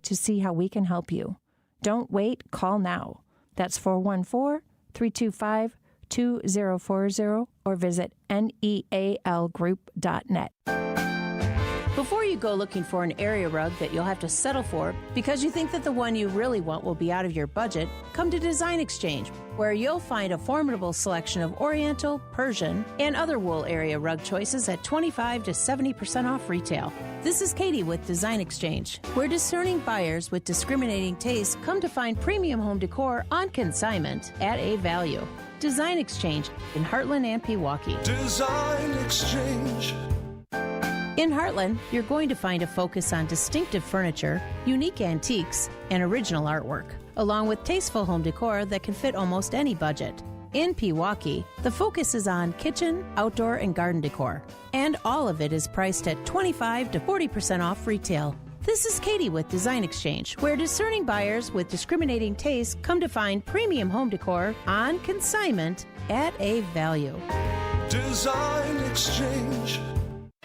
to see how we can help you. Don't wait, call now. That's 414-325-2040 or visit nealgroup.net. Before you go looking for an area rug that you'll have to settle for because you think that the one you really want will be out of your budget, come to Design Exchange, where you'll find a formidable selection of Oriental, Persian, and other wool area rug choices at 25 to 70% off retail. This is Katie with Design Exchange, where discerning buyers with discriminating tastes come to find premium home decor on consignment at a value. Design Exchange in Heartland and Pewaukee. Design Exchange. In Heartland, you're going to find a focus on distinctive furniture, unique antiques, and original artwork, along with tasteful home decor that can fit almost any budget. In Pewaukee, the focus is on kitchen, outdoor, and garden decor, and all of it is priced at 25 to 40% off retail. This is Katie with Design Exchange, where discerning buyers with discriminating tastes come to find premium home decor on consignment at a value. Design Exchange.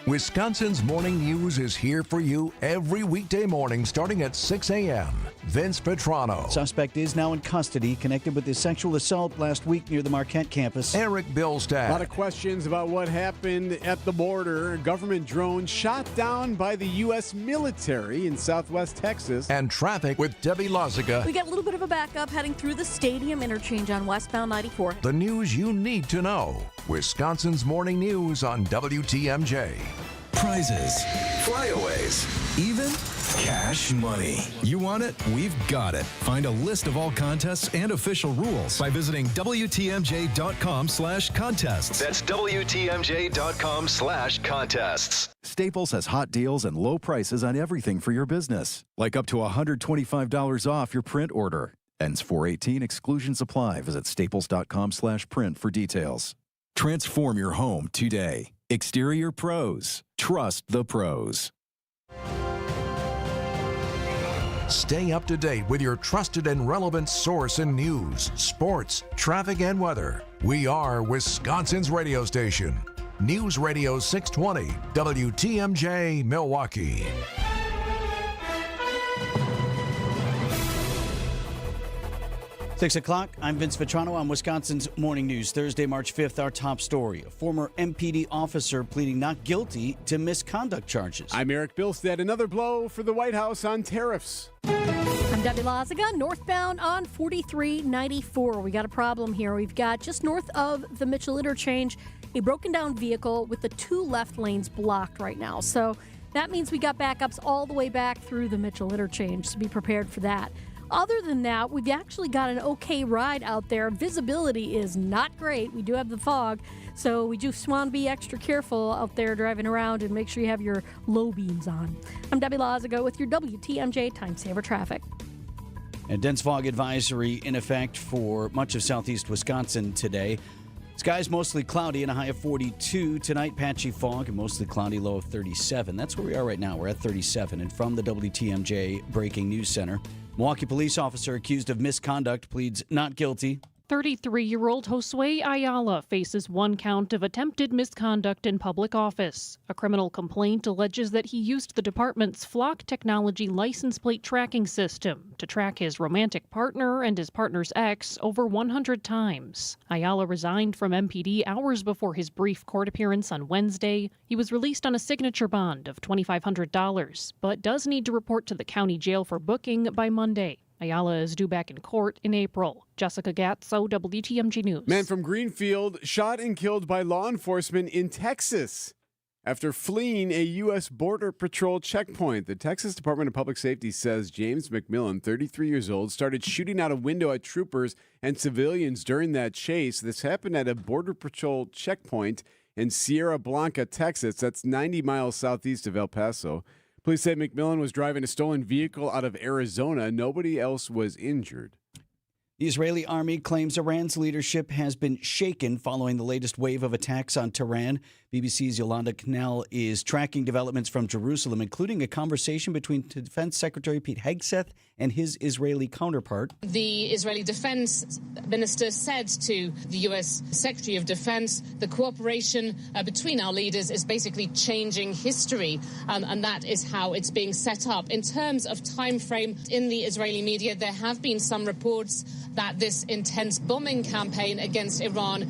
Wisconsin's Morning News is here for you every weekday morning starting at 6 a.m. Vince Petrano. Suspect is now in custody, connected with the sexual assault last week near the Marquette campus. Eric Billstad. A lot of questions about what happened at the border. A government drone shot down by the U.S. military in southwest Texas. And traffic with Debbie Lozica. We got a little bit of a backup heading through the stadium interchange on westbound 94. The news you need to know. Wisconsin's Morning News on WTMJ. Prizes, flyaways, even cash money. You want it? We've got it. Find a list of all contests and official rules by visiting WTMJ.com/contests. That's WTMJ.com/contests. Staples has hot deals and low prices on everything for your business, like up to $125 off your print order. Ends 4/18. Exclusions apply. Visit staples.com/print for details. Transform your home today. Exterior Pros. Trust the pros. Stay up to date with your trusted and relevant source in news, sports, traffic, and weather. We are Wisconsin's radio station. News Radio 620, WTMJ, Milwaukee. 6 o'clock, I'm Vince Vetrano on Wisconsin's Morning News. Thursday, March 5th, our top story. A former MPD officer pleading not guilty to misconduct charges. I'm Eric Billstead. Another blow for the White House on tariffs. I'm Debbie Lozica, northbound on 4394. We got a problem here. We've got just north of the Mitchell interchange, a broken down vehicle with the two left lanes blocked right now. So that means we got backups all the way back through the Mitchell interchange, so be prepared for that. Other than that, we've actually got an okay ride out there. Visibility is not great. We do have the fog, so we just want to be extra careful out there driving around and make sure you have your low beams on. I'm Debbie Lozica with your WTMJ Time Saver Traffic. A dense fog advisory in effect for much of southeast Wisconsin today. Skies mostly cloudy and a high of 42. Tonight, patchy fog and mostly cloudy, low of 37. That's where we are right now. We're at 37. And from the WTMJ Breaking News Center, Milwaukee police officer accused of misconduct pleads not guilty. 33-year-old Josue Ayala faces one count of attempted misconduct in public office. A criminal complaint alleges that he used the department's Flock technology license plate tracking system to track his romantic partner and his partner's ex over 100 times. Ayala resigned from MPD hours before his brief court appearance on Wednesday. He was released on a signature bond of $2,500, but does need to report to the county jail for booking by Monday. Ayala is due back in court in April. Jessica Gatso, WTMJ News. Man from Greenfield shot and killed by law enforcement in Texas after fleeing a U.S. Border Patrol checkpoint. The Texas Department of Public Safety says James McMillan, 33 years old, started shooting out a window at troopers and civilians during that chase. This happened at a Border Patrol checkpoint in Sierra Blanca, Texas. That's 90 miles southeast of El Paso. Police say McMillan was driving a stolen vehicle out of Arizona. Nobody else was injured. The Israeli army claims Iran's leadership has been shaken following the latest wave of attacks on Tehran. BBC's Yolanda Knell is tracking developments from Jerusalem, including a conversation between Defense Secretary Pete Hegseth and his Israeli counterpart. The Israeli Defense Minister said to the U.S. Secretary of Defense, the cooperation between our leaders is basically changing history, and that is how it's being set up. In terms of time frame, in the Israeli media, there have been some reports that this intense bombing campaign against Iran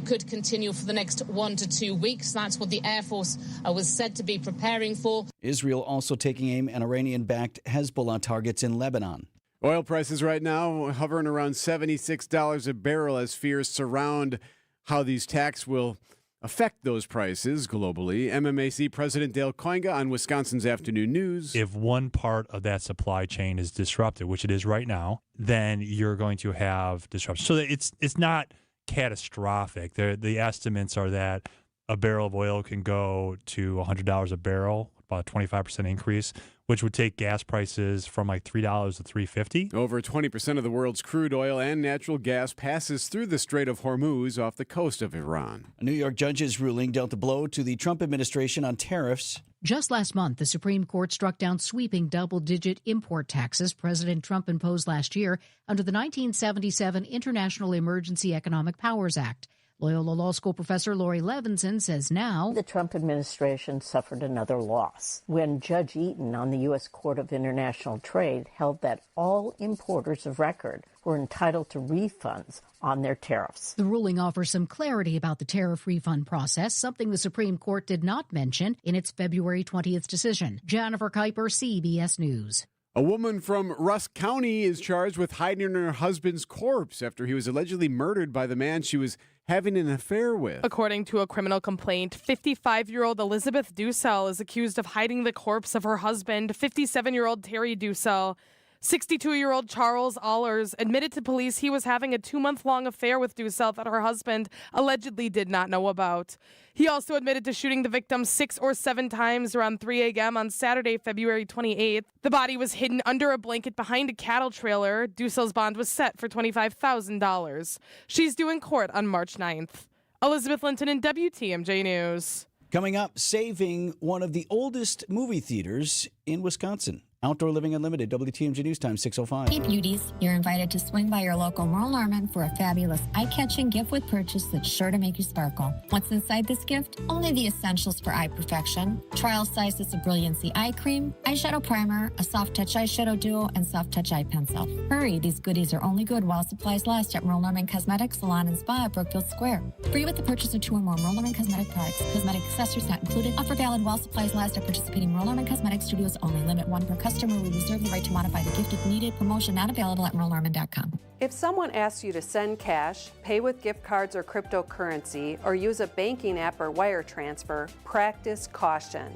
could continue for the next 1 to 2 weeks. That's what the Air Force was said to be preparing for. Israel also taking aim at Iranian-backed Hezbollah targets in Lebanon. Oil prices right now hovering around $76 a barrel as fears surround how these taxes will affect those prices globally. MMAC President Dale Koinga on Wisconsin's Afternoon News. If one part of that supply chain is disrupted, which it is right now, then you're going to have disruption. So it's not catastrophic. The estimates are that a barrel of oil can go to $100 a barrel, about a 25% increase, which would take gas prices from like $3 to $3.50. Over 20% of the world's crude oil and natural gas passes through the Strait of Hormuz off the coast of Iran. A New York judge's ruling dealt a blow to the Trump administration on tariffs. Just last month, the Supreme Court struck down sweeping double-digit import taxes President Trump imposed last year under the 1977 International Emergency Economic Powers Act. Loyola Law School professor Lori Levinson says now the Trump administration suffered another loss when Judge Eaton on the U.S. Court of International Trade held that all importers of record were entitled to refunds on their tariffs. The ruling offers some clarity about the tariff refund process, something the Supreme Court did not mention in its February 20th decision. Jennifer Kuiper, CBS News. A woman from Rusk County is charged with hiding her husband's corpse after he was allegedly murdered by the man she was having an affair with. According to a criminal complaint, 55-year-old Elizabeth Dussel is accused of hiding the corpse of her husband, 57-year-old Terry Dussel. 62-year-old Charles Allers admitted to police he was having a 2-month-long affair with Dussel that her husband allegedly did not know about. He also admitted to shooting the victim 6 or 7 times around 3 a.m. on Saturday, February 28th. The body was hidden under a blanket behind a cattle trailer. Dussel's bond was set for $25,000. She's due in court on March 9th. Elizabeth Linton in WTMJ News. Coming up, saving one of the oldest movie theaters in Wisconsin. Outdoor Living Unlimited, WTMJ News Time, 6:05. Hey, beauties. You're invited to swing by your local Merle Norman for a fabulous eye-catching gift with purchase that's sure to make you sparkle. What's inside this gift? Only the essentials for eye perfection. Trial sizes of Brilliancy Eye Cream, eyeshadow primer, a soft touch eyeshadow duo, and soft touch eye pencil. Hurry, these goodies are only good while supplies last at Merle Norman Cosmetics Salon and Spa at Brookfield Square. Free with the purchase of 2 or more Merle Norman cosmetic products. Cosmetic accessories not included. Offer valid while supplies last at participating Merle Norman Cosmetic Studios only. Limit 1 per customer. We reserve the right to modify the gift if needed. Promotion not available at merlenorman.com. If someone asks you to send cash, pay with gift cards or cryptocurrency, or use a banking app or wire transfer, practice caution.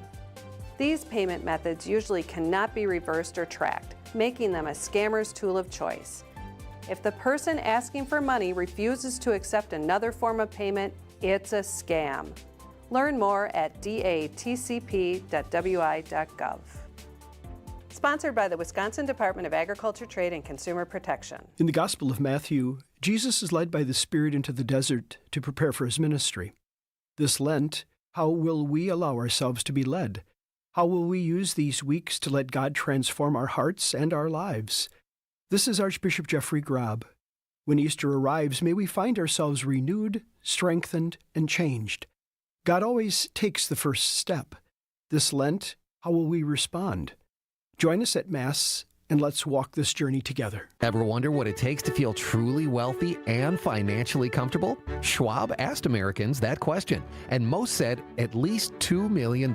These payment methods usually cannot be reversed or tracked, making them a scammer's tool of choice. If the person asking for money refuses to accept another form of payment, it's a scam. Learn more at datcp.wi.gov. Sponsored by the Wisconsin Department of Agriculture, Trade, and Consumer Protection. In the Gospel of Matthew, Jesus is led by the Spirit into the desert to prepare for his ministry. This Lent, how will we allow ourselves to be led? How will we use these weeks to let God transform our hearts and our lives? This is Archbishop Jeffrey Grob. When Easter arrives, may we find ourselves renewed, strengthened, and changed. God always takes the first step. This Lent, how will we respond? Join us at Mass, and let's walk this journey together. Ever wonder what it takes to feel truly wealthy and financially comfortable? Schwab asked Americans that question, and most said at least $2 million.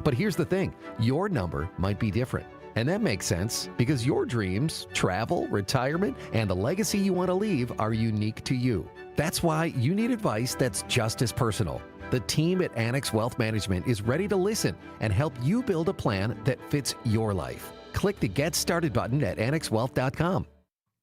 But here's the thing, your number might be different. And that makes sense because your dreams, travel, retirement, and the legacy you want to leave are unique to you. That's why you need advice that's just as personal. The team at Annex Wealth Management is ready to listen and help you build a plan that fits your life. Click the Get Started button at annexwealth.com.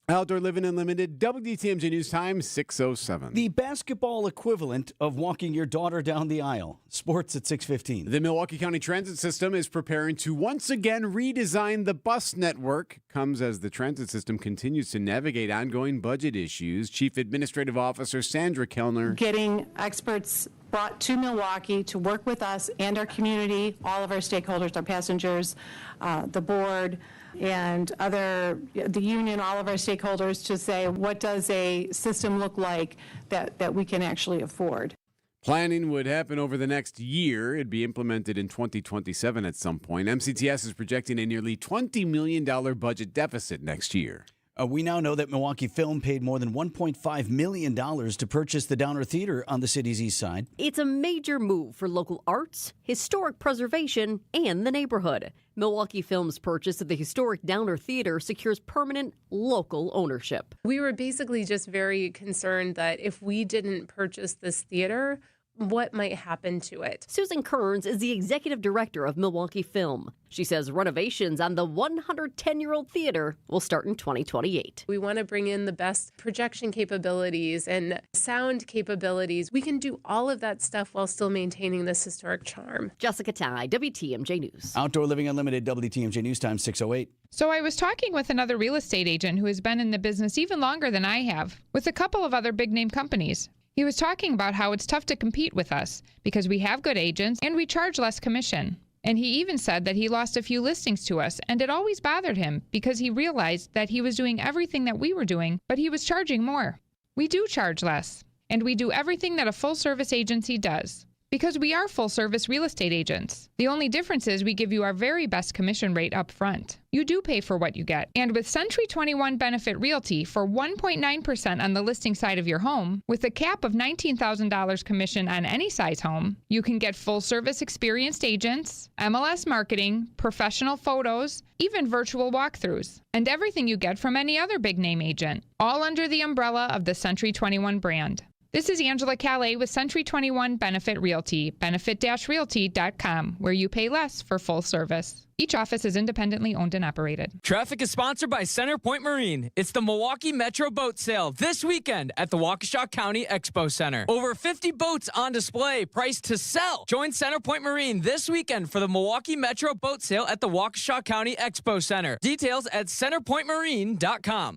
Outdoor Living Unlimited, WTMJ News Time, 6:07. The basketball equivalent of walking your daughter down the aisle. Sports at 6:15. The Milwaukee County Transit System is preparing to once again redesign the bus network. Comes as the transit system continues to navigate ongoing budget issues. Chief Administrative Officer Sandra Kellner. Getting experts brought to Milwaukee to work with us and our community, all of our stakeholders, our passengers, the board, and the union, all of our stakeholders, to say, what does a system look like that we can actually afford? Planning would happen over the next year. It'd be implemented in 2027 at some point. MCTS is projecting a nearly $20 million budget deficit next year. We now know that Milwaukee Film paid more than $1.5 million to purchase the Downer Theater on the city's east side. It's a major move for local arts, historic preservation, and the neighborhood. Milwaukee Film's purchase of the historic Downer Theater secures permanent local ownership. We were basically just very concerned that if we didn't purchase this theater, what might happen to it. Susan Kearns is the executive director of Milwaukee Film. She says renovations on the 110-year-old theater will start in 2028. We want to bring in the best projection capabilities and sound capabilities. We can do all of that stuff while still maintaining this historic charm. Jessica Tai, WTMJ News. Outdoor Living Unlimited, WTMJ News Time 6:08. So I was talking with another real estate agent who has been in the business even longer than I have, with a couple of other big-name companies. He was talking about how it's tough to compete with us because we have good agents and we charge less commission. And he even said that he lost a few listings to us, and it always bothered him because he realized that he was doing everything that we were doing, but he was charging more. We do charge less, and we do everything that a full-service agency does. Because we are full-service real estate agents. The only difference is we give you our very best commission rate up front. You do pay for what you get. And with Century 21 Benefit Realty for 1.9% on the listing side of your home, with a cap of $19,000 commission on any size home, you can get full-service experienced agents, MLS marketing, professional photos, even virtual walkthroughs, and everything you get from any other big-name agent, all under the umbrella of the Century 21 brand. This is Angela Calais with Century 21 Benefit Realty, benefit-realty.com, where you pay less for full service. Each office is independently owned and operated. Traffic is sponsored by Center Point Marine. It's the Milwaukee Metro Boat Sale this weekend at the Waukesha County Expo Center. Over 50 boats on display, priced to sell. Join Center Point Marine this weekend for the Milwaukee Metro Boat Sale at the Waukesha County Expo Center. Details at centerpointmarine.com.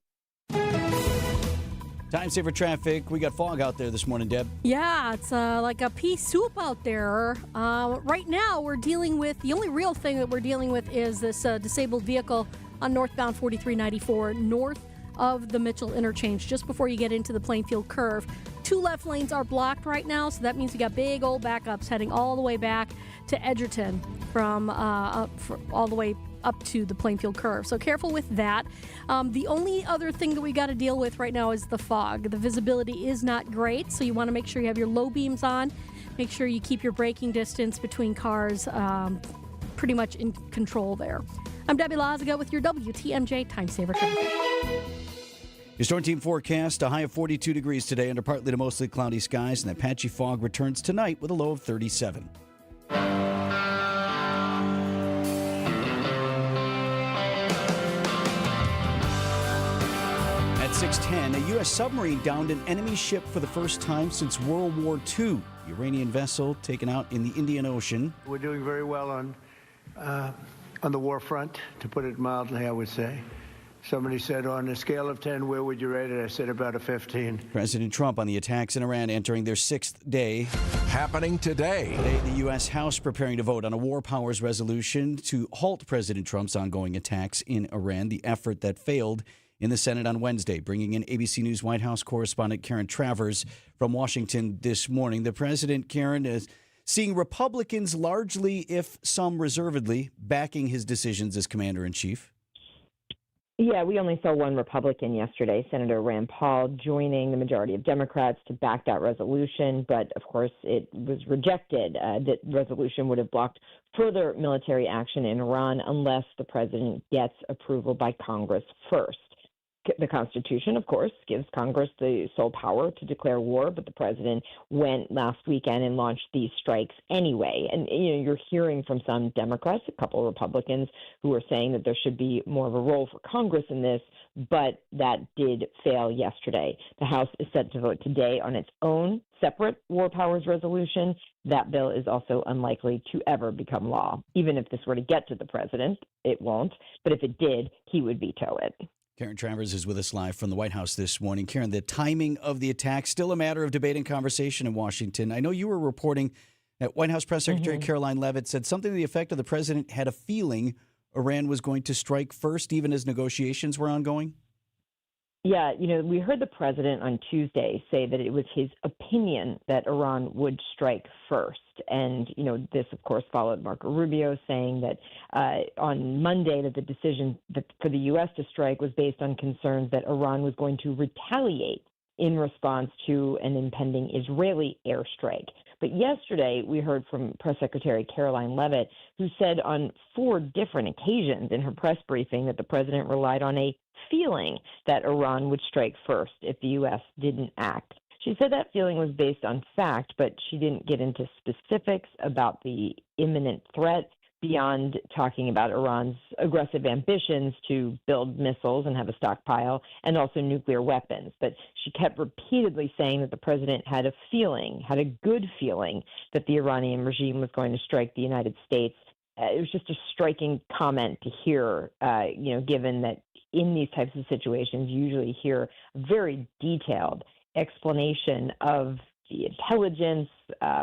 Time saver traffic. We got fog out there this morning, Deb. Yeah, it's like a pea soup out there. Right now, we're dealing with, the only real thing that we're dealing with is this disabled vehicle on northbound 4394 north of the Mitchell interchange, just before you get into the Plainfield curve. 2 left lanes are blocked right now, so that means we got big old backups heading all the way back to Edgerton from all the way up to the Plainfield curve. So careful with that. The only other thing that we got to deal with right now is the fog. The visibility is not great, so you want to make sure you have your low beams on. Make sure you keep your braking distance between cars pretty much in control there. I'm Debbie Lazaga with your WTMJ Time Saver Traffic. Your Storm Team forecast, a high of 42 degrees today under partly to mostly cloudy skies, and that patchy fog returns tonight with a low of 37. At 6:10, a U.S. submarine downed an enemy ship for the first time since World War II. The Iranian vessel taken out in the Indian Ocean. We're doing very well on the war front, to put it mildly, I would say. Somebody said, on a scale of 10, where would you rate it? I said about a 15. President Trump on the attacks in Iran entering their 6th day. Happening today. Today, the U.S. House preparing to vote on a war powers resolution to halt President Trump's ongoing attacks in Iran, the effort that failed in the Senate on Wednesday. Bringing in ABC News White House correspondent Karen Travers from Washington this morning. The president, Karen, is seeing Republicans largely, if some reservedly, backing his decisions as commander-in-chief. Yeah, we only saw one Republican yesterday, Senator Rand Paul, joining the majority of Democrats to back that resolution. But, of course, it was rejected. That resolution would have blocked further military action in Iran unless the president gets approval by Congress first. The Constitution, of course, gives Congress the sole power to declare war, but the president went last weekend and launched these strikes anyway. And you're hearing from some Democrats, a couple of Republicans, who are saying that there should be more of a role for Congress in this, but that did fail yesterday. The House is set to vote today on its own separate war powers resolution. That bill is also unlikely to ever become law. Even if this were to get to the president, it won't. But if it did, he would veto it. Karen Travers is with us live from the White House this morning. Karen, the timing of the attack, still a matter of debate and conversation in Washington. I know you were reporting that White House Press Secretary Caroline Leavitt said something to the effect of the president had a feeling Iran was going to strike first, even as negotiations were ongoing. Yeah, we heard the president on Tuesday say that it was his opinion that Iran would strike first. And, this, of course, followed Marco Rubio saying that on Monday that the decision for the U.S. to strike was based on concerns that Iran was going to retaliate in response to an impending Israeli airstrike. But yesterday, we heard from Press Secretary Caroline Leavitt, who said on 4 different occasions in her press briefing that the president relied on a feeling that Iran would strike first if the U.S. didn't act. She said that feeling was based on fact, but she didn't get into specifics about the imminent threat beyond talking about Iran's aggressive ambitions to build missiles and have a stockpile and also nuclear weapons. But she kept repeatedly saying that the president had a good feeling that the Iranian regime was going to strike the United States. It was just a striking comment to hear, given that in these types of situations, you usually hear very detailed explanation of the intelligence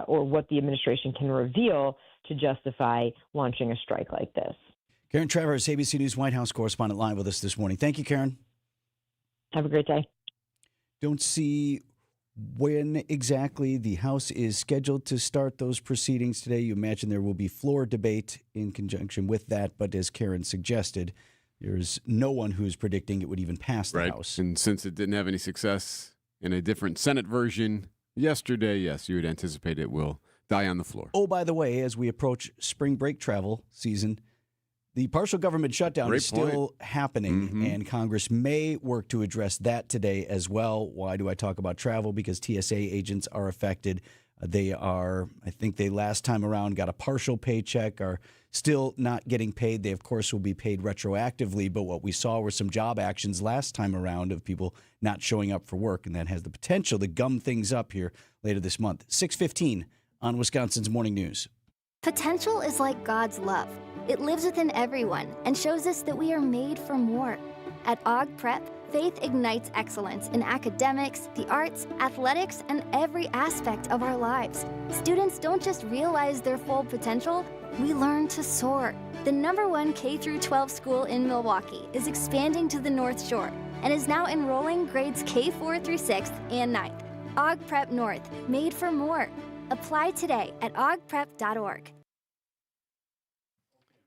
or what the administration can reveal to justify launching a strike like this. Karen Travers, ABC News White House correspondent, live with us this morning. Thank you, Karen. Have a great day. Don't see when exactly the House is scheduled to start those proceedings today. You imagine there will be floor debate in conjunction with that, but as Karen suggested, there's no one who is predicting it would even pass the House. And since it didn't have any success in a different Senate version yesterday, yes, you would anticipate it will die on the floor. Oh, by the way, as we approach spring break travel season, the partial government shutdown is still happening, and Congress may work to address that today as well. Why do I talk about travel? Because TSA agents are affected. They are, I think they last time around got a partial paycheck, are still not getting paid. They, of course, will be paid retroactively, but what we saw were some job actions last time around of people not showing up for work, and that has the potential to gum things up here later this month. 6:15 on Wisconsin's Morning News. Potential is like God's love. It lives within everyone and shows us that we are made for more. At Aug Prep, faith ignites excellence in academics, the arts, athletics, and every aspect of our lives. Students don't just realize their full potential, we learn to soar. The #1 K-12 school in Milwaukee is expanding to the North Shore and is now enrolling grades K4 through 6th and 9th. Aug Prep North, made for more. Apply today at augprep.org.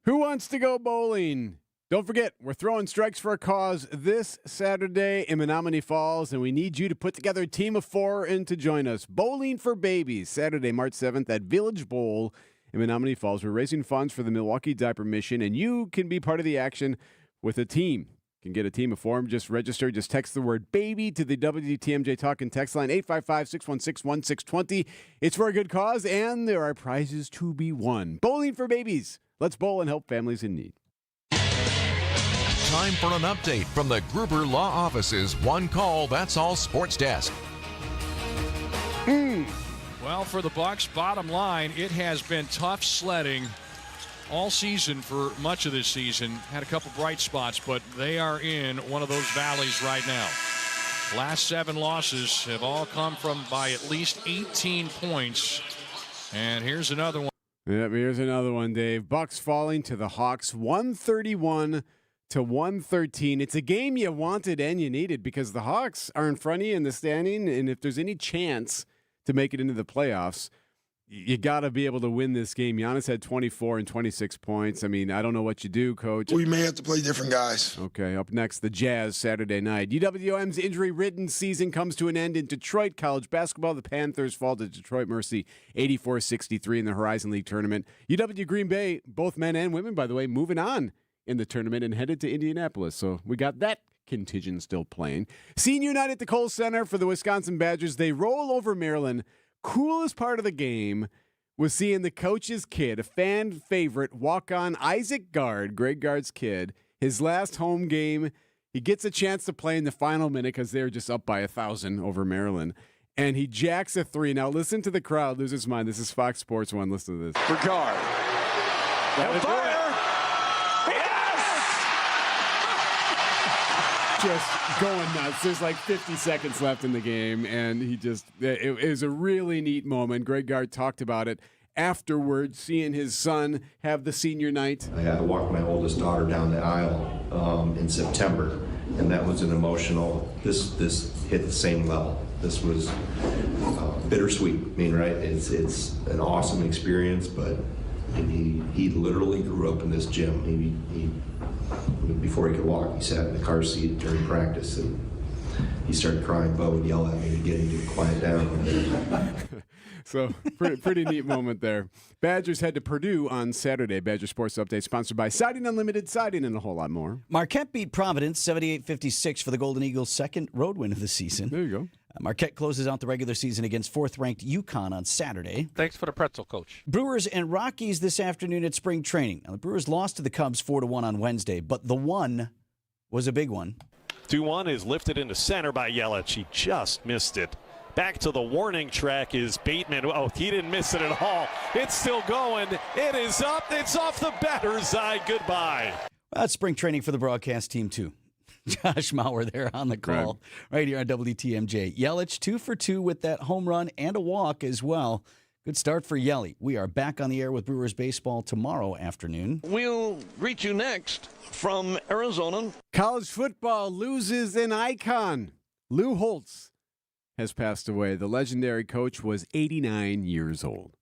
Who wants to go bowling? Don't forget, we're throwing Strikes for a Cause this Saturday in Menominee Falls, and we need you to put together a team of 4 and to join us. Bowling for Babies, Saturday, March 7th at Village Bowl in Menominee Falls. We're raising funds for the Milwaukee Diaper Mission, and you can be part of the action with a team. You can get a team of 4. Just register. Just text the word baby to the WTMJ Talkin' text line 855-616-1620. It's for a good cause, and there are prizes to be won. Bowling for Babies. Let's bowl and help families in need. Time for an update from the Gruber Law Office's One Call, That's All Sports Desk. Well, for the Bucs, bottom line, it has been tough sledding all season for much of this season. Had a couple bright spots, but they are in one of those valleys right now. Last 7 losses have all come from by at least 18 points. And here's another one. Yep, here's another one, Dave. Bucs falling to the Hawks 131-113. It's a game you wanted and you needed because the Hawks are in front of you in the standing, and if there's any chance to make it into the playoffs, you got to be able to win this game. Giannis had 24 and 26 points. I mean, I don't know what you do, Coach. We may have to play different guys. Okay, up next, the Jazz Saturday night. UWM's injury-ridden season comes to an end in Detroit. College basketball, the Panthers fall to Detroit Mercy 84-63 in the Horizon League tournament. UW Green Bay, both men and women, by the way, moving on in the tournament and headed to Indianapolis. So we got that contingent still playing. Senior night at the Kohl Center for the Wisconsin Badgers. They roll over Maryland. Coolest part of the game was seeing the coach's kid, a fan favorite, walk on Isaac Gard, Greg Gard's kid, his last home game. He gets a chance to play in the final minute because they're just up by 1,000 over Maryland. And he jacks a 3. Now listen to the crowd lose his mind. This is Fox Sports 1. Listen to this. For Gard. That was fire! just going nuts. There's like 50 seconds left in the game, and it was a really neat moment. Greg Gard talked about it afterwards, seeing his son have the senior night. I walked my oldest daughter down the aisle in September, and that was an emotional, this hit the same level. This was bittersweet. I mean, right? It's an awesome experience, but he literally grew up in this gym. Before he could walk, he sat in the car seat during practice, and he started crying. Bo would yell at me to get him to quiet down. So pretty neat moment there. Badgers head to Purdue on Saturday. Badger Sports Update sponsored by Siding Unlimited Siding and a whole lot more. Marquette beat Providence 78-56 for the Golden Eagles' second road win of the season. There you go. Marquette closes out the regular season against fourth-ranked UConn on Saturday. Thanks for the pretzel, Coach. Brewers and Rockies this afternoon at spring training. Now, the Brewers lost to the Cubs 4-1 on Wednesday, but the one was a big one. 2-1 is lifted into center by Yelich. He just missed it. Back to the warning track is Bateman. Oh, he didn't miss it at all. It's still going. It is up. It's off the batter's eye. Goodbye. Well, that's spring training for the broadcast team, too. Josh Mauer there on the call right here on WTMJ. Yelich 2 for 2 with that home run and a walk as well. Good start for Yelly. We are back on the air with Brewers baseball tomorrow afternoon. We'll reach you next from Arizona. College football loses an icon. Lou Holtz has passed away. The legendary coach was 89 years old.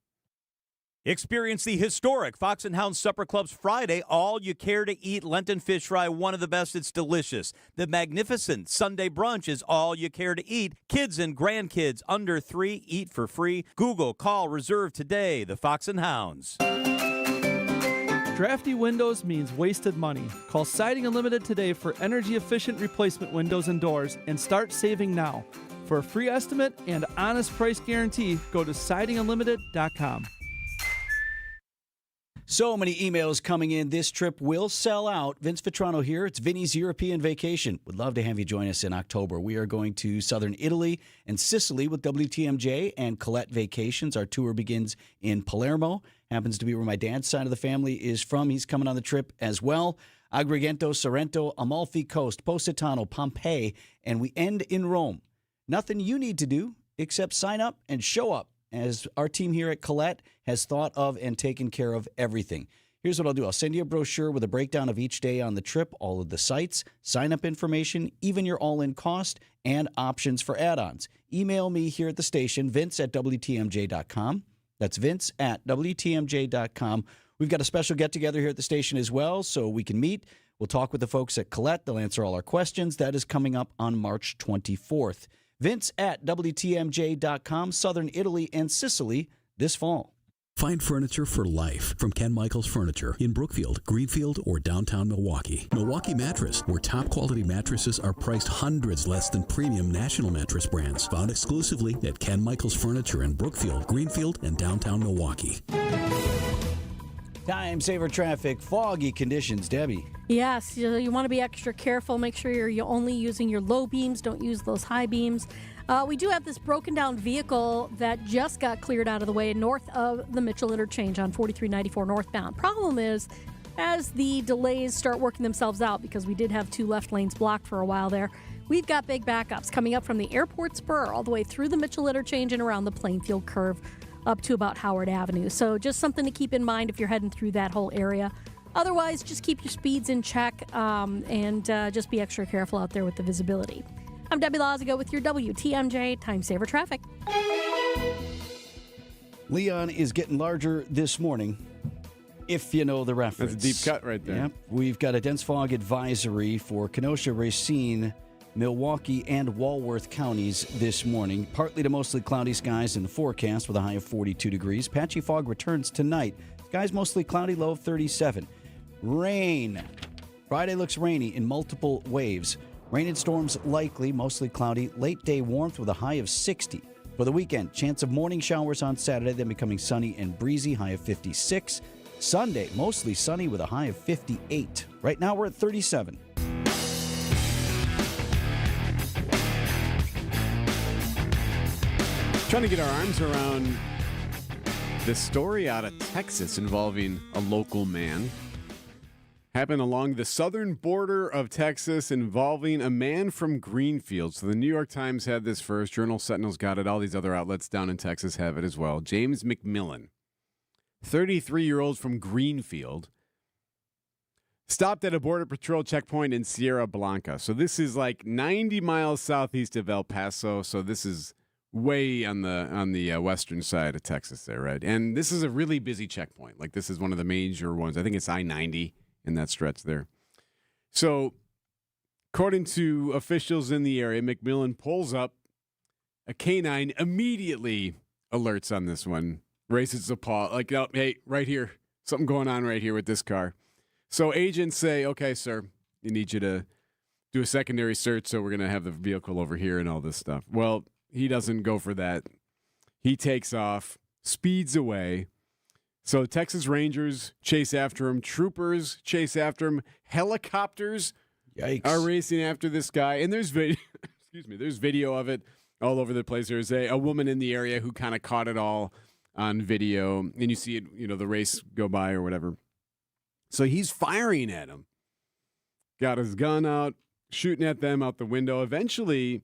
Experience the historic Fox and Hound Supper Club's Friday all-you-care-to-eat Lenten fish fry, one of the best. It's delicious. The magnificent Sunday brunch is all you care to eat. Kids and grandkids under 3 eat for free. Google, call, reserve today. The Fox and Hounds. Drafty windows means wasted money. Call Siding Unlimited today for energy-efficient replacement windows and doors and start saving now. For a free estimate and honest price guarantee, go to sidingunlimited.com. So many emails coming in. This trip will sell out. Vince Vitrano here. It's Vinny's European Vacation. Would love to have you join us in October. We are going to southern Italy and Sicily with WTMJ and Colette Vacations. Our tour begins in Palermo. Happens to be where my dad's side of the family is from. He's coming on the trip as well. Agrigento, Sorrento, Amalfi Coast, Positano, Pompeii, and we end in Rome. Nothing you need to do except sign up and show up, as our team here at Colette has thought of and taken care of everything. Here's what I'll do. I'll send you a brochure with a breakdown of each day on the trip, all of the sites, sign-up information, even your all-in cost, and options for add-ons. Email me here at the station, vince@WTMJ.com. That's vince@WTMJ.com. We've got a special get-together here at the station as well, so we can meet. We'll talk with the folks at Colette. They'll answer all our questions. That is coming up on March 24th. Vince@WTMJ.com, Southern Italy and Sicily this fall. Find furniture for life from Ken Michaels Furniture in Brookfield, Greenfield, or downtown Milwaukee. Milwaukee Mattress, where top quality mattresses are priced hundreds less than premium national mattress brands. Found exclusively at Ken Michaels Furniture in Brookfield, Greenfield, and downtown Milwaukee. Time saver traffic, foggy conditions. Debbie. Yes, you want to be extra careful. Make sure you're only using your low beams. Don't use those high beams. We do have this broken down vehicle that just got cleared out of the way north of the Mitchell Interchange on 4394 northbound. Problem is, as the delays start working themselves out, because we did have 2 left lanes blocked for a while there, we've got big backups coming up from the airport spur all the way through the Mitchell Interchange and around the Plainfield curve up to about Howard Avenue. So just something to keep in mind if you're heading through that whole area. Otherwise, just keep your speeds in check and just be extra careful out there with the visibility. I'm Debbie Lazago with your WTMJ Time Saver Traffic. Leon is getting larger this morning, if you know the reference. That's a deep cut right there. Yep. We've got a dense fog advisory for Kenosha, Racine, Milwaukee, and Walworth counties this morning. Partly to mostly cloudy skies in the forecast with a high of 42 degrees. Patchy fog returns tonight. Skies mostly cloudy, low of 37. Rain. Friday looks rainy in multiple waves. Rain and storms likely, mostly cloudy. Late day warmth with a high of 60. For the weekend, chance of morning showers on Saturday, then becoming sunny and breezy, high of 56. Sunday, mostly sunny with a high of 58. Right now we're at 37. Trying to get our arms around this story out of Texas involving a local man. happened along the southern border of Texas involving a man from Greenfield. So the New York Times had this first. Journal Sentinel's got it. All these other outlets down in Texas have it as well. James McMillan, 33-year-old from Greenfield, stopped at a Border Patrol checkpoint in Sierra Blanca. So this is like 90 miles southeast of El Paso. So this is way on the western side of Texas there, right? And this is a really busy checkpoint. Like this is one of the major ones. I think it's I-90 in that stretch there. So according to officials in the area, McMillan pulls up. A canine immediately alerts on this one, raises a paw, like, oh, hey, right here, something going on right here with this car. So agents say, okay, sir, we need you to do a secondary search, so we're going to have the vehicle over here and all this stuff. Well, he doesn't go for that. He takes off, speeds away. So Texas Rangers chase after him. Troopers chase after him. Helicopters are racing after this guy. And there's video, there's video of it all over the place. There's a woman in the area who kind of caught it all on video. And you see it, the race go by or whatever. So he's firing at him. Got his gun out, shooting at them out the window. Eventually,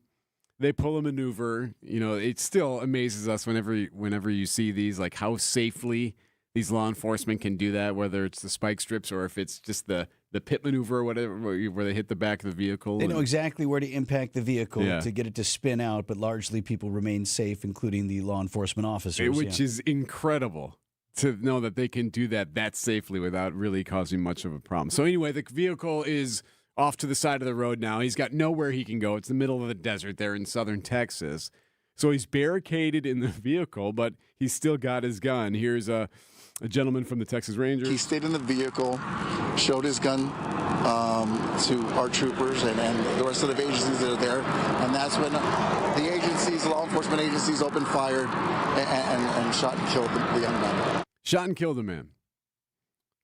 they pull a maneuver. It still amazes us whenever you see these, like how safely these law enforcement can do that, whether it's the spike strips or if it's just the pit maneuver or whatever, where they hit the back of the vehicle. They know exactly where to impact the vehicle to get it to spin out, but largely people remain safe, including the law enforcement officers. Which is incredible to know that they can do that safely without really causing much of a problem. So anyway, the vehicle is off to the side of the road now. He's got nowhere he can go. It's the middle of the desert there in southern Texas. So he's barricaded in the vehicle, but he's still got his gun. Here's a gentleman from the Texas Rangers. He stayed in the vehicle, showed his gun to our troopers and the rest of the agencies that are there. And that's when the agencies, law enforcement agencies, opened fire and shot and killed the young man. Shot and killed the man.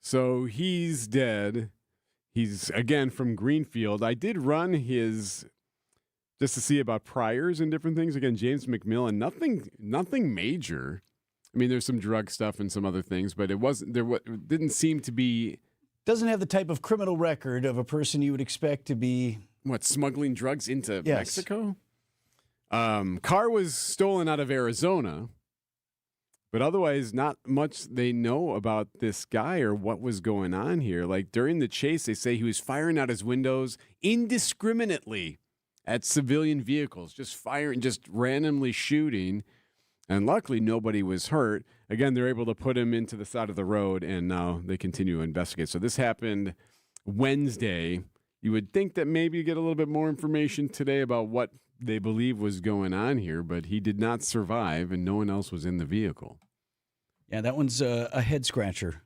So he's dead. He's, again, from Greenfield. I did run his, just to see about priors and different things. Again, James McMillan, nothing major. I mean, there's some drug stuff and some other things, but it didn't seem to be. Doesn't have the type of criminal record of a person you would expect to be. Smuggling drugs into Mexico? Car was stolen out of Arizona, but otherwise not much they know about this guy or what was going on here. Like during the chase, they say he was firing out his windows indiscriminately at civilian vehicles, just firing, just randomly shooting. And luckily, nobody was hurt. Again, they're able to put him into the side of the road, and now they continue to investigate. So this happened Wednesday. You would think that maybe you get a little bit more information today about what they believe was going on here, but he did not survive, and no one else was in the vehicle. Yeah, that one's a head-scratcher.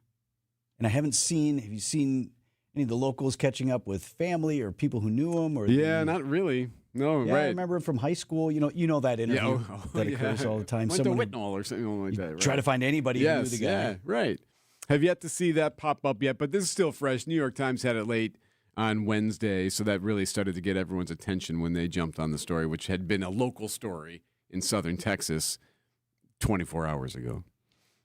And I haven't seen, have you seen any of the locals catching up with family or people who knew him? Not really. No, yeah, right. I remember him from high school. You know that interview that occurs all the time. Went to Whitnall or something like that. Right? Try to find anybody who knew the guy. Yeah, right. Have yet to see that pop up yet, but this is still fresh. New York Times had it late on Wednesday, so that really started to get everyone's attention when they jumped on the story, which had been a local story in southern Texas 24 hours ago.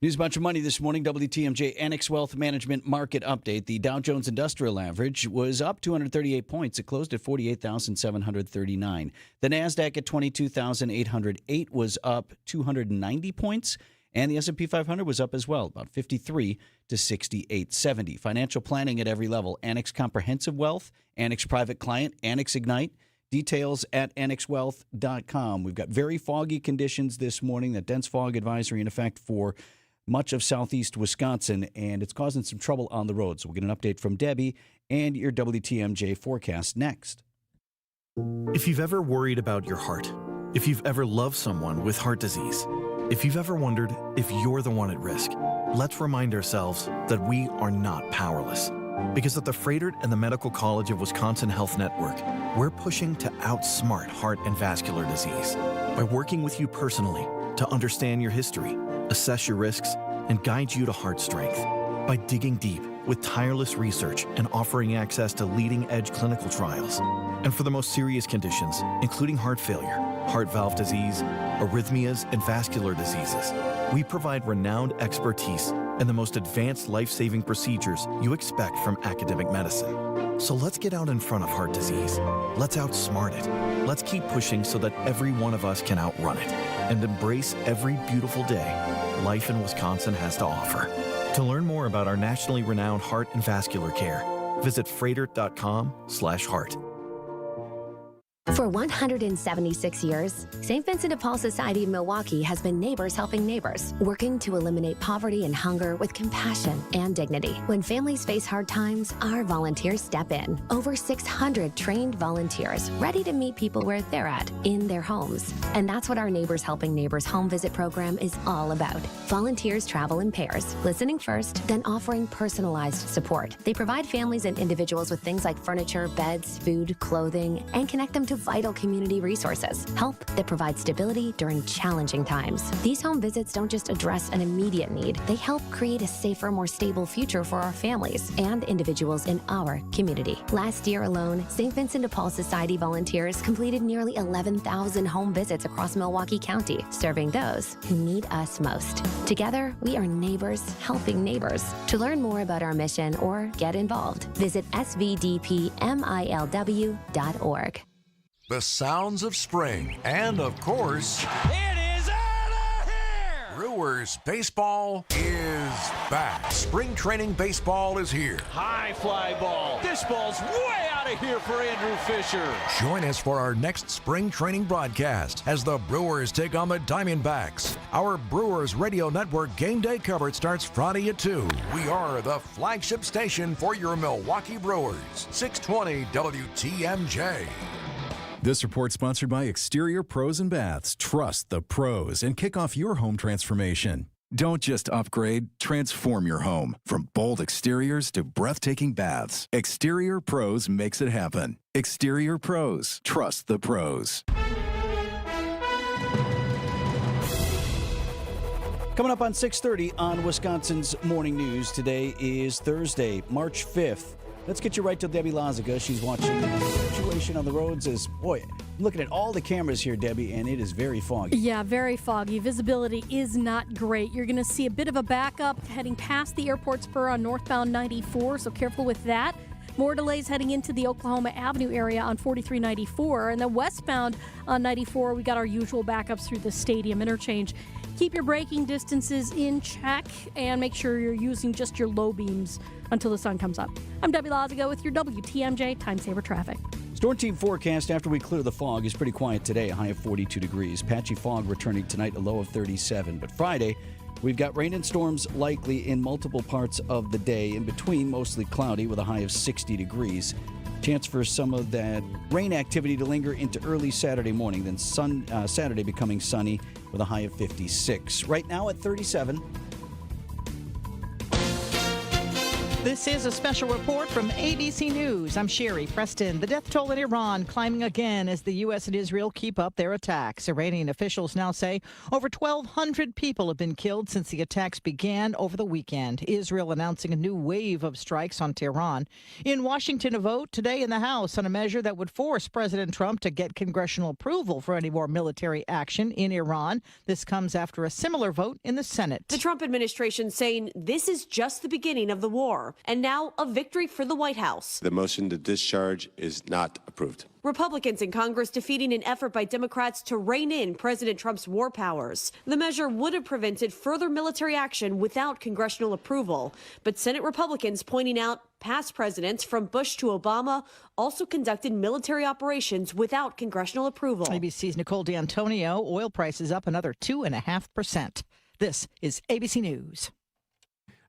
News Bunch of Money this morning, WTMJ Annex Wealth Management Market Update. The Dow Jones Industrial Average was up 238 points. It closed at 48,739. The NASDAQ at 22,808 was up 290 points. And the S&P 500 was up as well, about 53 to 6870. Financial planning at every level. Annex Comprehensive Wealth, Annex Private Client, Annex Ignite. Details at annexwealth.com. We've got very foggy conditions this morning. That dense fog advisory in effect for much of southeast Wisconsin, and it's causing some trouble on the road. So we'll get an update from Debbie and your WTMJ forecast next. If you've ever worried about your heart, if you've ever loved someone with heart disease, if you've ever wondered if you're the one at risk, let's remind ourselves that we are not powerless. Because at the Froedtert and the Medical College of Wisconsin Health Network, we're pushing to outsmart heart and vascular disease by working with you personally to understand your history, assess your risks, and guide you to heart strength. By digging deep with tireless research and offering access to leading-edge clinical trials. And for the most serious conditions, including heart failure, heart valve disease, arrhythmias, and vascular diseases, we provide renowned expertise and the most advanced life-saving procedures you expect from academic medicine. So let's get out in front of heart disease. Let's outsmart it. Let's keep pushing so that every one of us can outrun it and embrace every beautiful day life in Wisconsin has to offer. To learn more about our nationally renowned heart and vascular care, visit freighter.com/heart. For 176 years, St. Vincent de Paul Society of Milwaukee has been neighbors helping neighbors, working to eliminate poverty and hunger with compassion and dignity. When families face hard times, our volunteers step in. Over 600 trained volunteers ready to meet people where they're at, in their homes. And that's what our Neighbors Helping Neighbors home visit program is all about. Volunteers travel in pairs, listening first, then offering personalized support. They provide families and individuals with things like furniture, beds, food, clothing, and connect them to vital community resources, help that provides stability during challenging times. These home visits don't just address an immediate need, they help create a safer, more stable future for our families and individuals in our community. Last year alone, St. Vincent de Paul Society volunteers completed nearly 11,000 home visits across Milwaukee County, serving those who need us most. Together, we are neighbors helping neighbors. To learn more about our mission or get involved, visit svdpmilw.org. The sounds of spring, and of course, it is out of here! Brewers baseball is back. Spring training baseball is here. High fly ball. This ball's way out of here for Andrew Fisher. Join us for our next spring training broadcast as the Brewers take on the Diamondbacks. Our Brewers Radio Network game day coverage starts Friday at 2. We are the flagship station for your Milwaukee Brewers. 620 WTMJ. This report sponsored by Exterior Pros and Baths. Trust the pros and kick off your home transformation. Don't just upgrade, transform your home. From bold exteriors to breathtaking baths, Exterior Pros makes it happen. Exterior Pros. Trust the pros. Coming up on 6:30 on Wisconsin's Morning News, today is Thursday, March 5th. Let's get you right to Debbie Lazaga. She's watching the situation on the roads as, boy, I'm looking at all the cameras here, Debbie, and it is very foggy. Yeah, very foggy. Visibility is not great. You're going to see a bit of a backup heading past the airport spur on northbound 94, so careful with that. More delays heading into the Oklahoma Avenue area on 4394. And then westbound on 94, we got our usual backups through the stadium interchange. Keep your braking distances in check and make sure you're using just your low beams until the sun comes up. I'm Debbie Lazaga with your WTMJ Time Saver Traffic. Storm team forecast after we clear the fog is pretty quiet today, a high of 42 degrees. Patchy fog returning tonight, a low of 37. But Friday, we've got rain and storms likely in multiple parts of the day. In between, mostly cloudy with a high of 60 degrees. Chance for some of that rain activity to linger into early Saturday morning. Then Saturday becoming sunny with a high of 56. Right now at 37. This is a special report from ABC News. I'm Sherry Preston. The death toll in Iran climbing again as the U.S. and Israel keep up their attacks. Iranian officials now say over 1,200 people have been killed since the attacks began over the weekend. Israel announcing a new wave of strikes on Tehran. In Washington, a vote today in the House on a measure that would force President Trump to get congressional approval for any more military action in Iran. This comes after a similar vote in the Senate. The Trump administration saying this is just the beginning of the war. And now a victory for the White House. The motion to discharge is not approved. Republicans in Congress defeating an effort by Democrats to rein in President Trump's war powers. The measure would have prevented further military action without congressional approval. But Senate Republicans pointing out past presidents from Bush to Obama also conducted military operations without congressional approval. ABC's Nicole D'Antonio. Oil prices up another 2.5%. This is ABC News.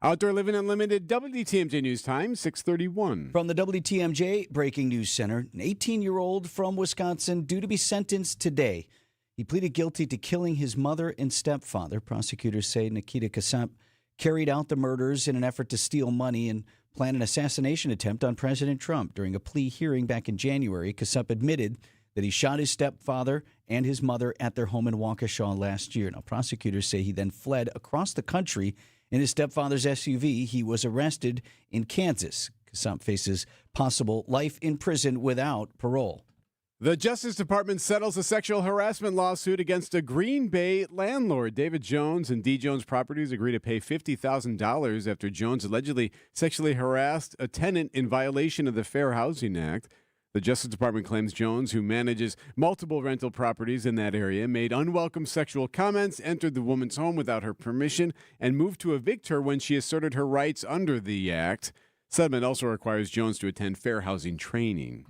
Outdoor Living Unlimited, WTMJ News Time, 6:31. From the WTMJ Breaking News Center, an 18-year-old from Wisconsin due to be sentenced today. He pleaded guilty to killing his mother and stepfather. Prosecutors say Nikita Casap carried out the murders in an effort to steal money and plan an assassination attempt on President Trump. During a plea hearing back in January, Casap admitted that he shot his stepfather and his mother at their home in Waukesha last year. Now, prosecutors say he then fled across the country in his stepfather's SUV. He was arrested in Kansas. Casap faces possible life in prison without parole. The Justice Department settles a sexual harassment lawsuit against a Green Bay landlord. David Jones and D. Jones Properties agree to pay $50,000 after Jones allegedly sexually harassed a tenant in violation of the Fair Housing Act. The Justice Department claims Jones, who manages multiple rental properties in that area, made unwelcome sexual comments, entered the woman's home without her permission, and moved to evict her when she asserted her rights under the act. Settlement also requires Jones to attend fair housing training.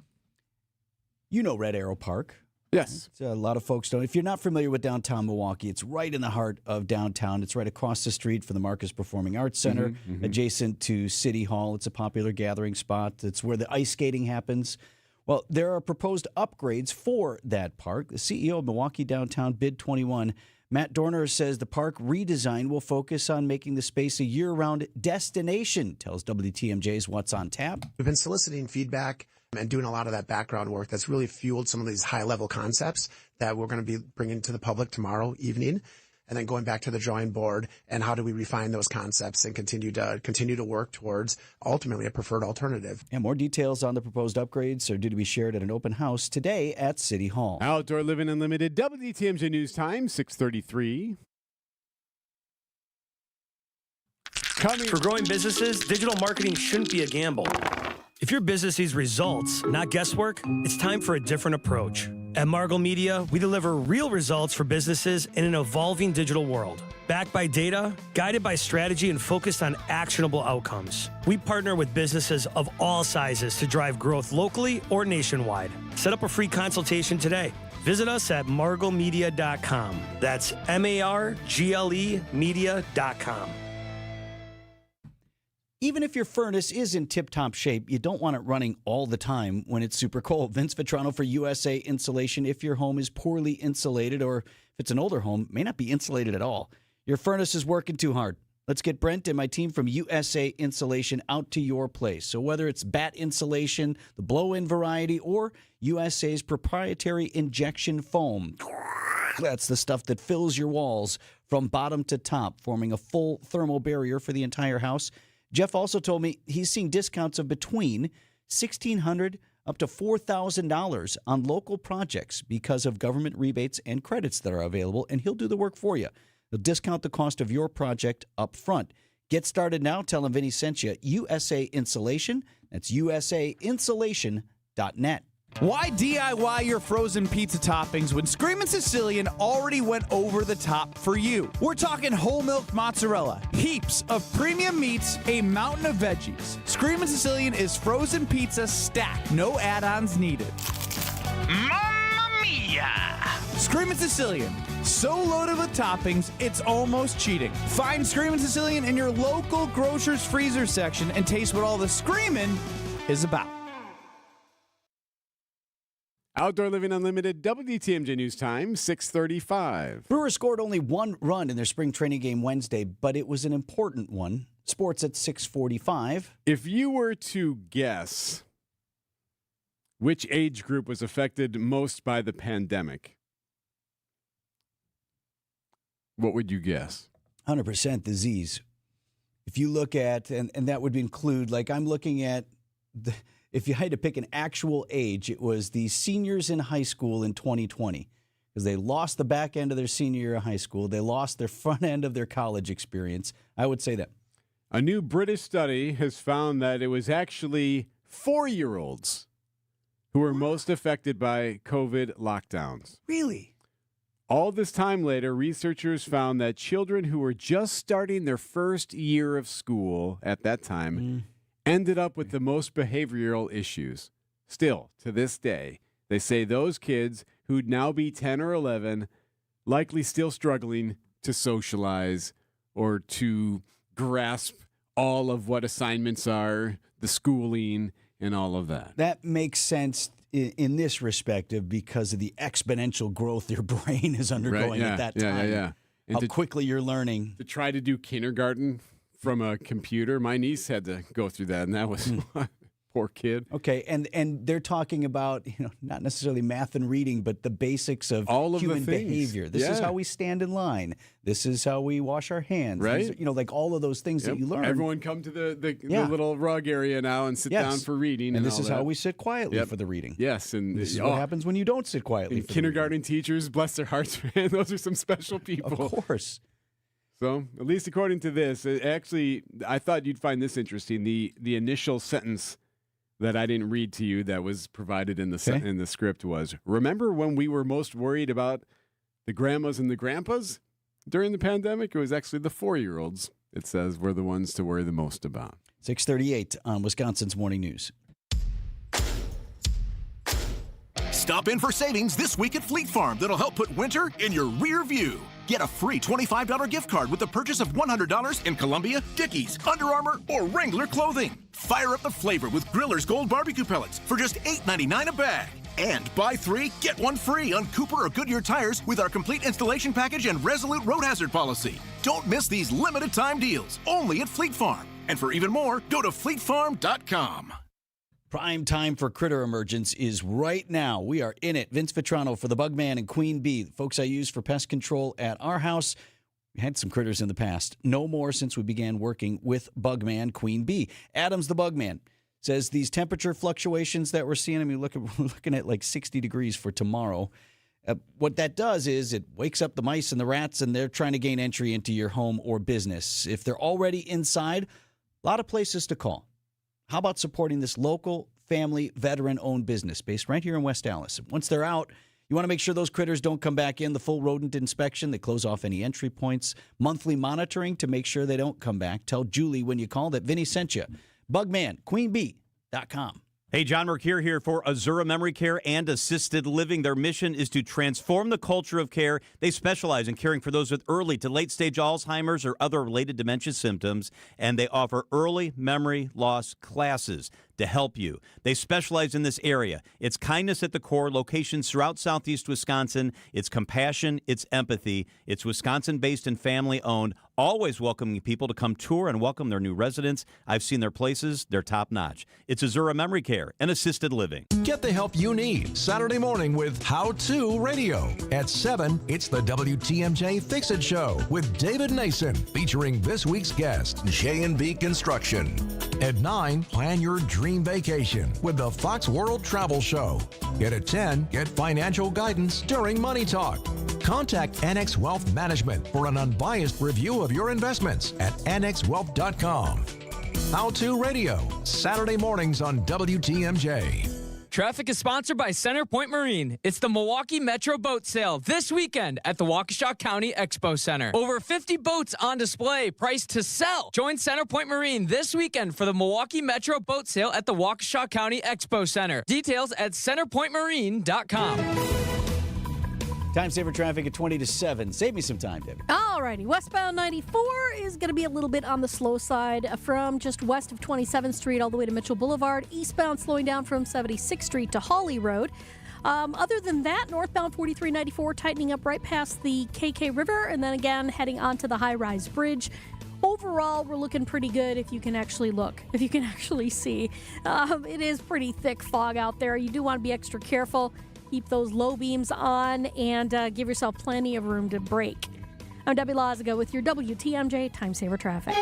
You know Red Arrow Park. Yes. A lot of folks don't. If you're not familiar with downtown Milwaukee, it's right in the heart of downtown. It's right across the street from the Marcus Performing Arts Center, adjacent to City Hall. It's a popular gathering spot. It's where the ice skating happens. Well, there are proposed upgrades for that park. The CEO of Milwaukee Downtown Bid 21, Matt Dorner, says the park redesign will focus on making the space a year-round destination, tells WTMJ's What's on Tap. We've been soliciting feedback and doing a lot of that background work that's really fueled some of these high-level concepts that we're going to be bringing to the public tomorrow evening, and then going back to the drawing board and how do we refine those concepts and continue to work towards ultimately a preferred alternative. And more details on the proposed upgrades are due to be shared at an open house today at City Hall. Outdoor Living Unlimited, WTMJ News Time, 6:33. For growing businesses, digital marketing shouldn't be a gamble. If your business sees results, not guesswork, it's time for a different approach. At Margle Media, we deliver real results for businesses in an evolving digital world. Backed by data, guided by strategy, and focused on actionable outcomes. We partner with businesses of all sizes to drive growth locally or nationwide. Set up a free consultation today. Visit us at marglemedia.com. That's MARGLE media.com. Even if your furnace is in tip-top shape, you don't want it running all the time when it's super cold. Vince Vetrano for USA Insulation. If your home is poorly insulated, or if it's an older home, may not be insulated at all, your furnace is working too hard. Let's get Brent and my team from USA Insulation out to your place. So whether it's bat insulation, the blow-in variety, or USA's proprietary injection foam, that's the stuff that fills your walls from bottom to top, forming a full thermal barrier for the entire house. Jeff also told me he's seeing discounts of between $1,600 up to $4,000 on local projects because of government rebates and credits that are available, and he'll do the work for you. He'll discount the cost of your project up front. Get started now. Tell him Vinny sent you. USA Insulation. That's usainsulation.net. Why DIY your frozen pizza toppings when Screamin' Sicilian already went over the top for you? We're talking whole milk mozzarella, heaps of premium meats, a mountain of veggies. Screamin' Sicilian is frozen pizza stacked, no add-ons needed. Mamma mia! Screamin' Sicilian, so loaded with toppings, it's almost cheating. Find Screamin' Sicilian in your local grocer's freezer section and taste what all the screamin' is about. Outdoor Living Unlimited, WTMJ News Time, 6:35. Brewers scored only one run in their spring training game Wednesday, but it was an important one. Sports at 6:45. If you were to guess which age group was affected most by the pandemic, what would you guess? 100% disease. If you look at, and that would include, like I'm looking at if you had to pick an actual age, it was the seniors in high school in 2020 because they lost the back end of their senior year of high school. They lost their front end of their college experience. I would say that. A new British study has found that it was actually 4-year-olds who were most affected by COVID lockdowns. Really? All this time later, researchers found that children who were just starting their first year of school at that time ended up with the most behavioral issues. Still, to this day, they say those kids who'd now be 10 or 11 likely still struggling to socialize or to grasp all of what assignments are, the schooling, and all of that. That makes sense in this respective because of the exponential growth your brain is undergoing at that time. And how quickly you're learning. To try to do kindergarten from a computer. My niece had to go through that, and that was Poor kid. Okay, and they're talking about, not necessarily math and reading, but the basics of all of human the things. behavior. This is how we stand in line. This is how we wash our hands. Right. These are, like all of those things that you learn. Everyone come to the little rug area now and sit down for reading. And this is all how that. we sit quietly for the reading. Yes, and this is what happens when you don't sit quietly. And kindergarten teachers, bless their hearts, man. Those are some special people. Of course. So, at least according to this, actually, I thought you'd find this interesting. The initial sentence that I didn't read to you that was provided in the script was, remember when we were most worried about the grandmas and the grandpas during the pandemic? It was actually the 4-year-olds, it says, were the ones to worry the most about. 6:38 on Wisconsin's Morning News. Stop in for savings this week at Fleet Farm that'll help put winter in your rear view. Get a free $25 gift card with the purchase of $100 in Columbia, Dickies, Under Armour, or Wrangler clothing. Fire up the flavor with Griller's Gold Barbecue Pellets for just $8.99 a bag. And buy 3, get 1 free on Cooper or Goodyear tires with our complete installation package and Resolute road hazard policy. Don't miss these limited time deals, only at Fleet Farm. And for even more, go to fleetfarm.com. Prime time for critter emergence is right now. We are in it. Vince Vitrano for the Bugman and Queen Bee, the folks I use for pest control at our house. We had some critters in the past. No more since we began working with Bugman, Queen Bee. Adams the Bugman says these temperature fluctuations that we're seeing, we're looking at like 60 degrees for tomorrow. What that does is it wakes up the mice and the rats, and they're trying to gain entry into your home or business. If they're already inside, a lot of places to call. How about supporting this local, family, veteran-owned business based right here in West Allis? Once they're out, you want to make sure those critters don't come back in. The full rodent inspection. They close off any entry points. Monthly monitoring to make sure they don't come back. Tell Julie when you call that Vinny sent you. BugmanQueenBee.com. Hey, John Mercure here for Azura Memory Care and Assisted Living. Their mission is to transform the culture of care. They specialize in caring for those with early to late-stage Alzheimer's or other related dementia symptoms, and they offer early memory loss classes to help you. They specialize in this area. It's kindness at the core, locations throughout southeast Wisconsin. It's compassion, it's empathy. It's Wisconsin-based and family-owned, always welcoming people to come tour and welcome their new residents. I've seen their places. They're top-notch. It's Azura Memory Care and Assisted Living. Get the help you need Saturday morning with How To Radio. At 7, it's the WTMJ Fix-It Show with David Nason, featuring this week's guest, J&B Construction. At 9, plan your dream vacation with the Fox World Travel Show. At 10, get financial guidance during Money Talk. Contact Annex Wealth Management for an unbiased review of your investments at annexwealth.com. How To Radio, Saturday mornings on WTMJ. Traffic is sponsored by Centerpoint Marine. It's the Milwaukee Metro Boat Sale this weekend at the Waukesha County Expo Center. Over 50 boats on display, priced to sell. Join Centerpoint Marine this weekend for the Milwaukee Metro Boat Sale at the Waukesha County Expo Center. Details at centerpointmarine.com. Time saver traffic at 20 to 7. Save me some time, David. All righty. Westbound 94 is going to be a little bit on the slow side from just west of 27th Street all the way to Mitchell Boulevard. Eastbound slowing down from 76th Street to Hawley Road. Other than that, northbound 4394 tightening up right past the KK River, and then again heading onto the high-rise bridge. Overall, we're looking pretty good if you can actually look, if you can actually see. It is pretty thick fog out there. You do want to be extra careful. Keep those low beams on and give yourself plenty of room to brake. I'm Debbie Lazaga with your WTMJ Time Saver Traffic.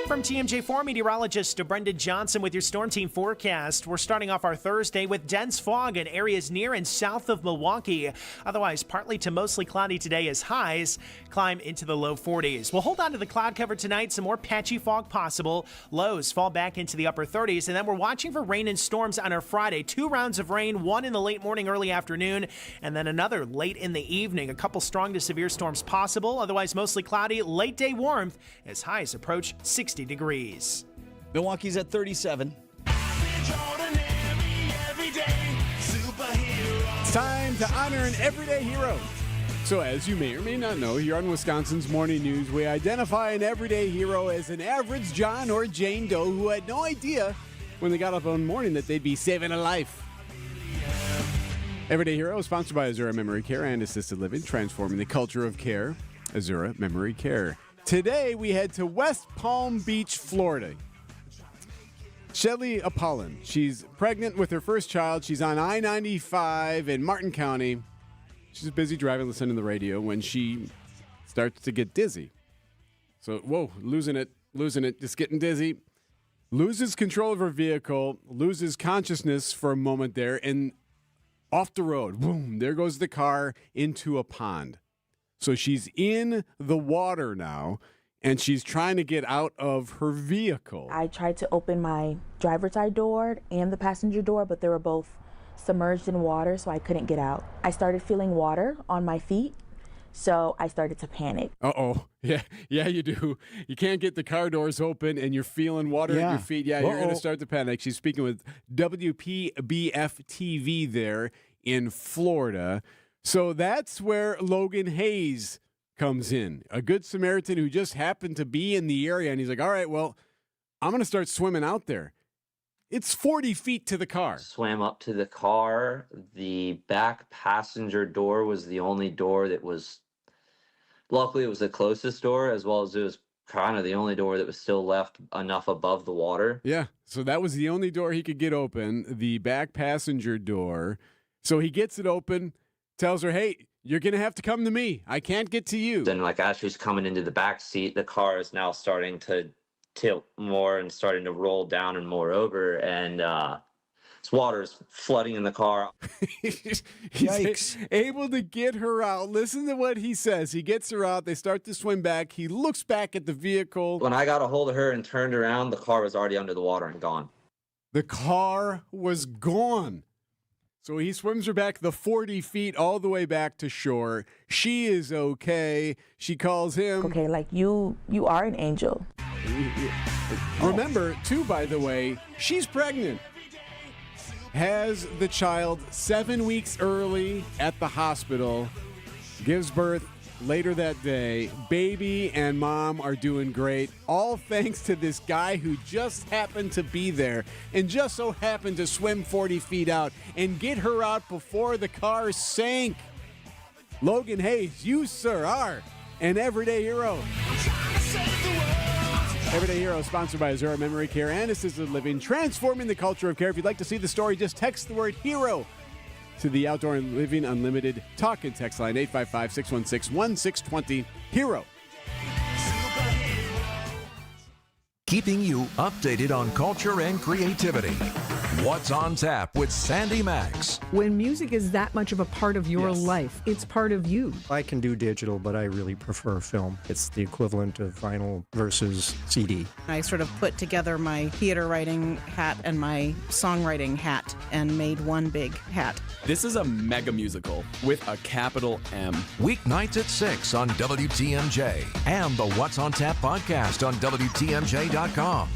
From TMJ4 meteorologist Brendan Johnson with your Storm Team forecast. We're starting off our Thursday with dense fog in areas near and south of Milwaukee. Otherwise, partly to mostly cloudy today as highs climb into the low 40s. We'll hold on to the cloud cover tonight. Some more patchy fog possible. Lows fall back into the upper 30s. And then we're watching for rain and storms on our Friday. 2 rounds of rain, one in the late morning, early afternoon, and then another late in the evening. A couple strong to severe storms possible. Otherwise, mostly cloudy. Late day warmth as highs approach 60 degrees. Milwaukee's at 37. It's time to honor an everyday hero. So as you may or may not know, here on Wisconsin's Morning News, we identify an everyday hero as an average John or Jane Doe who had no idea when they got up one morning that they'd be saving a life. Everyday Hero is sponsored by Azura Memory Care and Assisted Living, transforming the culture of care. Azura Memory Care. Today, we head to West Palm Beach, Florida. Shelly Apollon. She's pregnant with her first child. She's on I-95 in Martin County. She's busy driving, listening to the radio when she starts to get dizzy. So, whoa, losing it, just getting dizzy. Loses control of her vehicle, loses consciousness for a moment there, and off the road, boom, there goes the car into a pond. So she's in the water now, and she's trying to get out of her vehicle. I tried to open my driver's side door and the passenger door, but they were both submerged in water, so I couldn't get out. I started feeling water on my feet, so I started to panic. Uh-oh. Yeah, you do. You can't get the car doors open and you're feeling water at your feet. Yeah, you're going to start to panic. She's speaking with WPBF-TV there in Florida. So that's where Logan Hayes comes in, a good Samaritan who just happened to be in the area. And he's like, all right, well, I'm going to start swimming out there. It's 40 feet to the car. Swam up to the car. The back passenger door was the only door that was, luckily it was the closest door, as well as it was kind of the only door that was still left enough above the water. Yeah, so that was the only door he could get open, the back passenger door. So he gets it open, tells her, hey, you're going to have to come to me. I can't get to you. Then like as she's coming into the back seat, the car is now starting to tilt more and starting to roll down and more over, and this water is flooding in the car. He's able to get her out. Listen to what he says. He gets her out. They start to swim back. He looks back at the vehicle. When I got a hold of her and turned around, the car was already under the water and gone. The car was gone. So he swims her back the 40 feet all the way back to shore. She is okay. She calls him. Okay, like you are an angel. Remember, too, by the way, she's pregnant. Has the child 7 weeks early at the hospital. Gives birth later that day. Baby and mom are doing great. All thanks to this guy who just happened to be there and just so happened to swim 40 feet out and get her out before the car sank. Logan Hayes, you, sir, are an everyday hero. Everyday Hero, sponsored by Azura Memory Care and Assisted Living, transforming the culture of care. If you'd like to see the story, just text the word HERO to the Outdoor and Living Unlimited talk and text line 855-616-1620. HERO. Keeping you updated on culture and creativity. What's on Tap with Sandy Max. When music is that much of a part of your life, it's part of you. I can do digital, but I really prefer film. It's the equivalent of vinyl versus CD. I sort of put together my theater writing hat and my songwriting hat and made one big hat. This is a mega musical with a capital M. Weeknights at 6 on WTMJ and the What's on Tap podcast on WTMJ.com.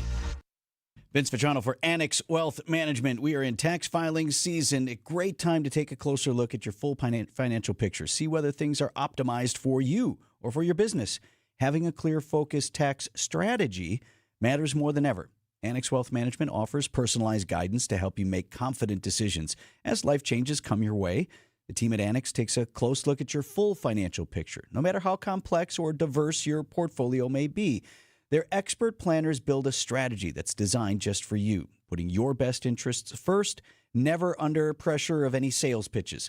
Vince Vitrano for Annex Wealth Management. We are in tax filing season. A great time to take a closer look at your full financial picture. See whether things are optimized for you or for your business. Having a clear, focused tax strategy matters more than ever. Annex Wealth Management offers personalized guidance to help you make confident decisions as life changes come your way. The team at Annex takes a close look at your full financial picture, no matter how complex or diverse your portfolio may be. Their expert planners build a strategy that's designed just for you, putting your best interests first, never under pressure of any sales pitches.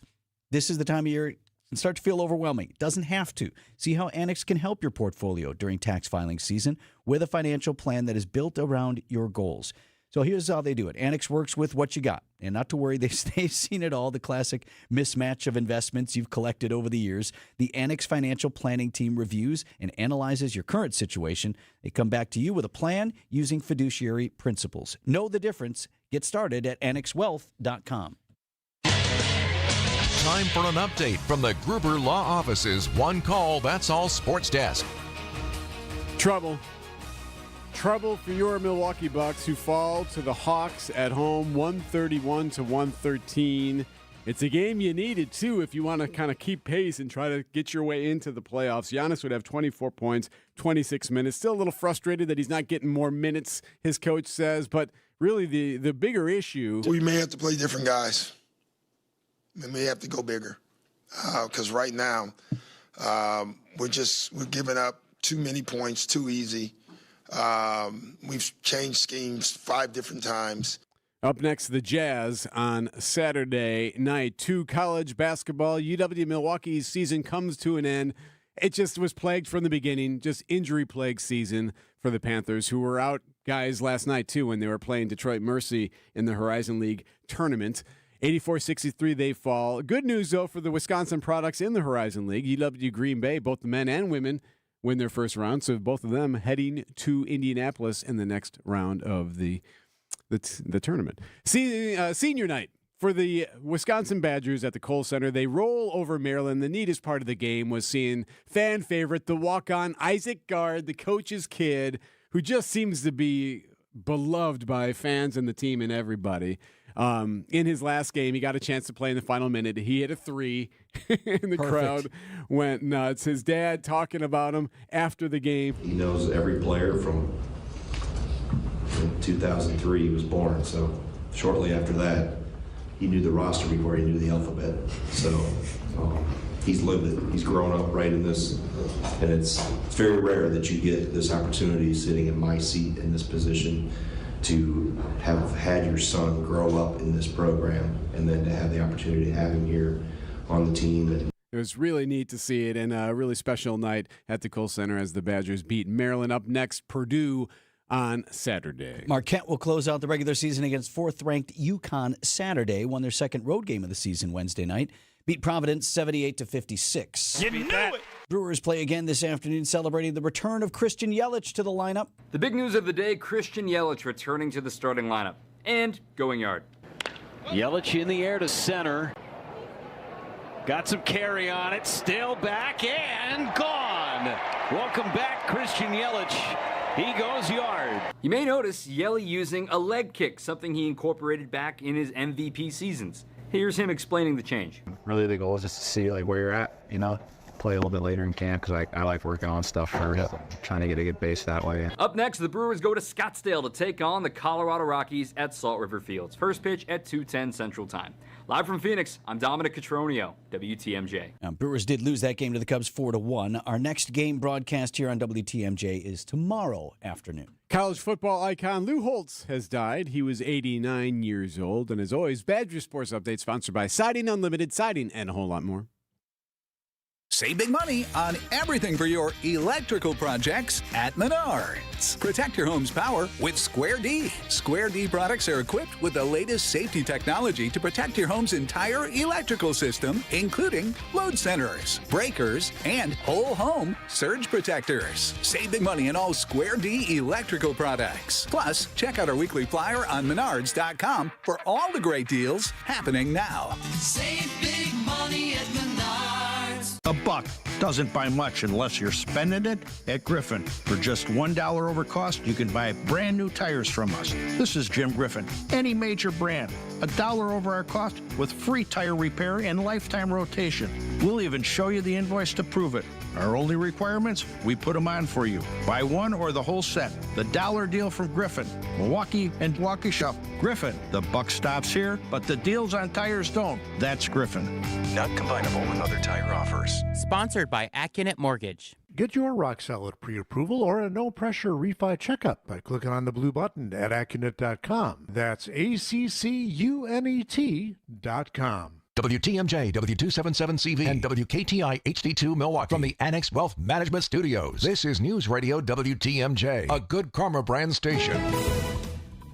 This is the time of year it can start to feel overwhelming. It doesn't have to. See how Annex can help your portfolio during tax filing season with a financial plan that is built around your goals. So here's how they do it. Annex works with what you got. And not to worry, they've seen it all, the classic mismatch of investments you've collected over the years. The Annex financial planning team reviews and analyzes your current situation. They come back to you with a plan using fiduciary principles. Know the difference. Get started at annexwealth.com. Time for an update from the Gruber Law Office's One Call, That's All Sports Desk. Trouble for your Milwaukee Bucks, who fall to the Hawks at home 131-113. It's a game you needed, too, if you want to kind of keep pace and try to get your way into the playoffs. Giannis would have 24 points, 26 minutes. Still a little frustrated that he's not getting more minutes, his coach says. But really the bigger issue... We may have to play different guys. We may have to go bigger. Because right now, we're giving up too many points too easy. We've changed schemes 5 different times. Up next, the Jazz on Saturday night. 2 college basketball. UW-Milwaukee's season comes to an end. It just was plagued from the beginning, just injury-plagued season for the Panthers, who were out guys last night, too, when they were playing Detroit Mercy in the Horizon League tournament. 84-63, they fall. Good news, though, for the Wisconsin products in the Horizon League. UW Green Bay, both the men and women, win their first round, so both of them heading to Indianapolis in the next round of the tournament. Senior night for the Wisconsin Badgers at the Kohl Center. They roll over Maryland. The neatest part of the game was seeing fan favorite, the walk-on Isaac Gard, the coach's kid, who just seems to be beloved by fans and the team and everybody. In his last game, he got a chance to play in the final minute. He hit a 3, and the crowd went nuts. His dad talking about him after the game. He knows every player from 2003 he was born, so shortly after that, he knew the roster before he knew the alphabet. So he's lived it. He's grown up right in this, and it's very rare that you get this opportunity sitting in my seat in this position to have had your son grow up in this program and then to have the opportunity to have him here on the team. It was really neat to see it, and a really special night at the Kohl Center as the Badgers beat Maryland. Up next, Purdue on Saturday. Marquette will close out the regular season against 4th-ranked UConn Saturday. Won their second road game of the season Wednesday night. Beat Providence 78-56. You knew it! Brewers play again this afternoon, celebrating the return of Christian Yelich to the lineup. The big news of the day, Christian Yelich returning to the starting lineup and going yard. Yelich in the air to center. Got some carry on it. Still back and gone. Welcome back, Christian Yelich. He goes yard. You may notice Yelly using a leg kick, something he incorporated back in his MVP seasons. Here's him explaining the change. Really, the goal is just to see where you're at, play a little bit later in camp because I like working on stuff first, trying to get a good base that way. Up next, the Brewers go to Scottsdale to take on the Colorado Rockies at Salt River Fields. First pitch at 2:10 Central Time. Live from Phoenix, I'm Dominic Cotroneo, WTMJ. Brewers did lose that game to the Cubs 4-1. Our next game broadcast here on WTMJ is tomorrow afternoon. College football icon Lou Holtz has died. He was 89 years old. And as always, Badger Sports Update sponsored by Siding Unlimited, Siding, and a whole lot more. Save big money on everything for your electrical projects at Menards. Protect your home's power with Square D. Square D products are equipped with the latest safety technology to protect your home's entire electrical system, including load centers, breakers, and whole home surge protectors. Save big money on all Square D electrical products. Plus, check out our weekly flyer on Menards.com for all the great deals happening now. Save big money at Menards. A buck doesn't buy much unless you're spending it at Griffin. For just $1 over cost, you can buy brand new tires from us. This is Jim Griffin. Any major brand, $1 over our cost with free tire repair and lifetime rotation. We'll even show you the invoice to prove it. Our only requirements, we put them on for you. Buy one or the whole set. The dollar deal from Griffin. Milwaukee and Waukesha. Griffin. The buck stops here, but the deals on tires don't. That's Griffin. Not combinable with other tire offers. Sponsored by Accunet Mortgage. Get your rock solid pre-approval or a no-pressure refi checkup by clicking on the blue button at Accunet.com. That's ACCUNET.com. WTMJ, W277CV, and WKTI HD2 Milwaukee from the Annex Wealth Management Studios. This is News Radio WTMJ, a Good Karma brand station.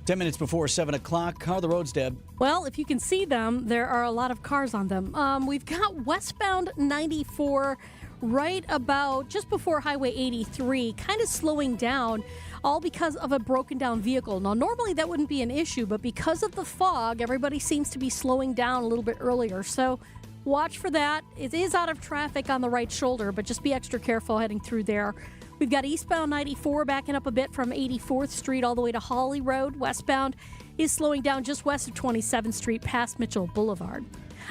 10 minutes before 7 o'clock. How are the roads, Deb? Well, if you can see them, there are a lot of cars on them. We've got westbound 94 right about just before Highway 83, kind of slowing down, all because of a broken down vehicle. Now, normally that wouldn't be an issue, but because of the fog, everybody seems to be slowing down a little bit earlier. So watch for that. It is out of traffic on the right shoulder, but just be extra careful heading through there. We've got eastbound 94 backing up a bit from 84th Street all the way to Hawley Road. Westbound is slowing down just west of 27th Street past Mitchell Boulevard.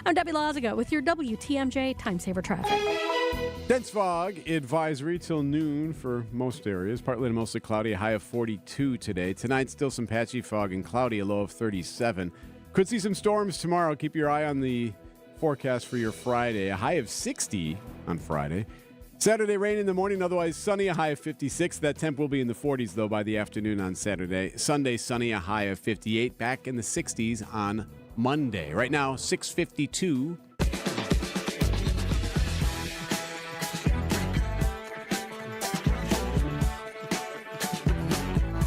I'm Debbie Lazaga with your WTMJ Time Saver Traffic. Dense fog advisory till noon for most areas. Partly to mostly cloudy, a high of 42 today. Tonight, still some patchy fog and cloudy, a low of 37. Could see some storms tomorrow. Keep your eye on the forecast for your Friday. A high of 60 on Friday. Saturday, rain in the morning, otherwise sunny, a high of 56. That temp will be in the 40s, though, by the afternoon on Saturday. Sunday, sunny, a high of 58. Back in the 60s on Monday. Right now, 6:52.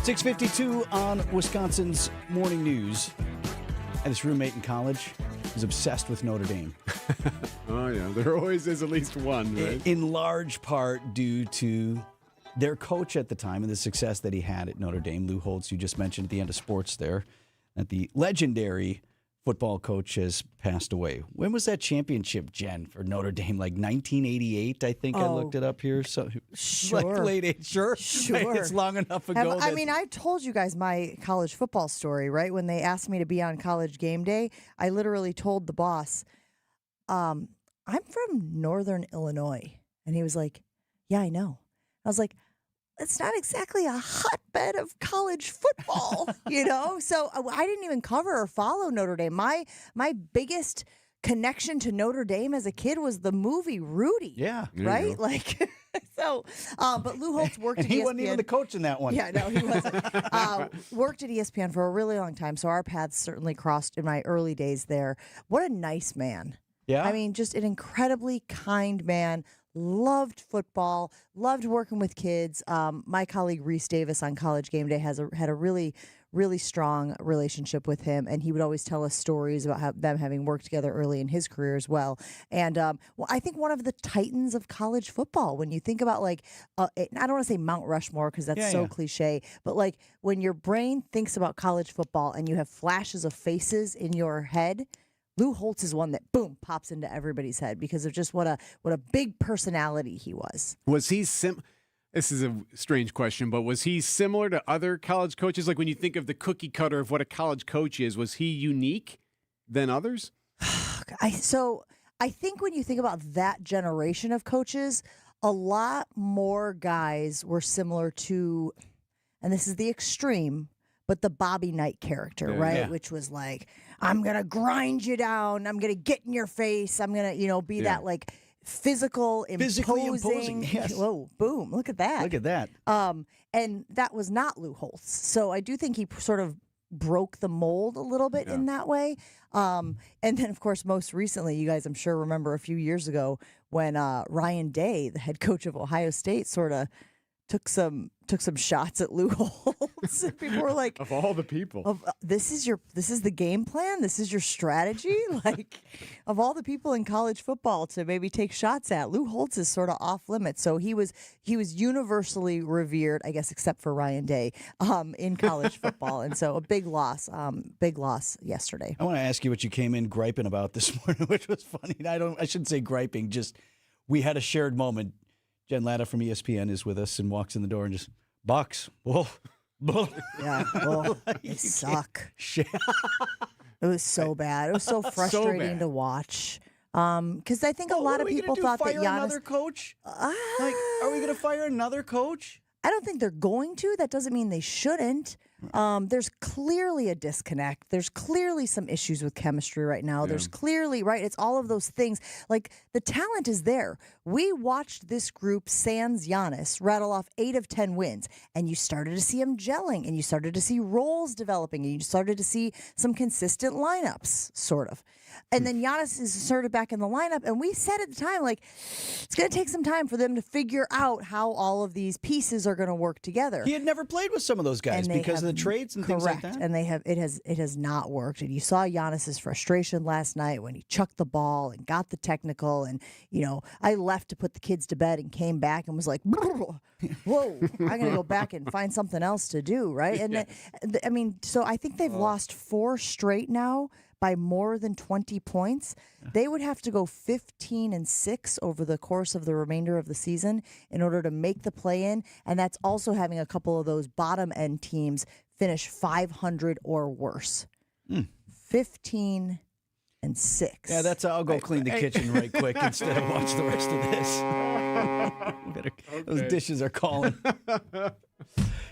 .652 on Wisconsin's Morning News. I had this roommate in college who was obsessed with Notre Dame. Oh, yeah. There always is at least one, right? In large part due to their coach at the time and the success that he had at Notre Dame, Lou Holtz, you just mentioned at the end of sports there, that the legendary football coach has passed away. When was that championship, Jen, for Notre Dame? Like 1988, I think I looked it up here. So Sure. Like late 80s, sure. Sure. It's long enough ago. I mean, I told you guys my college football story, right? When they asked me to be on College Game Day, I literally told the boss, I'm from Northern Illinois. And he was like, yeah, I know. I was like, it's not exactly a hotbed of college football, you know? So I didn't even cover or follow Notre Dame. My biggest connection to Notre Dame as a kid was the movie Rudy. Yeah. Right? Like, so, but Lou Holtz worked and at he ESPN. wasn't even the coach in that one. Yeah, no, he wasn't. Worked at ESPN for a really long time. So our paths certainly crossed in my early days there. What a nice man. Yeah. I mean, just an incredibly kind man. Loved football, loved working with kids. My colleague Reese Davis on College Game Day had a really, really strong relationship with him, and he would always tell us stories about them having worked together early in his career as well. And well, I think one of the titans of college football, when you think about I don't want to say Mount Rushmore because that's cliche, but like when your brain thinks about college football and you have flashes of faces in your head. Lou Holtz is one that, boom, pops into everybody's head because of just what a big personality he was. Was he This is a strange question, but was he similar to other college coaches? Like when you think of the cookie cutter of what a college coach is, was he unique than others? I think when you think about that generation of coaches, a lot more guys were similar to, and this is the extreme, but the Bobby Knight character, right? Yeah. Which was like, I'm going to grind you down. I'm going to get in your face. I'm going to, be that like physically imposing. Yes. Whoa, boom. Look at that. Look at that. And that was not Lou Holtz. So I do think he sort of broke the mold a little bit in that way. And then, of course, most recently, you guys, I'm sure, remember a few years ago when Ryan Day, the head coach of Ohio State, sort of took some shots at Lou Holtz. People were like, of all the people, this is the game plan. This is your strategy. Like, of all the people in college football to maybe take shots at, Lou Holtz is sort of off limits. So he was universally revered, I guess, except for Ryan Day, in college football. And so a big loss yesterday. I want to ask you what you came in griping about this morning, which was funny. I shouldn't say griping. Just we had a shared moment. Jen Latta from ESPN is with us and walks in the door and just, Bucks. Whoa. Yeah, well, they suck. It was so bad. It was so frustrating to watch. Because I think a lot of people thought that Giannis... another coach? Are we going to fire another coach? I don't think they're going to. That doesn't mean they shouldn't. There's clearly a disconnect. There's clearly some issues with chemistry right now. Yeah. There's clearly, right, it's all of those things. Like, the talent is there. We watched this group, sans Giannis, rattle off 8 of 10 wins, and you started to see them gelling, and you started to see roles developing, and you started to see some consistent lineups, sort of. And then Giannis is inserted back in the lineup, and we said at the time, like, it's going to take some time for them to figure out how all of these pieces are going to work together. He had never played with some of those guys because of the trades and things like that. And it has not worked. And you saw Giannis's frustration last night when he chucked the ball and got the technical. And I left to put the kids to bed and came back and was like, whoa, I'm going to go back and find something else to do, right? And so I think they've lost 4 straight now by more than 20 points. They would have to go 15-6 over the course of the remainder of the season in order to make the play-in, and that's also having a couple of those bottom-end teams finish 500 or worse. 15-6. Yeah, I'll go clean the kitchen right quick instead of watch the rest of this. Those dishes are calling.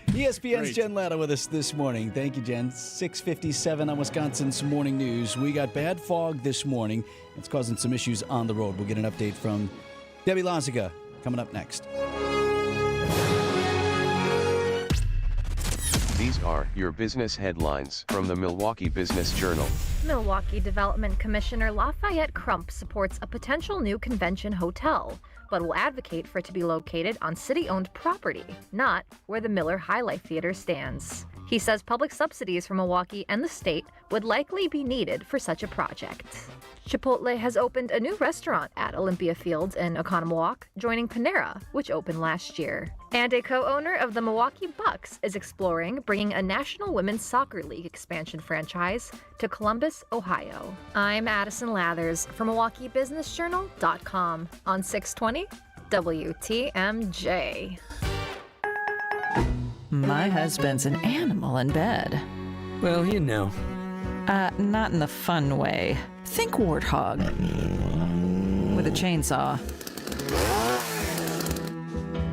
ESPN's Jen Latta with us this morning. Thank you, Jen. 6:57 on Wisconsin's Morning News. We got bad fog this morning. It's causing some issues on the road. We'll get an update from Debbie Laziga coming up next. These are your business headlines from the Milwaukee Business Journal. Milwaukee Development Commissioner Lafayette Crump supports a potential new convention hotel, but will advocate for it to be located on city-owned property, not where the Miller High Life Theater stands. He says public subsidies from Milwaukee and the state would likely be needed for such a project. Chipotle has opened a new restaurant at Olympia Fields in Oconomowoc, joining Panera, which opened last year. And a co-owner of the Milwaukee Bucks is exploring bringing a National Women's Soccer League expansion franchise to Columbus, Ohio. I'm Addison Lathers for MilwaukeeBusinessJournal.com on 620 WTMJ. My husband's an animal in bed. Well, you know. Not in the fun way. Think warthog. With a chainsaw.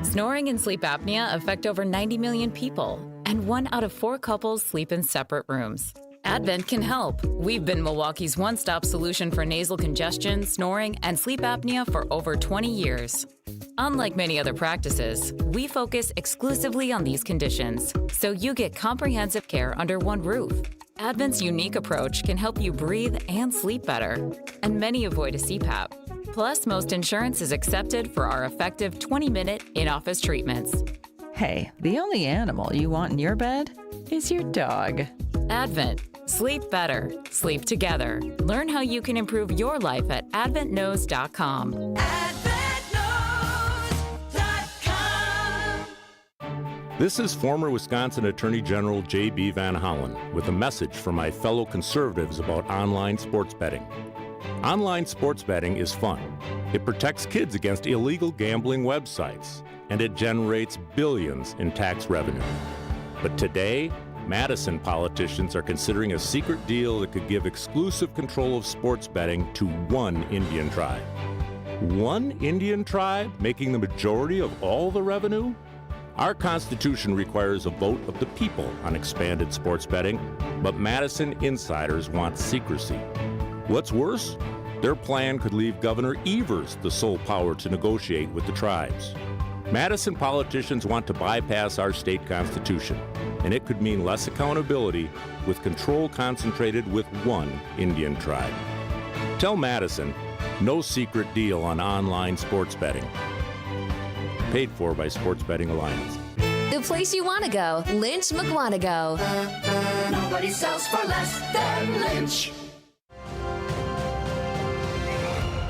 Snoring and sleep apnea affect over 90 million people, and 1 out of 4 couples sleep in separate rooms. Advent can help. We've been Milwaukee's one-stop solution for nasal congestion, snoring, and sleep apnea for over 20 years. Unlike many other practices, we focus exclusively on these conditions, so you get comprehensive care under one roof. Advent's unique approach can help you breathe and sleep better, and many avoid a CPAP. Plus, most insurance is accepted for our effective 20-minute in-office treatments. Hey, the only animal you want in your bed is your dog. Advent. Sleep better. Sleep together. Learn how you can improve your life at adventknows.com. This is former Wisconsin Attorney General J.B. Van Hollen with a message for my fellow conservatives about online sports betting. Online sports betting is fun. It protects kids against illegal gambling websites, and it generates billions in tax revenue. But today, Madison politicians are considering a secret deal that could give exclusive control of sports betting to one Indian tribe. One Indian tribe making the majority of all the revenue? Our Constitution requires a vote of the people on expanded sports betting, but Madison insiders want secrecy. What's worse, their plan could leave Governor Evers the sole power to negotiate with the tribes. Madison politicians want to bypass our state constitution, and it could mean less accountability with control concentrated with one Indian tribe. Tell Madison, no secret deal on online sports betting. Paid for by Sports Betting Alliance. The place you want to go, Lynch McWanago. Nobody sells for less than Lynch.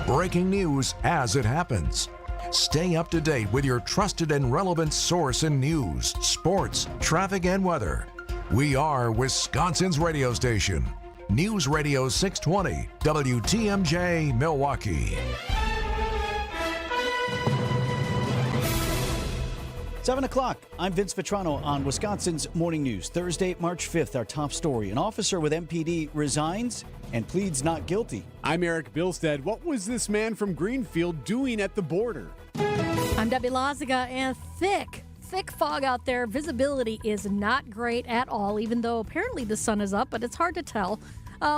Breaking news as it happens. Stay up to date with your trusted and relevant source in news, sports, traffic, and weather. We are Wisconsin's radio station. News Radio 620, WTMJ, Milwaukee. 7 o'clock. I'm Vince Vitrano on Wisconsin's Morning News. Thursday, March 5th, our top story. An officer with MPD resigns and pleads not guilty. I'm Eric Bilstead. What was this man from Greenfield doing at the border? I'm Debbie Lazaga, and thick fog out there. Visibility is not great at all, even though apparently the sun is up, but it's hard to tell.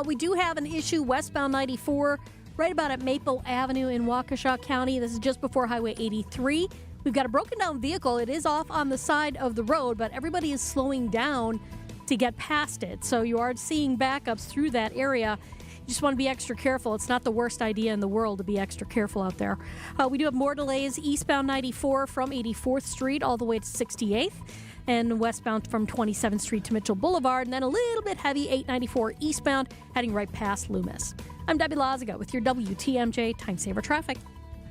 We do have an issue westbound 94, right about at Maple Avenue in Waukesha County. This is just before Highway 83. We've got a broken down vehicle. It is off on the side of the road, but everybody is slowing down to get past it. So you are seeing backups through that area. You just want to be extra careful. It's not the worst idea in the world to be extra careful out there. We do have more delays eastbound 94 from 84th Street all the way to 68th, and westbound from 27th Street to Mitchell Boulevard, and then a little bit heavy 894 eastbound heading right past Loomis. I'm Debbie Lazaga with your WTMJ Time Saver Traffic.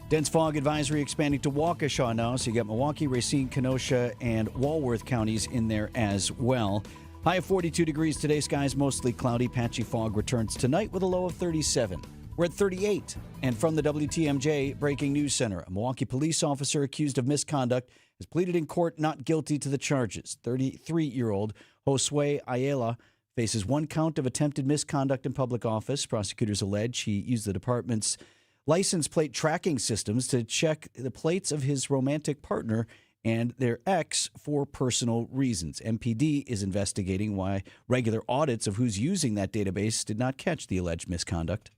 Dense fog advisory expanding to Waukesha now, so you got Milwaukee, Racine, Kenosha, and Walworth counties in there as well. High of 42 degrees today. Skies mostly cloudy. Patchy fog returns tonight with a low of 37. We're at 38. And from the WTMJ Breaking News Center, a Milwaukee police officer accused of misconduct has pleaded in court not guilty to the charges. 33-year-old Josue Ayala faces 1 count of attempted misconduct in public office. Prosecutors allege he used the department's license plate tracking systems to check the plates of his romantic partner and their ex for personal reasons. MPD is investigating why regular audits of who's using that database did not catch the alleged misconduct.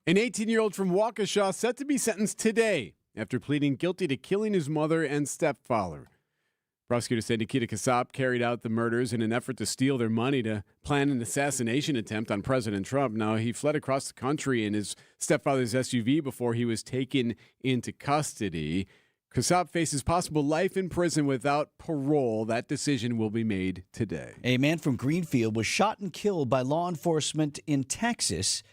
An 18-year-old from Waukesha set to be sentenced today after pleading guilty to killing his mother and stepfather. Prosecutors say Nikita Casap carried out the murders in an effort to steal their money to plan an assassination attempt on President Trump. Now, he fled across the country in his stepfather's SUV before he was taken into custody. Casap faces possible life in prison without parole. That decision will be made today. A man from Greenfield was shot and killed by law enforcement in Texas.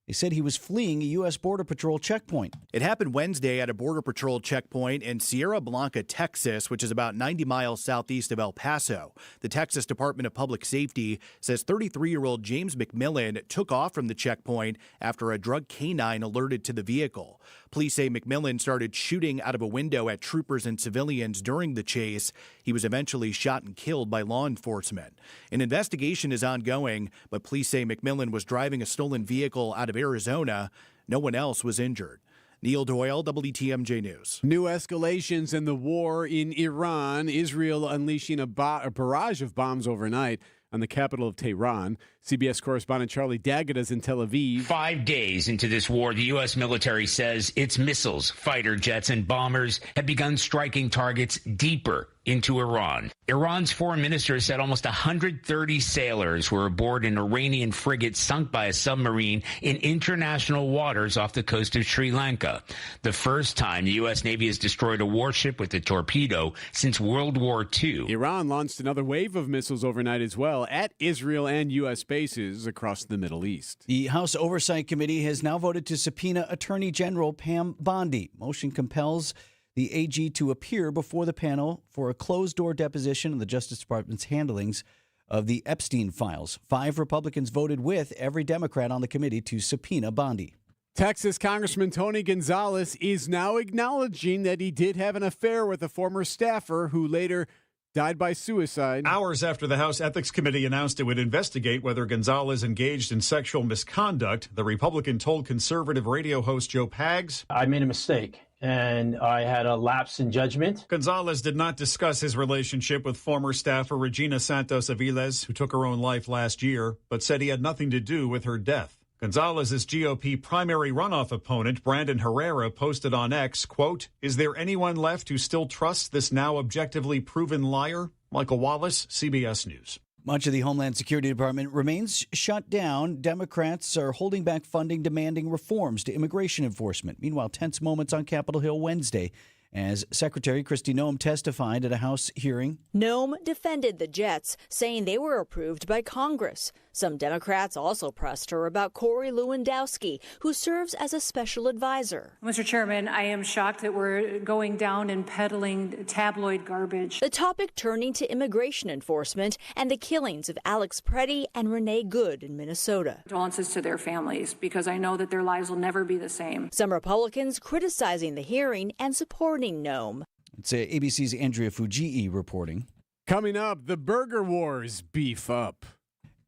They said he was fleeing a U.S. Border Patrol checkpoint. It happened Wednesday at a Border Patrol checkpoint in Sierra Blanca, Texas, which is about 90 miles southeast of El Paso. The Texas Department of Public Safety says 33-year-old James McMillan took off from the checkpoint after a drug canine alerted to the vehicle. Police say McMillan started shooting out of a window at troopers and civilians during the chase. He was eventually shot and killed by law enforcement. An investigation is ongoing, but police say McMillan was driving a stolen vehicle out of Arizona. No one else was injured. Neil Doyle, WTMJ News. New escalations in the war in Iran. Israel unleashing a barrage of bombs overnight on the capital of Tehran. CBS correspondent Charlie Daggett is in Tel Aviv. 5 days into this war, the U.S. military says its missiles, fighter jets, and bombers have begun striking targets deeper into Iran. Iran's foreign minister said almost 130 sailors were aboard an Iranian frigate sunk by a submarine in international waters off the coast of Sri Lanka. The first time the U.S. Navy has destroyed a warship with a torpedo since World War II. Iran launched another wave of missiles overnight as well at Israel and U.S. bases across the Middle East. The House Oversight Committee has now voted to subpoena Attorney General Pam Bondi. Motion compels the AG to appear before the panel for a closed-door deposition of the Justice Department's handlings of the Epstein files. 5 Republicans voted with every Democrat on the committee to subpoena Bondi. Texas Congressman Tony Gonzalez is now acknowledging that he did have an affair with a former staffer who later died by suicide. Hours after the House Ethics Committee announced it would investigate whether Gonzalez engaged in sexual misconduct, the Republican told conservative radio host Joe Pags, I made a mistake and I had a lapse in judgment. Gonzalez did not discuss his relationship with former staffer Regina Santos Aviles, who took her own life last year, but said he had nothing to do with her death. Gonzalez's GOP primary runoff opponent, Brandon Herrera, posted on X, quote, "Is there anyone left who still trusts this now objectively proven liar?" Michael Wallace, CBS News. Much of the Homeland Security Department remains shut down. Democrats are holding back funding, demanding reforms to immigration enforcement. Meanwhile, tense moments on Capitol Hill Wednesday as Secretary Kristi Noem testified at a House hearing. Noem defended the jets, saying they were approved by Congress. Some Democrats also pressed her about Corey Lewandowski, who serves as a special advisor. Mr. Chairman, I am shocked that we're going down and peddling tabloid garbage. The topic turning to immigration enforcement and the killings of Alex Preddy and Renee Good in Minnesota. Condolences to their families, because I know that their lives will never be the same. Some Republicans criticizing the hearing and supporting Noem. It's ABC's Andrea Fujii reporting. Coming up, the Burger Wars beef up.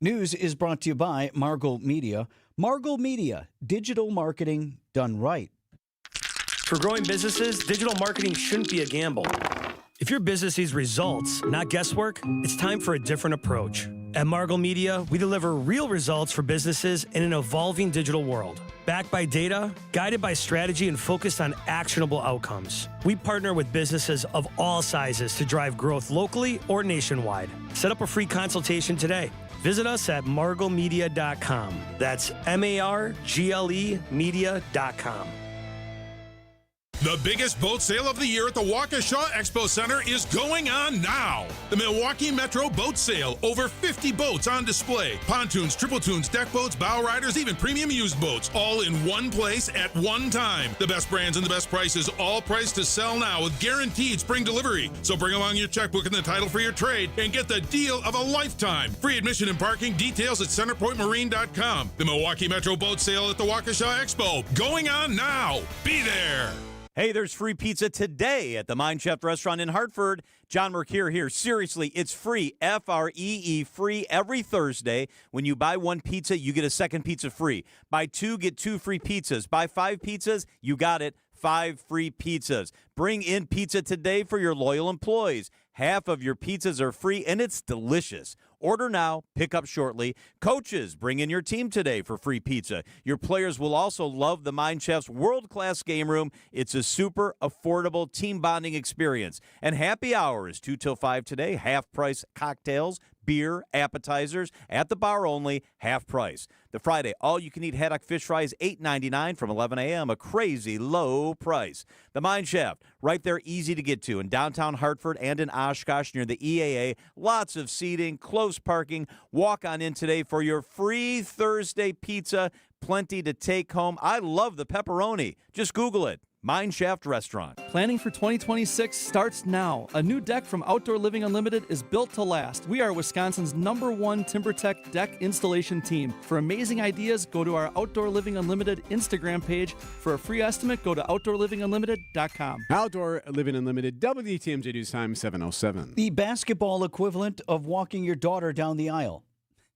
News is brought to you by Margol Media. Margol Media, digital marketing done right. For growing businesses, digital marketing shouldn't be a gamble. If your business needs results, not guesswork, it's time for a different approach. At Margol Media, we deliver real results for businesses in an evolving digital world. Backed by data, guided by strategy, and focused on actionable outcomes. We partner with businesses of all sizes to drive growth locally or nationwide. Set up a free consultation today. Visit us at margolmedia.com. That's MARGLE media.com. The biggest boat sale of the year at the Waukesha Expo Center is going on now. The Milwaukee Metro Boat Sale. Over 50 boats on display. Pontoons, triple tunes, deck boats, bow riders, even premium used boats. All in one place at one time. The best brands and the best prices, all priced to sell now with guaranteed spring delivery. So bring along your checkbook and the title for your trade and get the deal of a lifetime. Free admission and parking details at centerpointmarine.com. The Milwaukee Metro Boat Sale at the Waukesha Expo. Going on now. Be there. Hey, there's free pizza today at the Mind Chef restaurant in Hartford. John Mercure here. Seriously, it's free, F-R-E-E, free every Thursday. When you buy one pizza, you get a second pizza free. Buy 2, get 2 free pizzas. Buy 5 pizzas, you got it, 5 free pizzas. Bring in pizza today for your loyal employees. Half of your pizzas are free, and it's delicious. Order now, pick up shortly. Coaches, bring in your team today for free pizza. Your players will also love the Mind Chef's world-class game room. It's a super affordable team bonding experience. And happy hour is 2 till 5 today, half-price cocktails, beer, appetizers, at the bar only, half price. The Friday, all-you-can-eat haddock fish fries, $8.99 from 11 a.m., a crazy low price. The Mine Shaft, right there, easy to get to in downtown Hartford and in Oshkosh near the EAA. Lots of seating, close parking. Walk on in today for your free Thursday pizza. Plenty to take home. I love the pepperoni. Just Google it. Mine Shaft Restaurant. Planning for 2026 starts now. A new deck from Outdoor Living Unlimited is built to last. We are Wisconsin's #1 TimberTech deck installation team. For amazing ideas, go to our Outdoor Living Unlimited Instagram page. For a free estimate, go to OutdoorLivingUnlimited.com. Outdoor Living Unlimited, WTMJ News Time 7:07. The basketball equivalent of walking your daughter down the aisle.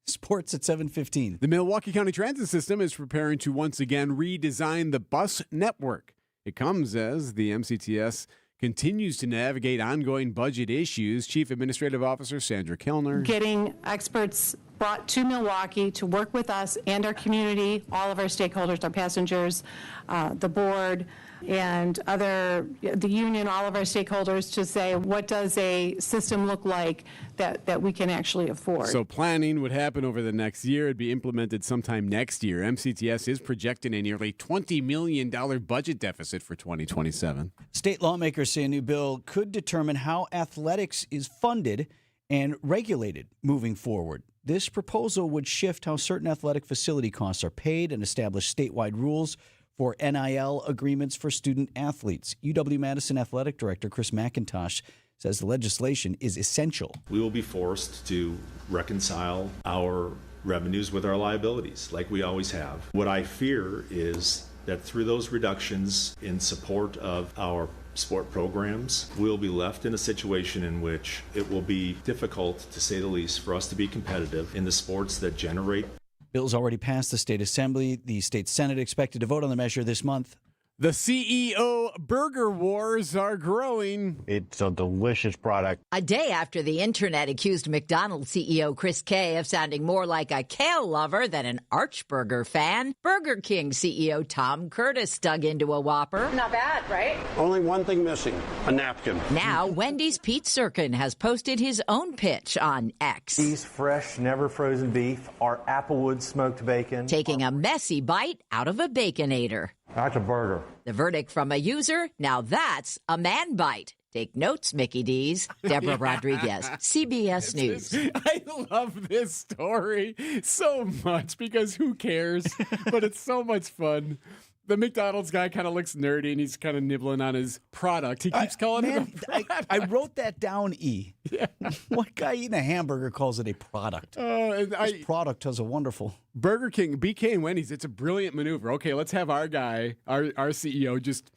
Sports at 7:15. The Milwaukee County Transit System is preparing to once again redesign the bus network. It comes as the MCTS continues to navigate ongoing budget issues. Chief Administrative Officer Sandra Kellner. Getting experts brought to Milwaukee to work with us and our community, all of our stakeholders, our passengers, the board, and the union, all of our stakeholders, to say, what does a system look like that we can actually afford? So planning would happen over the next year. It'd be implemented sometime next year. MCTS is projecting a nearly $20 million budget deficit for 2027. State lawmakers say a new bill could determine how athletics is funded and regulated moving forward. This proposal would shift how certain athletic facility costs are paid and establish statewide rules for NIL agreements for student athletes. UW-Madison Athletic Director Chris McIntosh says the legislation is essential. We will be forced to reconcile our revenues with our liabilities, like we always have. What I fear is that through those reductions in support of our sport programs, we'll be left in a situation in which it will be difficult, to say the least, for us to be competitive in the sports that generate. Bill's already passed the state assembly. The state senate expected to vote on the measure this month. The CEO burger wars are growing. It's a delicious product. A day after the internet accused McDonald's CEO Chris Kay of sounding more like a kale lover than an Archburger fan, Burger King CEO Tom Curtis dug into a Whopper. Not bad, right? Only one thing missing, a napkin. Now, Wendy's Pete Serkin has posted his own pitch on X. These fresh, never frozen beef, our Applewood smoked bacon. Taking a messy bite out of a Baconator. That's a burger. The verdict from a user, now that's a man bite. Take notes, Mickey D's. Deborah Rodriguez, CBS News. I love this story so much because who cares? But it's so much fun. The McDonald's guy kind of looks nerdy and he's kind of nibbling on his product. He keeps calling it a product. I wrote that down, E. Yeah. What guy eating a hamburger calls it a product? This product has a wonderful... Burger King, BK and Wendy's, it's a brilliant maneuver. Okay, let's have our guy, our CEO, just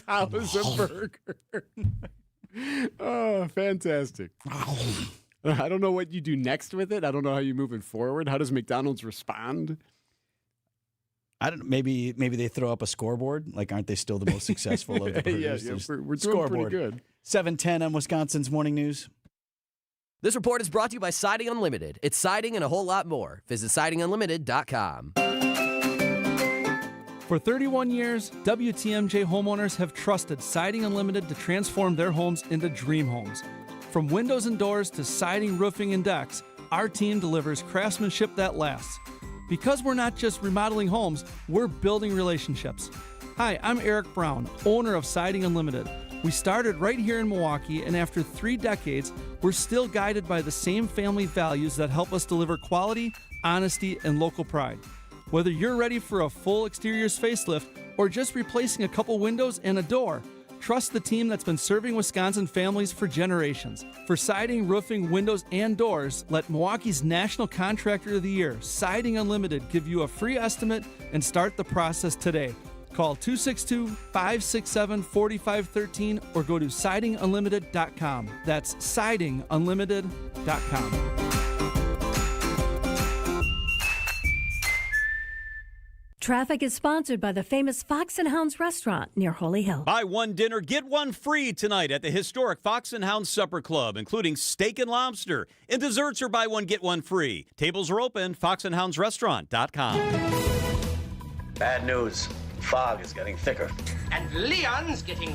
house a burger. Oh, fantastic. I don't know what you do next with it. I don't know how you move it forward. How does McDonald's respond? I don't know. Maybe they throw up a scoreboard. Like, aren't they still the most successful of the burgers? Yeah, we're doing pretty good. 7:10 on Wisconsin's Morning News. This report is brought to you by Siding Unlimited. It's siding and a whole lot more. Visit sidingunlimited.com. For 31 years, WTMJ homeowners have trusted Siding Unlimited to transform their homes into dream homes. From windows and doors to siding, roofing, and decks, our team delivers craftsmanship that lasts. Because we're not just remodeling homes, we're building relationships. Hi, I'm Eric Brown, owner of Siding Unlimited. We started right here in Milwaukee, and after 3 decades, we're still guided by the same family values that help us deliver quality, honesty, and local pride. Whether you're ready for a full exteriors facelift or just replacing a couple windows and a door, trust the team that's been serving Wisconsin families for generations. For siding, roofing, windows, and doors, let Milwaukee's National Contractor of the Year, Siding Unlimited, give you a free estimate and start the process today. Call 262-567-4513 or go to sidingunlimited.com. That's sidingunlimited.com. Traffic is sponsored by the famous Fox and Hounds restaurant near Holy Hill. Buy one dinner, get one free tonight at the historic Fox and Hounds Supper Club, including steak and lobster. And desserts are buy one, get one free. Tables are open, foxandhoundsrestaurant.com. Bad news. Fog is getting thicker. And Leon's getting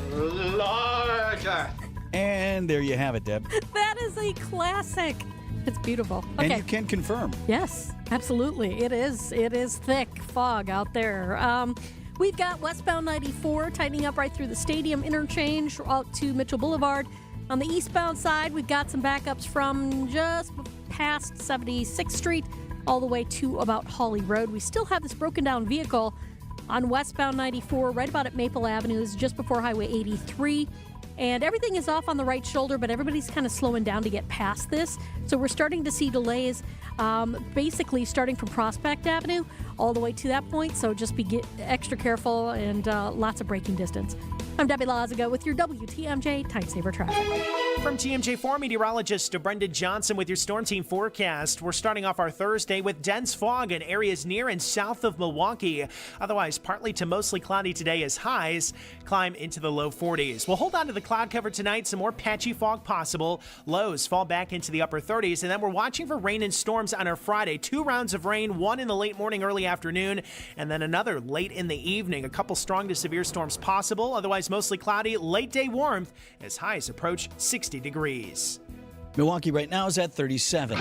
larger. And there you have it, Deb. That is a classic. It's beautiful. Okay. And you can confirm. Yes, absolutely. It is thick fog out there. We've got westbound 94 tightening up right through the stadium interchange out to Mitchell Boulevard. On the eastbound side, we've got some backups from just past 76th Street all the way to about Hawley Road. We still have this broken down vehicle on westbound 94 right about at Maple Avenue. This is just before Highway 83. And everything is off on the right shoulder, but everybody's kind of slowing down to get past this. So we're starting to see delays basically starting from Prospect Avenue all the way to that point. So just be extra careful and lots of braking distance. I'm Debbie Lazaga with your WTMJ Time Saver Traffic. From TMJ4 meteorologist Brendan Johnson with your Storm Team forecast. We're starting off our Thursday with dense fog in areas near and south of Milwaukee. Otherwise, partly to mostly cloudy today as highs climb into the low 40s. We'll hold on to the cloud cover tonight. Some more patchy fog possible. Lows fall back into the upper 30s. And then we're watching for rain and storms on our Friday. 2 rounds of rain, one in the late morning, early afternoon, and then another late in the evening. A couple strong to severe storms possible. Otherwise, mostly cloudy, late day warmth as highs approach 60 degrees. Milwaukee right now is at 37.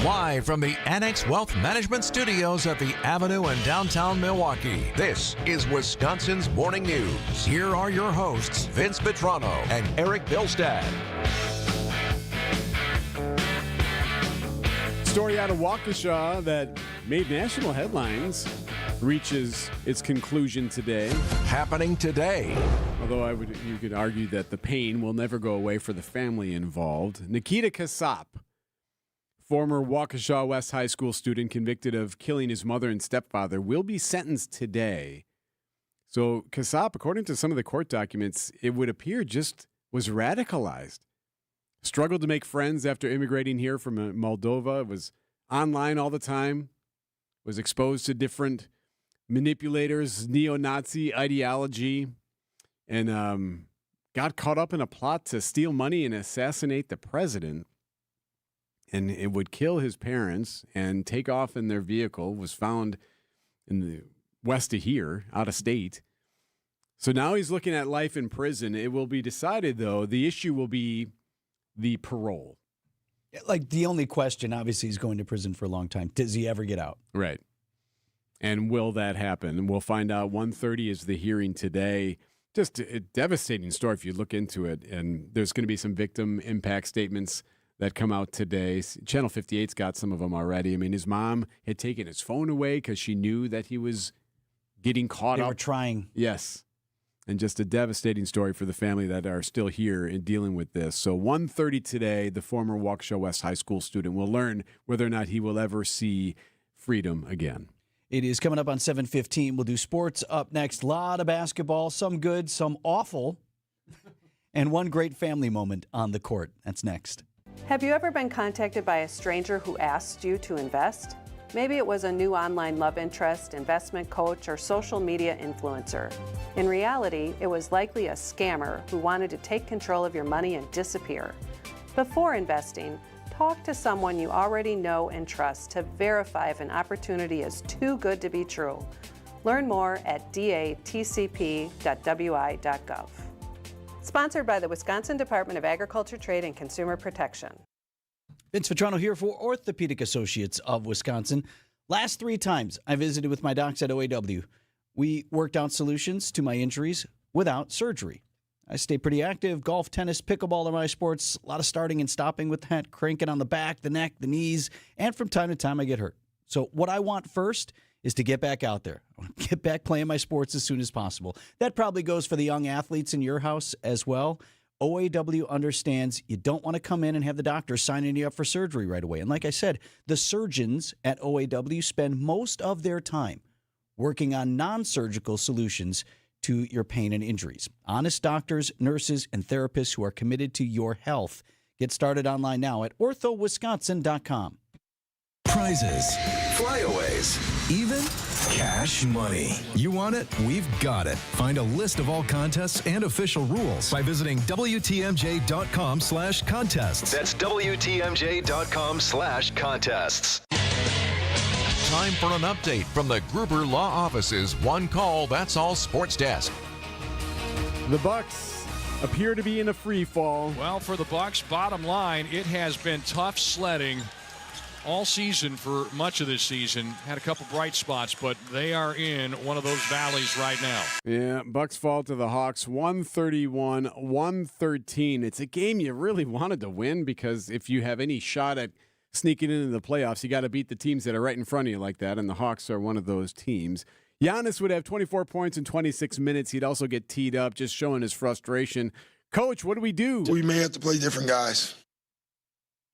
Live from the Annex Wealth Management Studios at the Avenue in downtown Milwaukee, this is Wisconsin's Morning News. Here are your hosts, Vince Petrano and Eric Bilstad. Story out of Waukesha that made national headlines reaches its conclusion today. Happening today. Although you could argue that the pain will never go away for the family involved. Nikita Casap, former Waukesha West High School student convicted of killing his mother and stepfather, will be sentenced today. So Casap, according to some of the court documents, it would appear just was radicalized. Struggled to make friends after immigrating here from Moldova. Was online all the time. Was exposed to different manipulators, neo-Nazi ideology, and got caught up in a plot to steal money and assassinate the president. And it would kill his parents and take off in their vehicle. Was found in the west of here, out of state. So now he's looking at life in prison. It will be decided, though. The issue will be the parole. Like, the only question, obviously, he's going to prison for a long time. Does he ever get out? Right. And will that happen? And we'll find out. 1:30 is the hearing today. Just a devastating story if you look into it. And there's going to be some victim impact statements that come out today. Channel 58's got some of them already. I mean, his mom had taken his phone away because she knew that he was getting caught up. They were trying. Yes. And just a devastating story for the family that are still here in dealing with this. So 1:30 today, the former Waukesha West High School student will learn whether or not he will ever see freedom again. It is coming up on 7:15. We'll do sports up next. A lot of basketball, some good, some awful, and one great family moment on the court. That's next. Have you ever been contacted by a stranger who asked you to invest? Maybe it was a new online love interest, investment coach, or social media influencer. In reality, it was likely a scammer who wanted to take control of your money and disappear. Before investing, talk to someone you already know and trust to verify if an opportunity is too good to be true. Learn more at datcp.wi.gov. Sponsored by the Wisconsin Department of Agriculture, Trade, and Consumer Protection. Vince Vetrano here for Orthopedic Associates of Wisconsin. Last 3 times I visited with my docs at OAW. We worked out solutions to my injuries without surgery. I stay pretty active. Golf, tennis, pickleball are my sports. A lot of starting and stopping with that, cranking on the back, the neck, the knees, and from time to time I get hurt. So what I want first is to get back out there. I want to get back playing my sports as soon as possible. That probably goes for the young athletes in your house as well. OAW understands you don't want to come in and have the doctor signing you up for surgery right away. And like I said, the surgeons at OAW spend most of their time working on non-surgical solutions to your pain and injuries. Honest doctors, nurses, and therapists who are committed to your health. Get started online now at orthowisconsin.com. Prizes, flyaways, even cash money. You want it? We've got it. Find a list of all contests and official rules by visiting WTMJ.com/contests. That's WTMJ.com/contests. Time for an update from the Gruber Law Office's One Call, That's All Sports Desk. The Bucks appear to be in a free fall. Well, for the Bucks, bottom line, it has been tough sledding all season for much of this season. Had a couple bright spots, but they are in one of those valleys right now. Yeah, Bucks fall to the Hawks 131-113. It's a game you really wanted to win because if you have any shot at sneaking into the playoffs, you got to beat the teams that are right in front of you like that, and the Hawks are one of those teams. Giannis would have 24 points in 26 minutes. He'd also get teed up, just showing his frustration. Coach, what do we do? We may have to play different guys.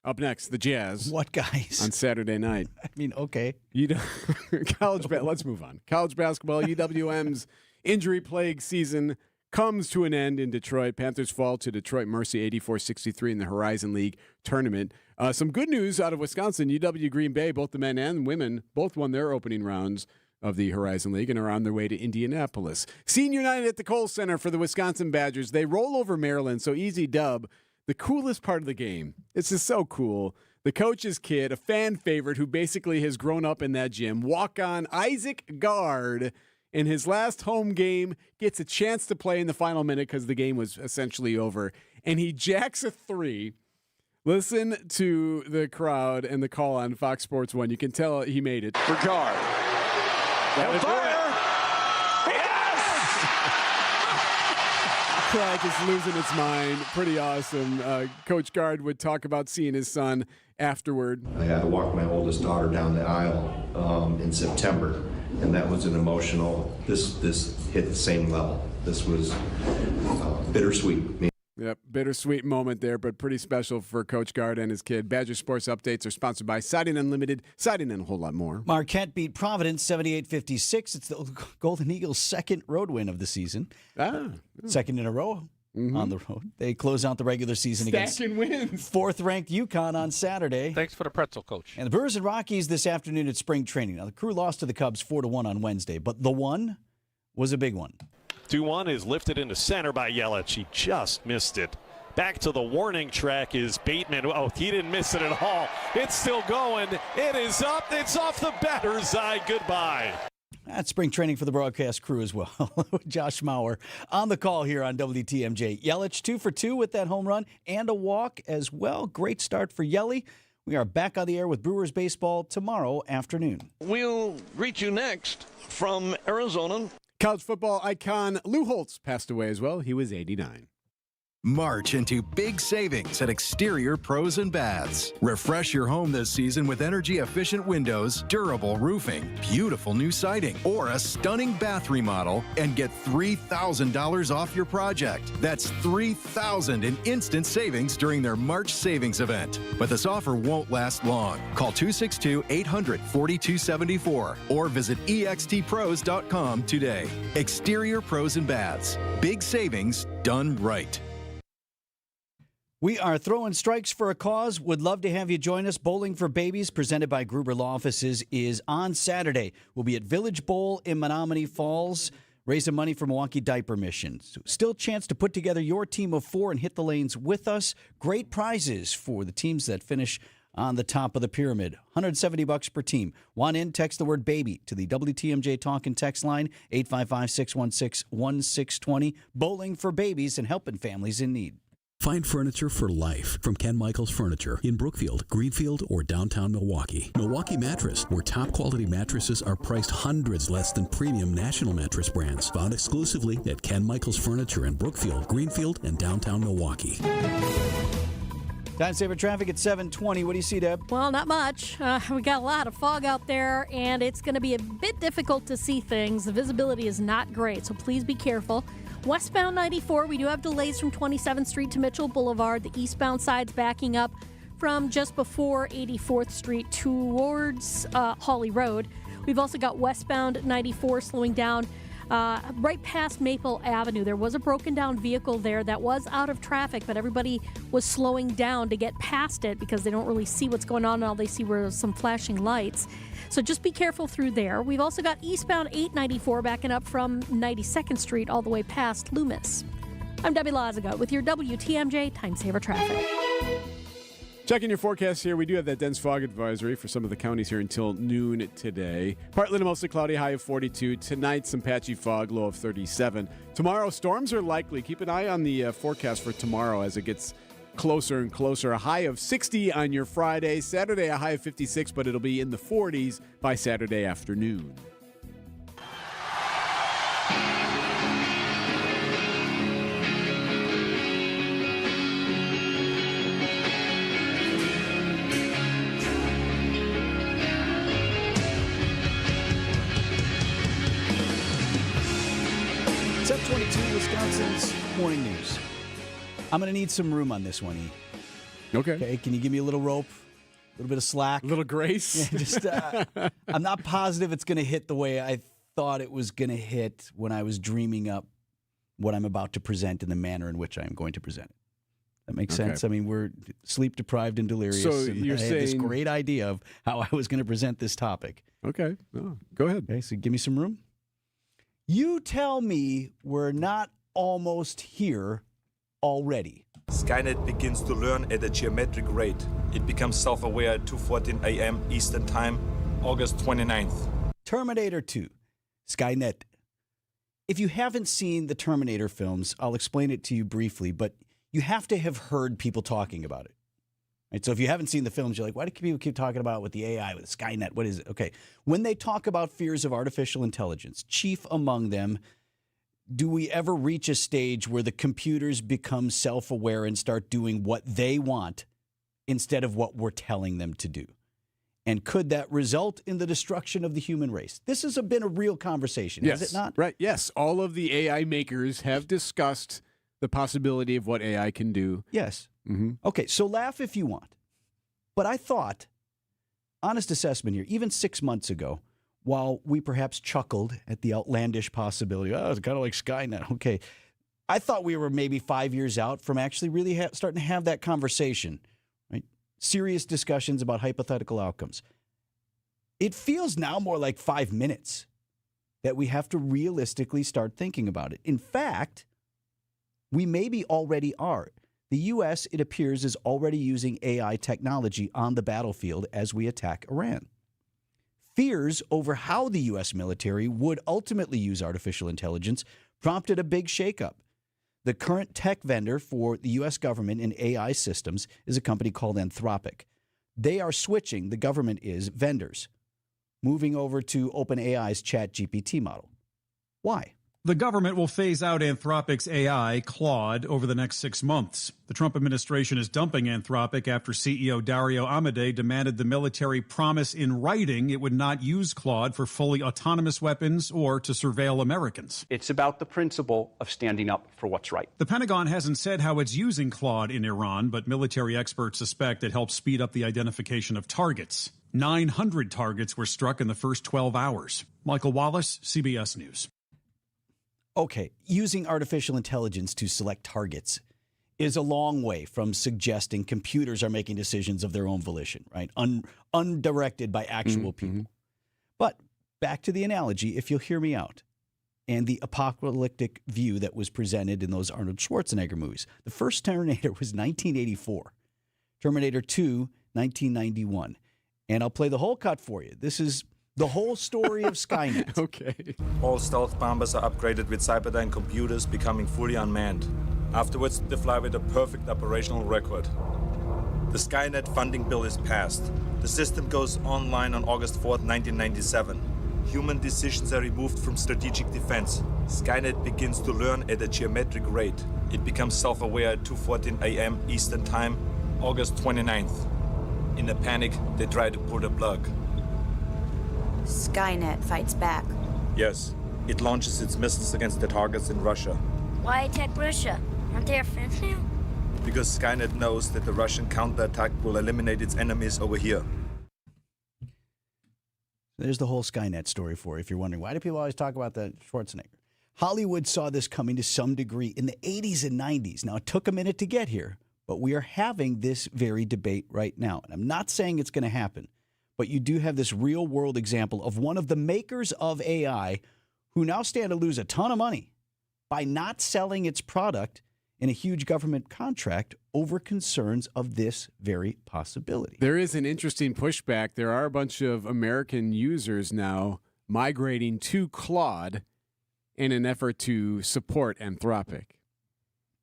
Up next, the Jazz. What guys? On Saturday night. I mean, okay. Let's move on. College basketball, UWM's injury-plagued season comes to an end in Detroit. Panthers fall to Detroit Mercy 84-63 in the Horizon League tournament. Some good news out of Wisconsin. UW Green Bay, both the men and women, both won their opening rounds of the Horizon League and are on their way to Indianapolis. Senior night at the Kohl Center for the Wisconsin Badgers. They roll over Maryland, so easy dub. The coolest part of the game, it's just so cool. The coach's kid, a fan favorite who basically has grown up in that gym, walk-on Isaac Gard, in his last home game, gets a chance to play in the final minute because the game was essentially over, and he jacks a three. Listen to the crowd and the call on Fox Sports 1. You can tell he made it. For Gard. That fire! Crowd just losing its mind. Pretty awesome. Coach Gard would talk about seeing his son afterward. I walked my oldest daughter down the aisle in September, and that was an emotional. This hit the same level. This was bittersweet. Yep, bittersweet moment there, but pretty special for Coach Gard and his kid. Badger Sports Updates are sponsored by Siding Unlimited, Siding and a whole lot more. Marquette beat Providence 78-56. It's the Golden Eagles' second road win of the season. Second in a row on the road. They close out the regular season Stacking wins. fourth-ranked UConn on Saturday. Thanks for the pretzel, Coach. And the Brewers and Rockies this afternoon at spring training. Now, the Crew lost to the Cubs 4-1 on Wednesday, but the one was a big one. 2-1 is lifted into center by Yelich. He just missed it. Back to the warning track is Bateman. Oh, he didn't miss it at all. It's still going. It is up. It's off the batter's eye. Goodbye. That's spring training for the broadcast crew as well. Josh Mauer on the call here on WTMJ. Yelich 2 for 2 with that home run and a walk as well. Great start for Yelly. We are back on the air with Brewers baseball tomorrow afternoon. We'll reach you next from Arizona. College football icon Lou Holtz passed away as well. He was 89. March into big savings at Exterior Pros and Baths. Refresh your home this season with energy-efficient windows, durable roofing, beautiful new siding, or a stunning bath remodel and get $3,000 off your project. That's $3,000 in instant savings during their March savings event. But this offer won't last long. Call 262-800-4274 or visit extpros.com today. Exterior Pros and Baths. Big savings done right. We are throwing strikes for a cause. Would love to have you join us. Bowling for Babies, presented by Gruber Law Offices, is on Saturday. We'll be at Village Bowl in Menominee Falls, raising money for Milwaukee Diaper Mission. Still a chance to put together your team of 4 and hit the lanes with us. Great prizes for the teams that finish on the top of the pyramid. $170 per team. Want in? Text the word baby to the WTMJ Talk and Text line, 855-616-1620. Bowling for Babies and helping families in need. Find furniture for life from Ken Michaels Furniture in Brookfield, Greenfield, or downtown Milwaukee. Milwaukee Mattress, where top quality mattresses are priced hundreds less than premium national mattress brands. Found exclusively at Ken Michaels Furniture in Brookfield, Greenfield, and downtown Milwaukee. Time saver traffic at 7:20. What do you see, Deb? Well, not much. We got a lot of fog out there, and it's going to be a bit difficult to see things. The visibility is not great, so please be careful. Westbound 94, we do have delays from 27th Street to Mitchell Boulevard. The eastbound side's backing up from just before 84th Street towards Hawley Road. We've also got westbound 94 slowing down right past Maple Avenue. There was a broken down vehicle there that was out of traffic, but everybody was slowing down to get past it because they don't really see what's going on. All they see were some flashing lights. So just be careful through there. We've also got eastbound 894 backing up from 92nd Street all the way past Loomis. I'm Debbie Lazaga with your WTMJ Time Saver Traffic. Checking your forecast here, we do have that dense fog advisory for some of the counties here until noon today. Partly to mostly cloudy, high of 42. Tonight, some patchy fog, low of 37. Tomorrow, storms are likely. Keep an eye on the forecast for tomorrow as it gets closer and closer. A high of 60 on your Friday. Saturday, a high of 56, but it'll be in the 40s by Saturday afternoon. It's up 22, Wisconsin's morning news. I'm going to need some room on this one, E. Okay. Can you give me a little rope, a little bit of slack? A little grace? Yeah, just, I'm not positive it's going to hit the way I thought it was going to hit when I was dreaming up what I'm about to present in the manner in which I am going to present it. That makes sense? I mean, we're sleep deprived and delirious. So and you're I had this great idea of how I was going to present this topic. Okay. Oh, go ahead. Okay, so give me some room. You tell me we're not almost here already. Skynet begins to learn at a geometric rate. It becomes self-aware at 2:14 a.m. Eastern Time, August 29th. Terminator 2, Skynet. If you haven't seen the Terminator films, I'll explain it to you briefly, but you have to have heard people talking about it. Right? So if you haven't seen the films, you're like, why do people keep talking about with the AI, with Skynet? What is it? Okay. When they talk about fears of artificial intelligence, chief among them, do we ever reach a stage where the computers become self-aware and start doing what they want instead of what we're telling them to do? And could that result in the destruction of the human race? This has been a real conversation, Yes. has it not? Right. Yes. All of the AI makers have discussed the possibility of what AI can do. Yes. Mm-hmm. Okay, so laugh if you want. But I thought, honest assessment here, even 6 months ago, while we perhaps chuckled at the outlandish possibility, oh, it's kind of like Skynet. Okay, I thought we were maybe 5 years out from actually really starting to have that conversation, right? Serious discussions about hypothetical outcomes. It feels now more like 5 minutes that we have to realistically start thinking about it. In fact, we maybe already are. The U.S., it appears, is already using AI technology on the battlefield as we attack Iran. Fears over how the U.S. military would ultimately use artificial intelligence prompted a big shakeup. The current tech vendor for the U.S. government in AI systems is a company called Anthropic. They are switching, the government is, vendors, moving over to OpenAI's ChatGPT model. Why? The government will phase out Anthropic's AI, Claude, over the next 6 months. The Trump administration is dumping Anthropic after CEO Dario Amodei demanded the military promise in writing it would not use Claude for fully autonomous weapons or to surveil Americans. It's about the principle of standing up for what's right. The Pentagon hasn't said how it's using Claude in Iran, but military experts suspect it helps speed up the identification of targets. 900 targets were struck in the first 12 hours. Michael Wallace, CBS News. Okay, using artificial intelligence to select targets is a long way from suggesting computers are making decisions of their own volition, right? Undirected by actual people. But back to the analogy, if you'll hear me out, and the apocalyptic view that was presented in those Arnold Schwarzenegger movies. The first Terminator was 1984. Terminator 2, 1991. And I'll play the whole cut for you. This is the whole story of Skynet. Okay. All stealth bombers are upgraded with Cyberdyne computers, becoming fully unmanned. Afterwards, they fly with a perfect operational record. The Skynet funding bill is passed. The system goes online on August 4th, 1997. Human decisions are removed from strategic defense. Skynet begins to learn at a geometric rate. It becomes self-aware at 2:14 a.m. Eastern Time, August 29th. In a panic, they try to pull the plug. Skynet fights back. Yes, it launches its missiles against the targets in Russia. Why attack Russia? Aren't they our friends now? Because Skynet knows that the Russian counterattack will eliminate its enemies over here. There's the whole Skynet story for you if you're wondering. Why do people always talk about the Schwarzenegger? Hollywood saw this coming to some degree in the 80s and 90s. Now, it took a minute to get here, but we are having this very debate right now. And I'm not saying it's going to happen, but you do have this real-world example of one of the makers of AI who now stand to lose a ton of money by not selling its product in a huge government contract over concerns of this very possibility. There is an interesting pushback. There are a bunch of American users now migrating to Claude in an effort to support Anthropic.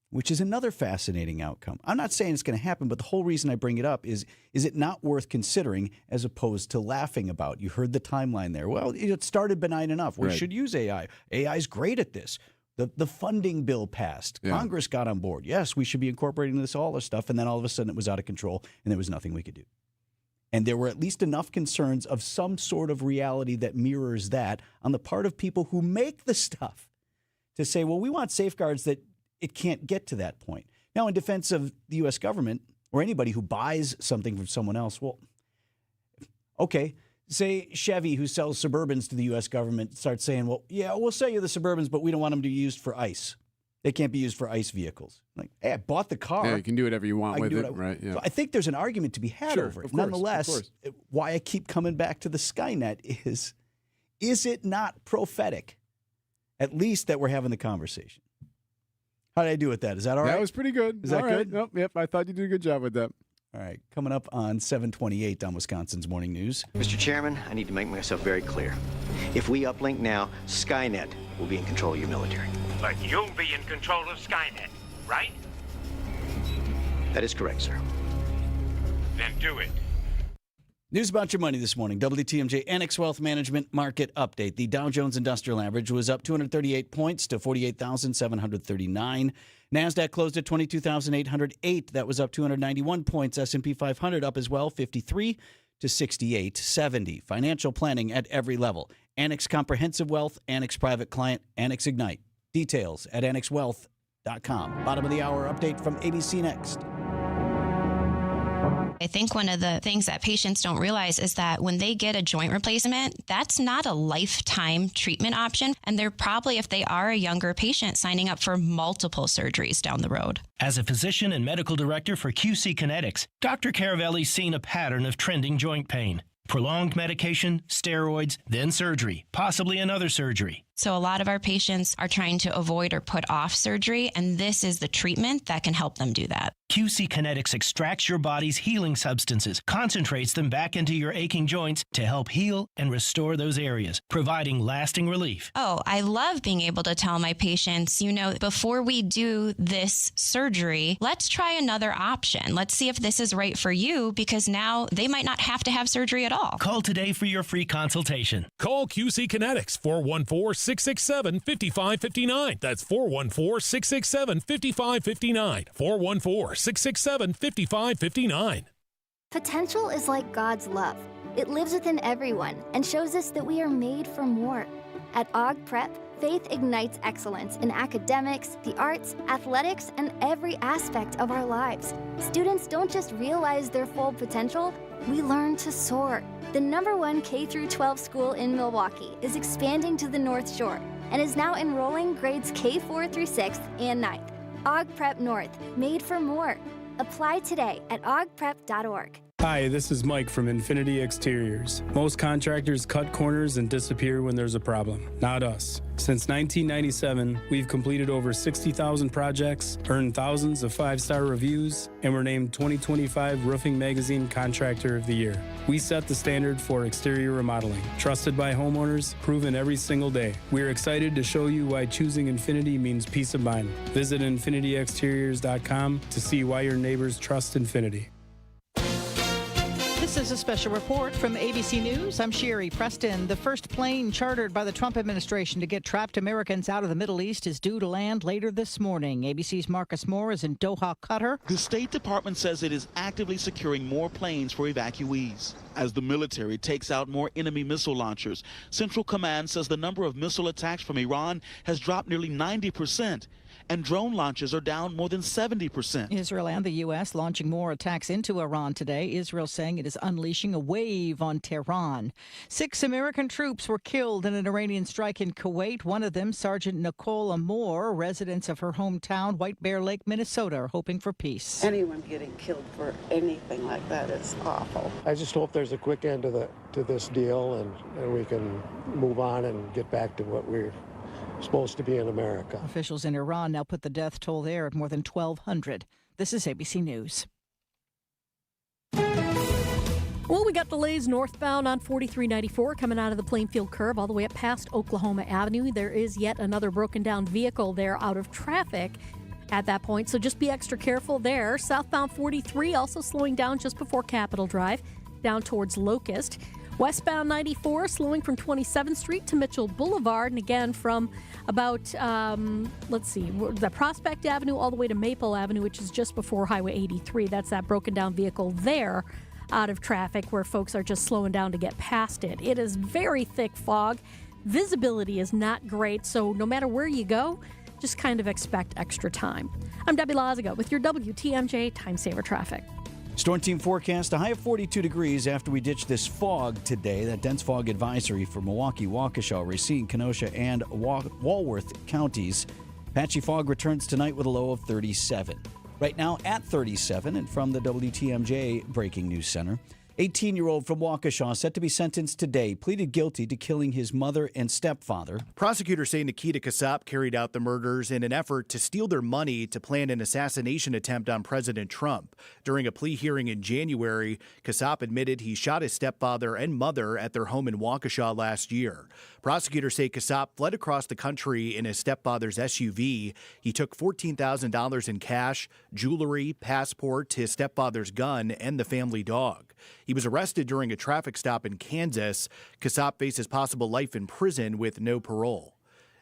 Which is another fascinating outcome. I'm not saying it's going to happen, but the whole reason I bring it up is it not worth considering as opposed to laughing about? You heard the timeline there. Well, it started benign enough. We should use AI. AI is great at this. The funding bill passed. Yeah. Congress got on board. Yes, we should be incorporating all this stuff. And then all of a sudden it was out of control and there was nothing we could do. And there were at least enough concerns of some sort of reality that mirrors that on the part of people who make the stuff to say, well, we want safeguards that it can't get to that point. Now, in defense of the U.S. government or anybody who buys something from someone else, well, okay, say Chevy, who sells Suburbans to the U.S. government, starts saying, well, yeah, we'll sell you the Suburbans, but we don't want them to be used for ICE. They can't be used for ICE vehicles. Like, hey, I bought the car. Yeah, you can do whatever you want with it, right? Yeah. So I think there's an argument to be had over it. Nonetheless, why I keep coming back to the Skynet is it not prophetic, at least that we're having the conversation? How did I do with that? Is that all right? That was pretty good. Is that good? Nope, yep, I thought you did a good job with that. All right, coming up on 728 on Wisconsin's Morning News. Mr. Chairman, I need to make myself very clear. If we uplink now, Skynet will be in control of your military. But you'll be in control of Skynet, right? That is correct, sir. Then do it. News about your money this morning. WTMJ Annex Wealth Management Market Update. The Dow Jones Industrial Average was up 238 points to 48,739. NASDAQ closed at 22,808. That was up 291 points. S&P 500 up as well, 53 to 68.70. Financial planning at every level. Annex Comprehensive Wealth, Annex Private Client, Annex Ignite. Details at annexwealth.com. Bottom of the hour update from ABC Next. I think one of the things that patients don't realize is that when they get a joint replacement, that's not a lifetime treatment option. And they're probably, if they are a younger patient, signing up for multiple surgeries down the road. As a physician and medical director for QC Kinetics, Dr. Caravelli's seen a pattern of trending joint pain. Prolonged medication, steroids, then surgery, possibly another surgery. So a lot of our patients are trying to avoid or put off surgery, and this is the treatment that can help them do that. QC Kinetics extracts your body's healing substances, concentrates them back into your aching joints to help heal and restore those areas, providing lasting relief. Oh, I love being able to tell my patients, before we do this surgery, let's try another option. Let's see if this is right for you, because now they might not have to have surgery at all. Call today for your free consultation. Call QC Kinetics, 414-667-5559. That's 414-667-5559. 414-667-5559. Potential is like God's love. It lives within everyone and shows us that we are made for more. At Aug Prep, faith ignites excellence in academics, the arts, athletics, and every aspect of our lives. Students don't just realize their full potential, we learn to soar. The #1 K-12 school in Milwaukee is expanding to the North Shore and is now enrolling grades K4 through 6th and 9th. Aug Prep North, made for more. Apply today at augprep.org. Hi, this is Mike from Infinity Exteriors. Most contractors cut corners and disappear when there's a problem. Not us. Since 1997, we've completed over 60,000 projects, earned thousands of 5-star reviews, and were named 2025 Roofing Magazine Contractor of the Year. We set the standard for exterior remodeling. Trusted by homeowners, proven every single day. We're excited to show you why choosing Infinity means peace of mind. Visit infinityexteriors.com to see why your neighbors trust Infinity. This is a special report from ABC News. I'm Sherry Preston. The first plane chartered by the Trump administration to get trapped Americans out of the Middle East is due to land later this morning. ABC's Marcus Moore is in Doha, Qatar. The State Department says it is actively securing more planes for evacuees as the military takes out more enemy missile launchers. Central Command says the number of missile attacks from Iran has dropped nearly 90%. and drone launches are down more than 70%. Israel and the U.S. launching more attacks into Iran today. Israel saying it is unleashing a wave on Tehran. 6 American troops were killed in an Iranian strike in Kuwait. One of them, Sergeant Nicole Amor, residents of her hometown, White Bear Lake, Minnesota, are hoping for peace. Anyone getting killed for anything like that is awful. I just hope there's a quick end to this deal and we can move on and get back to what we're supposed to be in America. Officials in Iran now put the death toll there at more than 1,200. This is ABC News. Well, we got delays northbound on 4394 coming out of the Plainfield curve all the way up past Oklahoma Avenue. There is yet another broken down vehicle there out of traffic at that point, so just be extra careful there. Southbound 43 also slowing down just before Capitol Drive, down towards Locust. Westbound 94 slowing from 27th Street to Mitchell Boulevard, and again from about, the Prospect Avenue all the way to Maple Avenue, which is just before Highway 83. That's that broken down vehicle there out of traffic where folks are just slowing down to get past it. It is very thick fog. Visibility is not great, so no matter where you go, just kind of expect extra time. I'm Debbie Lazaga with your WTMJ Time Saver Traffic. Storm team forecast a high of 42 degrees after we ditch this fog today. That dense fog advisory for Milwaukee, Waukesha, Racine, Kenosha, and Walworth counties. Patchy fog returns tonight with a low of 37. Right now at 37, and from the WTMJ Breaking News Center, 18-year-old from Waukesha set to be sentenced today, pleaded guilty to killing his mother and stepfather. Prosecutors say Nikita Casap carried out the murders in an effort to steal their money to plan an assassination attempt on President Trump. During a plea hearing in January, Casap admitted he shot his stepfather and mother at their home in Waukesha last year. Prosecutors say Casap fled across the country in his stepfather's SUV. He took $14,000 in cash, jewelry, passport, his stepfather's gun, and the family dog. He was arrested during a traffic stop in Kansas. Casap faces possible life in prison with no parole.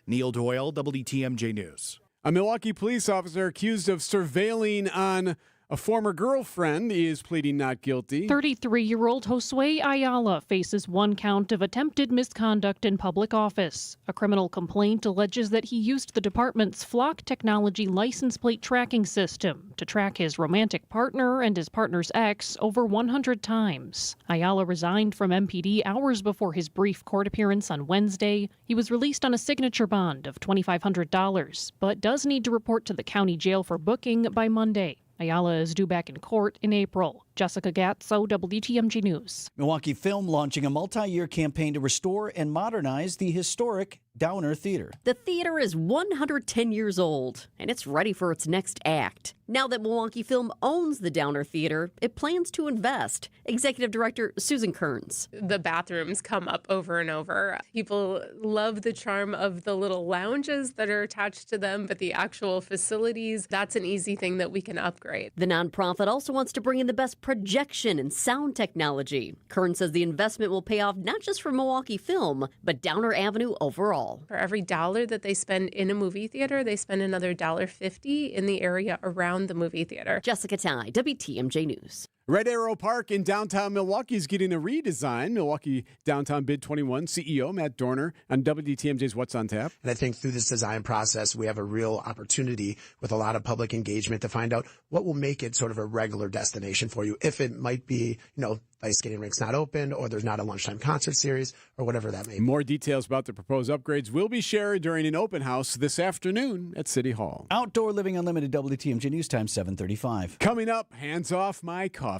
Neil Doyle, WTMJ News. A Milwaukee police officer accused of surveilling on a former girlfriend is pleading not guilty. 33-year-old Josue Ayala faces 1 count of attempted misconduct in public office. A criminal complaint alleges that he used the department's Flock technology license plate tracking system to track his romantic partner and his partner's ex over 100 times. Ayala resigned from MPD hours before his brief court appearance on Wednesday. He was released on a signature bond of $2,500, but does need to report to the county jail for booking by Monday. Ayala is due back in court in April. Jessica Gatso, WTMJ News. Milwaukee Film launching a multi-year campaign to restore and modernize the historic Downer Theater. The theater is 110 years old, and it's ready for its next act. Now that Milwaukee Film owns the Downer Theater, it plans to invest. Executive Director Susan Kearns. The bathrooms come up over and over. People love the charm of the little lounges that are attached to them, but the actual facilities, that's an easy thing that we can upgrade. The nonprofit also wants to bring in the best projection and sound technology. Kearns says the investment will pay off not just for Milwaukee Film, but Downer Avenue overall. For every $1 that they spend in a movie theater, they spend another $1.50 in the area around the movie theater. Jessica Tai, WTMJ News. Red Arrow Park in downtown Milwaukee is getting a redesign. Milwaukee Downtown Bid 21 CEO Matt Dorner on WTMJ's What's on Tap. And I think through this design process, we have a real opportunity with a lot of public engagement to find out what will make it sort of a regular destination for you. If it might be, ice skating rink's not open, or there's not a lunchtime concert series, or whatever that may be. More details about the proposed upgrades will be shared during an open house this afternoon at City Hall. Outdoor Living Unlimited, WTMJ News Time, 7:35. Coming up, hands off my coffee.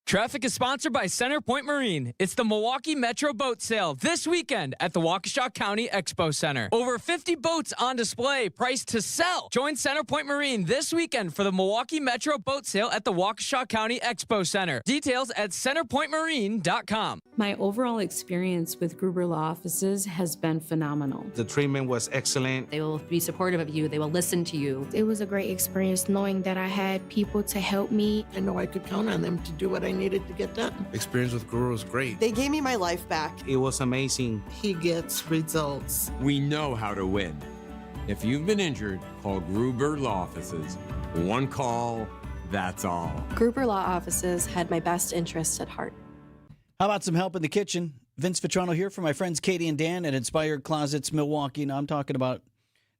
Traffic is sponsored by Centerpoint Marine. It's the Milwaukee Metro Boat Sale this weekend at the Waukesha County Expo Center. Over 50 boats on display, priced to sell. Join Centerpoint Marine this weekend for the Milwaukee Metro Boat Sale at the Waukesha County Expo Center. Details at centerpointmarine.com. My overall experience with Gruber Law Offices has been phenomenal. The treatment was excellent. They will be supportive of you. They will listen to you. It was a great experience knowing that I had people to help me. I know I could count on them to do what I needed to get done. Experience with Gruber was great. They gave me my life back. It was amazing. He gets results. We know how to win. If you've been injured, call Gruber Law Offices. One call, that's all. Gruber Law Offices had my best interests at heart. How about some help in the kitchen? Vince Vitrano here for my friends Katie and Dan at Inspired Closets Milwaukee. Now I'm talking about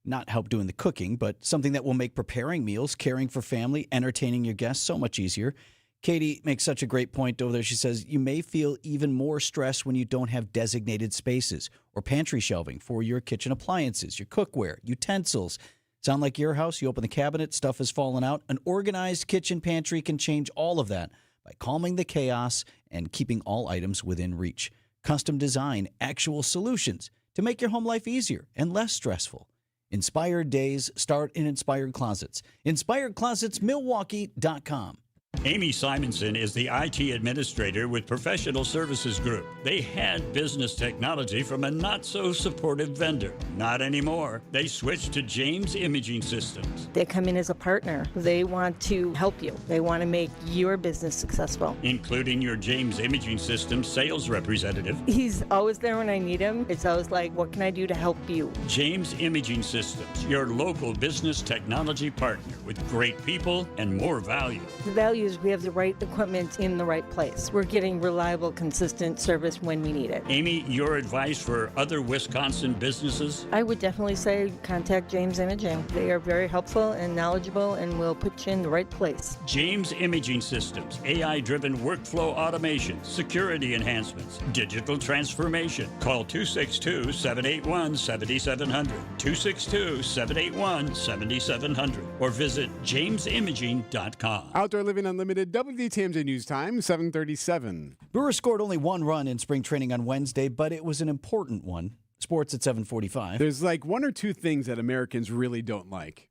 not help doing the cooking, but something that will make preparing meals, caring for family, entertaining your guests so much easier. Katie makes such a great point over there. She says, you may feel even more stress when you don't have designated spaces or pantry shelving for your kitchen appliances, your cookware, utensils. Sound like your house? You open the cabinet, stuff has fallen out. An organized kitchen pantry can change all of that by calming the chaos and keeping all items within reach. Custom design, actual solutions to make your home life easier and less stressful. Inspired days start in Inspired Closets. InspiredClosetsMilwaukee.com. Amy Simonson is the IT administrator with Professional Services Group. They had business technology from a not-so-supportive vendor. Not anymore. They switched to James Imaging Systems. They come in as a partner. They want to help you. They want to make your business successful. Including your James Imaging Systems sales representative. He's always there when I need him. It's always like, what can I do to help you? James Imaging Systems, your local business technology partner with great people and more value. The value is we have the right equipment in the right place. We're getting reliable, consistent service when we need it. Amy, your advice for other Wisconsin businesses? I would definitely say contact James Imaging. They are very helpful and knowledgeable and will put you in the right place. James Imaging Systems, AI-driven workflow automation, security enhancements, digital transformation. Call 262-781-7700, 262-781-7700, or visit jamesimaging.com. Outdoor Living Unlimited, WTMJ News Time, 7:37. Brewers scored only one run in spring training on Wednesday, but it was an important one. Sports at 7:45. There's like one or two things that Americans really don't like.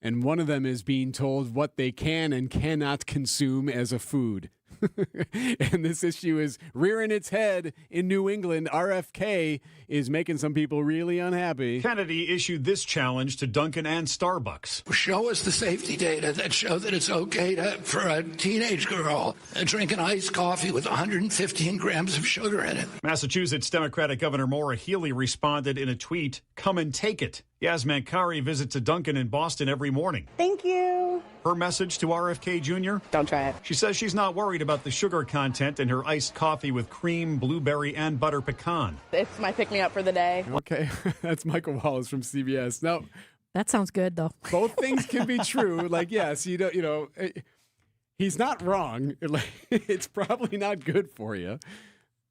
And one of them is being told what they can and cannot consume as a food. And this issue is rearing its head in New England. RFK is making some people really unhappy. Kennedy issued this challenge to Dunkin' and Starbucks. Show us the safety data that show that it's okay for a teenage girl to drink an iced coffee with 115 grams of sugar in it. Massachusetts Democratic Governor Maura Healey responded in a tweet, "Come and take it." Yas Mankari visits a Dunkin' in Boston every morning. Thank you. Her message to RFK Jr.? Don't try it. She says she's not worried about the sugar content in her iced coffee with cream, blueberry, and butter pecan. It's my pick-me-up for the day. Okay, that's Michael Wallace from CBS. Now, that sounds good, though. Both things can be true. Like, yes, he's not wrong. It's probably not good for you.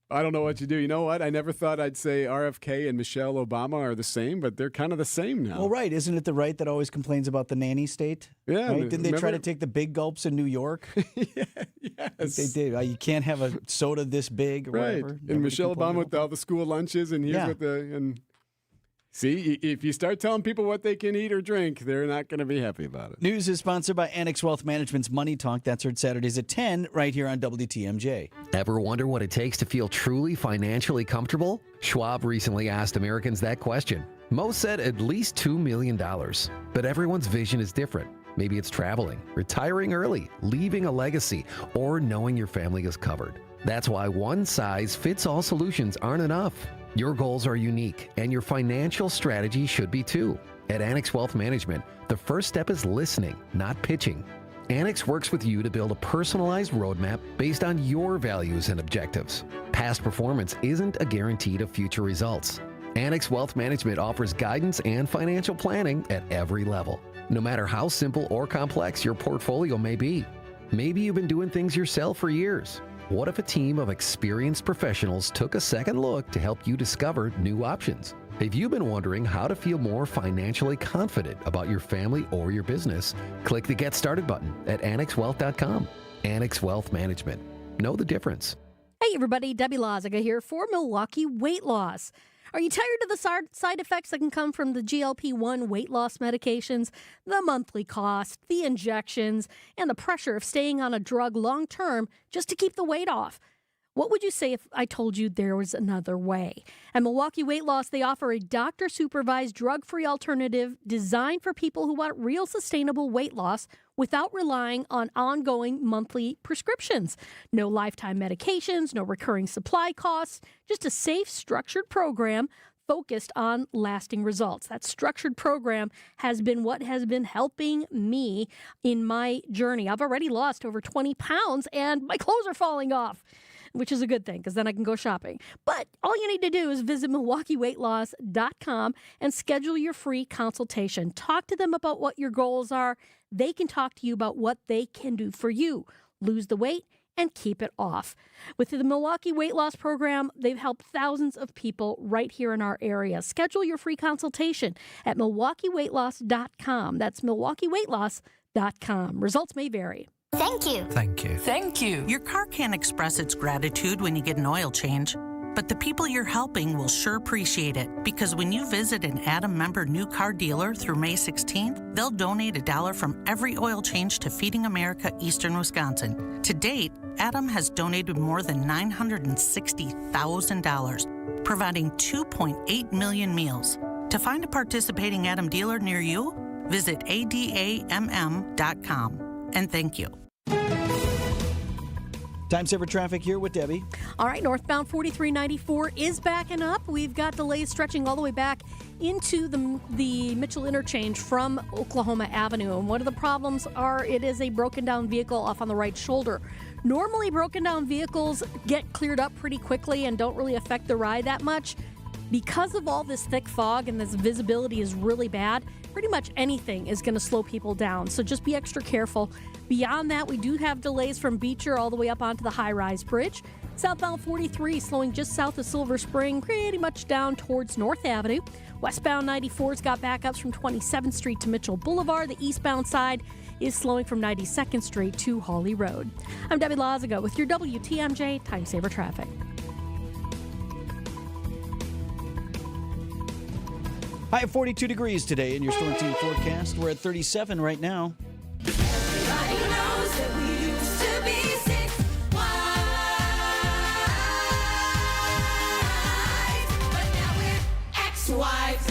I don't know what you do. You know what? I never thought I'd say RFK and Michelle Obama are the same, but they're kind of the same now. Well, right. Isn't it the right that always complains about the nanny state? Yeah. Right? Didn't they try to take the big gulps in New York? Yes. They did. You can't have a soda this big or right. whatever. And Michelle Obama with all the school lunches, and here's what and see, if you start telling people what they can eat or drink, they're not going to be happy about it. News is sponsored by Annex Wealth Management's Money Talk. That's heard Saturdays at 10 right here on WTMJ. Ever wonder what it takes to feel truly financially comfortable? Schwab recently asked Americans that question. Most said at least $2 million. But everyone's vision is different. Maybe it's traveling, retiring early, leaving a legacy, or knowing your family is covered. That's why one-size-fits-all solutions aren't enough. Your goals are unique, and your financial strategy should be too. At Annex Wealth Management, the first step is listening, not pitching. Annex works with you to build a personalized roadmap based on your values and objectives. Past performance isn't a guarantee of future results. Annex Wealth Management offers guidance and financial planning at every level, no matter how simple or complex your portfolio may be. Maybe you've been doing things yourself for years. What if a team of experienced professionals took a second look to help you discover new options? If you've been wondering how to feel more financially confident about your family or your business, click the Get Started button at annexwealth.com. Annex Wealth Management. Know the difference. Hey, everybody. Debbie Loziga here for Milwaukee Weight Loss. Are you tired of the side effects that can come from the GLP-1 weight loss medications, the monthly cost, the injections, and the pressure of staying on a drug long term just to keep the weight off? What would you say if I told you there was another way? At Milwaukee Weight Loss, they offer a doctor-supervised, drug-free alternative designed for people who want real sustainable weight loss without relying on ongoing monthly prescriptions. No lifetime medications, no recurring supply costs, just a safe, structured program focused on lasting results. That structured program has been what has been helping me in my journey. I've already lost over 20 pounds and my clothes are falling off. which is a good thing because then I can go shopping. But all you need to do is visit MilwaukeeWeightLoss.com and schedule your free consultation. Talk to them about what your goals are. They can talk to you about what they can do for you. Lose the weight and keep it off. With the Milwaukee Weight Loss Program, they've helped thousands of people right here in our area. Schedule your free consultation at MilwaukeeWeightLoss.com. That's MilwaukeeWeightLoss.com. Results may vary. Thank you. Thank you. Thank you. Your car can't express its gratitude when you get an oil change, but the people you're helping will sure appreciate it, because when you visit an Adam member new car dealer through May 16th, they'll donate $1 from every oil change to Feeding America Eastern Wisconsin. To date, Adam has donated more than $960,000, providing 2.8 million meals. To find a participating Adam dealer near you, visit adamm.com. And thank you. Time saver traffic here with Debbie. All right, northbound 4394 is backing up. We've got delays stretching all the way back into the Mitchell interchange from Oklahoma Avenue. And one of the problems are it is a broken down vehicle off on the right shoulder. Normally, broken down vehicles get cleared up pretty quickly and don't really affect the ride that much. Because of all this thick fog and this visibility is really bad, pretty much anything is going to slow people down. So just be extra careful. Beyond that, we do have delays from Beecher all the way up onto the high-rise bridge. Southbound 43 slowing just south of Silver Spring, pretty much down towards North Avenue. Westbound 94's got backups from 27th Street to Mitchell Boulevard. The eastbound side is slowing from 92nd Street to Hawley Road. I'm Debbie Lazago with your WTMJ Time Saver Traffic. High of 42 degrees today in your Storm Team forecast. We're at 37 right now. Everybody knows that we used to be 6 wives, but now we're ex-wives.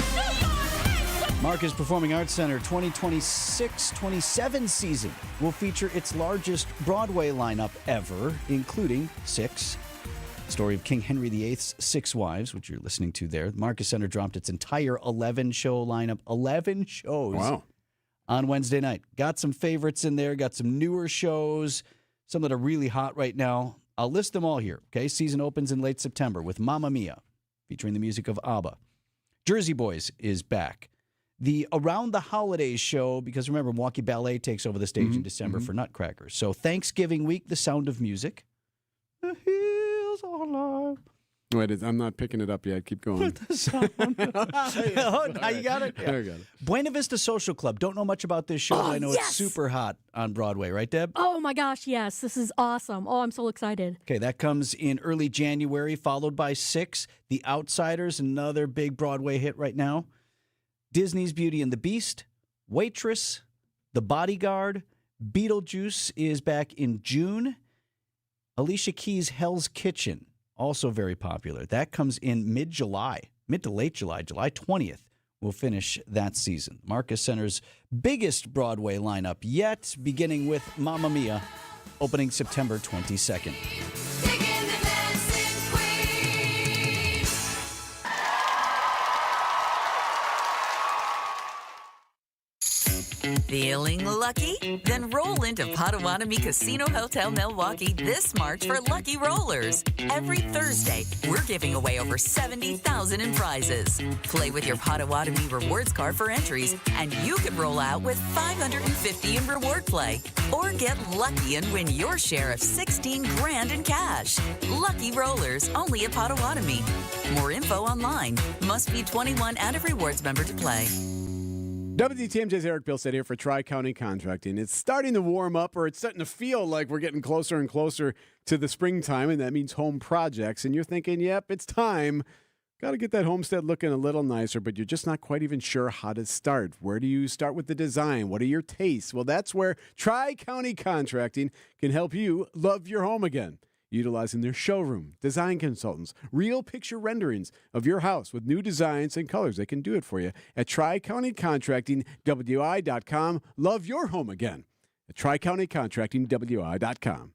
Marcus Performing Arts Center 2026-27 season will feature its largest Broadway lineup ever, including 6. Story of King Henry VIII's 6 Wives, which you're listening to there. The Marcus Center dropped its entire 11-show lineup, 11 shows on Wednesday night. Got some favorites in there, got some newer shows, some that are really hot right now. I'll list them all here, okay? Season opens in late September with Mamma Mia, featuring the music of ABBA. Jersey Boys is back. The Around the Holidays show, because remember, Milwaukee Ballet takes over the stage in December for Nutcracker. So Thanksgiving week, The Sound of Music. Wait, I'm not picking it up yet. Keep going. Oh, now you got it? Yeah. I got it. Buena Vista Social Club. Don't know much about this show, but I know it's super hot on Broadway, right, Deb? Oh, my gosh, yes. This is awesome. Oh, I'm so excited. Okay, that comes in early January, followed by 6. The Outsiders, another big Broadway hit right now. Disney's Beauty and the Beast. Waitress. The Bodyguard. Beetlejuice is back in June. Alicia Keys' Hell's Kitchen, also very popular. That comes in mid-July, mid to late July, July 20th. We'll finish that season. Marcus Center's biggest Broadway lineup yet, beginning with Mamma Mia, opening September 22nd. Feeling lucky? Then roll into Potawatomi Casino Hotel Milwaukee this March for Lucky Rollers. Every Thursday, we're giving away over $70,000 in prizes. Play with your Potawatomi rewards card for entries, and you could roll out with $550 in reward play. Or get lucky and win your share of $16,000 in cash. Lucky Rollers, only at Potawatomi. More info online. Must be 21 and a rewards member to play. WTMJ's Eric Bilstead here for Tri-County Contracting. It's starting to warm up, or it's starting to feel like we're getting closer and closer to the springtime, and that means home projects. And you're thinking, yep, it's time. Got to get that homestead looking a little nicer, but you're just not quite even sure how to start. Where do you start with the design? What are your tastes? Well, that's where Tri-County Contracting can help you love your home again. Utilizing their showroom, design consultants, real picture renderings of your house with new designs and colors. They can do it for you at TriCountyContractingWI.com. Love your home again at TriCountyContractingWI.com.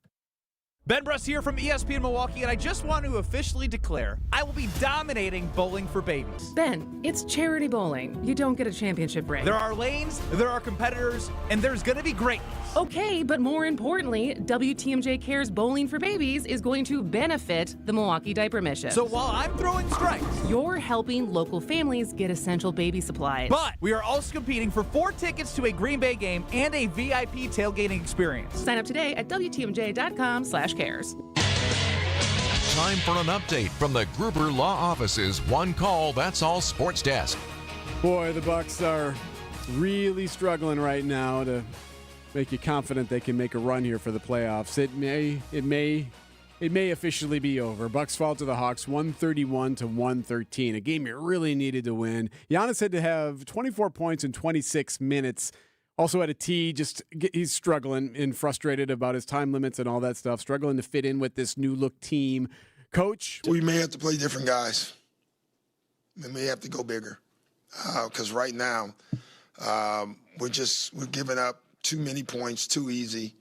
Ben Bruss here from ESPN Milwaukee, and I just want to officially declare I will be dominating Bowling for Babies. Ben, it's charity bowling. You don't get a championship ring. There are lanes, there are competitors, and there's going to be greatness. Okay, but more importantly, WTMJ Cares Bowling for Babies is going to benefit the Milwaukee Diaper Mission. So while I'm throwing strikes, you're helping local families get essential baby supplies. But we are also competing for 4 tickets to a Green Bay game and a VIP tailgating experience. Sign up today at WTMJ.com/cares. Time for an update from the Gruber Law Office's One Call, That's All Sports Desk. Boy, the Bucs are really struggling right now to make you confident they can make a run here for the playoffs. It may officially be over. Bucs fall to the Hawks 131-113, a game you really needed to win. Giannis had to have 24 points in 26 minutes. Also had a tee, he's struggling and frustrated about his time limits and all that stuff, struggling to fit in with this new-look team. Coach? We may have to play different guys. We may have to go bigger. Because right now, we're giving up too many points, too easy.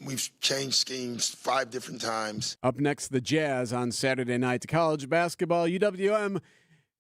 We've changed schemes 5 different times. Up next, the Jazz on Saturday night. To college basketball, UWM.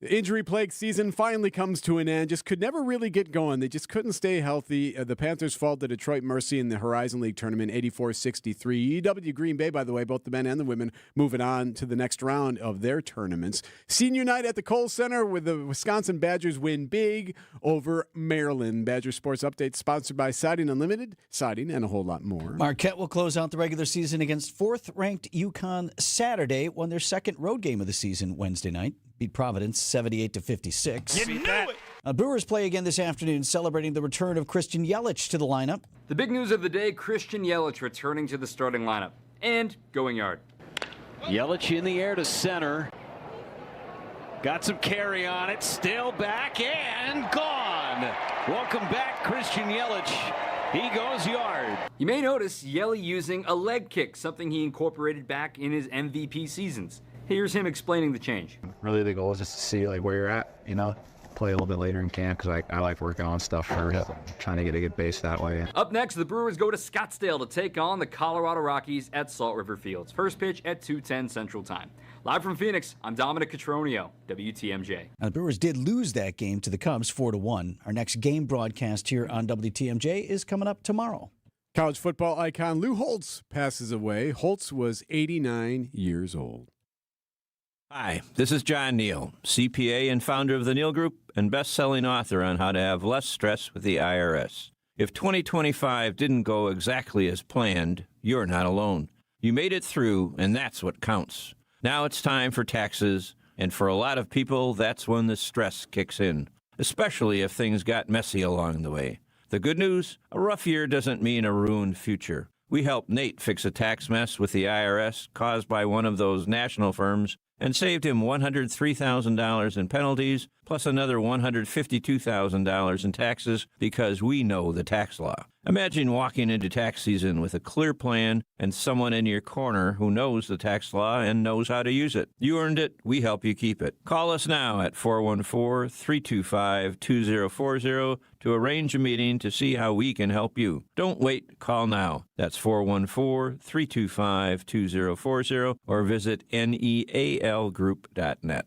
The injury-plagued season finally comes to an end. Just could never really get going. They just couldn't stay healthy. The Panthers fall to Detroit Mercy in the Horizon League tournament, 84-63. UW Green Bay, by the way, both the men and the women moving on to the next round of their tournaments. Senior night at the Kohl Center with the Wisconsin Badgers win big over Maryland. Badger Sports Update sponsored by Siding Unlimited, siding, and a whole lot more. Marquette will close out the regular season against 4th-ranked UConn Saturday, won their second road game of the season Wednesday night. Beat Providence 78-56. You knew it! Brewers play again this afternoon, celebrating the return of Christian Yelich to the lineup. The big news of the day, Christian Yelich returning to the starting lineup and going yard. Yelich in the air to center. Got some carry on it, still back and gone. Welcome back, Christian Yelich. He goes yard. You may notice Yelly using a leg kick, something he incorporated back in his MVP seasons. Here's him explaining the change. Really, the goal is just to see where you're at, play a little bit later in camp because I like working on stuff first, trying to get a good base that way. Up next, the Brewers go to Scottsdale to take on the Colorado Rockies at Salt River Fields. First pitch at 2:10 Central Time. Live from Phoenix, I'm Dominic Cotroneo, WTMJ. Now, the Brewers did lose that game to the Cubs 4-1. Our next game broadcast here on WTMJ is coming up tomorrow. College football icon Lou Holtz passes away. Holtz was 89 years old. Hi, this is John Neal, CPA and founder of the Neal Group and best-selling author on how to have less stress with the IRS. If 2025 didn't go exactly as planned, you're not alone. You made it through, and that's what counts. Now it's time for taxes, and for a lot of people, that's when the stress kicks in, especially if things got messy along the way. The good news, a rough year doesn't mean a ruined future. We helped Nate fix a tax mess with the IRS caused by one of those national firms and saved him $103,000 in penalties, plus another $152,000 in taxes because we know the tax law. Imagine walking into tax season with a clear plan and someone in your corner who knows the tax law and knows how to use it. You earned it, we help you keep it. Call us now at 414-325-2040 to arrange a meeting to see how we can help you. Don't wait, call now. That's 414-325-2040 or visit nealgroup.net.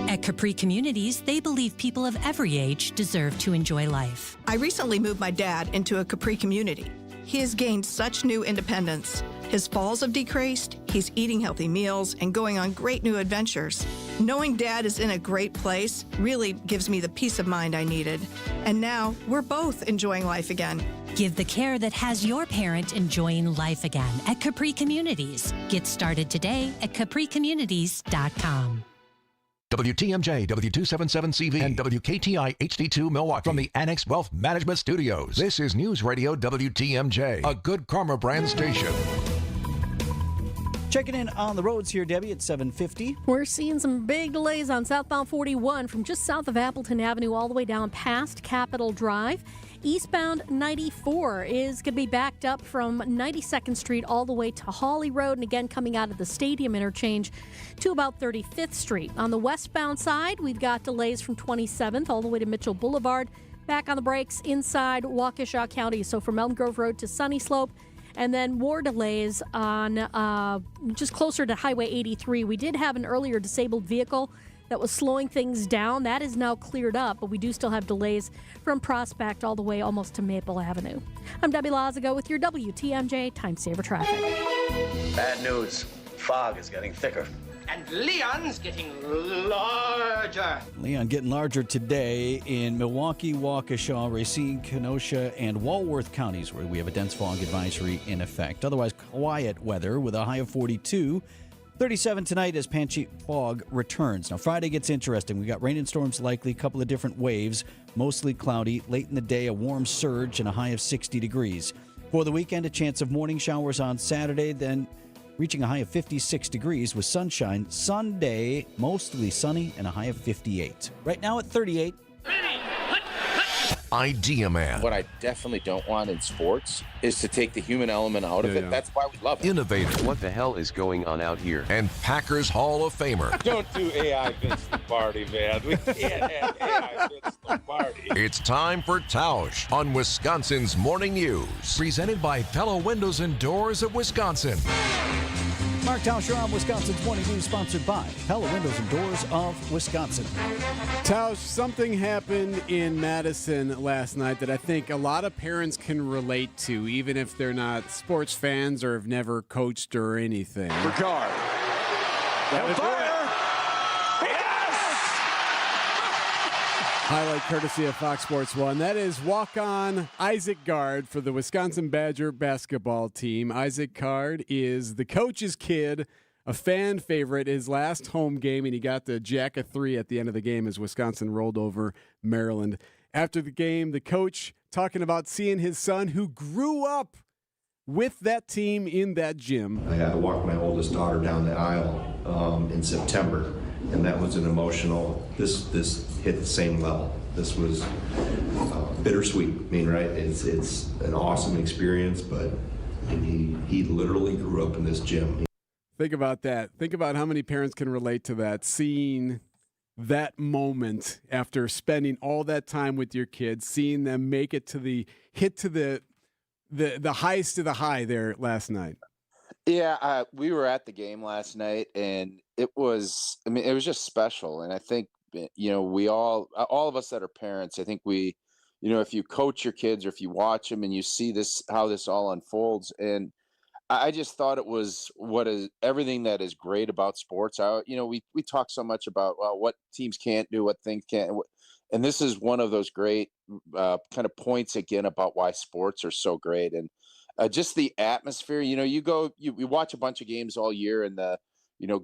At Capri Communities, they believe people of every age deserve to enjoy life. I recently moved my dad into a Capri community. He has gained such new independence. His falls have decreased, he's eating healthy meals, and going on great new adventures. Knowing Dad is in a great place really gives me the peace of mind I needed. And now, we're both enjoying life again. Give the care that has your parent enjoying life again at Capri Communities. Get started today at capricommunities.com. WTMJ, W277CV, and WKTI HD2 Milwaukee from the Annex Wealth Management Studios. This is News Radio WTMJ, a Good Karma brand station. Checking in on the roads here, Debbie, at 7:50. We're seeing some big delays on southbound 41 from just south of Appleton Avenue all the way down past Capitol Drive. Eastbound 94 is going to be backed up from 92nd Street all the way to Hawley Road, and again coming out of the Stadium interchange to about 35th Street. On the westbound side, we've got delays from 27th all the way to Mitchell Boulevard. Back on the brakes inside Waukesha County, so from Elm Grove Road to Sunny Slope. And then more delays on just closer to Highway 83. We did have an earlier disabled vehicle that was slowing things down. That is now cleared up, but we do still have delays from Prospect all the way almost to Maple Avenue. I'm Debbie Lazago with your WTMJ Time Saver Traffic. Bad news. Fog is getting thicker. And Leon's getting larger. Leon getting larger today in Milwaukee, Waukesha, Racine, Kenosha, and Walworth counties, where we have a dense fog advisory in effect. Otherwise, quiet weather with a high of 42. 37 tonight as patchy fog returns. Now, Friday gets interesting. We got rain and storms likely, a couple of different waves, mostly cloudy. Late in the day, a warm surge and a high of 60 degrees. For the weekend, a chance of morning showers on Saturday, then reaching a high of 56 degrees with sunshine. Sunday, mostly sunny and a high of 58. Right now at 38. Idea Man. What I definitely don't want in sports is to take the human element out of it. That's why we love it. Innovator. What the hell is going on out here? And Packers Hall of Famer. Don't do AI Vince Lombardi, man. We can't have AI Vince Lombardi. It's time for Tausch on Wisconsin's Morning News. Presented by Pella Windows and Doors of Wisconsin. Mark Tauscher on Wisconsin's Morning News, sponsored by Pella Windows and Doors of Wisconsin. Tausch, something happened in Madison last night that I think a lot of parents can relate to, even if they're not sports fans or have never coached or anything. Ricard. That was fire. Highlight courtesy of Fox Sports 1. That is walk-on Isaac Gard for the Wisconsin Badger basketball team. Isaac Gard is the coach's kid, a fan favorite. His last home game, and he got the jack of 3 at the end of the game as Wisconsin rolled over Maryland. After the game, the coach talking about seeing his son, who grew up with that team in that gym. I walked my oldest daughter down the aisle in September, and that was an emotional, this hit the same level. This was bittersweet. I mean, right? It's an awesome experience, but he literally grew up in this gym. Think about that. Think about how many parents can relate to that, seeing that moment after spending all that time with your kids, seeing them make it to the highest of the high there last night. Yeah, we were at the game last night, and it was just special. And I think, we all of us that are parents, I think we, if you coach your kids or if you watch them and you see how this all unfolds. And I just thought it was everything that is great about sports. We talk so much about what teams can't do, what things can't. And this is one of those great kind of points again about why sports are so great. And just the atmosphere, you watch a bunch of games all year, and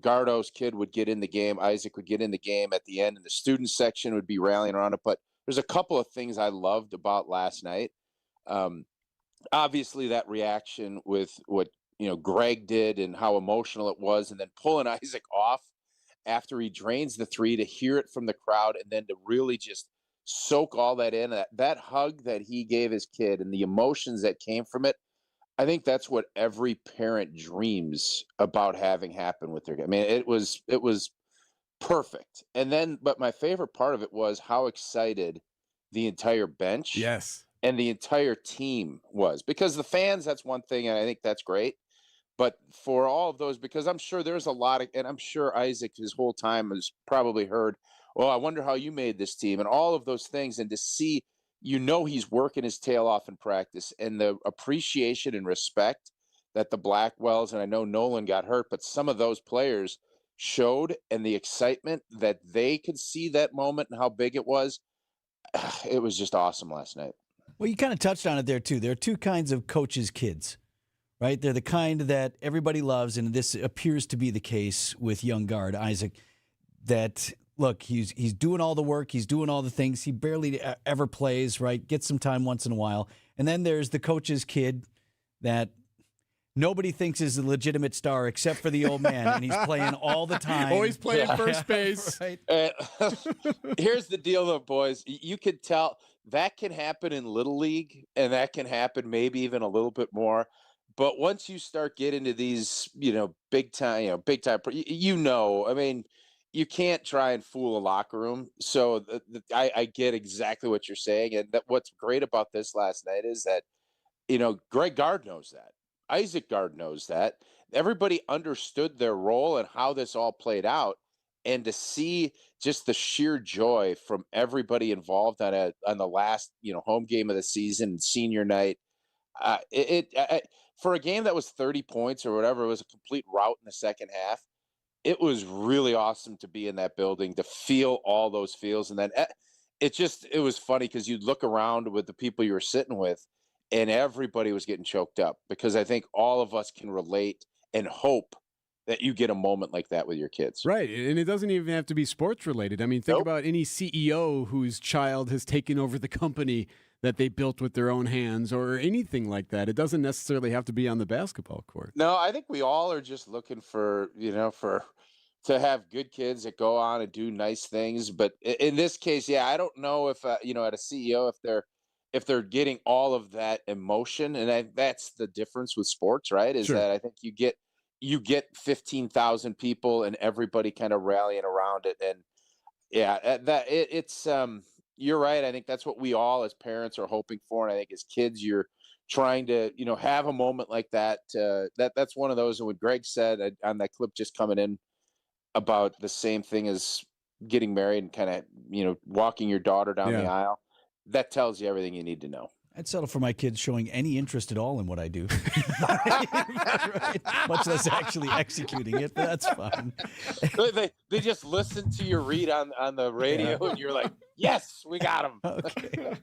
Gardo's kid would get in the game. Isaac would get in the game at the end, and the student section would be rallying around it. But there's a couple of things I loved about last night. Obviously, that reaction with what, Greg did and how emotional it was, and then pulling Isaac off after he drains the 3, to hear it from the crowd, and then to really just soak all that in. That hug that he gave his kid and the emotions that came from it, I think that's what every parent dreams about having happen with their kid. I mean, it was perfect. And then, but my favorite part of it was how excited the entire bench, yes, and the entire team was. Because the fans, that's one thing, and I think that's great. But for all of those, because I'm sure there's a lot of, and I'm sure Isaac his whole time has probably heard, well, I wonder how you made this team, and all of those things, and to see, he's working his tail off in practice, and the appreciation and respect that the Blackwells, and I know Nolan got hurt, but some of those players showed, and the excitement that they could see that moment and how big it was just awesome last night. Well, you kind of touched on it there, too. There are two kinds of coaches' kids, right? They're the kind that everybody loves, and this appears to be the case with young guard Isaac, that, look, he's doing all the work, he's doing all the things, he barely ever plays, right? Gets some time once in a while. And then there's the coach's kid that nobody thinks is a legitimate star except for the old man, and he's playing all the time. Always playing first base. Right. Here's the deal, though, boys. You could tell that can happen in Little League, and that can happen maybe even a little bit more. But once you start getting to these, big time, I mean, you can't try and fool a locker room. So I get exactly what you're saying. And what's great about this last night is that, Greg Gard knows that. Isaac Gard knows that. Everybody understood their role and how this all played out. And to see just the sheer joy from everybody involved on the last, home game of the season, senior night, for a game that was 30 points or whatever, it was a complete rout in the second half. It was really awesome to be in that building, to feel all those feels. And then it was funny because you'd look around with the people you were sitting with and everybody was getting choked up, because I think all of us can relate and hope that you get a moment like that with your kids. Right. And it doesn't even have to be sports related. I mean, think about any CEO whose child has taken over the company that they built with their own hands or anything like that. It doesn't necessarily have to be on the basketball court. No, I think we all are just looking for, to have good kids that go on and do nice things. But in this case, I don't know if, at a CEO, if they're getting all of that emotion. And that's the difference with sports, right? Is that I think you get 15,000 people and everybody kind of rallying around it. And it's you're right. I think that's what we all as parents are hoping for. And I think as kids, you're trying to, have a moment like that. That's one of those. And what Greg said on that clip just coming in about the same thing as getting married and kind of, walking your daughter down the aisle, that tells you everything you need to know. I'd settle for my kids showing any interest at all in what I do. Right? Much less actually executing it, but that's fine. They just listen to your read on the radio, and you're like, yes, we got them. Okay.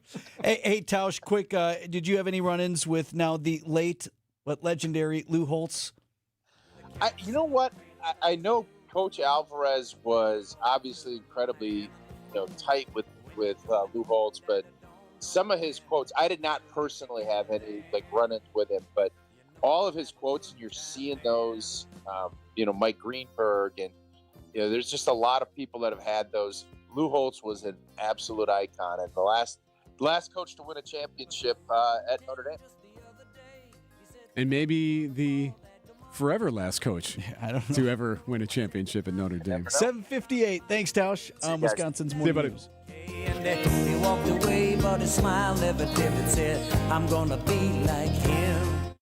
Hey, Tausch, quick, did you have any run-ins with now the late but legendary Lou Holtz? You know what? I know Coach Alvarez was obviously incredibly tight with Lou Holtz, but some of his quotes, I did not personally have any run-ins with him, but all of his quotes, and you're seeing those, Mike Greenberg, and there's just a lot of people that have had those. Lou Holtz was an absolute icon, and the last coach to win a championship at Notre Dame, and maybe the forever last coach to ever win a championship at Notre Dame. 7:58. Thanks, Tausch. Wisconsin's Morning News. He walked away, but his smile never dipped, said, I'm gonna be like him.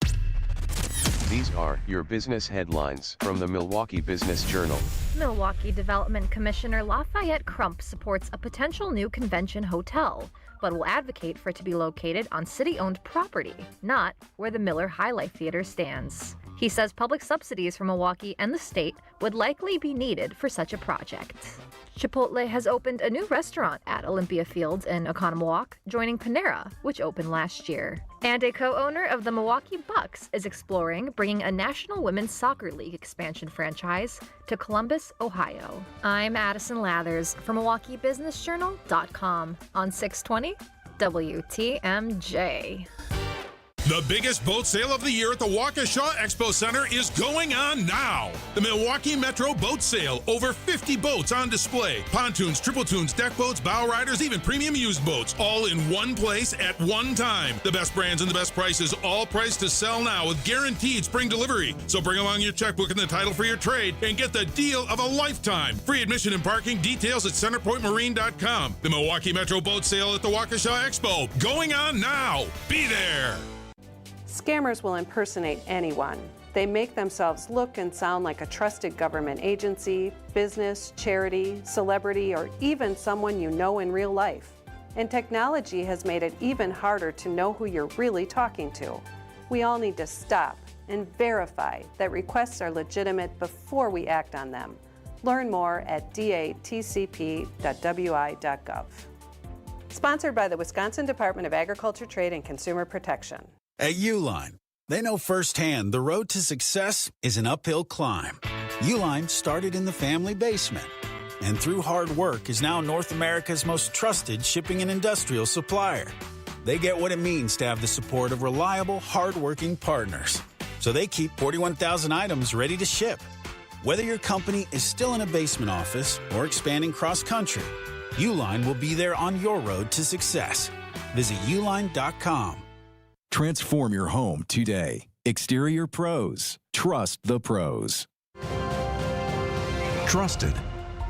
These are your business headlines from the Milwaukee Business Journal. Milwaukee Development Commissioner Lafayette Crump supports a potential new convention hotel, but will advocate for it to be located on city-owned property, not where the Miller High Life Theater stands. He says public subsidies from Milwaukee and the state would likely be needed for such a project. Chipotle has opened a new restaurant at Olympia Fields in Oconomowoc, joining Panera, which opened last year. And a co-owner of the Milwaukee Bucks is exploring bringing a National Women's Soccer League expansion franchise to Columbus, Ohio. I'm Addison Lathers from MilwaukeeBusinessJournal.com on 620 WTMJ. The biggest boat sale of the year at the Waukesha Expo Center is going on now. The Milwaukee Metro Boat Sale. Over 50 boats on display. Pontoons, triple tunes, deck boats, bow riders, even premium used boats. All in one place at one time. The best brands and the best prices, all priced to sell now with guaranteed spring delivery. So bring along your checkbook and the title for your trade and get the deal of a lifetime. Free admission and parking. Details at centerpointmarine.com. The Milwaukee Metro Boat Sale at the Waukesha Expo. Going on now. Be there. Scammers will impersonate anyone. They make themselves look and sound like a trusted government agency, business, charity, celebrity, or even someone you know in real life. And technology has made it even harder to know who you're really talking to. We all need to stop and verify that requests are legitimate before we act on them. Learn more at datcp.wi.gov. Sponsored by the Wisconsin Department of Agriculture, Trade, and Consumer Protection. At Uline, they know firsthand the road to success is an uphill climb. Uline started in the family basement and through hard work is now North America's most trusted shipping and industrial supplier. They get what it means to have the support of reliable, hard-working partners. So they keep 41,000 items ready to ship. Whether your company is still in a basement office or expanding cross-country, Uline will be there on your road to success. Visit uline.com. Transform your home today. Exterior Pros. Trust the pros. Trusted,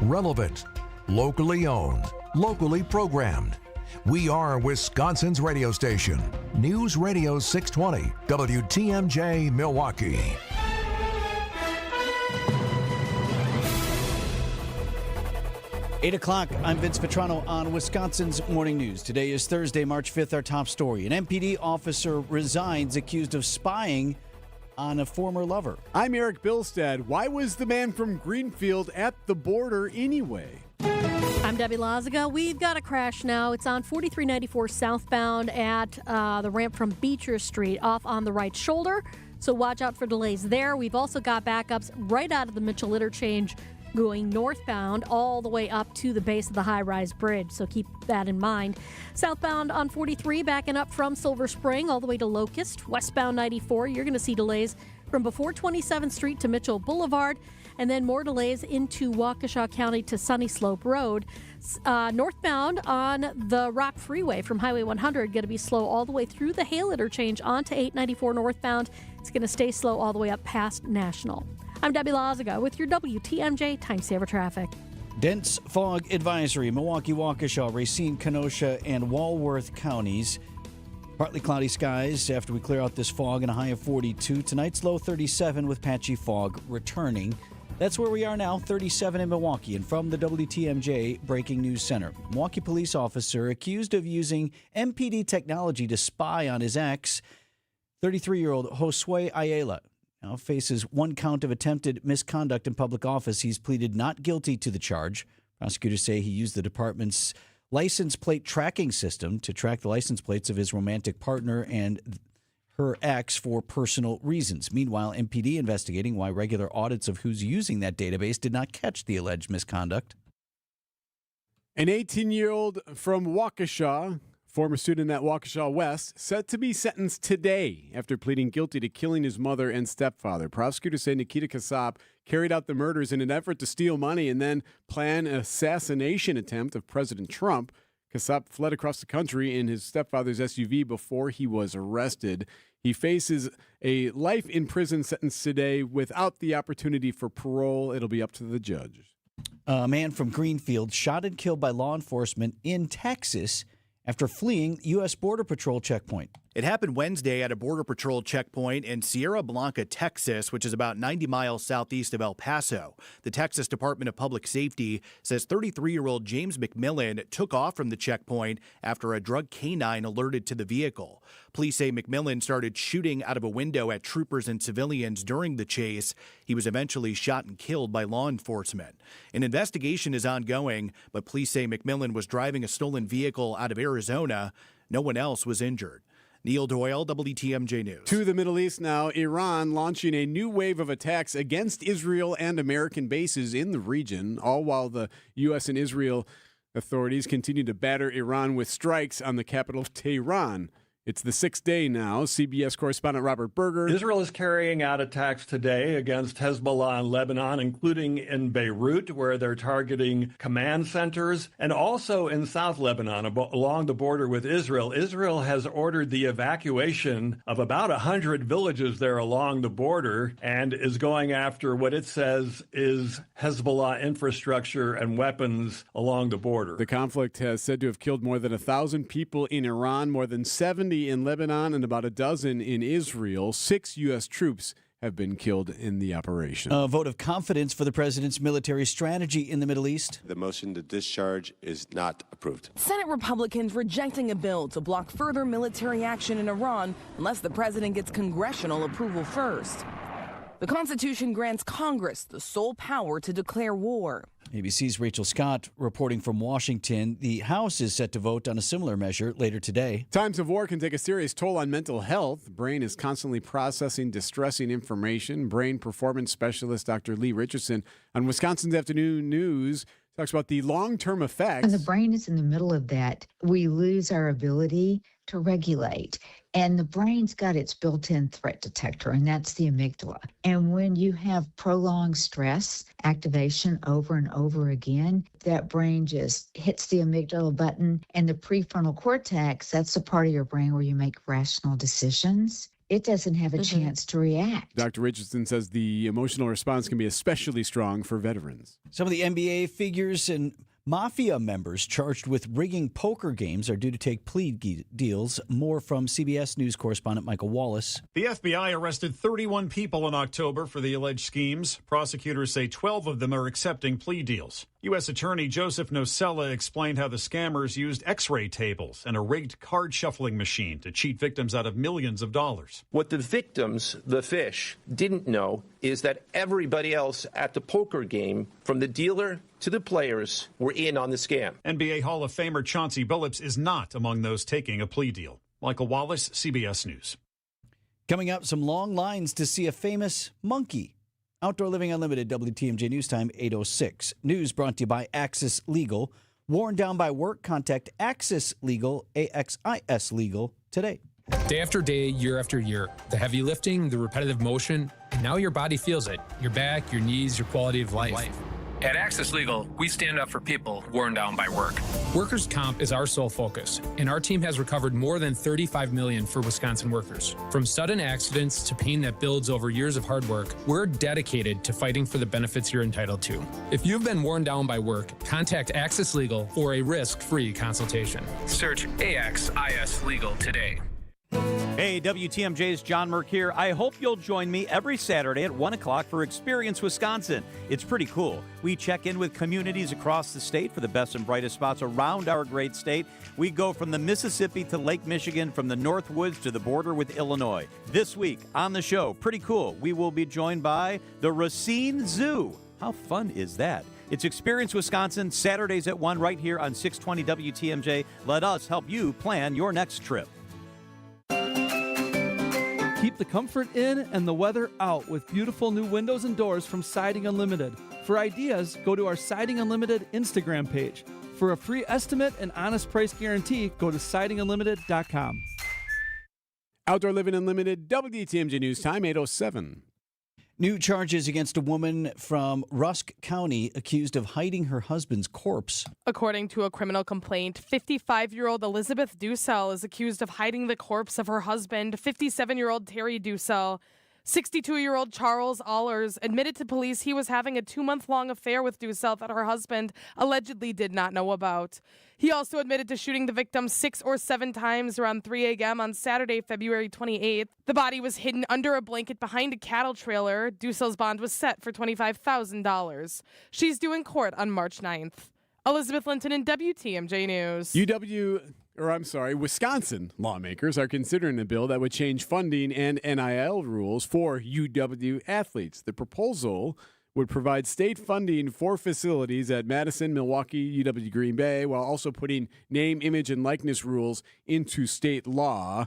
relevant, locally owned, locally programmed. We are Wisconsin's radio station, News Radio 620, WTMJ, Milwaukee. Eight o'clock, I'm Vince Petrano on Wisconsin's Morning News. Today is Thursday, March 5th, our top story. An MPD officer resigns accused of spying on a former lover. I'm Eric Bilstad. Why was the man from Greenfield at the border anyway? I'm Debbie Lazaga. We've got a crash now. It's on 4394 southbound at the ramp from Beecher Street off on the right shoulder. So watch out for delays there. We've also got backups right out of the Mitchell interchange going northbound all the way up to the base of the high-rise bridge, so keep that in mind. Southbound on 43, backing up from Silver Spring all the way to Locust. Westbound 94, you're going to see delays from before 27th Street to Mitchell Boulevard, and then more delays into Waukesha County to Sunny Slope Road. Northbound on the Rock Freeway from Highway 100, going to be slow all the way through the Hale interchange onto 894 northbound. It's going to stay slow all the way up past National. I'm Debbie Lazaga with your WTMJ Time Saver Traffic. Dense fog advisory, Milwaukee, Waukesha, Racine, Kenosha, and Walworth counties. Partly cloudy skies after we clear out this fog and a high of 42. Tonight's low 37 with patchy fog returning. That's where we are now, 37 in Milwaukee. And from the WTMJ Breaking News Center, Milwaukee police officer accused of using MPD technology to spy on his ex, 33-year-old Josue Ayala, now faces one count of attempted misconduct in public office. He's pleaded not guilty to the charge. Prosecutors say he used the department's license plate tracking system to track the license plates of his romantic partner and her ex for personal reasons. Meanwhile, MPD investigating why regular audits of who's using that database did not catch the alleged misconduct. An 18-year-old from Waukesha, former student at Waukesha West, set to be sentenced today after pleading guilty to killing his mother and stepfather. Prosecutors say Nikita Casap carried out the murders in an effort to steal money and then plan an assassination attempt of President Trump. Casap fled across the country in his stepfather's SUV before he was arrested. He faces a life in prison sentence today without the opportunity for parole. It'll be up to the judge. A man from Greenfield shot and killed by law enforcement in Texas after fleeing U.S. Border Patrol checkpoint. It happened Wednesday at a Border Patrol checkpoint in Sierra Blanca, Texas, which is about 90 miles southeast of El Paso. The Texas Department of Public Safety says 33-year-old James McMillan took off from the checkpoint after a drug canine alerted to the vehicle. Police say McMillan started shooting out of a window at troopers and civilians during the chase. He was eventually shot and killed by law enforcement. An investigation is ongoing, but police say McMillan was driving a stolen vehicle out of Arizona. No one else was injured. Neil Doyle, WTMJ News. To the Middle East now, Iran launching a new wave of attacks against Israel and American bases in the region, all while the U.S. and Israel authorities continue to batter Iran with strikes on the capital, Tehran. It's the sixth day now. CBS correspondent Robert Berger. Israel is carrying out attacks today against Hezbollah in Lebanon, including in Beirut, where they're targeting command centers, and also in South Lebanon, along the border with Israel. Israel has ordered the evacuation of about 100 villages there along the border and is going after what it says is Hezbollah infrastructure and weapons along the border. The conflict has said to have killed more than 1,000 people in Iran, more than 70 in Lebanon, and about a dozen in Israel. 6 U.S. troops have been killed in the operation. A vote of confidence for the president's military strategy in the Middle East. The motion to discharge is not approved. Senate Republicans rejecting a bill to block further military action in Iran unless the president gets congressional approval first. The Constitution grants Congress the sole power to declare war. ABC's Rachel Scott reporting from Washington. The House is set to vote on a similar measure later today. Times of war can take a serious toll on mental health. The brain is constantly processing distressing information. Brain performance specialist Dr. Lee Richardson on Wisconsin's Afternoon News talks about the long-term effects. When the brain is in the middle of that, we lose our ability to regulate. And the brain's got its built-in threat detector, and that's the amygdala. And when you have prolonged stress activation over and over again, that brain just hits the amygdala button, and the prefrontal cortex, that's the part of your brain where you make rational decisions. It doesn't have a chance to react. Dr. Richardson says the emotional response can be especially strong for veterans. Some of the NBA figures and Mafia members charged with rigging poker games are due to take plea deals. More from CBS News correspondent Michael Wallace. The FBI arrested 31 people in October for the alleged schemes. Prosecutors say 12 of them are accepting plea deals. U.S. Attorney Joseph Nocella explained how the scammers used X-ray tables and a rigged card shuffling machine to cheat victims out of millions of dollars. What the victims, the fish, didn't know is that everybody else at the poker game, from the dealer to the players, were in on the scam. NBA Hall of Famer Chauncey Billups is not among those taking a plea deal. Michael Wallace, CBS News. Coming up, some long lines to see a famous monkey. Outdoor Living Unlimited, WTMJ News Time, 8:06. News brought to you by Axis Legal. Worn down by work? Contact Axis Legal, AXIS Legal, today. Day after day, year after year, the heavy lifting, the repetitive motion, and now your body feels it. Your back, your knees, your quality of life. At Access Legal, we stand up for people worn down by work. Workers' comp is our sole focus, and our team has recovered more than $35 million for Wisconsin workers. From sudden accidents to pain that builds over years of hard work, we're dedicated to fighting for the benefits you're entitled to. If you've been worn down by work, contact Access Legal for a risk-free consultation. Search AXIS Legal today. Hey, WTMJ's John Merck here. I hope you'll join me every Saturday at 1 o'clock for Experience Wisconsin. It's pretty cool. We check in with communities across the state for the best and brightest spots around our great state. We go from the Mississippi to Lake Michigan, from the North Woods to the border with Illinois. This week on the show, pretty cool, we will be joined by the Racine Zoo. How fun is that? It's Experience Wisconsin, Saturdays at 1 right here on 620 WTMJ. Let us help you plan your next trip. Keep the comfort in and the weather out with beautiful new windows and doors from Siding Unlimited. For ideas, go to our Siding Unlimited Instagram page. For a free estimate and honest price guarantee, go to sidingunlimited.com. Outdoor Living Unlimited, WTMJ News Time, 8:07. New charges against a woman from Rusk County accused of hiding her husband's corpse. According to a criminal complaint, 55-year-old Elizabeth Dussel is accused of hiding the corpse of her husband, 57-year-old Terry Dussel. 62-year-old Charles Allers admitted to police he was having a 2-month-long affair with Dussel that her husband allegedly did not know about. He also admitted to shooting the victim 6 or 7 times around 3 a.m. on Saturday, February 28th. The body was hidden under a blanket behind a cattle trailer. Dussel's bond was set for $25,000. She's due in court on March 9th. Elizabeth Linton in WTMJ News. Wisconsin lawmakers are considering a bill that would change funding and NIL rules for UW athletes. The proposal would provide state funding for facilities at Madison, Milwaukee, UW Green Bay, while also putting name, image, and likeness rules into state law.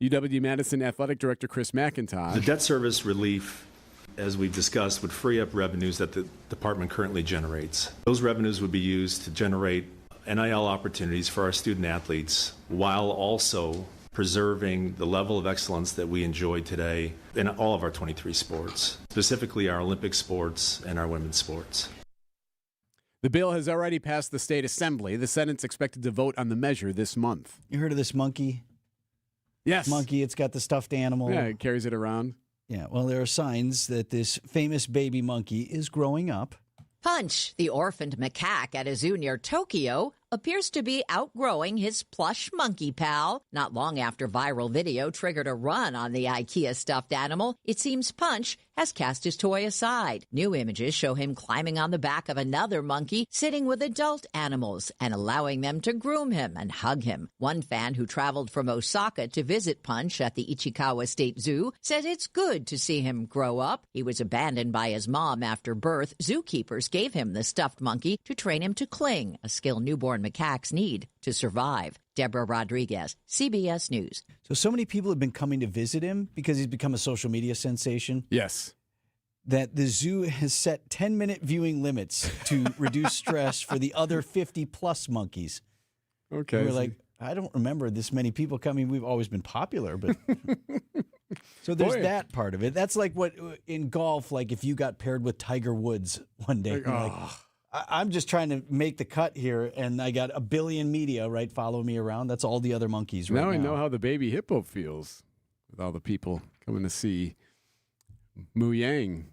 UW Madison Athletic Director Chris McIntosh. The debt service relief, as we've discussed, would free up revenues that the department currently generates. Those revenues would be used to generate NIL opportunities for our student athletes while also preserving the level of excellence that we enjoy today in all of our 23 sports, specifically our Olympic sports and our women's sports. The bill has already passed the state assembly. The Senate's expected to vote on the measure this month. You heard of this monkey? Yes. Monkey, it's got the stuffed animal. Yeah, it carries it around. Yeah, well, there are signs that this famous baby monkey is growing up. Punch, the orphaned macaque at a zoo near Tokyo, appears to be outgrowing his plush monkey pal. Not long after viral video triggered a run on the IKEA stuffed animal, it seems Punch has cast his toy aside. New images show him climbing on the back of another monkey, sitting with adult animals and allowing them to groom him and hug him. One fan who traveled from Osaka to visit Punch at the Ichikawa State Zoo said it's good to see him grow up. He was abandoned by his mom after birth. Zookeepers gave him the stuffed monkey to train him to cling, a skill newborn macaques need to survive. Deborah Rodriguez, CBS News. So many people have been coming to visit him because he's become a social media sensation. Yes. That the zoo has set 10-minute viewing limits to reduce stress for the other 50-plus monkeys. Okay. And we're like, I don't remember this many people coming. We've always been popular, but... So there's that part of it. That's like what in golf, like if you got paired with Tiger Woods one day. I'm just trying to make the cut here, and I got a billion media, right, follow me around. That's all the other monkeys right now. Now I know how the baby hippo feels with all the people coming to see Mu Yang.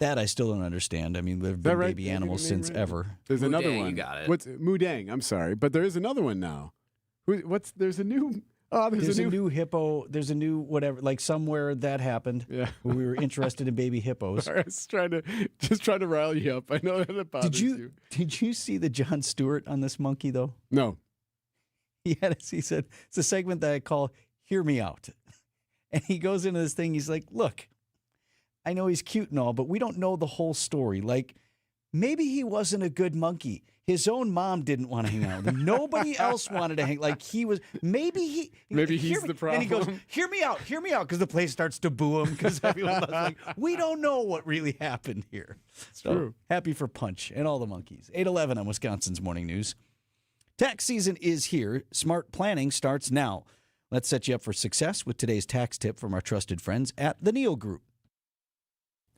That I still don't understand. I mean, they've been right? baby animals since ever. There's another Mudang, one. you got it. What's Mudang? I'm sorry, but there is another one now. There's a new. Oh, there's a new hippo. There's a new whatever. Like somewhere that happened. Yeah, where we were interested in baby hippos. I was trying to rile you up. I know that bothers you. Did you see the Jon Stewart on this monkey though? No. He said it's a segment that I call "Hear Me Out," and he goes into this thing. He's like, "Look, I know he's cute and all, but we don't know the whole story. Like, maybe he wasn't a good monkey. His own mom didn't want to hang out with him. Nobody else wanted to hang. Like he was. Maybe he's the problem." And he goes, hear me out, because the place starts to boo him because everyone was like, we don't know what really happened here. It's true. Happy for Punch and all the monkeys. 8:11 on Wisconsin's Morning News. Tax season is here. Smart planning starts now. Let's set you up for success with today's tax tip from our trusted friends at the Neal Group.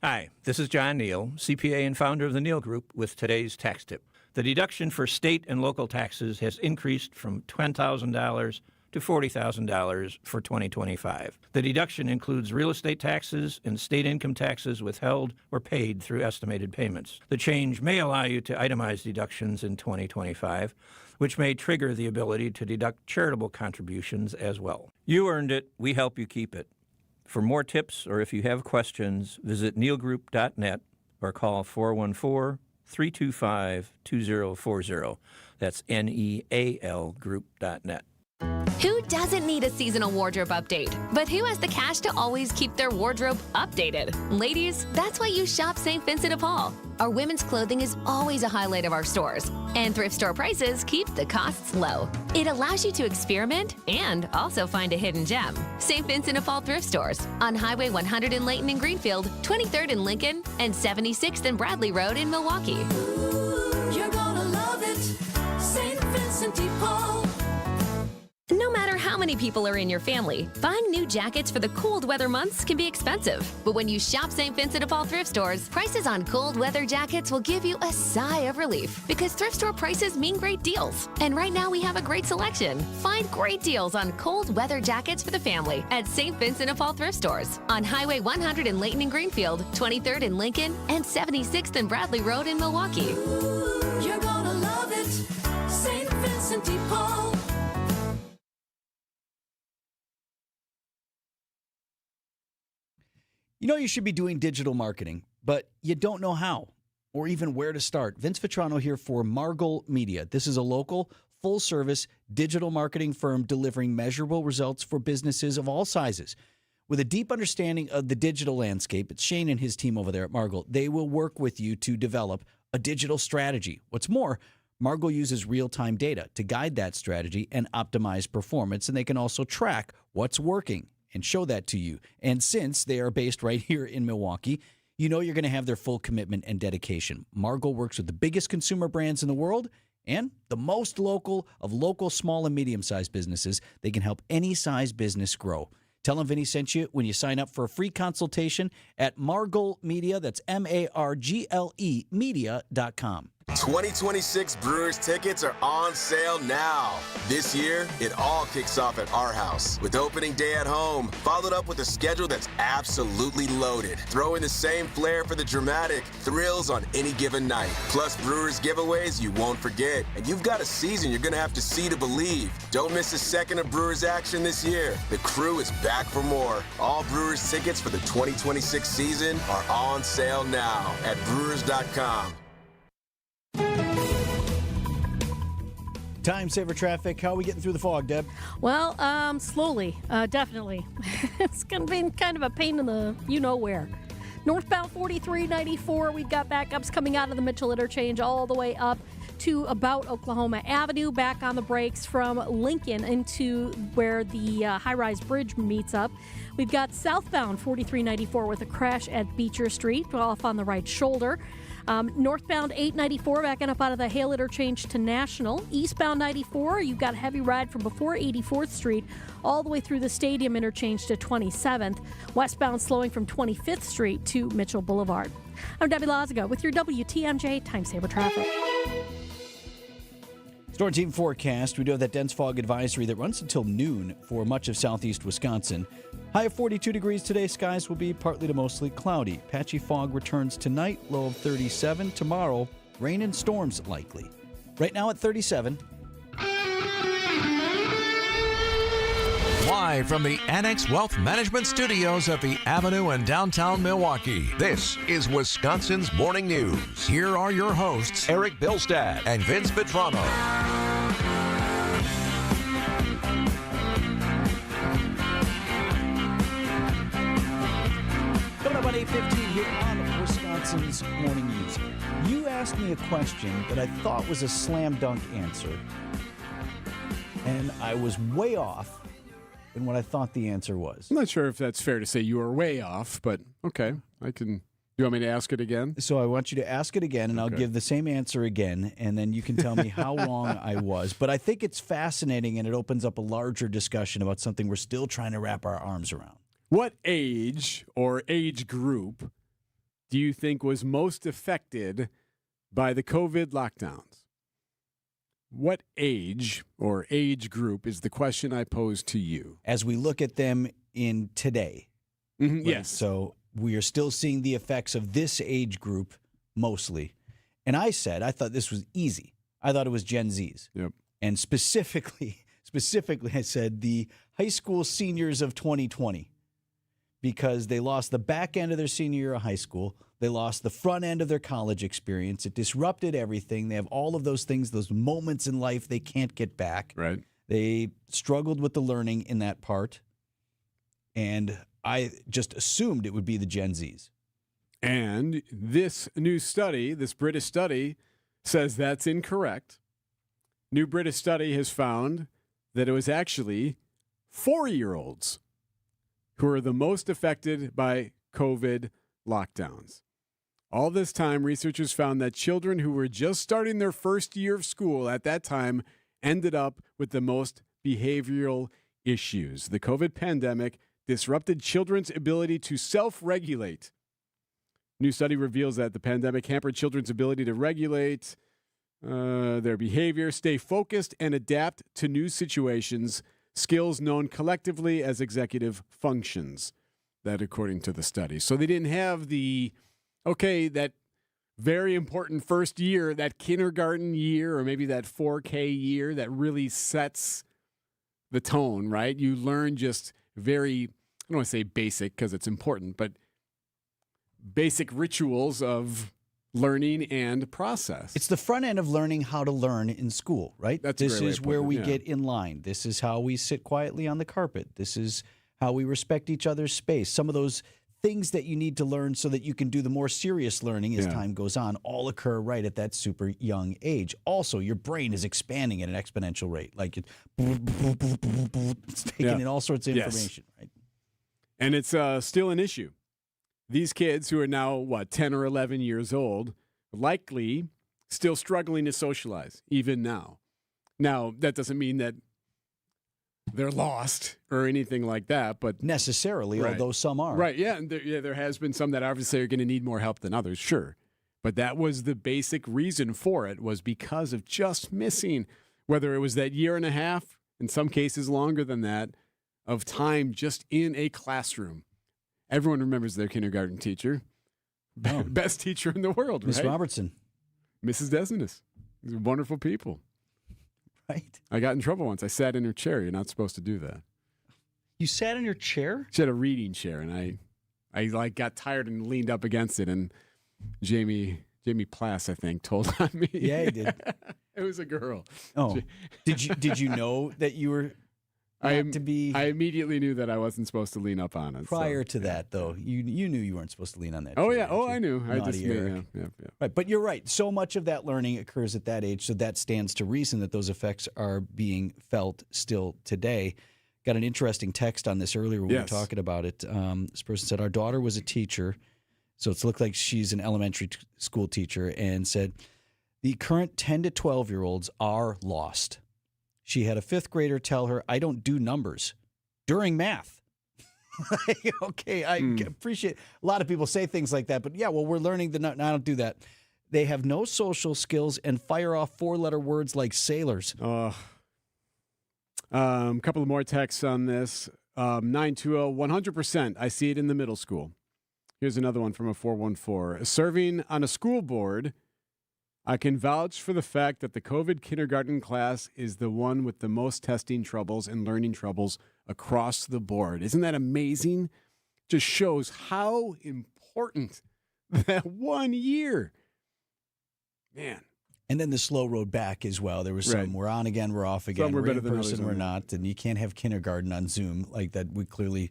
Hi, this is John Neal, CPA and founder of the Neal Group, with today's tax tip. The deduction for state and local taxes has increased from $10,000 to $40,000 for 2025. The deduction includes real estate taxes and state income taxes withheld or paid through estimated payments. The change may allow you to itemize deductions in 2025, which may trigger the ability to deduct charitable contributions as well. You earned it. We help you keep it. For more tips or if you have questions, visit nealgroup.net or call 414-325-2040. That's NEAL group.net. Who doesn't need a seasonal wardrobe update? But who has the cash to always keep their wardrobe updated? Ladies, that's why you shop St. Vincent de Paul. Our women's clothing is always a highlight of our stores, and thrift store prices keep the costs low. It allows you to experiment and also find a hidden gem. St. Vincent de Paul thrift stores on Highway 100 in Layton and Greenfield, 23rd in Lincoln, and 76th and Bradley Road in Milwaukee. You're gonna love it, St. Vincent de Paul. No matter how many people are in your family, buying new jackets for the cold weather months can be expensive. But when you shop St. Vincent de Paul thrift stores, prices on cold weather jackets will give you a sigh of relief because thrift store prices mean great deals. And right now we have a great selection. Find great deals on cold weather jackets for the family at St. Vincent de Paul thrift stores on Highway 100 in Layton and Greenfield, 23rd in Lincoln, and 76th and Bradley Road in Milwaukee. You're gonna love it, St. Vincent de Paul. You know you should be doing digital marketing, but you don't know how or even where to start. Vince Vitrano here for Margol Media. This is a local, full-service digital marketing firm delivering measurable results for businesses of all sizes. With a deep understanding of the digital landscape, it's Shane and his team over there at Margol. They will work with you to develop a digital strategy. What's more, Margol uses real-time data to guide that strategy and optimize performance, and they can also track what's working and show that to you. And since they are based right here in Milwaukee, you know you're going to have their full commitment and dedication. Margol works with the biggest consumer brands in the world and the most local of local small and medium-sized businesses. They can help any size business grow. Tell them Vinny sent you when you sign up for a free consultation at Margol Media. That's MARGLE media.com. 2026 Brewers tickets are on sale now. This year, it all kicks off at our house with opening day at home, followed up with a schedule that's absolutely loaded. Throw in the same flair for the dramatic thrills on any given night. Plus Brewers giveaways you won't forget. And you've got a season you're going to have to see to believe. Don't miss a second of Brewers action this year. The crew is back for more. All Brewers tickets for the 2026 season are on sale now at Brewers.com. Time saver traffic. How are we getting through the fog, Deb? Well, slowly, definitely. It's going to be kind of a pain in the you-know-where. Northbound 4394, we've got backups coming out of the Mitchell Interchange all the way up to about Oklahoma Avenue, back on the brakes from Lincoln into where the high-rise bridge meets up. We've got southbound 4394 with a crash at Beecher Street, off on the right shoulder. Northbound 894 backing up out of the Hale Interchange to National. Eastbound 94, you've got a heavy ride from before 84th Street all the way through the Stadium Interchange to 27th. Westbound slowing from 25th Street to Mitchell Boulevard. I'm Debbie Lazaga with your WTMJ Time Saver Traffic. Storm team forecast. We do have that dense fog advisory that runs until noon for much of southeast Wisconsin. High of 42 degrees today. Skies will be partly to mostly cloudy. Patchy fog returns tonight. Low of 37. Tomorrow, rain and storms likely. Right now at 37. Live from the Annex Wealth Management Studios at the Avenue in downtown Milwaukee, this is Wisconsin's Morning News. Here are your hosts, Eric Bilstad and Vince Vitrano. Coming up on 8:15 here on Wisconsin's Morning News. You asked me a question that I thought was a slam dunk answer, and I was way off than what I thought the answer was. I'm not sure if that's fair to say you were way off, but okay. You want me to ask it again? So I want you to ask it again, and I'll give the same answer again, and then you can tell me how wrong I was. But I think it's fascinating, and it opens up a larger discussion about something we're still trying to wrap our arms around. What age or age group do you think was most affected by the COVID lockdowns? What age or age group is the question I pose to you? As we look at them in today. Mm-hmm, yes. So we are still seeing the effects of this age group mostly. And I thought this was easy. I thought it was Gen Zs. Yep. And specifically, I said the high school seniors of 2020, because they lost the back end of their senior year of high school. They lost the front end of their college experience. It disrupted everything. They have all of those things, those moments in life they can't get back. Right. They struggled with the learning in that part. And I just assumed it would be the Gen Zs. And this new study, this British study, says that's incorrect. New British study has found that it was actually 4-year-olds who are the most affected by COVID lockdowns. All this time, researchers found that children who were just starting their first year of school at that time ended up with the most behavioral issues. The COVID pandemic disrupted children's ability to self-regulate. New study reveals that the pandemic hampered children's ability to regulate their behavior, stay focused, and adapt to new situations, skills known collectively as executive functions. That according to the study. So they didn't have that very important first year, that kindergarten year, or maybe that 4K year that really sets the tone, right? You learn just very, I don't want to say basic because it's important, but basic rituals of learning and process. It's the front end of learning how to learn in school, right? This is where we get in line. This is how we sit quietly on the carpet. This is how we respect each other's space. Some of those things that you need to learn so that you can do the more serious learning as time goes on all occur right at that super young age. Also, your brain is expanding at an exponential rate. Like it's taking in all sorts of information, right? And it's still an issue. These kids who are now, 10 or 11 years old, likely still struggling to socialize, even now. Now, that doesn't mean that they're lost or anything like that, but necessarily, although some are. Right, yeah. And there has been some that obviously are going to need more help than others, sure. But that was the basic reason for it, was because of just missing, whether it was that year and a half, in some cases longer than that, of time just in a classroom. Everyone remembers their kindergarten teacher. Best teacher in the world, right? Miss Robertson. Mrs. Desinis. These are wonderful people. Right. I got in trouble once. I sat in her chair. You're not supposed to do that. You sat in her chair? She had a reading chair, and I got tired and leaned up against it, and Jamie Plass, I think, told on me. Yeah, he did. It was a girl. Oh. Did you know that you were I immediately knew that I wasn't supposed to lean up on it. Prior to that, though, you knew you weren't supposed to lean on that Oh, chair, yeah. Oh, I knew. I just knew. Yeah. Right, but you're right. So much of that learning occurs at that age, so that stands to reason that those effects are being felt still today. Got an interesting text on this earlier when we were talking about it. This person said, our daughter was a teacher, so it's looked like she's an elementary school teacher, and said, the current 10 to 12-year-olds are lost. She had a fifth grader tell her, I don't do numbers during math. Okay, I appreciate a lot of people say things like that, but yeah, well, we're learning I don't do that. They have no social skills and fire off 4-letter words like sailors. Couple of more texts on this. 920, 100%. I see it in the middle school. Here's another one from a 414. Serving on a school board, I can vouch for the fact that the COVID kindergarten class is the one with the most testing troubles and learning troubles across the board. Isn't that amazing? Just shows how important that 1 year. Man. And then the slow road back as well. There was some, we're on again, we're off again. Some were we're in better than person, others, we're not. And you can't have kindergarten on Zoom like that. We clearly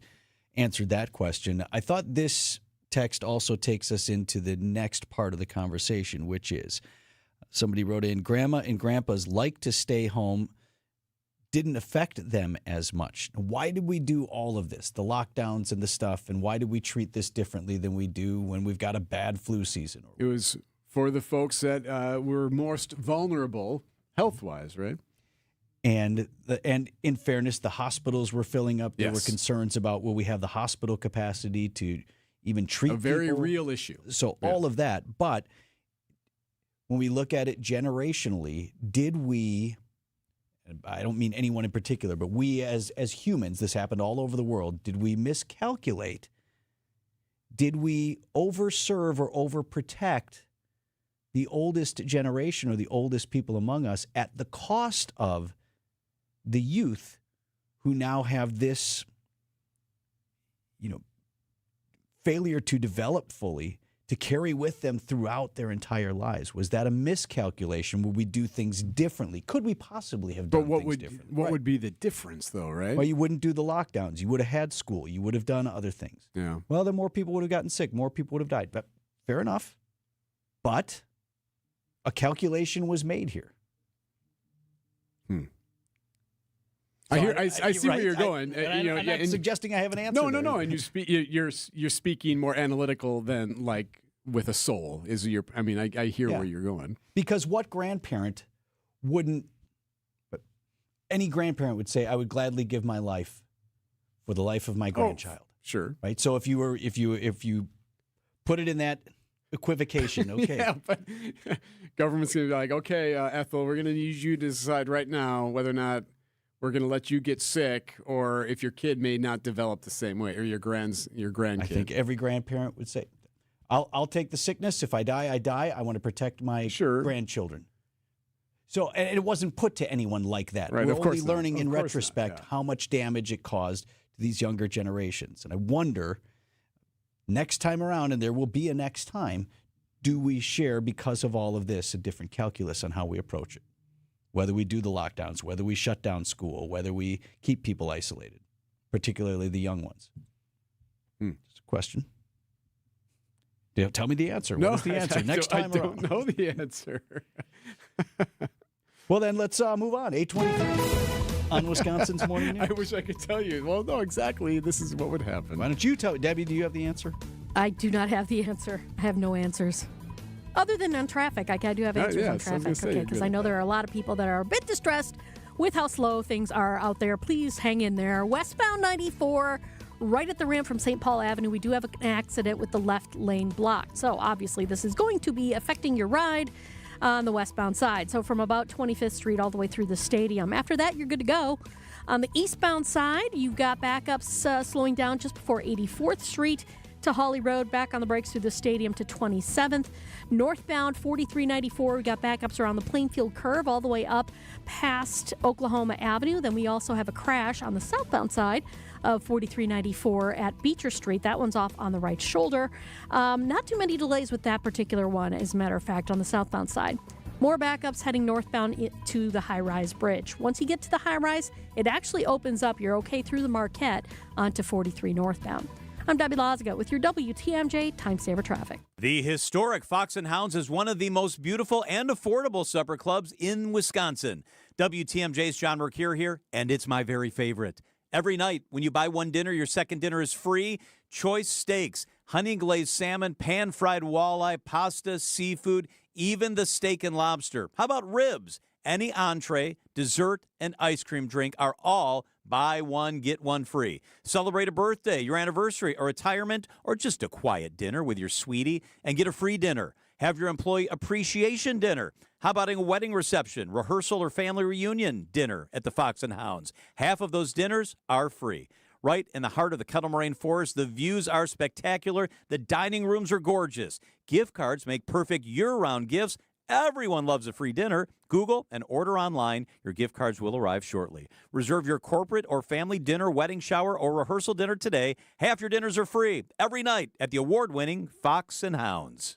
answered that question. I thought this text also takes us into the next part of the conversation, which is somebody wrote in, Grandma and Grandpa's like to stay home, didn't affect them as much. Why did we do all of this, the lockdowns and the stuff, and why did we treat this differently than we do when we've got a bad flu season? It was for the folks that were most vulnerable health-wise, right? And in fairness, the hospitals were filling up. There were Yes. concerns about, will we have the hospital capacity to even treat A very people? real issue. So all of that. But when we look at it generationally, did we, I don't mean anyone in particular, but we as humans, this happened all over the world, did we miscalculate? Did we overserve or overprotect the oldest generation or the oldest people among us at the cost of the youth who now have this, failure to develop fully to carry with them throughout their entire lives? Was that a miscalculation? Would we do things differently? Could we possibly have done things differently? What would be the difference, though, right? Well, you wouldn't do the lockdowns. You would have had school. You would have done other things. Yeah. Well, then more people would have gotten sick. More people would have died. But fair enough. But a calculation was made here. I see where you're going. I'm not suggesting I have an answer. No. And you're speaking more analytical than like with a soul. I hear where you're going. Because what grandparent wouldn't? Any grandparent would say, "I would gladly give my life for the life of my grandchild." Sure. Right. So if you put it in that equivocation, okay. Yeah, but government's going to be like, okay, Ethel, we're going to need you to decide right now whether or not we're going to let you get sick, or if your kid may not develop the same way, or your grandkid. I think every grandparent would say, I'll take the sickness. If I die, I die. I want to protect my grandchildren. So, and it wasn't put to anyone like that. Right, We're of course only not. learning in Of course retrospect not, yeah. how much damage it caused to these younger generations. And I wonder, next time around, and there will be a next time, do we share, because of all of this, a different calculus on how we approach it? Whether we do the lockdowns, whether we shut down school, whether we keep people isolated, particularly the young ones. It's a question. Tell me the answer. No, what is the answer next time I around? don't know the answer. Well, then let's move on. 8:23 on Wisconsin's Morning News. I wish I could tell you. Well, no, exactly. This is what would happen. Why don't you tell Debbie, do you have the answer? I do not have the answer. I have no answers. Other than on traffic. I do have answers on traffic. Okay, because I know there are a lot of people that are a bit distressed with how slow things are out there. Please hang in there. Westbound 94, right at the ramp from St. Paul Avenue, we do have an accident with the left lane blocked. So obviously this is going to be affecting your ride on the westbound side. So from about 25th Street all the way through the stadium. After that, you're good to go. On the eastbound side, you've got backups slowing down just before 84th Street to Hawley Road, back on the brakes through the stadium to 27th. Northbound 4394, we got backups around the Plainfield curve all the way up past Oklahoma Avenue. Then we also have a crash on the southbound side of 4394 at Beecher Street. That one's off on the right shoulder. Not too many delays with that particular one, as a matter of fact, on the southbound side. More backups heading northbound to the high-rise bridge. Once you get to the high-rise, it actually opens up. You're okay through the Marquette onto 43 northbound. I'm Debbie Loziga with your WTMJ Time Saver Traffic. The historic Fox and Hounds is one of the most beautiful and affordable supper clubs in Wisconsin. WTMJ's John Mercure here, and it's my very favorite. Every night, when you buy one dinner, your second dinner is free. Choice steaks, honey glazed salmon, pan-fried walleye, pasta, seafood, even the steak and lobster. How about ribs? Any entree, dessert, and ice cream drink are all buy one, get one free. Celebrate a birthday, your anniversary, a retirement, or just a quiet dinner with your sweetie and get a free dinner. Have your employee appreciation dinner. How about a wedding reception, rehearsal, or family reunion dinner at the Fox and Hounds? Half of those dinners are free. Right in the heart of the Kettle Moraine Forest, the views are spectacular. The dining rooms are gorgeous. Gift cards make perfect year-round gifts. Everyone loves a free dinner. Google and order online. Your gift cards will arrive shortly. Reserve your corporate or family dinner, wedding shower, or rehearsal dinner today. Half your dinners are free every night at the award-winning Fox and Hounds.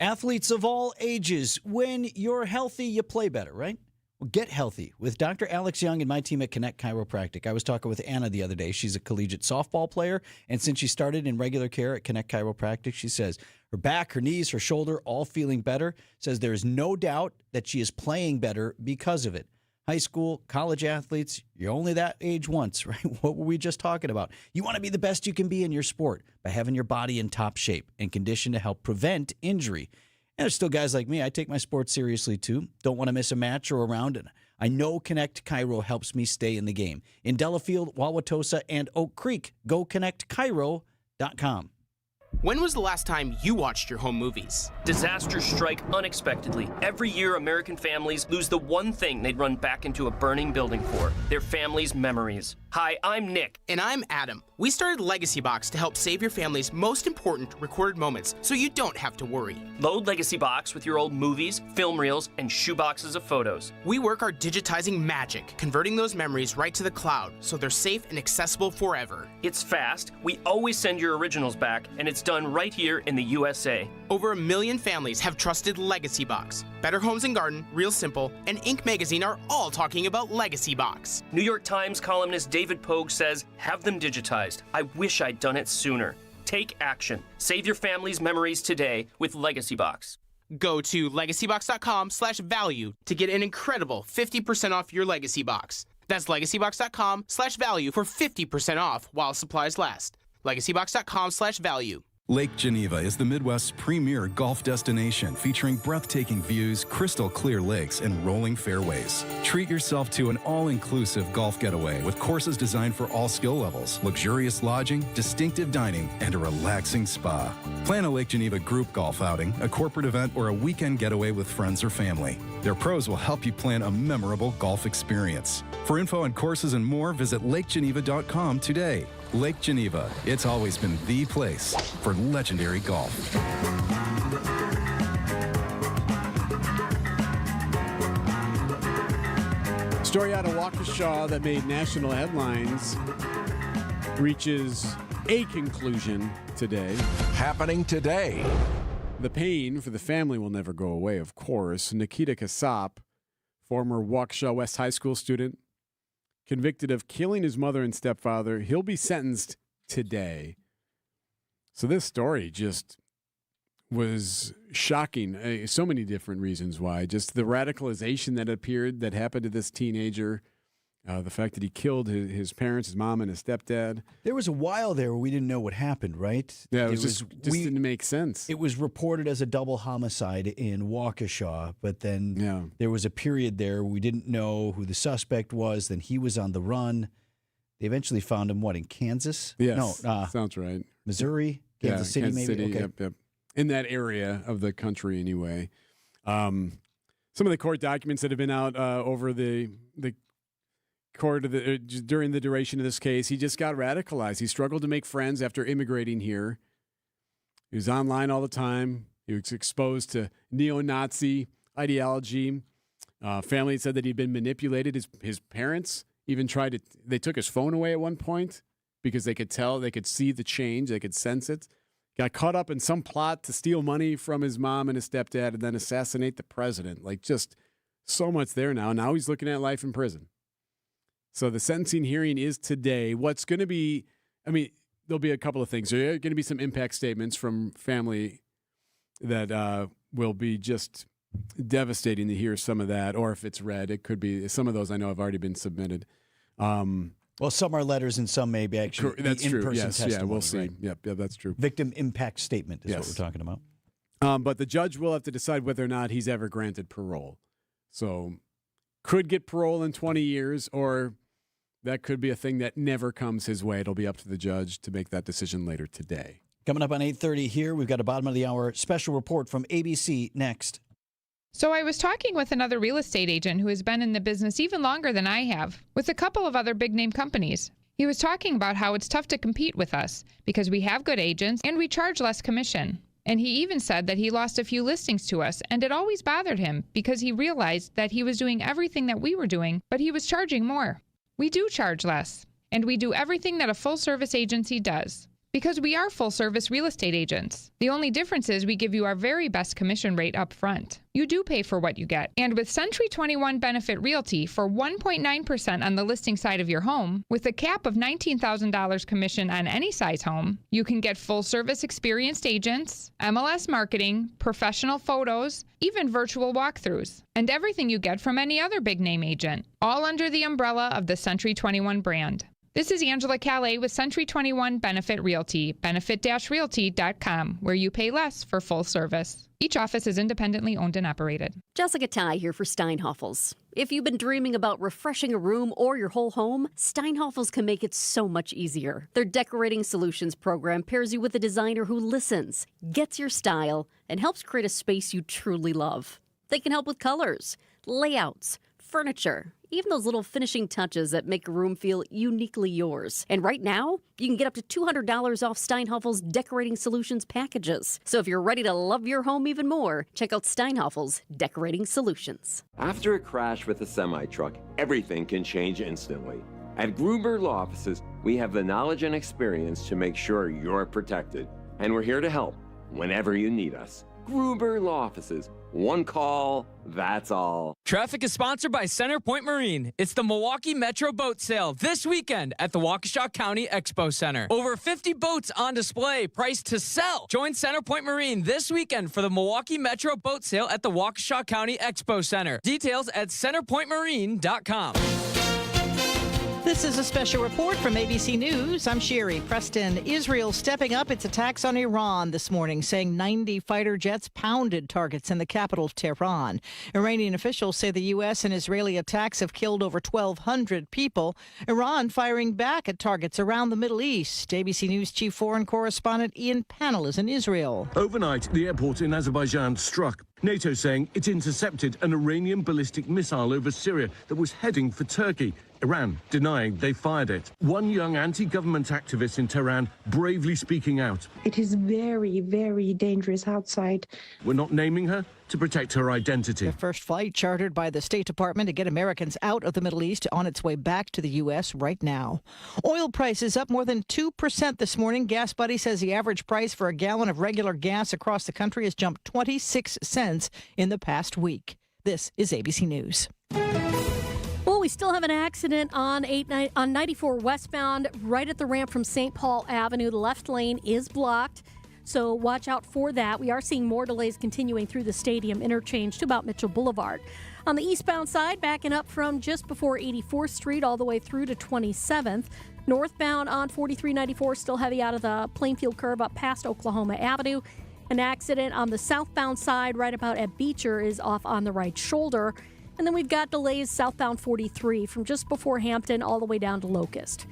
Athletes of all ages, when you're healthy, you play better, right? Well, get healthy with Dr. Alex Young and my team at Connect Chiropractic. I was talking with Anna the other day. She's a collegiate softball player, and since she started in regular care at Connect Chiropractic, she says her back, her knees, her shoulder, all feeling better. Says there is no doubt that she is playing better because of it. High school, college athletes, you're only that age once, right? What were we just talking about? You want to be the best you can be in your sport by having your body in top shape and conditioned to help prevent injury. And there's still guys like me. I take my sport seriously, too. Don't want to miss a match or a round. And I know Connect Chiro helps me stay in the game. In Delafield, Wauwatosa, and Oak Creek, go connectchiro.com. When was the last time you watched your home movies? Disasters strike unexpectedly. Every year, American families lose the one thing they'd run back into a burning building for, their family's memories. Hi, I'm Nick. And I'm Adam. We started Legacy Box to help save your family's most important recorded moments so you don't have to worry. Load Legacy Box with your old movies, film reels, and shoeboxes of photos. We work our digitizing magic, converting those memories right to the cloud so they're safe and accessible forever. It's fast, we always send your originals back, and it's done right here in the USA. Over 1 million families have trusted Legacy Box. Better Homes and Garden, Real Simple, and Inc. magazine are all talking about Legacy Box. New York Times columnist David Pogue says, have them digitized. I wish I'd done it sooner. Take action. Save your family's memories today with Legacy Box. Go to legacybox.com/value to get an incredible 50% off your Legacy Box. That's legacybox.com/value for 50% off while supplies last. legacybox.com/value. Lake Geneva is the Midwest's premier golf destination, featuring breathtaking views, crystal clear lakes, and rolling fairways. Treat yourself to an all-inclusive golf getaway with courses designed for all skill levels, luxurious lodging, distinctive dining, and a relaxing spa. Plan a Lake Geneva group golf outing, a corporate event, or a weekend getaway with friends or family. Their pros will help you plan a memorable golf experience. For info on courses and more, visit lakegeneva.com today. Lake Geneva, it's always been the place for legendary golf. Story out of Waukesha that made national headlines reaches a conclusion today. Happening today. The pain for the family will never go away, of course. Nikita Casap, former Waukesha West High School student, convicted of killing his mother and stepfather. He'll be sentenced today. So this story just was shocking. So many different reasons why. Just the radicalization that happened to this teenager. The fact that he killed his parents, his mom and his stepdad. There was a while there where we didn't know what happened, right? Yeah, it just didn't make sense. It was reported as a double homicide in Waukesha, but then there was a period there where we didn't know who the suspect was. Then he was on the run. They eventually found him, in Kansas? Yes, sounds right. Missouri? Kansas City, Kansas maybe? City, Okay. yep. In that area of the country, anyway. Some of the court documents that have been out over the court during the duration of this case, he just got radicalized. He struggled to make friends after immigrating here. He was online all the time. He was exposed to neo-Nazi ideology. Family said that he'd been manipulated. His parents even they took his phone away at one point because they could see the change, they could sense it. Got caught up in some plot to steal money from his mom and his stepdad and then assassinate the president. Just so much there now. Now he's looking at life in prison. So the sentencing hearing is today. What's going to be, there'll be a couple of things. There are going to be some impact statements from family that will be just devastating to hear some of that. Or if it's read, it could be, some of those I know have already been submitted. Well, some are letters and some may be actually that's true. in-person Yes, testimony. yeah, we'll see. Right? Yep, that's true. Victim impact statement is what we're talking about. But the judge will have to decide whether or not he's ever granted parole. So could get parole in 20 years, or that could be a thing that never comes his way. It'll be up to the judge to make that decision later today. Coming up on 8:30 here, we've got a bottom of the hour special report from ABC next. So I was talking with another real estate agent who has been in the business even longer than I have, with a couple of other big-name companies. He was talking about how it's tough to compete with us because we have good agents and we charge less commission. And he even said that he lost a few listings to us, and it always bothered him because he realized that he was doing everything that we were doing, but he was charging more. We do charge less, and we do everything that a full-service agency does. Because we are full-service real estate agents. The only difference is we give you our very best commission rate up front. You do pay for what you get. And with Century 21 Benefit Realty for 1.9% on the listing side of your home, with a cap of $19,000 commission on any size home, you can get full-service experienced agents, MLS marketing, professional photos, even virtual walkthroughs, and everything you get from any other big-name agent, all under the umbrella of the Century 21 brand. This is Angela Calais with Century 21 Benefit Realty, benefit-realty.com, where you pay less for full service. Each office is independently owned and operated. Jessica Ty here for Steinhoffels. If you've been dreaming about refreshing a room or your whole home, Steinhoffels can make it so much easier. Their Decorating Solutions program pairs you with a designer who listens, gets your style, and helps create a space you truly love. They can help with colors, layouts, furniture, even those little finishing touches that make a room feel uniquely yours. And right now, you can get up to $200 off Steinhoffels Decorating Solutions packages. So if you're ready to love your home even more, check out Steinhoffels Decorating Solutions. After a crash with a semi-truck, everything can change instantly. At Gruber Law Offices, we have the knowledge and experience to make sure you're protected. And we're here to help whenever you need us. Gruber Law Offices. One call, that's all. Traffic is sponsored by Centerpoint Marine. It's the Milwaukee Metro Boat Sale this weekend at the Waukesha County Expo Center. Over 50 boats on display, priced to sell. Join Centerpoint Marine this weekend for the Milwaukee Metro Boat Sale at the Waukesha County Expo Center. Details at centerpointmarine.com. This is a special report from ABC News. I'm Sherry Preston. Israel stepping up its attacks on Iran this morning, saying 90 fighter jets pounded targets in the capital, Tehran. Iranian officials say the U.S. and Israeli attacks have killed over 1,200 people. Iran firing back at targets around the Middle East. ABC News chief foreign correspondent Ian Pannell is in Israel. Overnight, the airport in Azerbaijan struck. NATO saying it intercepted an Iranian ballistic missile over Syria that was heading for Turkey. Iran denying they fired it. One young anti-government activist in Tehran bravely speaking out. It is very, very dangerous outside. We're not naming her to protect her identity. The first flight chartered by the State Department to get Americans out of the Middle East on its way back to the U.S. right now. Oil prices up more than 2% this morning. Gas Buddy says the average price for a gallon of regular gas across the country has jumped 26 cents in the past week. This is ABC News. Well, we still have an accident on 94 westbound right at the ramp from St. Paul Avenue. The left lane is blocked, so watch out for that. We are seeing more delays continuing through the stadium interchange to about Mitchell Boulevard. On the eastbound side, backing up from just before 84th Street all the way through to 27th. Northbound on 4394, still heavy out of the Plainfield curve up past Oklahoma Avenue. An accident on the southbound side right about at Beecher is off on the right shoulder. And then we've got delays southbound 43 from just before Hampton all the way down to Locust.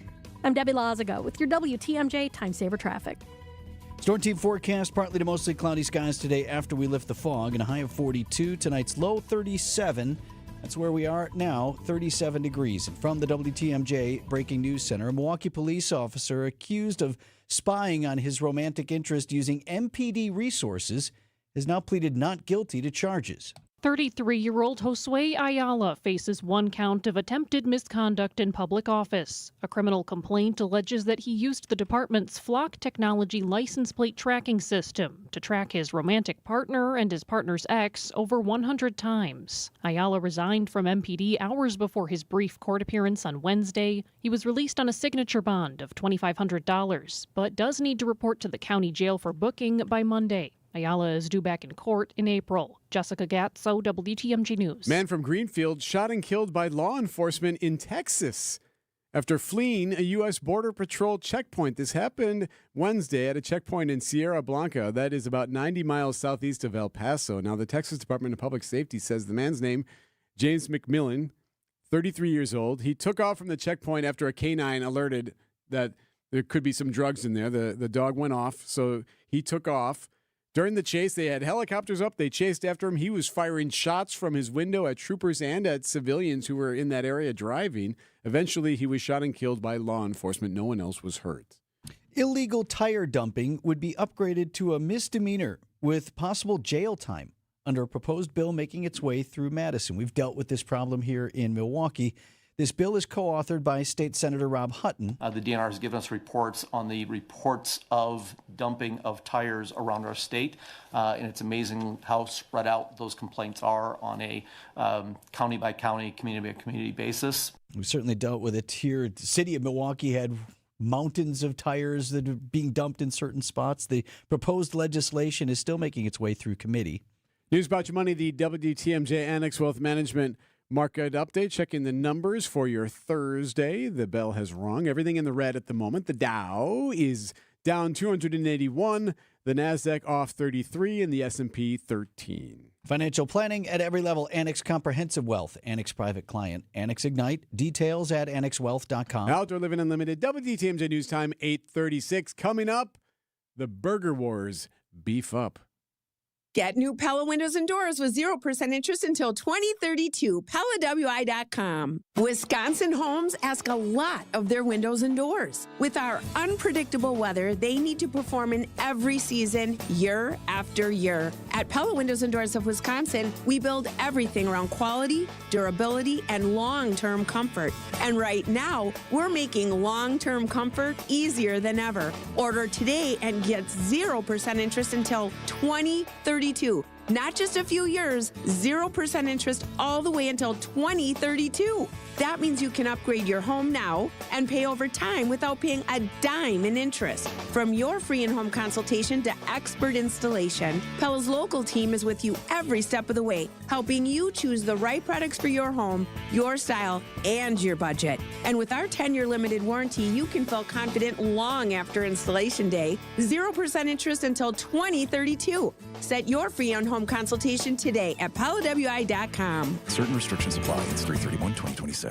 I'm Debbie Lazaga with your WTMJ Time Saver Traffic. Storm team forecast, partly to mostly cloudy skies today after we lift the fog, and a high of 42. Tonight's low 37. That's where we are now, 37 degrees. And from the WTMJ Breaking News Center, a Milwaukee police officer accused of spying on his romantic interest using MPD resources has now pleaded not guilty to charges. 33-year-old Josue Ayala faces one count of attempted misconduct in public office. A criminal complaint alleges that he used the department's Flock Technology license plate tracking system to track his romantic partner and his partner's ex over 100 times. Ayala resigned from MPD hours before his brief court appearance on Wednesday. He was released on a signature bond of $2,500, but does need to report to the county jail for booking by Monday. Ayala is due back in court in April. Jessica Gatso, WTMG News. Man from Greenfield shot and killed by law enforcement in Texas after fleeing a U.S. Border Patrol checkpoint. This happened Wednesday at a checkpoint in Sierra Blanca. That is about 90 miles southeast of El Paso. Now, the Texas Department of Public Safety says the man's name, James McMillan, 33 years old. He took off from the checkpoint after a canine alerted that there could be some drugs in there. The dog went off, so he took off. During the chase, they had helicopters up. They chased after him. He was firing shots from his window at troopers and at civilians who were in that area driving. Eventually, he was shot and killed by law enforcement. No one else was hurt. Illegal tire dumping would be upgraded to a misdemeanor with possible jail time under a proposed bill making its way through Madison. We've dealt with this problem here in Milwaukee. This bill is co-authored by State Senator Rob Hutton. The DNR has given us reports on the reports of dumping of tires around our state, and it's amazing how spread out those complaints are on a county-by-county, community-by-community basis. We've certainly dealt with it here. The city of Milwaukee had mountains of tires that are being dumped in certain spots. The proposed legislation is still making its way through committee. News about your money, the WTMJ Annex Wealth Management market update. Checking the numbers for your Thursday. The bell has rung. Everything in the red at the moment. The Dow is down 281. The NASDAQ off 33 and the S&P 13. Financial planning at every level. Annex Comprehensive Wealth, Annex Private Client, Annex Ignite. Details at annexwealth.com. Outdoor Living Unlimited. WTMJ News Time 8:36. Coming up, the Burger Wars beef up. Get new Pella windows and doors with 0% interest until 2032. PellaWI.com. Wisconsin homes ask a lot of their windows and doors. With our unpredictable weather, they need to perform in every season, year after year. At Pella Windows and Doors of Wisconsin, we build everything around quality, durability, and long-term comfort. And right now, we're making long-term comfort easier than ever. Order today and get 0% interest until 2032. Not just a few years, 0% interest all the way until 2032. That means you can upgrade your home now and pay over time without paying a dime in interest. From your free in-home consultation to expert installation, Pella's local team is with you every step of the way, helping you choose the right products for your home, your style, and your budget. And with our 10-year limited warranty, you can feel confident long after installation day. 0% interest until 2032. Set your free in-home consultation today at PellaWI.com. Certain restrictions apply. It's 3/31/2026.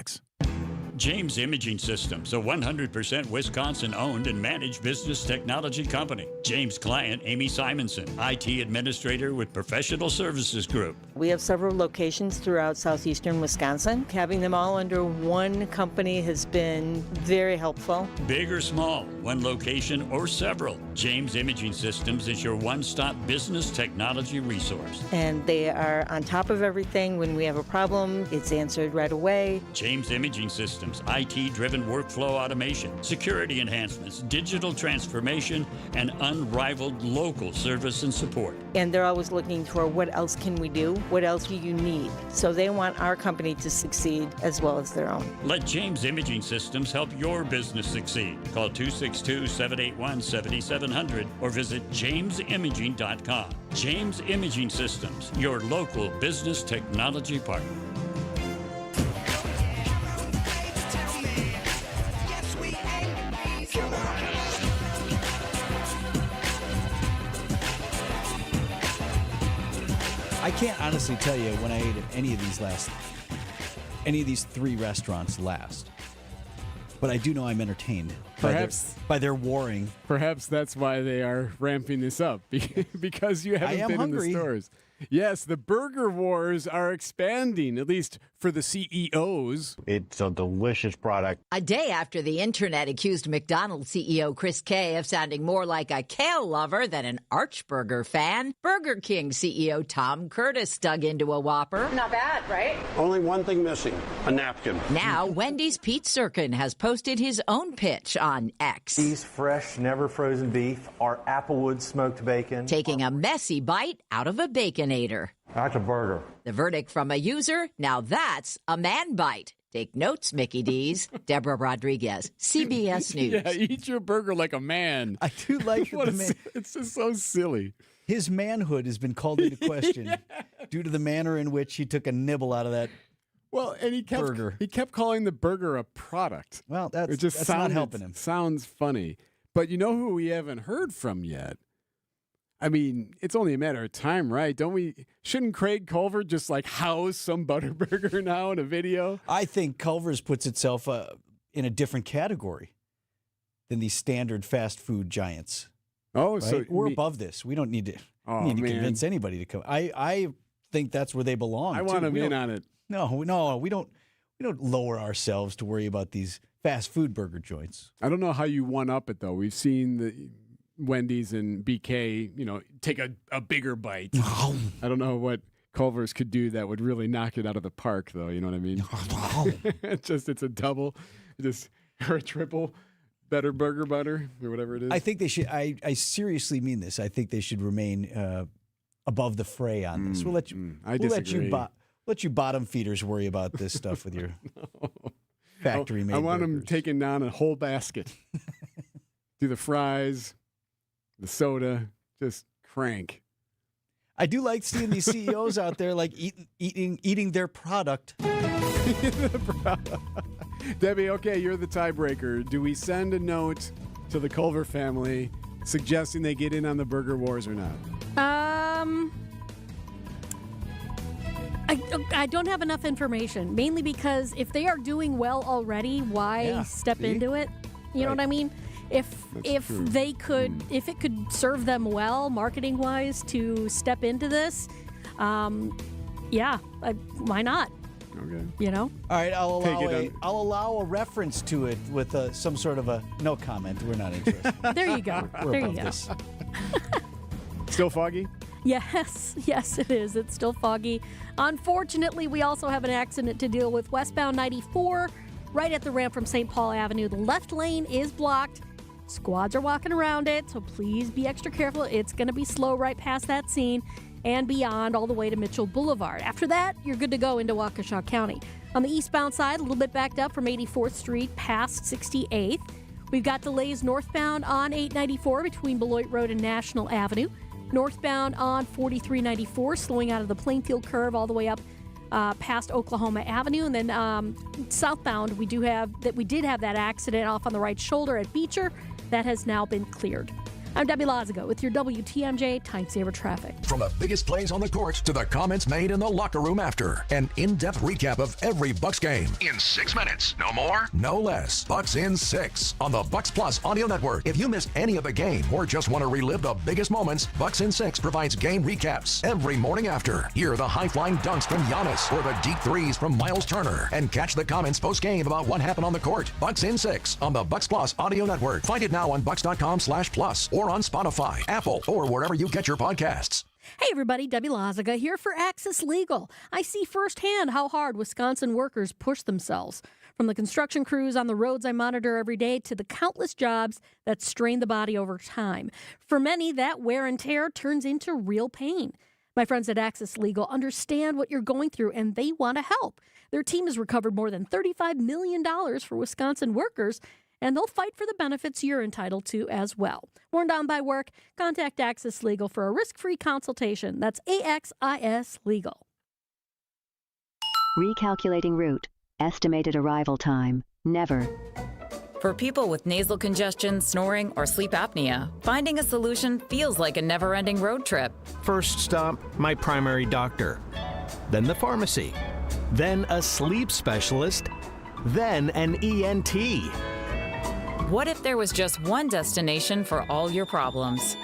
James Imaging Systems, a 100% Wisconsin-owned and managed business technology company. James' client, Amy Simonson, IT administrator with Professional Services Group. We have several locations throughout southeastern Wisconsin. Having them all under one company has been very helpful. Big or small, one location or several, James Imaging Systems is your one-stop business technology resource. And they are on top of everything. When we have a problem, it's answered right away. James Imaging Systems, IT-driven workflow automation, security enhancements, digital transformation, and unrivaled local service and support. And they're always looking for what else can we do? What else do you need? So they want our company to succeed as well as their own. Let James Imaging Systems help your business succeed. Call 262-781-7700 or visit jamesimaging.com. James Imaging Systems, your local business technology partner. I can't honestly tell you when I ate at any of these three restaurants last. But I do know I'm entertained by their warring. Perhaps that's why they are ramping this up, because you haven't been hungry. in the stores. Yes, the burger wars are expanding, at least for the CEOs. It's a delicious product. A day after the internet accused McDonald's CEO Chris Kay of sounding more like a kale lover than an Archburger fan, Burger King CEO Tom Curtis dug into a Whopper. Not bad, right? Only one thing missing, a napkin. Now, Wendy's Pete Serkin has posted his own pitch on X. These fresh, never frozen beef, our Applewood smoked bacon. Taking a messy bite out of a Baconator. That's a burger. The verdict from a user, now that's a man bite. Take notes, Mickey D's. Deborah Rodriguez, CBS News. Yeah, eat your burger like a man. I do like it's just so silly. His manhood has been called into question due to the manner in which he took a nibble out of that and he kept calling the burger a product. Well, that's not helping him. Sounds funny. But you know who we haven't heard from yet? I mean, it's only a matter of time, right? Shouldn't Craig Culver just house some Butterburger now in a video? I think Culver's puts itself in a different category. than these standard fast food giants. Oh, right? so we're above this. We don't need to, convince anybody to come. I think that's where they belong. I want them in on it. No, we don't lower ourselves to worry about these fast food burger joints. I don't know how you one up it though. We've seen the Wendy's and BK, take a bigger bite. I don't know what Culver's could do that would really knock it out of the park, though. You know what I mean? It's a double, or a triple, better burger butter or whatever it is. I think they should. I seriously mean this. I think they should remain above the fray on this. We'll let you. I disagree. Let you bottom feeders worry about this stuff with your factory made. I want burgers. them taking down a whole basket. Do the fries, the soda, just crank. I do like seeing these CEOs out there like eating their product. Debbie, okay, you're the tiebreaker. Do we send a note to the Culver family suggesting they get in on the burger wars or not? I don't have enough information, mainly because if they are doing well already, why step into it? You know what I mean? If they could, if it could serve them well, marketing wise, to step into this, why not? Okay. All right, I'll allow a reference to it with some sort of a no comment. We're not interested. There you go. We're there you above go. this. Still foggy? Yes, it is. It's still foggy. Unfortunately, we also have an accident to deal with westbound 94, right at the ramp from St. Paul Avenue. The left lane is blocked. Squads are walking around it, so please be extra careful. It's going to be slow right past that scene and beyond all the way to Mitchell Boulevard. After that, you're good to go into Waukesha County. On the eastbound side, a little bit backed up from 84th Street past 68th. We've got delays northbound on 894 between Beloit Road and National Avenue. Northbound on 4394, slowing out of the Plainfield curve all the way up past Oklahoma Avenue. And then southbound, we did have that accident off on the right shoulder at Beecher. That has now been cleared. I'm Debbie Lazago with your WTMJ Time Saver Traffic. From the biggest plays on the court to the comments made in the locker room after. An in-depth recap of every Bucks game in 6 minutes. No more, no less. Bucks in 6 on the Bucks Plus Audio Network. If you missed any of the game or just want to relive the biggest moments, Bucks in 6 provides game recaps every morning after. Hear the high-flying dunks from Giannis or the deep threes from Miles Turner. And catch the comments post-game about what happened on the court. Bucks in 6 on the Bucks Plus Audio Network. Find it now on bucks.com/plus or on Spotify, Apple, or wherever you get your podcasts. Hey everybody, Debbie Lazaga here for Access Legal. I see firsthand how hard Wisconsin workers push themselves. From the construction crews on the roads I monitor every day to the countless jobs that strain the body over time. For many, that wear and tear turns into real pain. My friends at Access Legal understand what you're going through and they want to help. Their team has recovered more than $35 million for Wisconsin workers, and they'll fight for the benefits you're entitled to as well. Worn down by work? Contact Access Legal for a risk-free consultation. That's AXIS Legal. Recalculating route. Estimated arrival time. Never. For people with nasal congestion, snoring, or sleep apnea, finding a solution feels like a never-ending road trip. First stop, my primary doctor. Then the pharmacy. Then a sleep specialist. Then an ENT. What if there was just one destination for all your problems?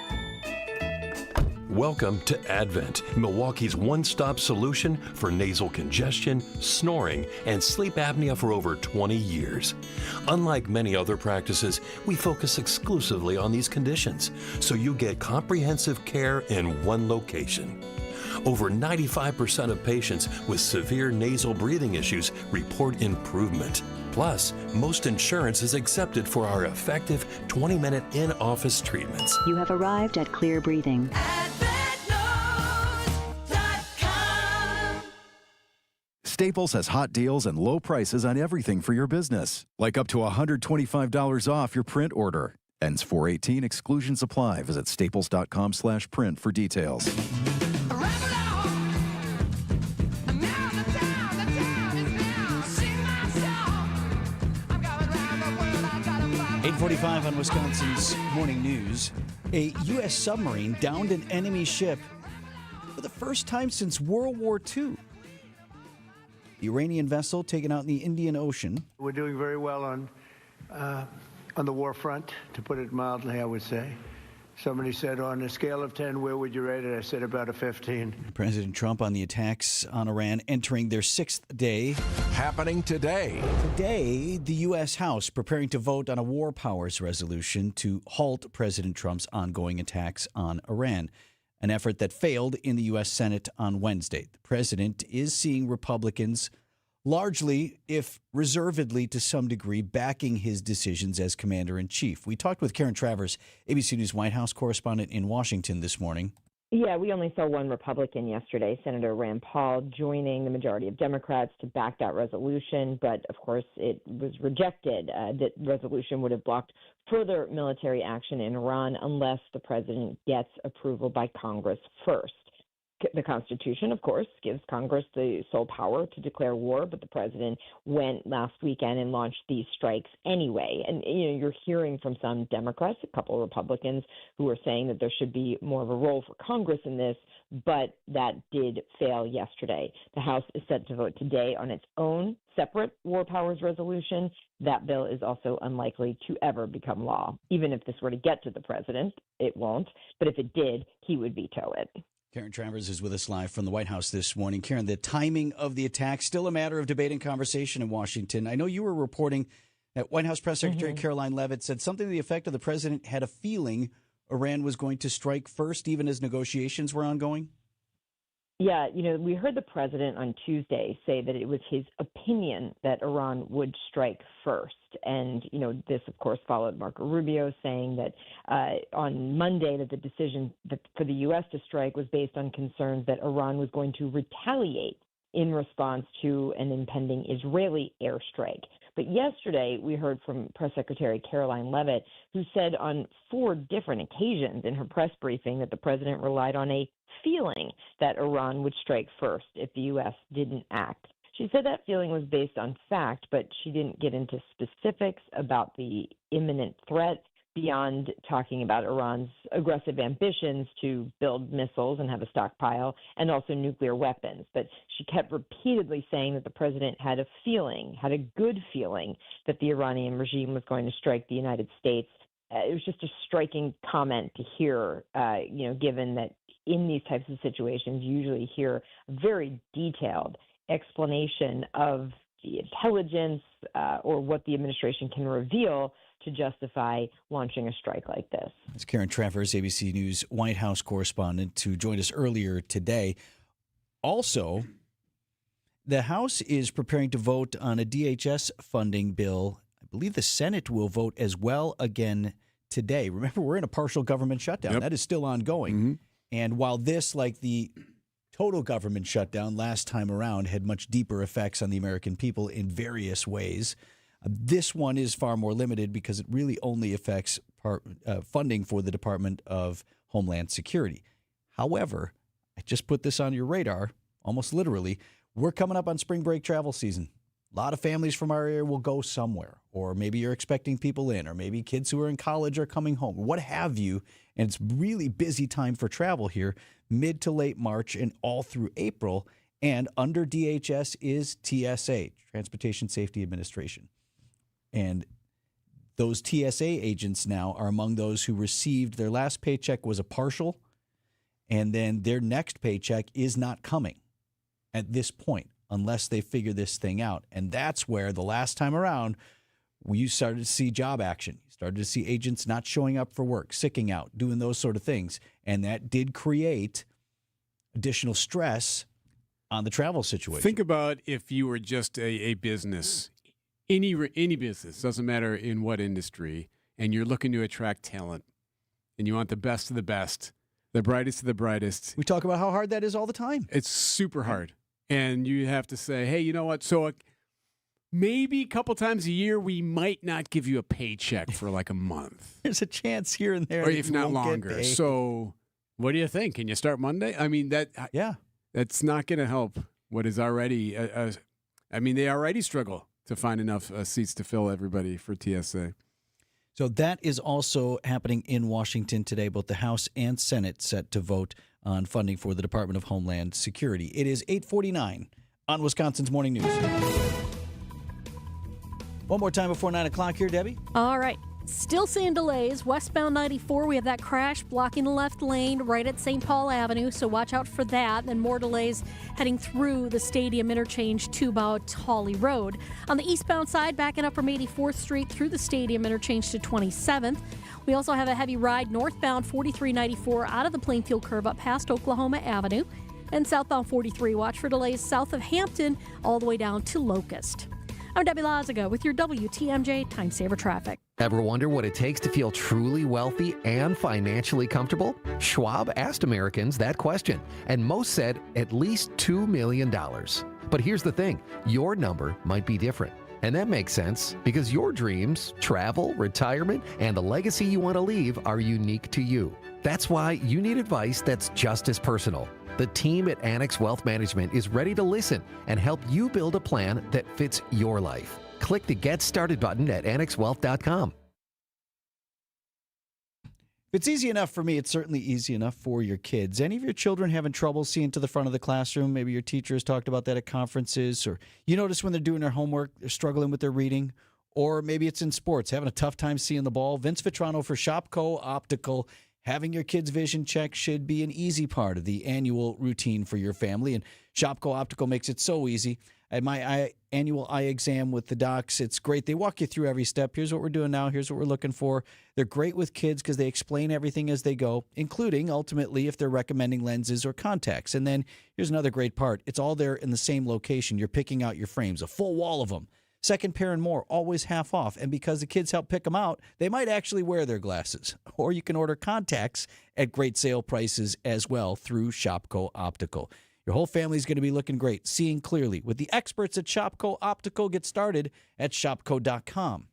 Welcome to Advent, Milwaukee's one-stop solution for nasal congestion, snoring, and sleep apnea for over 20 years. Unlike many other practices, we focus exclusively on these conditions, so you get comprehensive care in one location. Over 95% of patients with severe nasal breathing issues report improvement. Plus, most insurance is accepted for our effective 20-minute in-office treatments. You have arrived at Clear Breathing. Staples has hot deals and low prices on everything for your business, like up to $125 off your print order. Ends 4/18. Exclusions apply. Visit staples.com/print for details. 8:45 on Wisconsin's Morning News. A U.S. submarine downed an enemy ship for the first time since World War II. The Iranian vessel taken out in the Indian Ocean. We're doing very well on on the war front, to put it mildly, I would say. Somebody said, on a scale of 10, where would you rate it? I said about a 15. President Trump on the attacks on Iran entering their 6th day. Happening today. Today, the U.S. House preparing to vote on a war powers resolution to halt President Trump's ongoing attacks on Iran, an effort that failed in the U.S. Senate on Wednesday. The president is seeing Republicans largely, if reservedly to some degree, backing his decisions as commander-in-chief. We talked with Karen Travers, ABC News White House correspondent in Washington this morning. Yeah, we only saw one Republican yesterday, Senator Rand Paul, joining the majority of Democrats to back that resolution. But, of course, it was rejected. That resolution would have blocked further military action in Iran unless the president gets approval by Congress first. The Constitution, of course, gives Congress the sole power to declare war, but the president went last weekend and launched these strikes anyway. And you're hearing from some Democrats, a couple of Republicans, who are saying that there should be more of a role for Congress in this, but that did fail yesterday. The House is set to vote today on its own separate war powers resolution. That bill is also unlikely to ever become law. Even if this were to get to the president, it won't. But if it did, he would veto it. Karen Travers is with us live from the White House this morning. Karen, the timing of the attack, still a matter of debate and conversation in Washington. I know you were reporting that White House Press Secretary Caroline Leavitt said something to the effect of the president had a feeling Iran was going to strike first, even as negotiations were ongoing. Yeah, we heard the president on Tuesday say that it was his opinion that Iran would strike first. And, this, of course, followed Marco Rubio saying that on Monday that the decision for the U.S. to strike was based on concerns that Iran was going to retaliate in response to an impending Israeli airstrike. But yesterday, we heard from Press Secretary Caroline Leavitt, who said on 4 different occasions in her press briefing that the president relied on a feeling that Iran would strike first if the U.S. didn't act. She said that feeling was based on fact, but she didn't get into specifics about the imminent threat beyond talking about Iran's aggressive ambitions to build missiles and have a stockpile and also nuclear weapons. But she kept repeatedly saying that the president had a good feeling that the Iranian regime was going to strike the United States. It was just a striking comment to hear, given that in these types of situations, you usually hear a very detailed explanation of the intelligence or what the administration can reveal to justify launching a strike like this. It's Karen Travers, ABC News White House correspondent, who joined us earlier today. Also, the House is preparing to vote on a DHS funding bill. I believe the Senate will vote as well again today. Remember, we're in a partial government shutdown. Yep. That is still ongoing. Mm-hmm. And while this, like the total government shutdown last time around, had much deeper effects on the American people in various ways, this one is far more limited because it really only affects funding for the Department of Homeland Security. However, I just put this on your radar, almost literally. We're coming up on spring break travel season. A lot of families from our area will go somewhere, or maybe you're expecting people in, or maybe kids who are in college are coming home, what have you. And it's really busy time for travel here, mid to late March and all through April. And under DHS is TSA, Transportation Safety Administration. And those TSA agents now are among those who received their last paycheck was a partial, and then their next paycheck is not coming at this point unless they figure this thing out. And that's where the last time around we started to see job action. You started to see agents not showing up for work, sicking out, doing those sort of things. And that did create additional stress on the travel situation. Think about if you were just a business. Any business, doesn't matter in what industry, and you're looking to attract talent, and you want the best of the best, the brightest of the brightest. We talk about how hard that is all the time. It's super hard. And you have to say, hey, you know what? So maybe a couple times a year, we might not give you a paycheck for like a month. There's a chance here and there. Or if not longer. So what do you think? Can you start Monday? I mean, that's not going to help what is already, they already struggle to find enough seats to fill everybody for TSA. So that is also happening in Washington today. Both the House and Senate set to vote on funding for the Department of Homeland Security. It is 8:49 on Wisconsin's Morning News. One more time before 9 o'clock here, Debbie. All right. Still seeing delays. Westbound 94, we have that crash blocking the left lane right at St. Paul Avenue, so watch out for that. And more delays heading through the Stadium interchange to about Hawley Road. On the eastbound side, backing up from 84th Street through the Stadium interchange to 27th. We also have a heavy ride northbound 4394 out of the Plainfield curve up past Oklahoma Avenue. And southbound 43, watch for delays south of Hampton all the way down to Locust. I'm Debbie Lazaga with your WTMJ Time Saver Traffic. Ever wonder what it takes to feel truly wealthy and financially comfortable? Schwab asked Americans that question, and most said at least $2 million. But here's the thing, your number might be different. And that makes sense because your dreams, travel, retirement, and the legacy you want to leave are unique to you. That's why you need advice that's just as personal. The team at Annex Wealth Management is ready to listen and help you build a plan that fits your life. Click the Get Started button at annexwealth.com. If it's easy enough for me, it's certainly easy enough for your kids. Any of your children having trouble seeing to the front of the classroom? Maybe your teacher has talked about that at conferences, or you notice when they're doing their homework, they're struggling with their reading, or maybe it's in sports, having a tough time seeing the ball. Vince Vitrano for Shopco Optical. Having your kids' vision checked should be an easy part of the annual routine for your family, and Shopco Optical makes it so easy. At my annual eye exam with the docs, it's great. They walk you through every step. Here's what we're doing now. Here's what we're looking for. They're great with kids because they explain everything as they go, including, ultimately, if they're recommending lenses or contacts. And then here's another great part. It's all there in the same location. You're picking out your frames, a full wall of them. Second pair and more, always half off. And because the kids help pick them out, they might actually wear their glasses. Or you can order contacts at great sale prices as well through Shopco Optical. Your whole family's going to be looking great, seeing clearly. With the experts at Shopco Optical, get started at shopco.com.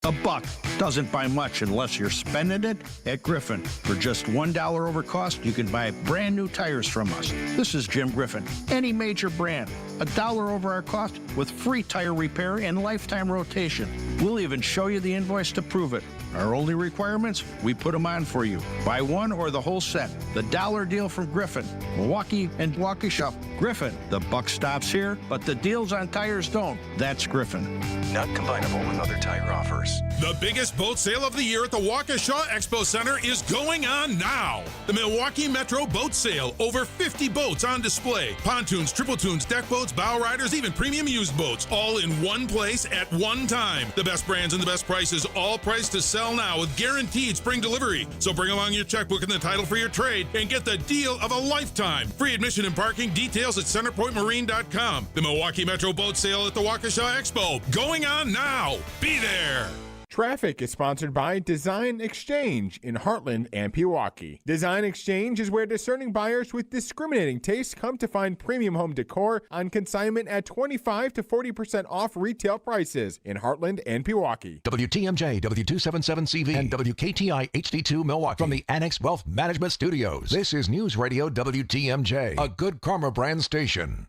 A buck doesn't buy much unless you're spending it at Griffin. For just $1 over cost, you can buy brand new tires from us. This is Jim Griffin. Any major brand, $1 over our cost with free tire repair and lifetime rotation. We'll even show you the invoice to prove it. Our only requirements, we put them on for you. Buy one or the whole set. The dollar deal from Griffin. Milwaukee and Waukesha. Griffin. The buck stops here, but the deals on tires don't. That's Griffin. Not combinable with other tire offers. The biggest boat sale of the year at the Waukesha Expo Center is going on now. The Milwaukee Metro Boat Sale. Over 50 boats on display. Pontoons, triple tunes, deck boats, bow riders, even premium used boats. All in one place at one time. The best brands and the best prices, all priced to sell now with guaranteed spring delivery. So bring along your checkbook and the title for your trade and get the deal of a lifetime. Free admission and parking, details at centerpointmarine.com. The Milwaukee Metro Boat Sale at the Waukesha Expo. Going on now. Be there. Traffic is sponsored by Design Exchange in Heartland and Pewaukee. Design Exchange is where discerning buyers with discriminating tastes come to find premium home decor on consignment at 25 to 40% off retail prices in Heartland and Pewaukee. WTMJ, W277CV, and WKTI HD2 Milwaukee from the Annex Wealth Management Studios. This is News Radio WTMJ, a Good Karma brand station.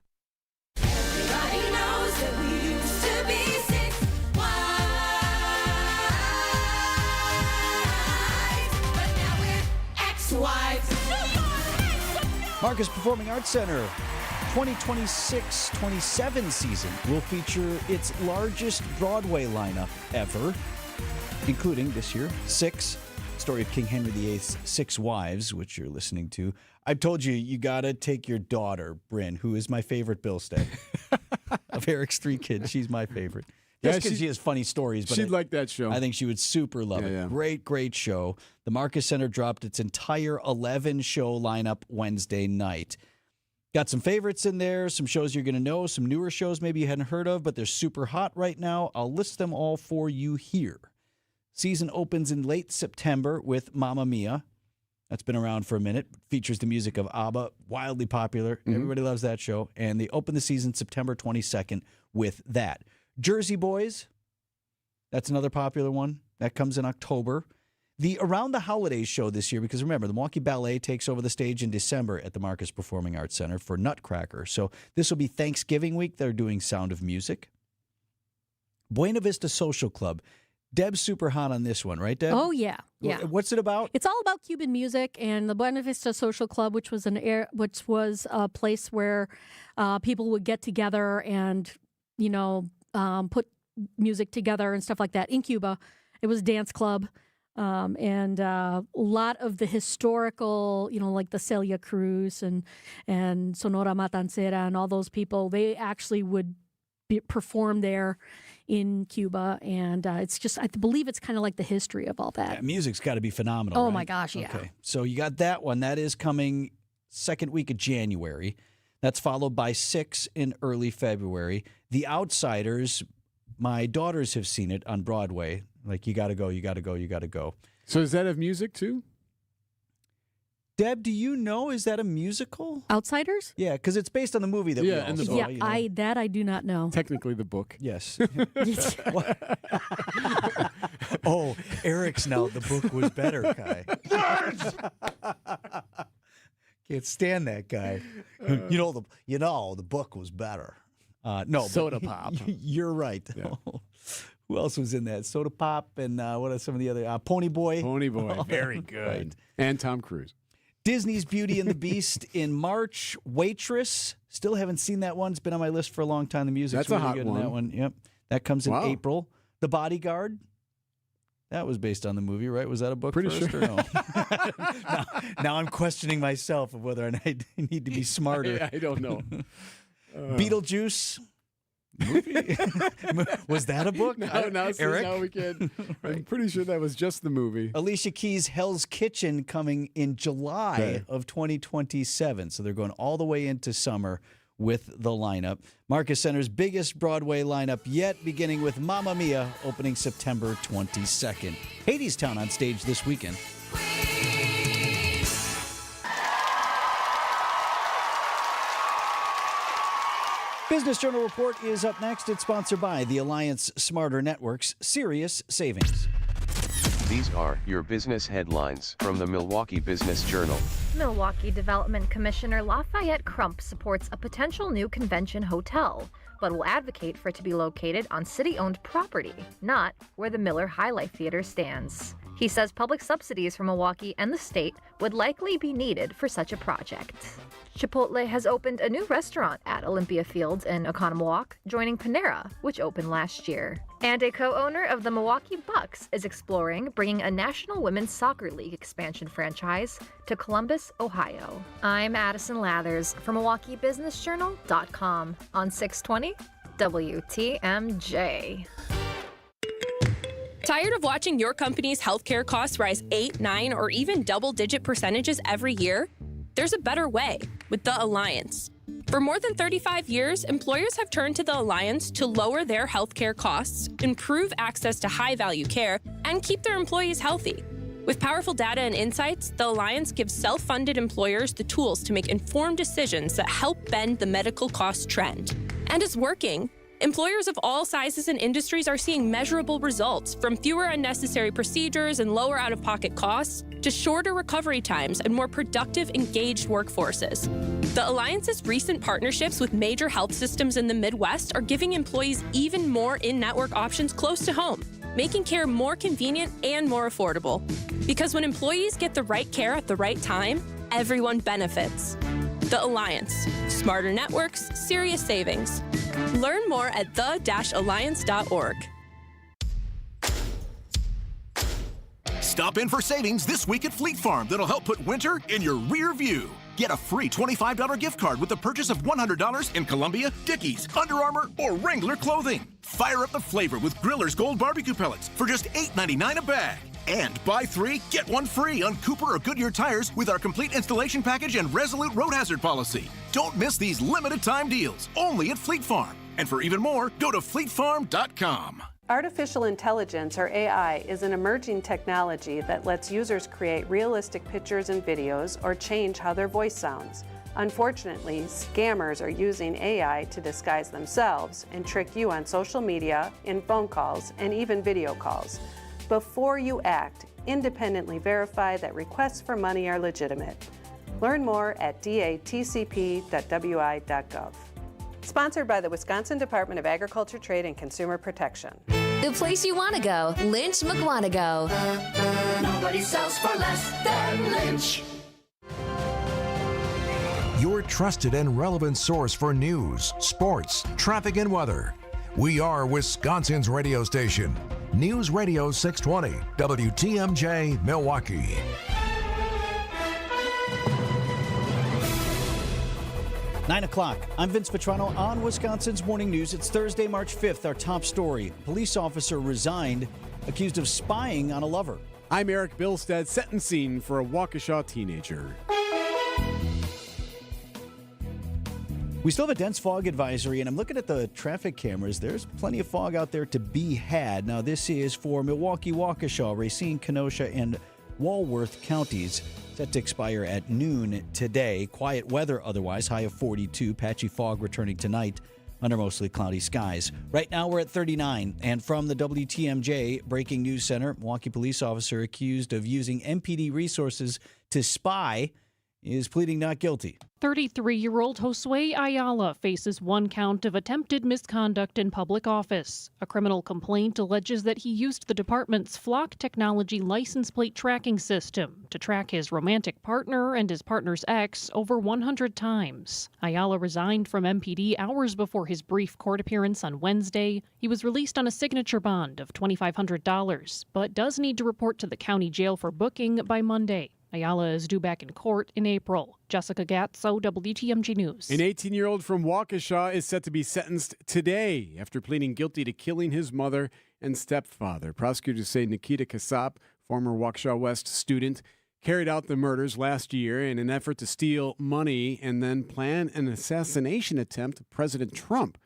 Marcus Performing Arts Center 2026-27 season will feature its largest Broadway lineup ever, including this year, story of King Henry VIII's 6 wives, which you're listening to. I've told you, you got to take your daughter, Bryn, who is my favorite Bill Stay of Eric's 3 kids. She's my favorite. Just because she has funny stories. But She'd like that show. I think she would super love it. Yeah. Great, great show. The Marcus Center dropped its entire 11-show lineup Wednesday night. Got some favorites in there, some shows you're going to know, some newer shows maybe you hadn't heard of, but they're super hot right now. I'll list them all for you here. Season opens in late September with Mamma Mia. That's been around for a minute. Features the music of ABBA, wildly popular. Mm-hmm. Everybody loves that show. And they open the season September 22nd with that. Jersey Boys, that's another popular one. That comes in October. The Around the Holidays show this year, because remember, the Milwaukee Ballet takes over the stage in December at the Marcus Performing Arts Center for Nutcracker. So this will be Thanksgiving week. They're doing Sound of Music. Buena Vista Social Club. Deb's super hot on this one, right, Deb? Oh, yeah. Yeah. What's it about? It's all about Cuban music and the Buena Vista Social Club, which was a place where people would get together and, put music together and stuff like that in Cuba. It was a dance club. And a lot of the historical, like the Celia Cruz and Sonora Matancera and all those people, they actually would perform there in Cuba. And it's just, I believe it's kind of like the history of all that. Yeah, music's got to be phenomenal. Oh, right? my gosh, yeah. Okay, so you got that one. That is coming second week of January. That's followed by 6 in early February. The Outsiders, my daughters have seen it on Broadway. Like, you got to go, you got to go, you got to go. So does that have music too? Deb, do you know, is that a musical? Outsiders? Yeah, because it's based on the movie that we all and the saw. book. Yeah, I do not know. Technically the book. Yes. Oh, Eric's now, the book was better, Kai. Can't stand that guy. The book was better. No, Soda Pop. You're right. Yeah. Who else was in that? Soda Pop and what are some of the other? Pony Boy. Pony Boy. Very good. Right. And Tom Cruise. Disney's Beauty and the Beast in March. Waitress. Still haven't seen that one. It's been on my list for a long time. The music's That's really a hot good one. in that one. Yep. That comes in Wow. April. The Bodyguard. That was based on the movie, right? Was that a book Pretty first sure. or no? now I'm questioning myself of whether or not I need to be smarter. I don't know. Beetlejuice. Movie? Was that a book? Eric? Now we can. I'm pretty sure that was just the movie. Alicia Keys' Hell's Kitchen coming in July of 2027. So they're going all the way into summer with the lineup. Marcus Center's biggest Broadway lineup yet, beginning with Mamma Mia, opening September 22nd. Hadestown on stage this weekend. Business Journal Report is up next. It's sponsored by the Alliance Smarter Networks, Serious Savings. These are your business headlines from the Milwaukee Business Journal. Milwaukee Development Commissioner Lafayette Crump supports a potential new convention hotel, but will advocate for it to be located on city-owned property, not where the Miller High Life Theater stands. He says public subsidies from Milwaukee and the state would likely be needed for such a project. Chipotle has opened a new restaurant at Olympia Fields in Oconomowoc, joining Panera, which opened last year. And a co-owner of the Milwaukee Bucks is exploring bringing a National Women's Soccer League expansion franchise to Columbus, Ohio. I'm Addison Lathers for MilwaukeeBusinessJournal.com on 620 WTMJ. Tired of watching your company's healthcare costs rise 8, 9, or even double-digit percentages every year? There's a better way with The Alliance. For more than 35 years, employers have turned to The Alliance to lower their healthcare costs, improve access to high-value care, and keep their employees healthy. With powerful data and insights, The Alliance gives self-funded employers the tools to make informed decisions that help bend the medical cost trend. And it's working. Employers of all sizes and industries are seeing measurable results, from fewer unnecessary procedures and lower out-of-pocket costs to shorter recovery times and more productive, engaged workforces. The Alliance's recent partnerships with major health systems in the Midwest are giving employees even more in-network options close to home, making care more convenient and more affordable. Because when employees get the right care at the right time, everyone benefits. The Alliance. Smarter networks, serious savings. Learn more at the-alliance.org. Stop in for savings this week at Fleet Farm that'll help put winter in your rear view. Get a free $25 gift card with the purchase of $100 in Columbia, Dickies, Under Armour, or Wrangler clothing. Fire up the flavor with Griller's Gold Barbecue Pellets for just $8.99 a bag. And buy 3, get 1 free on Cooper or Goodyear tires with our complete installation package and Resolute Road Hazard policy. Don't miss these limited time deals, only at Fleet Farm. And for even more, go to fleetfarm.com. Artificial intelligence, or AI, is an emerging technology that lets users create realistic pictures and videos or change how their voice sounds. Unfortunately, scammers are using AI to disguise themselves and trick you on social media, in phone calls, and even video calls. Before you act, independently verify that requests for money are legitimate. Learn more at datcp.wi.gov. Sponsored by the Wisconsin Department of Agriculture, Trade, and Consumer Protection. The place you want to go, Lynch McWanago. Nobody sells for less than Lynch. Your trusted and relevant source for news, sports, traffic, and weather. We are Wisconsin's radio station, News Radio 620, WTMJ, Milwaukee. Nine o'clock. I'm Vince Petrano on Wisconsin's Morning News. It's Thursday, March 5th. Our top story. Police officer resigned, accused of spying on a lover. I'm Eric Bilstead. Sentencing for a Waukesha teenager. We still have a dense fog advisory, and I'm looking at the traffic cameras. There's plenty of fog out there to be had. Now, this is for Milwaukee, Waukesha, Racine, Kenosha, and Walworth counties. Set to expire at noon today. Quiet weather otherwise, high of 42. Patchy fog returning tonight under mostly cloudy skies. Right now we're at 39. And from the WTMJ Breaking News Center, Milwaukee police officer accused of using MPD resources to spy is pleading not guilty. 33-year-old Josue Ayala faces one count of attempted misconduct in public office. A criminal complaint alleges that he used the department's Flock Technology license plate tracking system to track his romantic partner and his partner's ex over 100 times. Ayala resigned from MPD hours before his brief court appearance on Wednesday. He was released on a signature bond of $2,500, but does need to report to the county jail for booking by Monday. Ayala is due back in court in April. Jessica Gatso, WTMG News. An 18-year-old from Waukesha is set to be sentenced today after pleading guilty to killing his mother and stepfather. Prosecutors say Nikita Casap, former Waukesha West student, carried out the murders last year in an effort to steal money and then plan an assassination attempt of President Trump.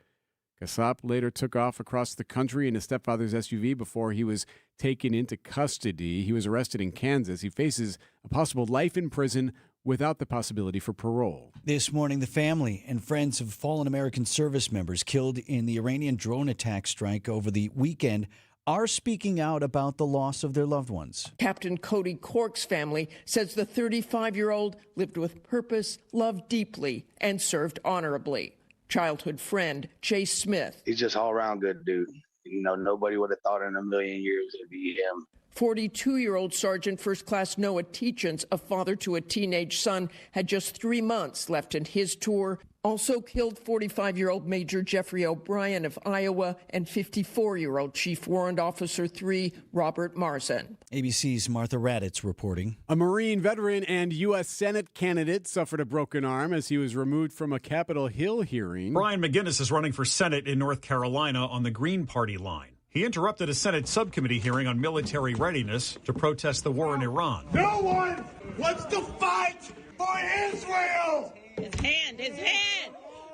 Casap later took off across the country in his stepfather's SUV before he was taken into custody. He was arrested in Kansas. He faces a possible life in prison without the possibility for parole. This morning, the family and friends of fallen American service members killed in the Iranian drone attack strike over the weekend are speaking out about the loss of their loved ones. Captain Cody Cork's family says the 35-year-old lived with purpose, loved deeply, and served honorably. Childhood friend Chase Smith. He's just all around good dude. Nobody would have thought in a million years it'd be him. 42-year-old Sergeant First Class Noah Teachins, a father to a teenage son, had just 3 months left in his tour. Also killed 45-year-old Major Jeffrey O'Brien of Iowa and 54-year-old Chief Warrant Officer 3 Robert Marzan. ABC's Martha Raddatz reporting. A Marine veteran and U.S. Senate candidate suffered a broken arm as he was removed from a Capitol Hill hearing. Brian McGinnis is running for Senate in North Carolina on the Green Party line. He interrupted a Senate subcommittee hearing on military readiness to protest the war in Iran. No one wants to fight for Israel! His hand!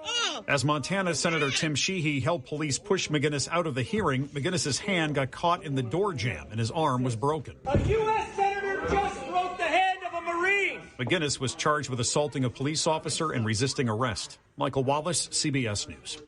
Oh! As Montana Senator Tim Sheehy helped police push McGinnis out of the hearing, McGinnis's hand got caught in the door jamb and his arm was broken. A U.S. Senator just broke the hand of a Marine! McGinnis was charged with assaulting a police officer and resisting arrest. Michael Wallace, CBS News.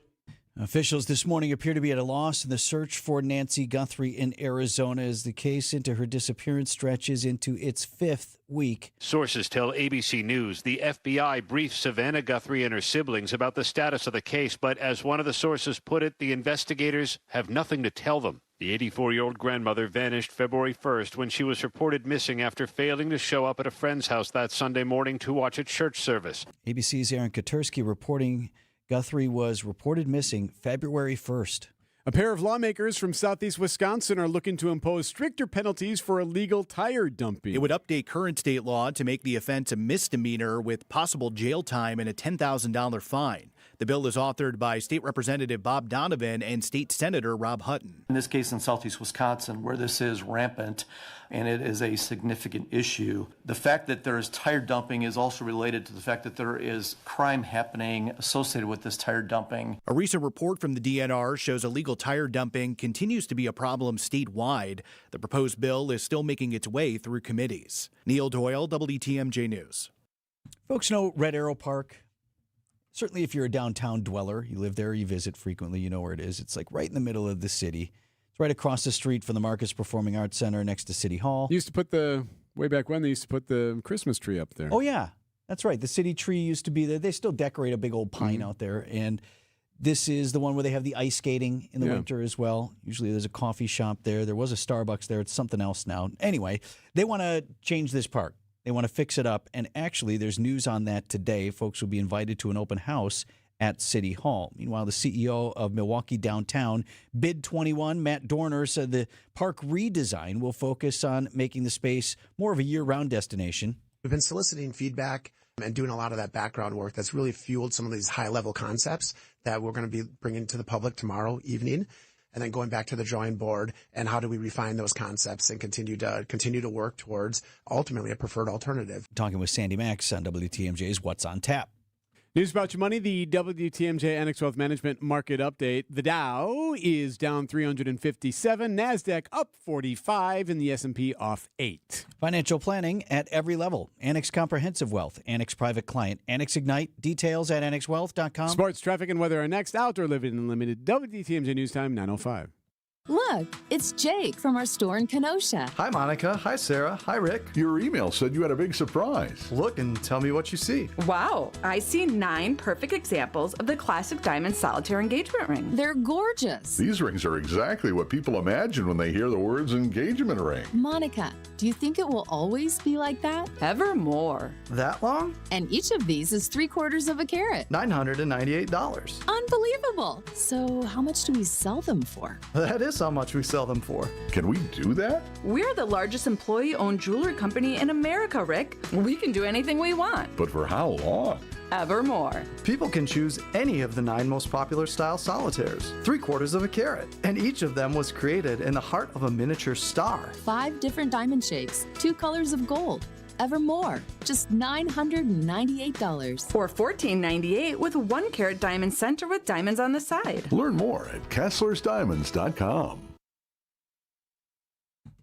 Officials this morning appear to be at a loss in the search for Nancy Guthrie in Arizona as the case into her disappearance stretches into its 5th week. Sources tell ABC News the FBI briefed Savannah Guthrie and her siblings about the status of the case, but as one of the sources put it, the investigators have nothing to tell them. The 84-year-old grandmother vanished February 1st when she was reported missing after failing to show up at a friend's house that Sunday morning to watch a church service. ABC's Aaron Katersky reporting Guthrie was reported missing February 1st. A pair of lawmakers from southeast Wisconsin are looking to impose stricter penalties for illegal tire dumping. It would update current state law to make the offense a misdemeanor with possible jail time and a $10,000 fine. The bill is authored by State Representative Bob Donovan and State Senator Rob Hutton. In this case in southeast Wisconsin, where this is rampant and it is a significant issue, the fact that there is tire dumping is also related to the fact that there is crime happening associated with this tire dumping. A recent report from the DNR shows illegal tire dumping continues to be a problem statewide. The proposed bill is still making its way through committees. Neil Doyle, WTMJ News. Folks know Red Arrow Park. Certainly if you're a downtown dweller, you live there, you visit frequently, you know where it is. It's like right in the middle of the city. It's right across the street from the Marcus Performing Arts Center next to City Hall. They used to put way back when, they used to put the Christmas tree up there. Oh, yeah. That's right. The city tree used to be there. They still decorate a big old pine out there. And this is the one where they have the ice skating in the winter as well. Usually there's a coffee shop there. There was a Starbucks there. It's something else now. Anyway, they want to change this park. They want to fix it up. And actually, there's news on that today. Folks will be invited to an open house at City Hall. Meanwhile, the CEO of Milwaukee Downtown, Bid 21, Matt Dorner, said the park redesign will focus on making the space more of a year-round destination. We've been soliciting feedback and doing a lot of that background work that's really fueled some of these high-level concepts that we're going to be bringing to the public tomorrow evening, and then going back to the drawing board and how do we refine those concepts and continue to work towards ultimately a preferred alternative. Talking with Sandy Max on WTMJ's What's on Tap. News about your money, the WTMJ Annex Wealth Management Market Update. The Dow is down 357, NASDAQ up 45, and the S&P off 8. Financial planning at every level. Annex Comprehensive Wealth, Annex Private Client, Annex Ignite. Details at annexwealth.com. Sports, traffic, and weather are next. Outdoor Living Unlimited. WTMJ News Time, 9:05. Look, it's Jake from our store in Kenosha. Hi, Monica. Hi, Sarah. Hi, Rick. Your email said you had a big surprise. Look and tell me what you see. Wow, I see 9 perfect examples of the classic diamond solitaire engagement ring. They're gorgeous. These rings are exactly what people imagine when they hear the words engagement ring. Monica, do you think it will always be like that? Evermore. That long? And each of these is 3/4 of a carat. $998. Unbelievable. So how much do we sell them for? That is how much we sell them for. Can we do that? We're the largest employee-owned jewelry company in America, Rick. We can do anything we want. But for how long? Evermore. People can choose any of the 9 most popular style solitaires, 3/4 of a carat, and each of them was created in the heart of a miniature star. 5 different diamond shapes, 2 colors of gold. Evermore, just $998. Or $1498 with 1 carat diamond center with diamonds on the side. Learn more at KesslersDiamonds.com.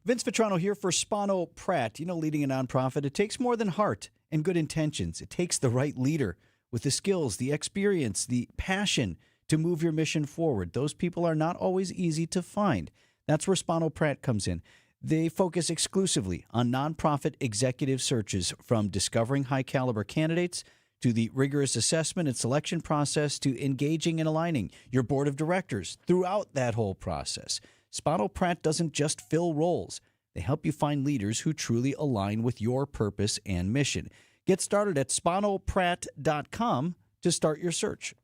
Vince Vitrano here for Spano Pratt. You know, leading a nonprofit, it takes more than heart and good intentions. It takes the right leader with the skills, the experience, the passion to move your mission forward. Those people are not always easy to find. That's where Spano Pratt comes in. They focus exclusively on nonprofit executive searches, from discovering high-caliber candidates to the rigorous assessment and selection process to engaging and aligning your board of directors throughout that whole process. Spano Pratt doesn't just fill roles. They help you find leaders who truly align with your purpose and mission. Get started at spanopratt.com to start your search.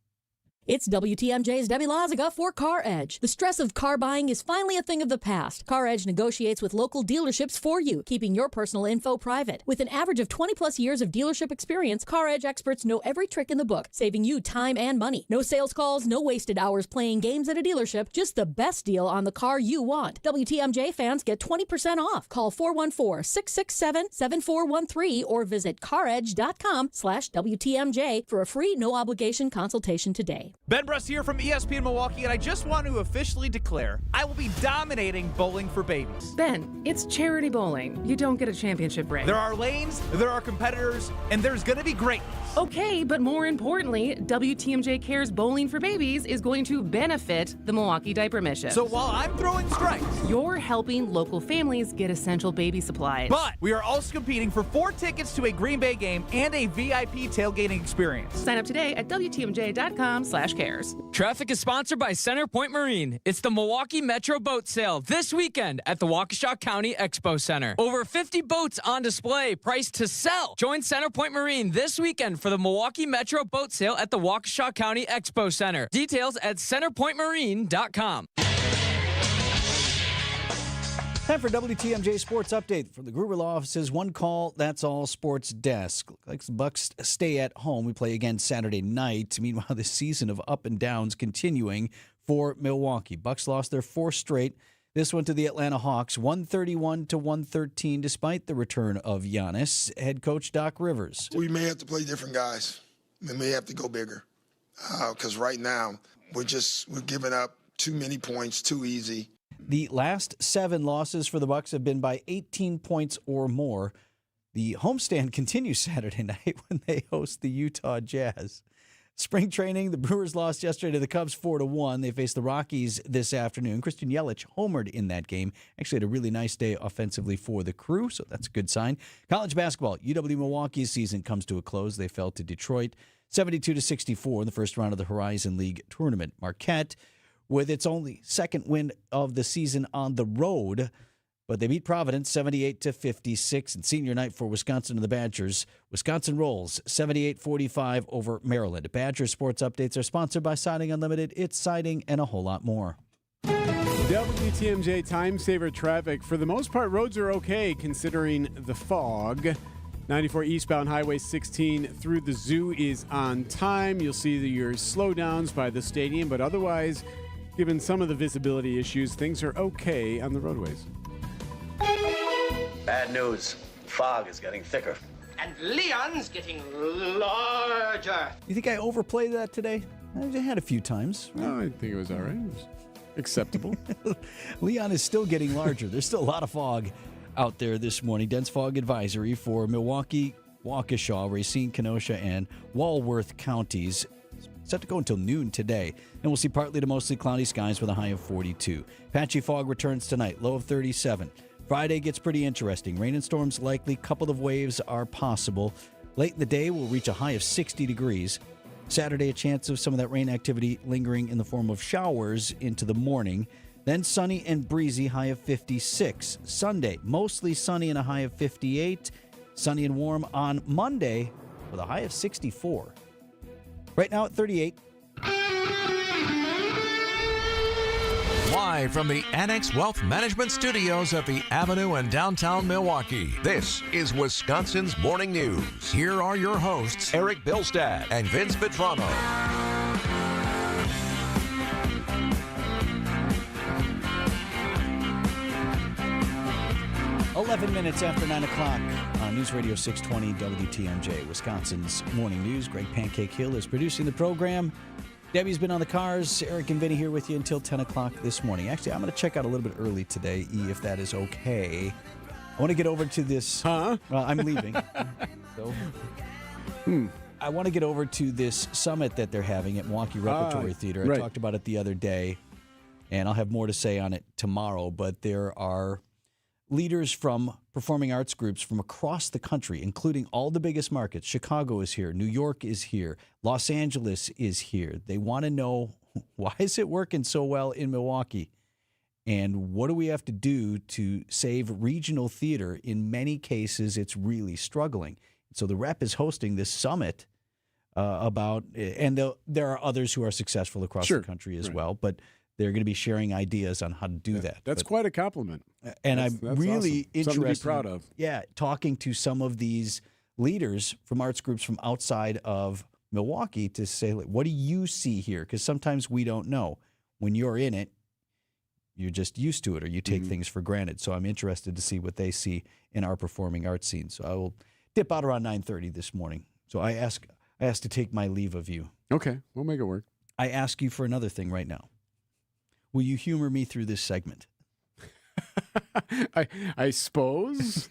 It's WTMJ's Debbie Loziga for Car Edge. The stress of car buying is finally a thing of the past. Car Edge negotiates with local dealerships for you, keeping your personal info private. With an average of 20-plus years of dealership experience, Car Edge experts know every trick in the book, saving you time and money. No sales calls, no wasted hours playing games at a dealership, just the best deal on the car you want. WTMJ fans get 20% off. Call 414-667-7413 or visit caredge.com/WTMJ for a free no-obligation consultation today. Ben Bruss here from ESPN Milwaukee, and I just want to officially declare I will be dominating Bowling for Babies. Ben, it's charity bowling. You don't get a championship ring. There are lanes, there are competitors, and there's going to be greatness. Okay, but more importantly, WTMJ Cares Bowling for Babies is going to benefit the Milwaukee Diaper Mission. So while I'm throwing strikes, you're helping local families get essential baby supplies. But we are also competing for 4 tickets to a Green Bay game and a VIP tailgating experience. Sign up today at WTMJ.com/cares. Traffic is sponsored by Centerpoint Marine. It's the Milwaukee Metro Boat Sale this weekend at the Waukesha County Expo Center. Over 50 boats on display, priced to sell. Join Centerpoint Marine this weekend for the Milwaukee Metro Boat Sale at the Waukesha County Expo Center. Details at centerpointmarine.com. Time for WTMJ Sports Update from the Gruber Law Office's One Call, That's All Sports Desk. Like the Bucks stay at home. We play again Saturday night. Meanwhile, the season of up and downs continuing for Milwaukee. Bucks lost their 4th straight. This one to the Atlanta Hawks, 131-113, despite the return of Giannis. Head coach Doc Rivers. We may have to play different guys. We may have to go bigger. Because right now, we're giving up too many points, too easy. The last 7 losses for the Bucks have been by 18 points or more. The homestand continues Saturday night when they host the Utah Jazz. Spring training, the Brewers lost yesterday to the Cubs 4-1. They face the Rockies this afternoon. Christian Yelich homered in that game. Actually had a really nice day offensively for the Crew, so that's a good sign. College basketball, UW-Milwaukee's season comes to a close. They fell to Detroit 72-64 in the first round of the Horizon League tournament. Marquette, with its only second win of the season on the road, But they beat Providence 78-56 in senior night for Wisconsin and the Badgers. Wisconsin rolls 78-45 over Maryland. Badger Sports Updates are sponsored by Siding Unlimited. It's siding and a whole lot more. WTMJ time saver traffic. For the most part, roads are okay considering the fog. 94 eastbound Highway 16 through the zoo is on time. You'll see your slowdowns by the stadium, but otherwise, given some of the visibility issues, things are okay on the roadways. Bad news. Fog is getting thicker. And Leon's getting larger. You think I overplayed that today? I had a few times. Right? No, I think it was all right. It was acceptable. Leon is still getting larger. There's still a lot of fog out there this morning. Dense fog advisory for Milwaukee, Waukesha, Racine, Kenosha, and Walworth counties. Set to go until noon today. And we'll see partly to mostly cloudy skies with a high of 42. Patchy fog returns tonight, low of 37. Friday gets pretty interesting. Rain and storms likely. Couple of waves are possible. Late in the day, we'll reach a high of 60 degrees. Saturday, a chance of some of that rain activity lingering in the form of showers into the morning. Then sunny and breezy, high of 56. Sunday, mostly sunny and a high of 58. Sunny and warm on Monday with a high of 64. Right now at 38. Live from the Annex Wealth Management Studios at the Avenue in downtown Milwaukee, this is Wisconsin's Morning News. Here are your hosts, Eric Bilstad and Vince Vitrano. 11 minutes after 9 o'clock on News Radio 620 WTMJ, Wisconsin's Morning News. Greg Pancake Hill is producing the program. Debbie's been on the cars. Eric and Vinny here with you until 10 o'clock this morning. Actually, I'm going to check out a little bit early today, if that is okay. I want to get over to this. Huh? Well, I'm leaving. So, I want to get over to this summit that they're having at Milwaukee Repertory Theater. I talked about it the other day, and I'll have more to say on it tomorrow. But there are leaders from performing arts groups from across the country, including all the biggest markets. Chicago is here. New York is here. Los Angeles is here. They want to know, why is it working so well in Milwaukee? And what do we have to do to save regional theater? In many cases, it's really struggling. So the rep is hosting this summit about, and there are others who are successful across the country as well, but they're going to be sharing ideas on how to do that. That's quite a compliment. And I'm really awesome. Something interested. to be proud of. Yeah, talking to some of these leaders from arts groups from outside of Milwaukee to say, like, what do you see here? Because sometimes we don't know. When you're in it, you're just used to it, or you take things for granted. So I'm interested to see what they see in our performing arts scene. So I will dip out around 9:30 this morning. So I ask to take my leave of you. Okay, we'll make it work. I ask you for another thing right now. Will you humor me through this segment? I suppose.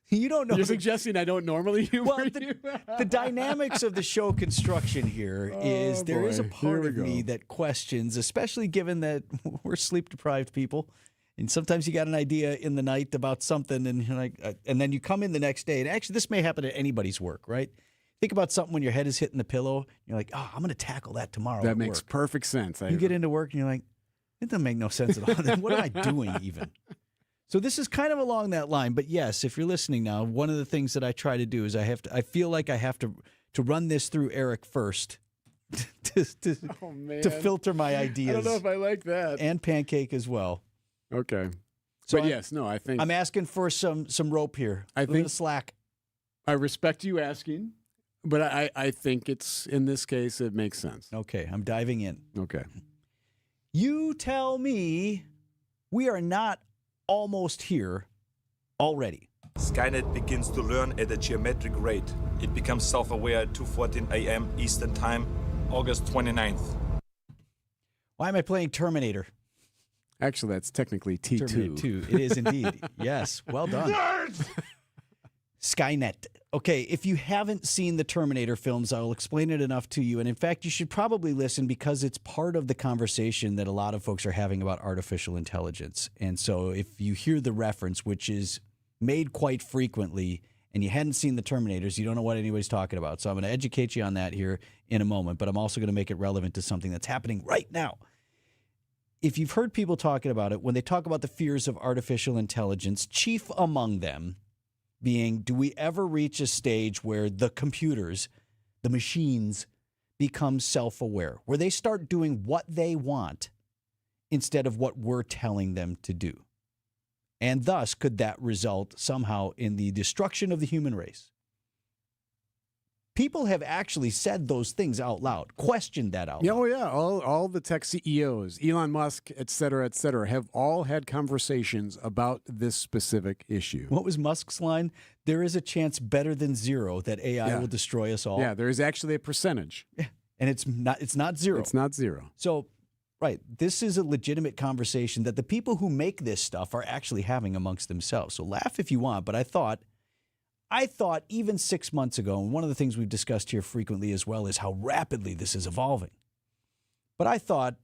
You don't know. You're suggesting I don't normally humor you? The dynamics of the show construction here is there is a part of me that questions, especially given that we're sleep-deprived people, and sometimes you got an idea in the night about something, and you're like, and then you come in the next day, and actually this may happen at anybody's work, right? Think about something when your head is hitting the pillow. You're like, oh, I'm going to tackle that tomorrow. That makes perfect sense. You get into work, and you're like, it doesn't make no sense at all. Then what am I doing even? So this is kind of along that line. But yes, if you're listening now, one of the things that I try to do is I feel like I have to run this through Eric first to filter my ideas. I don't know if I like that. And Pancake as well. Okay. So I think I'm asking for some rope here. I think slack. I respect you asking, but I think it's, in this case, it makes sense. Okay, I'm diving in. Okay. You tell me we are not almost here already. Skynet begins to learn at a geometric rate. It becomes self-aware at 2:14 a.m. Eastern Time, August 29th. Why am I playing Terminator? Actually, that's technically T2. Terminator 2. It is indeed. Yes, well done. Nerds! Skynet. Okay, if you haven't seen the Terminator films, I'll explain it enough to you. And in fact, you should probably listen because it's part of the conversation that a lot of folks are having about artificial intelligence. And so if you hear the reference, which is made quite frequently, and you hadn't seen the Terminators, you don't know what anybody's talking about. So I'm going to educate you on that here in a moment, but I'm also going to make it relevant to something that's happening right now. if you've heard people talking about it, when they talk about the fears of artificial intelligence, chief among them being, do we ever reach a stage where the computers, the machines, become self-aware, where they start doing what they want instead of what we're telling them to do? And thus, could that result somehow in the destruction of the human race? People have actually said those things out loud, questioned that out loud. Oh, yeah. All the tech CEOs, Elon Musk, et cetera, have all had conversations about this specific issue. What was Musk's line? There is a chance better than zero that AI will destroy us all. Yeah, there is actually a percentage. Yeah. And it's not zero. It's not zero. So, right, this is a legitimate conversation that the people who make this stuff are actually having amongst themselves. So laugh if you want, but I thought even 6 months ago, and one of the things we've discussed here frequently as well is how rapidly this is evolving. But I thought,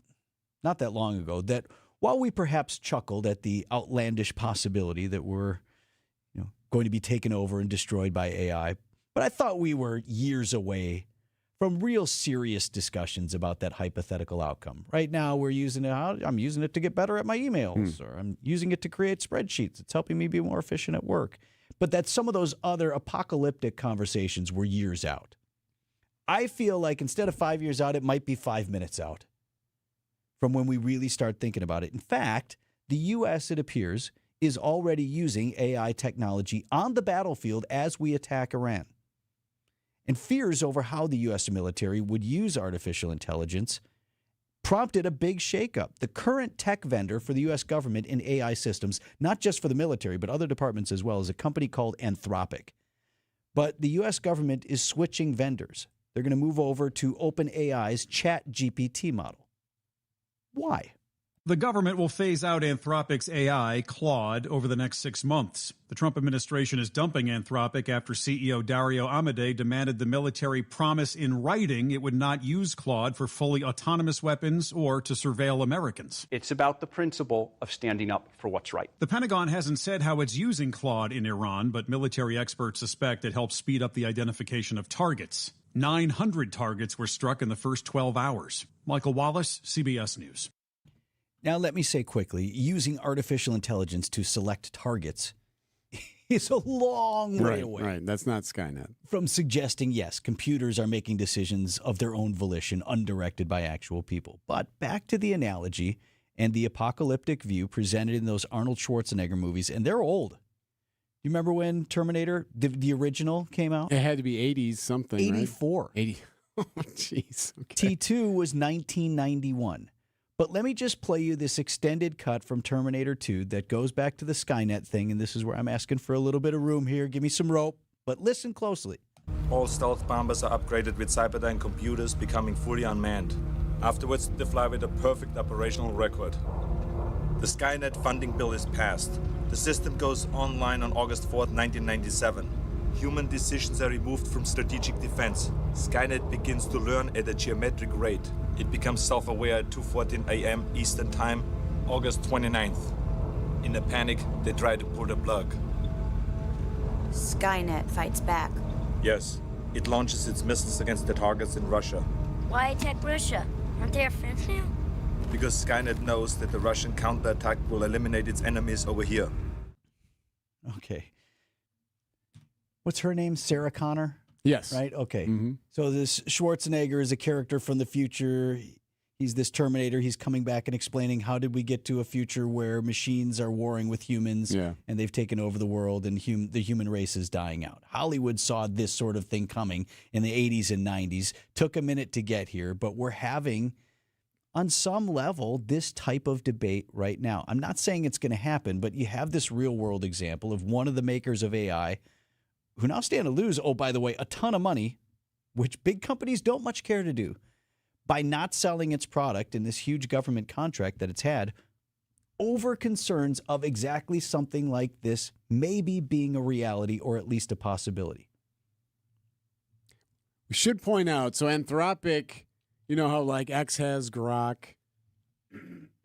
not that long ago, that while we perhaps chuckled at the outlandish possibility that we're going to be taken over and destroyed by AI, but I thought we were years away from real serious discussions about that hypothetical outcome. Right now, I'm using it to get better at my emails, or I'm using it to create spreadsheets. It's helping me be more efficient at work. But that some of those other apocalyptic conversations were years out. I feel like instead of 5 years out, it might be 5 minutes out from when we really start thinking about it. In fact, the U.S., it appears, is already using AI technology on the battlefield as we attack Iran. And fears over how the U.S. military would use artificial intelligence prompted a big shakeup. The current tech vendor for the U.S. government in AI systems, not just for the military, but other departments as well, is a company called Anthropic. But the U.S. government is switching vendors. They're going to move over to OpenAI's ChatGPT model. Why? The government will phase out Anthropic's AI, Claude, over the next 6 months. The Trump administration is dumping Anthropic after CEO Dario Amodei demanded the military promise in writing it would not use Claude for fully autonomous weapons or to surveil Americans. It's about the principle of standing up for what's right. The Pentagon hasn't said how it's using Claude in Iran, but military experts suspect it helps speed up the identification of targets. 900 targets were struck in the first 12 hours. Michael Wallace, CBS News. Now, let me say quickly, using artificial intelligence to select targets is a long way away. Right, that's not Skynet. From suggesting, yes, computers are making decisions of their own volition, undirected by actual people. But back to the analogy and the apocalyptic view presented in those Arnold Schwarzenegger movies, and they're old. You remember when Terminator, the original, came out? It had to be 80s something, 84. Right? 80. Oh, jeez. Okay. T2 was 1991. But let me just play you this extended cut from Terminator 2 that goes back to the Skynet thing, and this is where I'm asking for a little bit of room here. Give me some rope, but listen closely. All stealth bombers are upgraded with Cyberdyne computers, becoming fully unmanned. Afterwards, they fly with a perfect operational record. The Skynet funding bill is passed. The system goes online on August 4th, 1997. Human decisions are removed from strategic defense. Skynet begins to learn at a geometric rate. It becomes self-aware at 2:14 a.m. Eastern Time, August 29th. In a panic, they try to pull the plug. Skynet fights back. Yes, it launches its missiles against the targets in Russia. Why attack Russia? Aren't they our friends now? Because Skynet knows that the Russian counterattack will eliminate its enemies over here. Okay. What's her name? Sarah Connor? Yes. Right? Okay. Mm-hmm. So this Schwarzenegger is a character from the future. He's this Terminator. He's coming back and explaining how did we get to a future where machines are warring with humans and they've taken over the world and the human race is dying out. Hollywood saw this sort of thing coming in the 80s and 90s. Took a minute to get here, but we're having, on some level, this type of debate right now. I'm not saying it's going to happen, but you have this real-world example of one of the makers of AI who now stand to lose, oh, by the way, a ton of money, which big companies don't much care to do, by not selling its product in this huge government contract that it's had over concerns of exactly something like this maybe being a reality or at least a possibility. We should point out, so Anthropic, you know how like X has Grok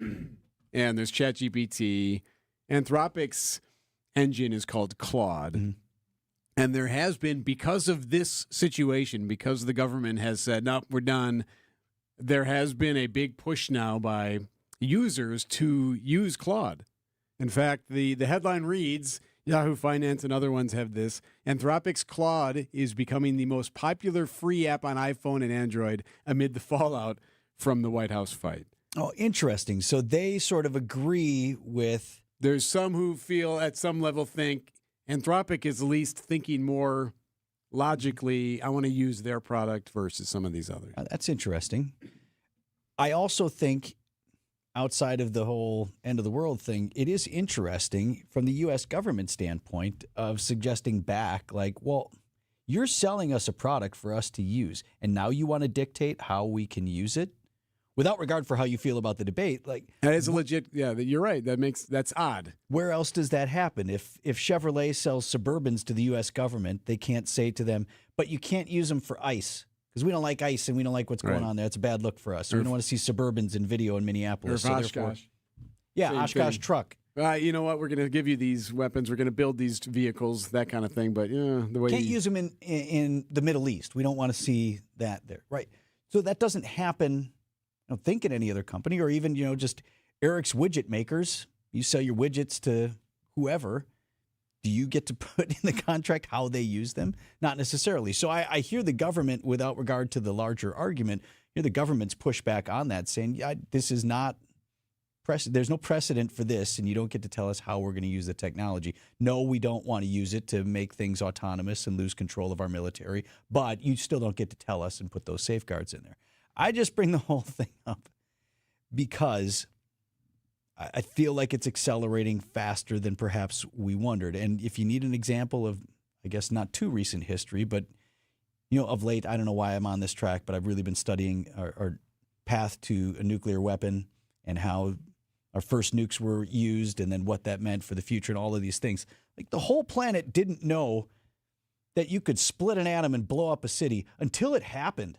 and there's ChatGPT. Anthropic's engine is called Claude. Mm-hmm. And there has been, because of this situation, because the government has said, nope, we're done, there has been a big push now by users to use Claude. In fact, the headline reads, Yahoo Finance and other ones have this, Anthropic's Claude is becoming the most popular free app on iPhone and Android amid the fallout from the White House fight. Oh, interesting. So they sort of agree with... There's some who feel at some level think Anthropic is at least thinking more logically, I want to use their product versus some of these others. That's interesting. I also think outside of the whole end of the world thing, it is interesting from the U.S. government standpoint of suggesting back, like, well, you're selling us a product for us to use, and now you want to dictate how we can use it without regard for how you feel about the debate. Like, that is a legit, yeah, you're right. That's odd. Where else does that happen? If Chevrolet sells Suburbans to the U.S. government, they can't say to them, but you can't use them for ICE. Because we don't like ICE and we don't like what's going on there. It's a bad look for us. So we don't want to see Suburbans in video in Minneapolis. Or Oshkosh. Yeah, Oshkosh truck. You know what? We're going to give you these weapons. We're going to build these vehicles, that kind of thing. But the way can't use them in the Middle East. We don't want to see that there, right? So that doesn't happen. I don't think in any other company, or even just Eric's widget makers. You sell your widgets to whoever. Do you get to put in the contract how they use them? Not necessarily. So I hear the government, without regard to the larger argument, the government's pushback on that, saying, yeah, this is not there's no precedent for this, and you don't get to tell us how we're going to use the technology. No, we don't want to use it to make things autonomous and lose control of our military, but you still don't get to tell us and put those safeguards in there. I just bring the whole thing up because I feel like it's accelerating faster than perhaps we wondered. And if you need an example of, I guess, not too recent history, but, of late, I don't know why I'm on this track, but I've really been studying our path to a nuclear weapon and how our first nukes were used and then what that meant for the future and all of these things. Like, the whole planet didn't know that you could split an atom and blow up a city until it happened.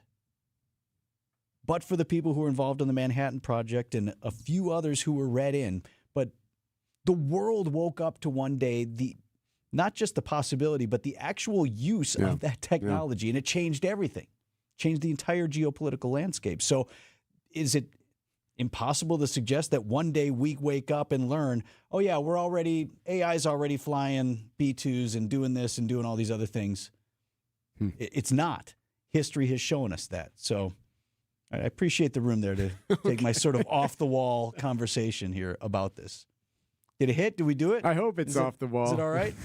But for the people who were involved in the Manhattan Project and a few others who were read in. But the world woke up to one day, not just the possibility, but the actual use of that technology. And it changed everything, changed the entire geopolitical landscape. So is it impossible to suggest that one day we wake up and learn, oh, yeah, AI's already flying B-2s and doing this and doing all these other things? It's not. History has shown us that. So I appreciate the room there to take my sort of off-the-wall conversation here about this. Did it hit? Did we do it? I hope it's off the wall. Is it all right?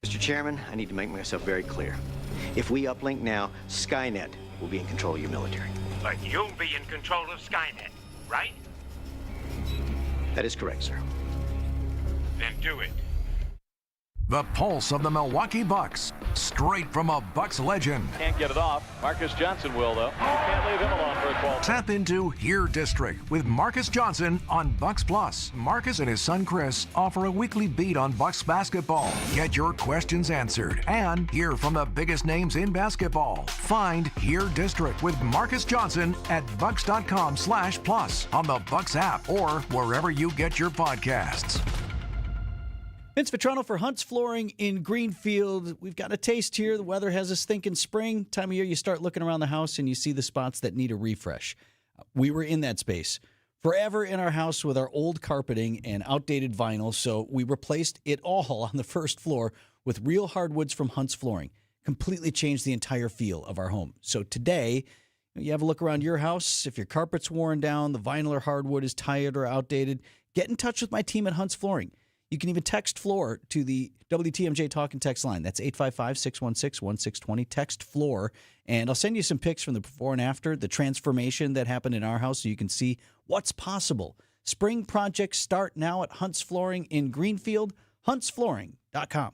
Mr. Chairman, I need to make myself very clear. If we uplink now, Skynet will be in control of your military. But you'll be in control of Skynet, right? That is correct, sir. Then do it. The pulse of the Milwaukee Bucks, straight from a Bucks legend. Can't get it off. Marcus Johnson will, though. You can't leave him alone for a 12. Tap into Here District with Marcus Johnson on Bucks Plus. Marcus and his son Chris offer a weekly beat on Bucks basketball. Get your questions answered and hear from the biggest names in basketball. Find Here District with Marcus Johnson at bucks.com/plus on the Bucks app or wherever you get your podcasts. Vince Vitrano for Hunt's Flooring in Greenfield. We've got a taste here. The weather has us thinking spring. Time of year you start looking around the house and you see the spots that need a refresh. We were in that space forever in our house with our old carpeting and outdated vinyl, so we replaced it all on the first floor with real hardwoods from Hunt's Flooring. Completely changed the entire feel of our home. So today, you have a look around your house. If your carpet's worn down, the vinyl or hardwood is tired or outdated, get in touch with my team at Hunt's Flooring. You can even text FLOOR to the WTMJ Talk and Text line. That's 855-616-1620. Text FLOOR. And I'll send you some pics from the before and after, the transformation that happened in our house so you can see what's possible. Spring projects start now at Hunt's Flooring in Greenfield, huntsflooring.com.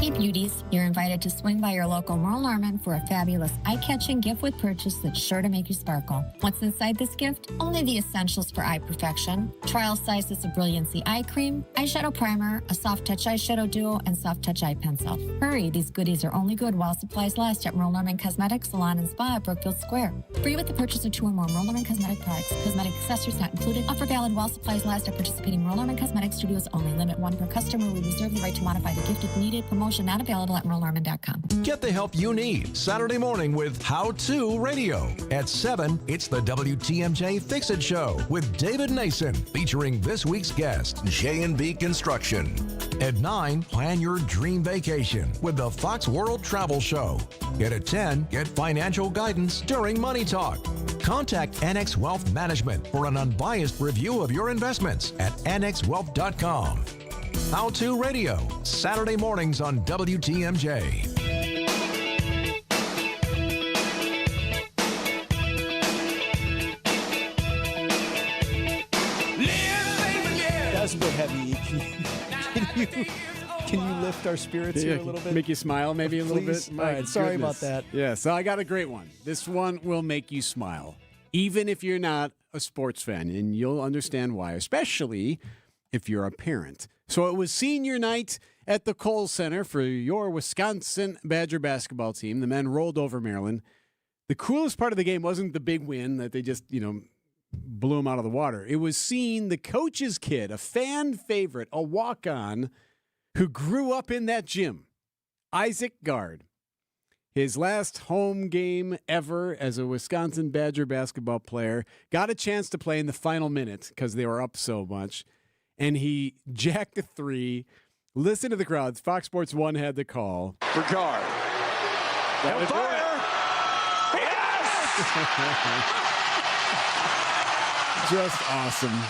Hey beauties, you're invited to swing by your local Merle Norman for a fabulous eye-catching gift with purchase that's sure to make you sparkle. What's inside this gift? Only the essentials for eye perfection. Trial sizes of Brilliancy Eye Cream, eyeshadow primer, a soft touch eyeshadow duo, and soft touch eye pencil. Hurry, these goodies are only good while supplies last at Merle Norman Cosmetics Salon and Spa at Brookfield Square. Free with the purchase of 2 or more Merle Norman cosmetic products. Cosmetic accessories not included. Offer valid while supplies last at participating Merle Norman Cosmetic Studios only. Limit 1 per customer. We reserve the right to modify the gift if needed. Promotion information not available at merlenorman.com. Get the help you need Saturday morning with How To Radio. At 7, it's the WTMJ Fix It Show with David Nason, featuring this week's guest, J&B Construction. At 9, plan your dream vacation with the Fox World Travel Show. And at 10, get financial guidance during Money Talk. Contact Annex Wealth Management for an unbiased review of your investments at annexwealth.com. How To Radio, Saturday mornings on WTMJ. That's a bit heavy. Can you lift our spirits here a little bit? Make you smile maybe a little Please? bit? All right, sorry about that. Yeah, so I got a great one. This one will make you smile, even if you're not a sports fan, and you'll understand why, especially if you're a parent. So it was senior night at the Kohl Center for your Wisconsin Badger basketball team. The men rolled over Maryland. The coolest part of the game wasn't the big win that they just, blew them out of the water. It was seeing the coach's kid, a fan favorite, a walk-on who grew up in that gym, Isaac Gard. His last home game ever as a Wisconsin Badger basketball player, got a chance to play in the final minute because they were up so much, and he jacked a three. Listen to the crowds. Fox Sports 1 had the call. For Gard. He'll fire! Yes! Just awesome.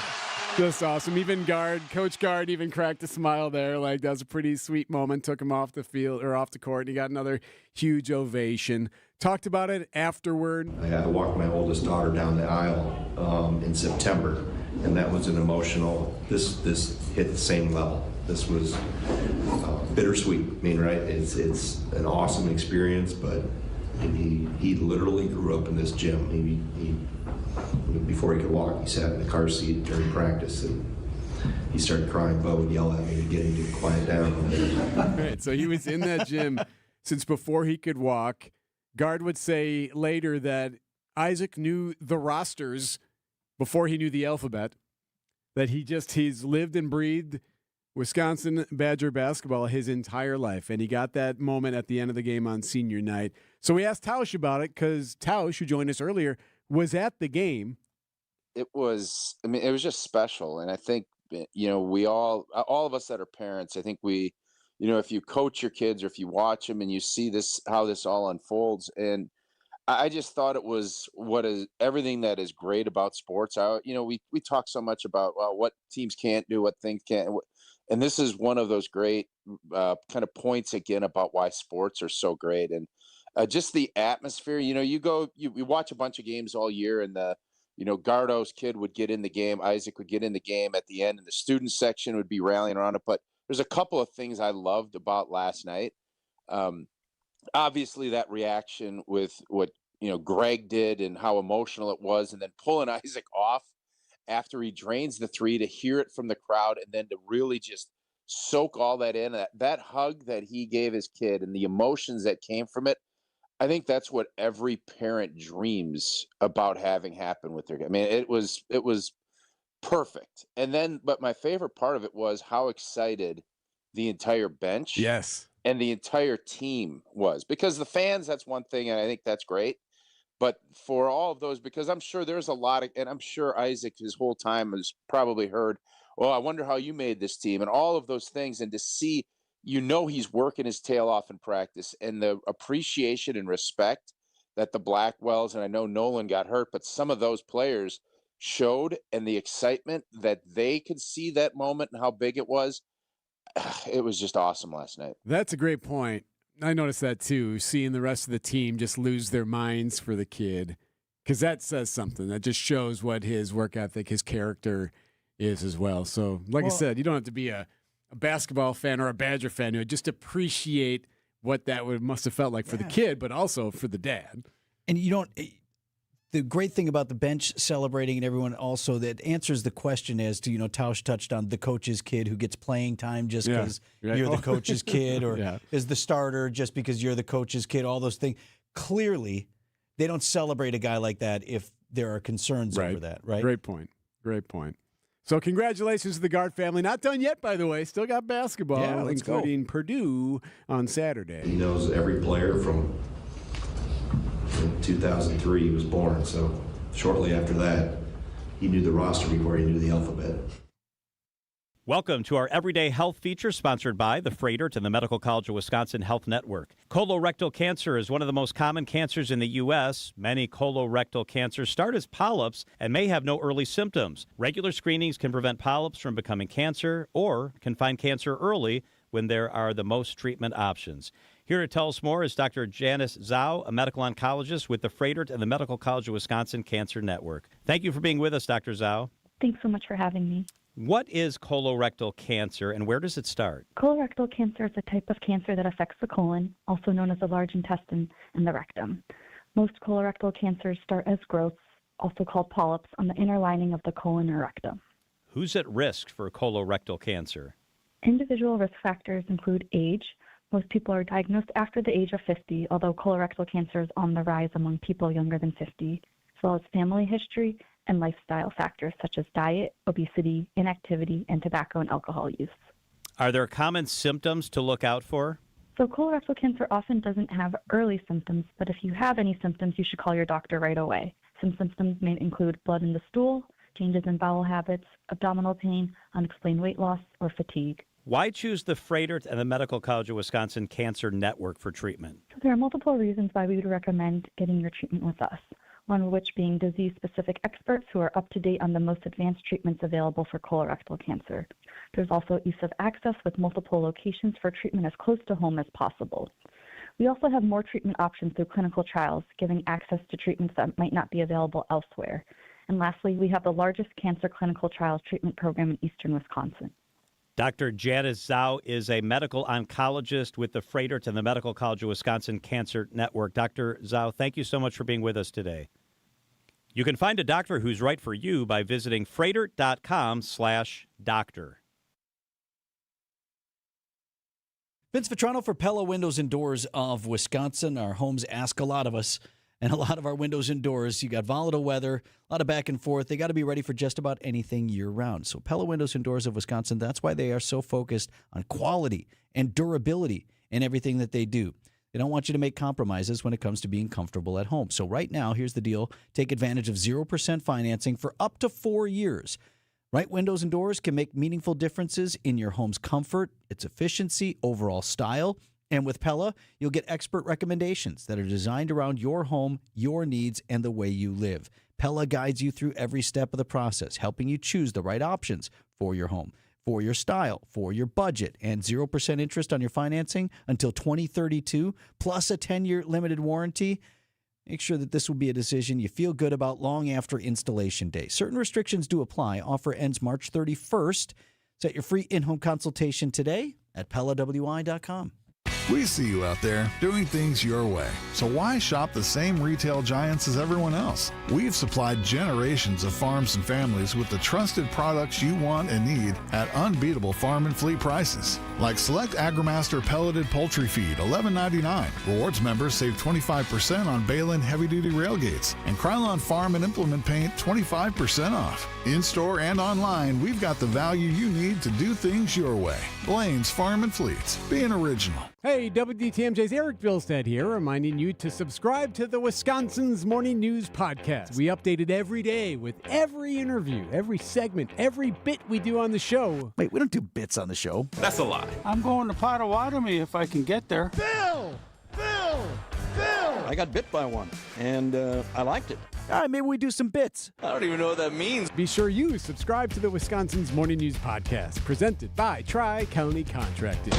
Just awesome. Even Coach Gard even cracked a smile there. Like, that was a pretty sweet moment. Took him off the field or off the court, and he got another huge ovation. Talked about it afterward. I walked my oldest daughter down the aisle in September, and that was an emotional, this hit the same level. This was bittersweet. I mean, right? It's an awesome experience, but he literally grew up in this gym. He before he could walk, he sat in the car seat during practice, and he started crying. Bo would yell at me to get him to quiet down. Right, so he was in that gym since before he could walk. Gard would say later that Isaac knew the rosters before he knew the alphabet, that he's lived and breathed Wisconsin Badger basketball his entire life, and he got that moment at the end of the game on senior night. So we asked Tausch about it because Tausch, who joined us earlier, was at the game. It was just special. And I think, we all of us that are parents, I think if you coach your kids or if you watch them and you see how this all unfolds. And I just thought it was everything that is great about sports. We talk so much about what teams can't do, what things can't. And this is one of those great kind of points again about why sports are so great. And just the atmosphere, you watch a bunch of games all year, and Gardo's kid would get in the game. Isaac would get in the game at the end, and the student section would be rallying around it. But there's a couple of things I loved about last night. Obviously, that reaction with what Greg did and how emotional it was, and then pulling Isaac off after he drains the three, to hear it from the crowd, and then to really just soak all that in. That hug that he gave his kid and the emotions that came from it. I think that's what every parent dreams about having happen with their kid. I mean, it was perfect. And then, but my favorite part of it was how excited the entire bench, yes, and the entire team was. Because the fans, that's one thing, and I think that's great. But for all of those, because I'm sure there's a lot of, and I'm sure Isaac his whole time has probably heard, well, I wonder how you made this team, and all of those things, and to see, he's working his tail off in practice, and the appreciation and respect that the Blackwells, and I know Nolan got hurt, but some of those players showed, and the excitement that they could see that moment and how big it was just awesome last night. That's a great point. I noticed that too, seeing the rest of the team just lose their minds for the kid, because that says something. That just shows what his work ethic, his character is as well. So, I said, you don't have to be a basketball fan or a Badger fan who just appreciate what that must have felt like for the kid, but also for the dad. And the great thing about the bench celebrating and everyone also that answers the question as to, Tausch touched on the coach's kid who gets playing time just because you're the coach's kid, or is the starter just because you're the coach's kid, all those things. Clearly, they don't celebrate a guy like that if there are concerns over that, right? Great point. So congratulations to the Gard family. Not done yet, by the way. Still got basketball, including Purdue on Saturday. He knows every player from 2003 he was born. So shortly after that, he knew the roster before he knew the alphabet. Welcome to our Everyday Health feature sponsored by the Freighter and the Medical College of Wisconsin Health Network. Colorectal cancer is one of the most common cancers in the U.S. Many colorectal cancers start as polyps and may have no early symptoms. Regular screenings can prevent polyps from becoming cancer or can find cancer early when there are the most treatment options. Here to tell us more is Dr. Janice Zhao, a medical oncologist with the Freighter and the Medical College of Wisconsin Cancer Network. Thank you for being with us, Dr. Zhao. Thanks so much for having me. What is colorectal cancer and where does it start? Colorectal cancer is a type of cancer that affects the colon, also known as the large intestine and the rectum. Most colorectal cancers start as growths, also called polyps, on the inner lining of the colon or rectum. Who's at risk for colorectal cancer? Individual risk factors include age. Most people are diagnosed after the age of 50, although colorectal cancer is on the rise among people younger than 50, as well as family history and lifestyle factors such as diet, obesity, inactivity, and tobacco and alcohol use. Are there common symptoms to look out for? So colorectal cancer often doesn't have early symptoms, but if you have any symptoms, you should call your doctor right away. Some symptoms may include blood in the stool, changes in bowel habits, abdominal pain, unexplained weight loss, or fatigue. Why choose the Freighter and the Medical College of Wisconsin Cancer Network for treatment? So there are multiple reasons why we would recommend getting your treatment with us. One of which being disease-specific experts who are up to date on the most advanced treatments available for colorectal cancer. There's also ease of access with multiple locations for treatment as close to home as possible. We also have more treatment options through clinical trials, giving access to treatments that might not be available elsewhere. And lastly, we have the largest cancer clinical trials treatment program in eastern Wisconsin. Dr. Janice Zhao is a medical oncologist with the Freighter and the Medical College of Wisconsin Cancer Network. Dr. Zhao, thank you so much for being with us today. You can find a doctor who's right for you by visiting freighter.com/doctor. Vince Vitrano for Pella Windows and Doors of Wisconsin. Our homes ask a lot of us, and a lot of our windows and doors. You got volatile weather, a lot of back and forth. They got to be ready for just about anything year-round. So Pella Windows and Doors of Wisconsin, that's why they are so focused on quality and durability in everything that they do. They don't want you to make compromises when it comes to being comfortable at home. So right now, here's the deal. Take advantage of 0% financing for up to 4 years. Right windows and doors can make meaningful differences in your home's comfort, its efficiency, overall style. And with Pella, you'll get expert recommendations that are designed around your home, your needs, and the way you live. Pella guides you through every step of the process, helping you choose the right options for your home, for your style, for your budget, and 0% interest on your financing until 2032, plus a 10-year limited warranty. Make sure that this will be a decision you feel good about long after installation day. Certain restrictions do apply. Offer ends March 31st. Set your free in-home consultation today at PellaWI.com. We see you out there doing things your way. So why shop the same retail giants as everyone else? We've supplied generations of farms and families with the trusted products you want and need at unbeatable farm and fleet prices. Like select AgriMaster pelleted poultry feed, $11.99. Rewards members save 25% on Balin heavy-duty railgates. And Krylon farm and implement paint, 25% off. In-store and online, we've got the value you need to do things your way. Blaine's Farm and Fleets. Being original. Hey, WDTMJ's Eric Bilstead here, reminding you to subscribe to the Wisconsin's Morning News Podcast. We update it every day with every interview, every segment, every bit we do on the show. Wait, we don't do bits on the show. That's a lie. I'm going to Potawatomi if I can get there. Bill! I got bit by one, and I liked it. All right, maybe we do some bits. I don't even know what that means. Be sure you subscribe to the Wisconsin's Morning News Podcast, presented by Tri-County Contracting.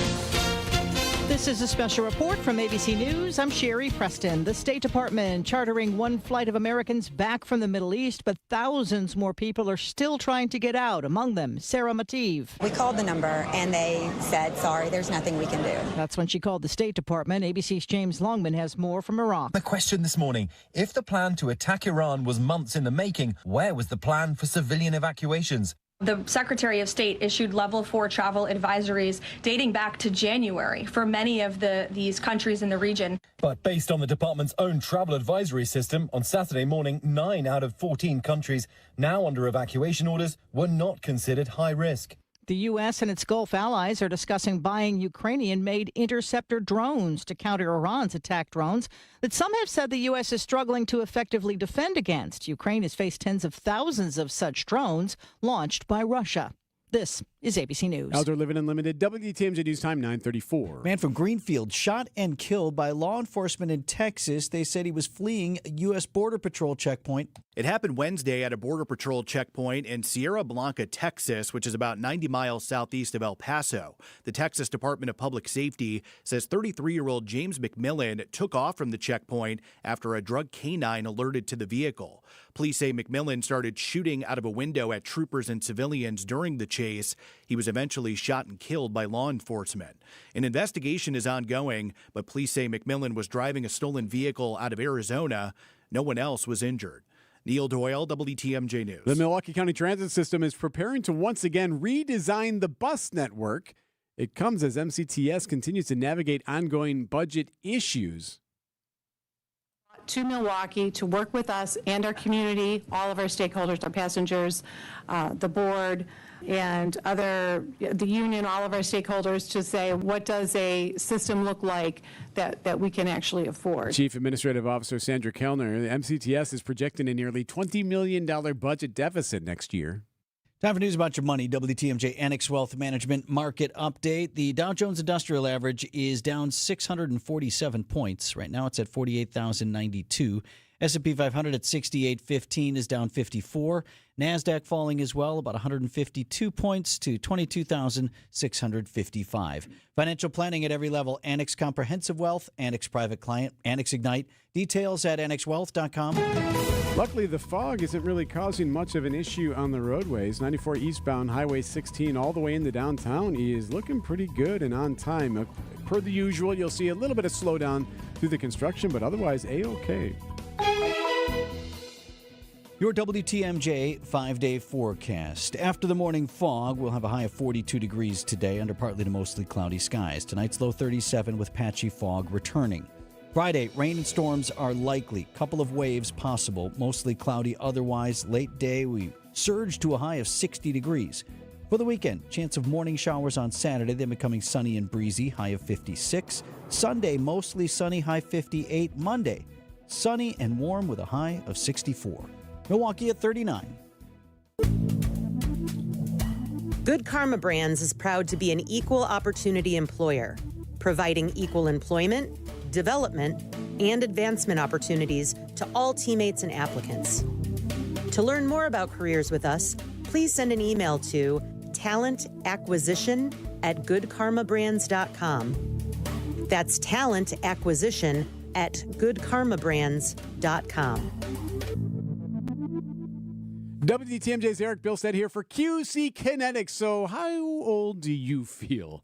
This is a special report from ABC News. I'm Sherry Preston. The State Department chartering one flight of Americans back from the Middle East, but thousands more people are still trying to get out, among them Sarah Mativ. We called the number and they said, sorry, there's nothing we can do. That's when she called the State Department. ABC's James Longman has more from Iraq. The question this morning, if the plan to attack Iran was months in the making, where was the plan for civilian evacuations? The Secretary of State issued level 4 travel advisories dating back to January for many of these countries in the region. But based on the department's own travel advisory system, on Saturday morning, 9 out of 14 countries now under evacuation orders were not considered high risk. The U.S. and its Gulf allies are discussing buying Ukrainian-made interceptor drones to counter Iran's attack drones that some have said the U.S. is struggling to effectively defend against. Ukraine has faced tens of thousands of such drones launched by Russia. This is ABC News. Outdoor Living Unlimited, WTMJ News Time, 9:34. Man from Greenfield shot and killed by law enforcement in Texas. They said he was fleeing a U.S. Border Patrol checkpoint. It happened Wednesday at a Border Patrol checkpoint in Sierra Blanca, Texas, which is about 90 miles southeast of El Paso. The Texas Department of Public Safety says 33-year-old James McMillan took off from the checkpoint after a drug canine alerted to the vehicle. Police say McMillan started shooting out of a window at troopers and civilians during the chase. He was eventually shot and killed by law enforcement. An investigation is ongoing, but police say McMillan was driving a stolen vehicle out of Arizona. No one else was injured. Neil Doyle, WTMJ News. The Milwaukee County Transit System is preparing to once again redesign the bus network. It comes as MCTS continues to navigate ongoing budget issues. To Milwaukee to work with us and our community, all of our stakeholders, our passengers, the board, and the union, all of our stakeholders, to say, what does a system look like that we can actually afford? Chief Administrative Officer Sandra Kellner, the MCTS is projecting a nearly $20 million budget deficit next year. Time for news about your money. WTMJ Annex Wealth Management Market Update. The Dow Jones Industrial Average is down 647 points. Right now it's at 48,092. S&P 500 at 6815 is down 54. NASDAQ falling as well, about 152 points to 22,655. Financial planning at every level. Annex Comprehensive Wealth, Annex Private Client, Annex Ignite. Details at annexwealth.com. Luckily, the fog isn't really causing much of an issue on the roadways. 94 eastbound, Highway 16 all the way into downtown is looking pretty good and on time. Per the usual, you'll see a little bit of slowdown through the construction, but otherwise A-OK. Your WTMJ 5-day forecast. After the morning fog, we'll have a high of 42 degrees today under partly to mostly cloudy skies. Tonight's low 37 with patchy fog returning. Friday, rain and storms are likely. Couple of waves possible, mostly cloudy otherwise. Late day, we surge to a high of 60 degrees. For the weekend, chance of morning showers on Saturday, then becoming sunny and breezy, high of 56. Sunday, mostly sunny, high 58. Monday, sunny and warm with a high of 64. Milwaukee at 39. Good Karma Brands is proud to be an equal opportunity employer, providing equal employment, development, and advancement opportunities to all teammates and applicants. To learn more about careers with us, please send an email to talentacquisition@goodkarmabrands.com. That's talentacquisition@goodkarmabrands.com. WTMJ's Eric Bilstead here for QC Kinetics. So how old do you feel?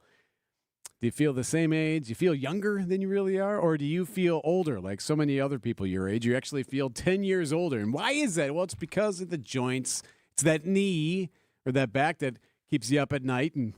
Do you feel the same age? Do you feel younger than you really are? Or do you feel older like so many other people your age? You actually feel 10 years older. And why is that? Well, it's because of the joints. It's that knee or that back that keeps you up at night and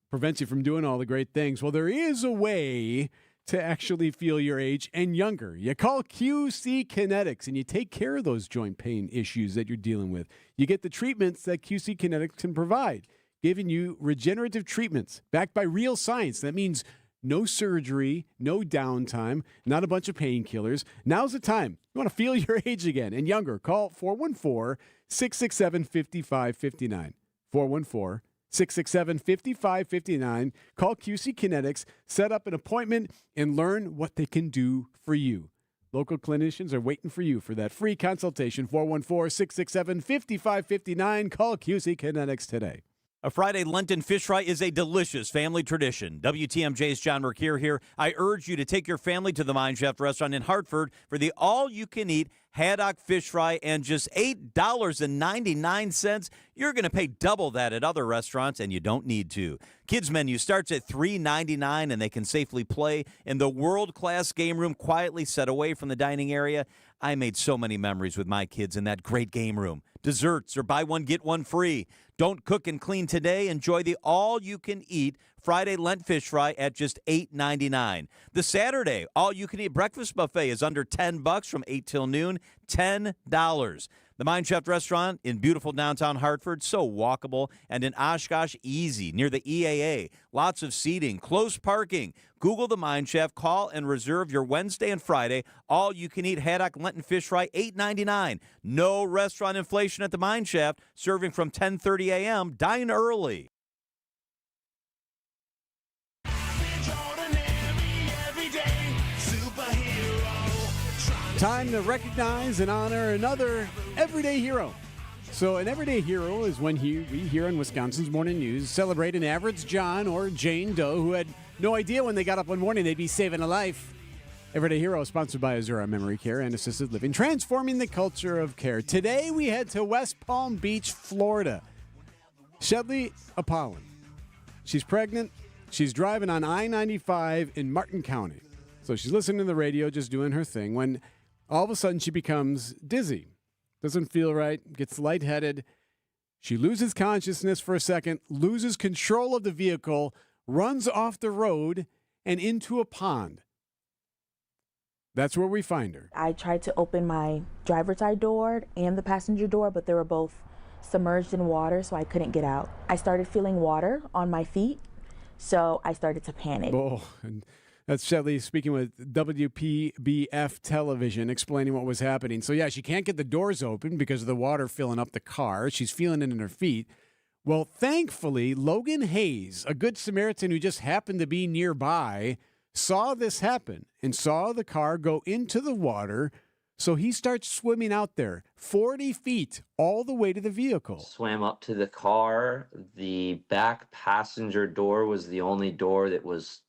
prevents you from doing all the great things. Well, there is a way to actually feel your age and younger. You call QC Kinetics and you take care of those joint pain issues that you're dealing with. You get the treatments that QC Kinetics can provide, giving you regenerative treatments backed by real science. That means no surgery, no downtime, not a bunch of painkillers. Now's the time. You want to feel your age again and younger. Call 414-667-5559. 414-667-5559. Call QC Kinetics, set up an appointment, and learn what they can do for you. Local clinicians are waiting for you for that free consultation. 414-667-5559. Call QC Kinetics today. A Friday Lenten fish fry is a delicious family tradition. WTMJ's John Mercure here. I urge you to take your family to the Mine Chef restaurant in Hartford for the all-you-can-eat haddock fish fry, and just $8.99. You're going to pay double that at other restaurants, and you don't need to. Kids menu starts at $3.99, and they can safely play in the world-class game room quietly set away from the dining area. I made so many memories with my kids in that great game room. Desserts or buy one, get one free. Don't cook and clean today. Enjoy the all-you-can-eat Friday Lent fish fry at just $8.99. The Saturday all-you-can-eat breakfast buffet is under $10 from 8 till noon, $10. The Mine Shaft restaurant in beautiful downtown Hartford, so walkable, and in Oshkosh, easy, near the EAA. Lots of seating, close parking. Google the Mine Shaft, call and reserve your Wednesday and Friday. All-you-can-eat haddock Lenten fish fry, $8.99. No restaurant inflation at the Mine Shaft, serving from 10:30 a.m. Dine early. Time to recognize and honor another everyday hero. So an everyday hero is when we here on Wisconsin's Morning News celebrate an average John or Jane Doe who had no idea when they got up one morning they'd be saving a life. Everyday Hero is sponsored by Azura Memory Care and Assisted Living, transforming the culture of care. Today we head to West Palm Beach, Florida. Shedley Apollon. She's pregnant. She's driving on I-95 in Martin County. So she's listening to the radio, just doing her thing, when all of a sudden she becomes dizzy. Doesn't feel right, gets lightheaded. She loses consciousness for a second, loses control of the vehicle, runs off the road and into a pond. That's where we find her. I tried to open my driver's side door and the passenger door, but they were both submerged in water, so I couldn't get out. I started feeling water on my feet, so I started to panic. Oh, and that's Shedley speaking with WPBF television, explaining what was happening. So, yeah, she can't get the doors open because of the water filling up the car. She's feeling it in her feet. Well, thankfully, Logan Hayes, a good Samaritan who just happened to be nearby, saw this happen and saw the car go into the water. So he starts swimming out there 40 feet all the way to the vehicle. Swam up to the car. The back passenger door was the only door that was,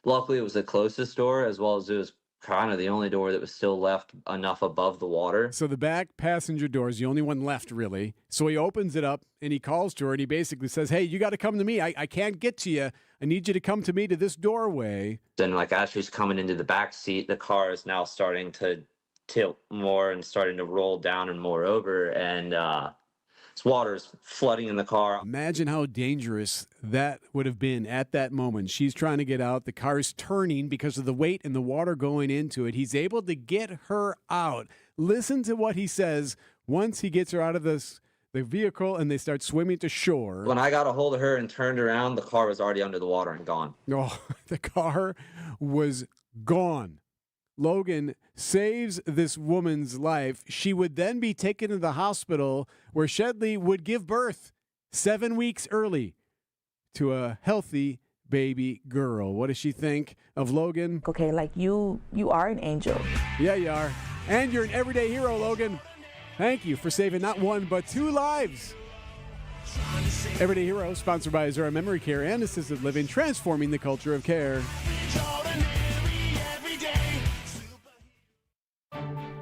luckily it was the closest door, as well as it was kind of the only door that was still left enough above the water. So the back passenger door is the only one left, really. So he opens it up and he calls to her and he basically says, hey, you got to come to me. I can't get to you. I need you to come to me to this doorway. Then like as she's coming into the back seat, the car is now starting to tilt more and starting to roll down and more over. And this water is flooding in the car. Imagine how dangerous that would have been at that moment. She's trying to get out. The car's turning because of the weight and the water going into it. He's able to get her out. Listen to what he says once he gets her out of the vehicle and they start swimming to shore. When I got a hold of her and turned around, the car was already under the water and gone. Oh, the car was gone. Logan saves this woman's life. She would then be taken to the hospital where Shedley would give birth 7 weeks early to a healthy baby girl. What does she think of Logan? Okay, like you are an angel. Yeah, you are. And you're an everyday hero, Logan. Thank you for saving not one, but 2 lives. Everyday Hero, sponsored by Azura Memory Care and Assisted Living, transforming the culture of care.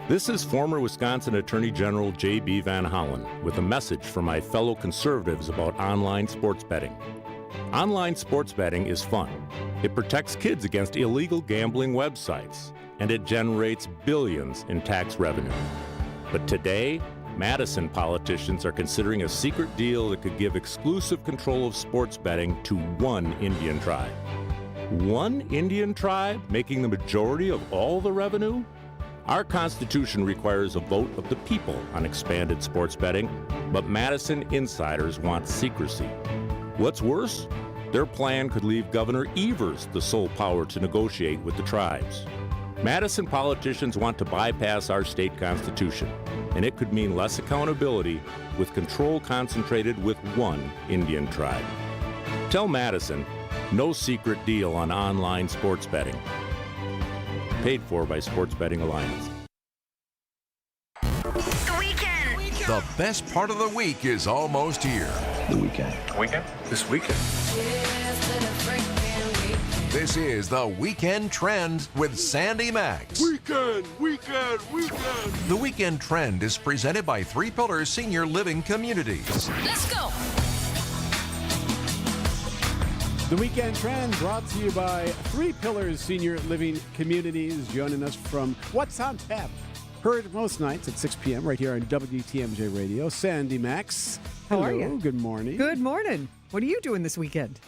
This is former Wisconsin Attorney General J.B. Van Hollen with a message for my fellow conservatives about online sports betting. Online sports betting is fun. It protects kids against illegal gambling websites, and it generates billions in tax revenue. But today, Madison politicians are considering a secret deal that could give exclusive control of sports betting to one Indian tribe. One Indian tribe making the majority of all the revenue? Our Constitution requires a vote of the people on expanded sports betting, but Madison insiders want secrecy. What's worse, their plan could leave Governor Evers the sole power to negotiate with the tribes. Madison politicians want to bypass our state constitution, and it could mean less accountability with control concentrated with one Indian tribe. Tell Madison, no secret deal on online sports betting. Paid for by Sports Betting Alliance. The weekend. The best part of the week is almost here. The weekend. Weekend? This weekend. This is the Weekend Trend with Sandy Max. Weekend. The Weekend Trend is presented by 3 Pillars Senior Living Communities. Let's go. The Weekend Trend brought to you by 3 Pillars Senior Living Communities, joining us from What's on Tap. Heard most nights at 6 p.m. right here on WTMJ Radio. Sandy Max. How are Hello, you? Good morning. Good morning. What are you doing this weekend?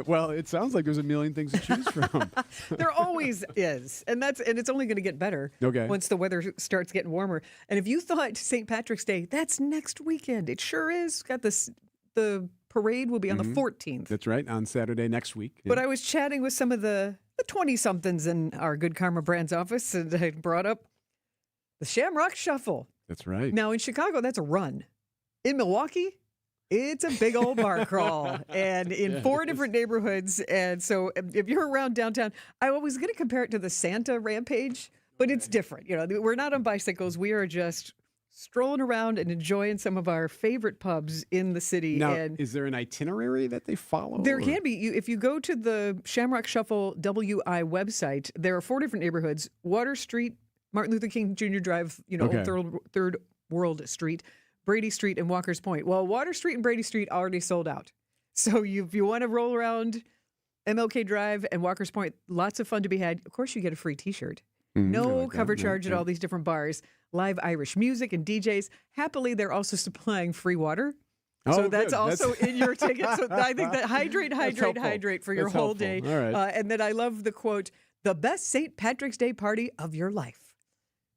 Well, it sounds like there's a million things to choose from. There always is, and it's only going to get better. Okay. Once the weather starts getting warmer. And if you thought St. Patrick's Day, that's next weekend. It sure is. Got this. The parade will be on the 14th. That's right, on Saturday next week. But I was chatting with some of the 20-somethings in our Good Karma Brands office, and I brought up the Shamrock Shuffle. That's right. Now, in Chicago, that's a run. In Milwaukee, it's a big old bar crawl, and in 4 different neighborhoods. And so if you're around downtown, I was going to compare it to the Santa Rampage, but it's different. You know, we're not on bicycles. We are just strolling around and enjoying some of our favorite pubs in the city. Now, and is there an itinerary that they follow? there can be. If you go to the Shamrock Shuffle WI website, there are 4 different neighborhoods: Water Street, Martin Luther King Jr. Drive, Okay. Old Third World Street, Brady Street, and Walker's Point. Well, Water Street and Brady Street already sold out. So if you want to roll around MLK Drive and Walker's Point, lots of fun to be had. Of course, you get a free T-shirt. No cover charge at all these different bars. Live Irish music and DJs. Happily, they're also supplying free water. So that's good. also in your ticket. So I think that hydrate for your That's whole helpful. day. All right. And then I love the quote, the best St. Patrick's Day party of your life.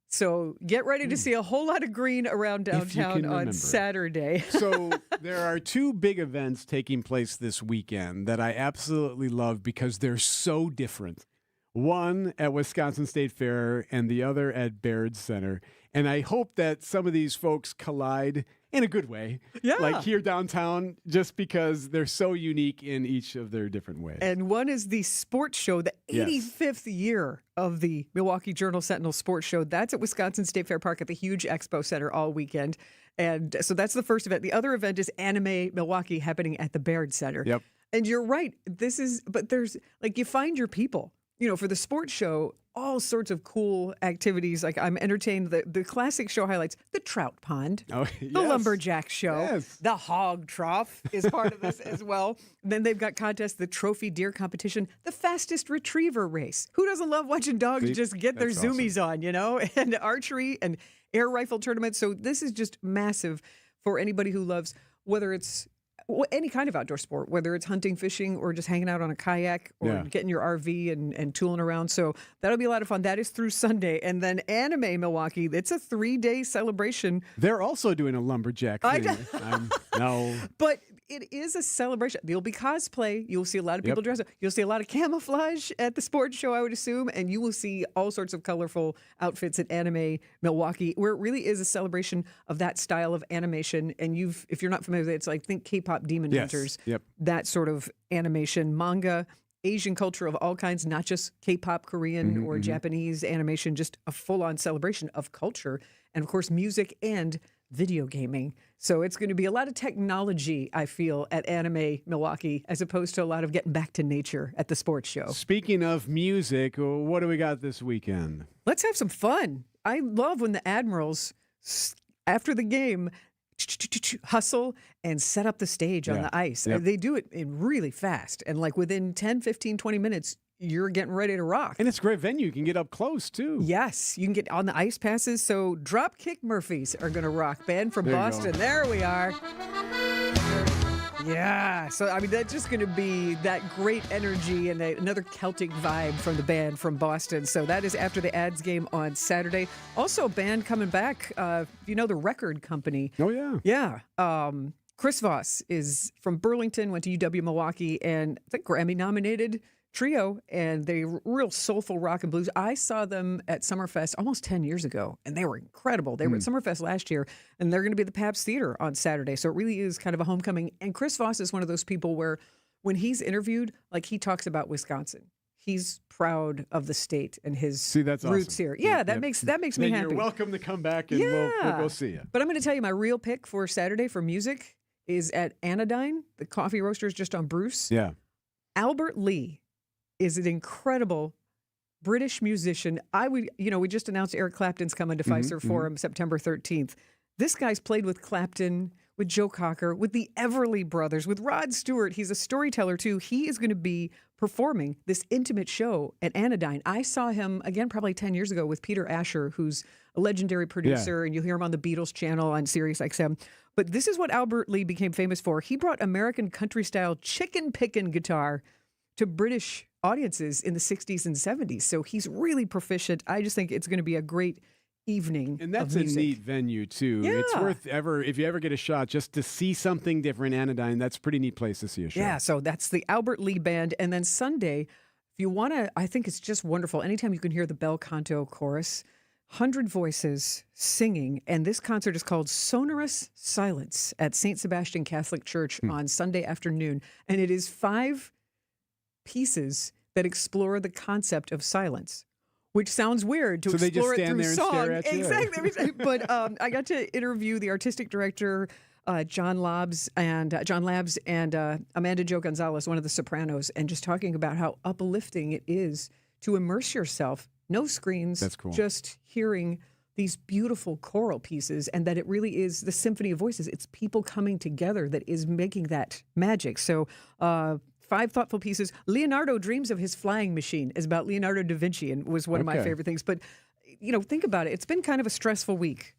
So get ready to see a whole lot of green around If you downtown can on remember. Saturday. So there are 2 big events taking place this weekend that I absolutely love because they're so different. One at Wisconsin State Fair and the other at Baird Center. And I hope that some of these folks collide in a good way. Yeah. Like here downtown, just because they're so unique in each of their different ways. And one is the sports show, the Yes. 85th year of the Milwaukee Journal-Sentinel Sports Show. That's at Wisconsin State Fair Park at the huge expo center all weekend. And so that's the first event. The other event is Anime Milwaukee happening at the Baird Center. Yep. And you're right. But there's like, you find your people. You know, for the sports show, all sorts of cool activities. Like I'm entertained. The classic show highlights the trout pond, the lumberjack show, the hog trough is part of this as well. Then they've got contests, the trophy deer competition, the fastest retriever race. Who doesn't love watching dogs just get their that's zoomies on, you know? And archery and air rifle tournaments. So this is just massive for anybody who loves, whether it's any kind of outdoor sport, whether it's hunting, fishing, or just hanging out on a kayak or getting your RV and tooling around. So that'll be a lot of fun. That is through Sunday. And then Anime Milwaukee, it's a 3-day celebration. They're also doing a lumberjack thing. No. But it is a celebration. There'll be cosplay. You'll see a lot of people dressed up. You'll see a lot of camouflage at the sports show, I would assume. And you will see all sorts of colorful outfits at Anime Milwaukee, where it really is a celebration of that style of animation. And if you're not familiar with it, it's like, think K-pop Demon Hunters. Yep. That sort of animation, manga, Asian culture of all kinds, not just K-pop, Korean, or Japanese animation, just a full-on celebration of culture. And of course, music and video gaming. So it's going to be a lot of technology, I feel, at Anime Milwaukee, as opposed to a lot of getting back to nature at the sports show. Speaking of music, what do we got this weekend? Let's have some fun. I love when the Admirals, after the game, hustle and set up the stage on the ice. Yep. They do it in really fast. And like within 10, 15, 20 minutes, you're getting ready to rock. And it's a great venue. You can get up close, too. Yes, you can get on the ice passes. So Dropkick Murphys are going to rock. Band from There you Boston. go. There we are. Yeah. So, I mean, that's just going to be that great energy and another Celtic vibe from the band from Boston. So that is after the Ads game on Saturday. Also, a band coming back, the Record Company. Oh, yeah. Yeah. Chris Voss is from Burlington, went to UW Milwaukee, and I think Grammy-nominated trio, and they real soulful rock and blues. I saw them at Summerfest almost 10 years ago, and they were incredible. They were at Summerfest last year, and they're going to be at the Pabst Theater on Saturday. So it really is kind of a homecoming. And Chris Voss is one of those people where when he's interviewed, like he talks about Wisconsin. He's proud of the state and his that's roots awesome. here. Yeah, Yep, that yep. makes me Then happy. You're welcome to come back, and we'll go see you. But I'm going to tell you, my real pick for Saturday for music is at Anodyne, the coffee roasters just on Bruce. Yeah. Albert Lee is an incredible British musician. We just announced Eric Clapton's coming to Fiserv Forum September 13th. This guy's played with Clapton, with Joe Cocker, with the Everly Brothers, with Rod Stewart. He's a storyteller, too. He is going to be performing this intimate show at Anodyne. I saw him, again, probably 10 years ago with Peter Asher, who's a legendary producer, and you'll hear him on the Beatles channel on Sirius XM. But this is what Albert Lee became famous for. He brought American country-style chicken-picking guitar to British audiences in the 60s and 70s. So he's really proficient. I just think it's going to be a great evening. And that's of a music. neat venue, too. Yeah. It's worth if you ever get a shot, just to see something different, Anodyne, that's a pretty neat place to see a show. Yeah, so that's the Albert Lee Band. And then Sunday, if you want to, I think it's just wonderful. Anytime you can hear the bel canto chorus, 100 voices singing. And this concert is called Sonorous Silence at St. Sebastian Catholic Church on Sunday afternoon. And it is 5 pieces that explore the concept of silence, which sounds weird to explore it through song. Exactly. But I got to interview the artistic director, John Labs and Amanda Jo Gonzalez, one of the sopranos, and just talking about how uplifting it is to immerse yourself. No screens. That's cool. Just hearing these beautiful choral pieces, and that it really is the symphony of voices. It's people coming together that is making that magic. So 5 thoughtful pieces. Leonardo Dreams of His Flying Machine is about Leonardo da Vinci and was one of my favorite things. But, think about it. It's been kind of a stressful week.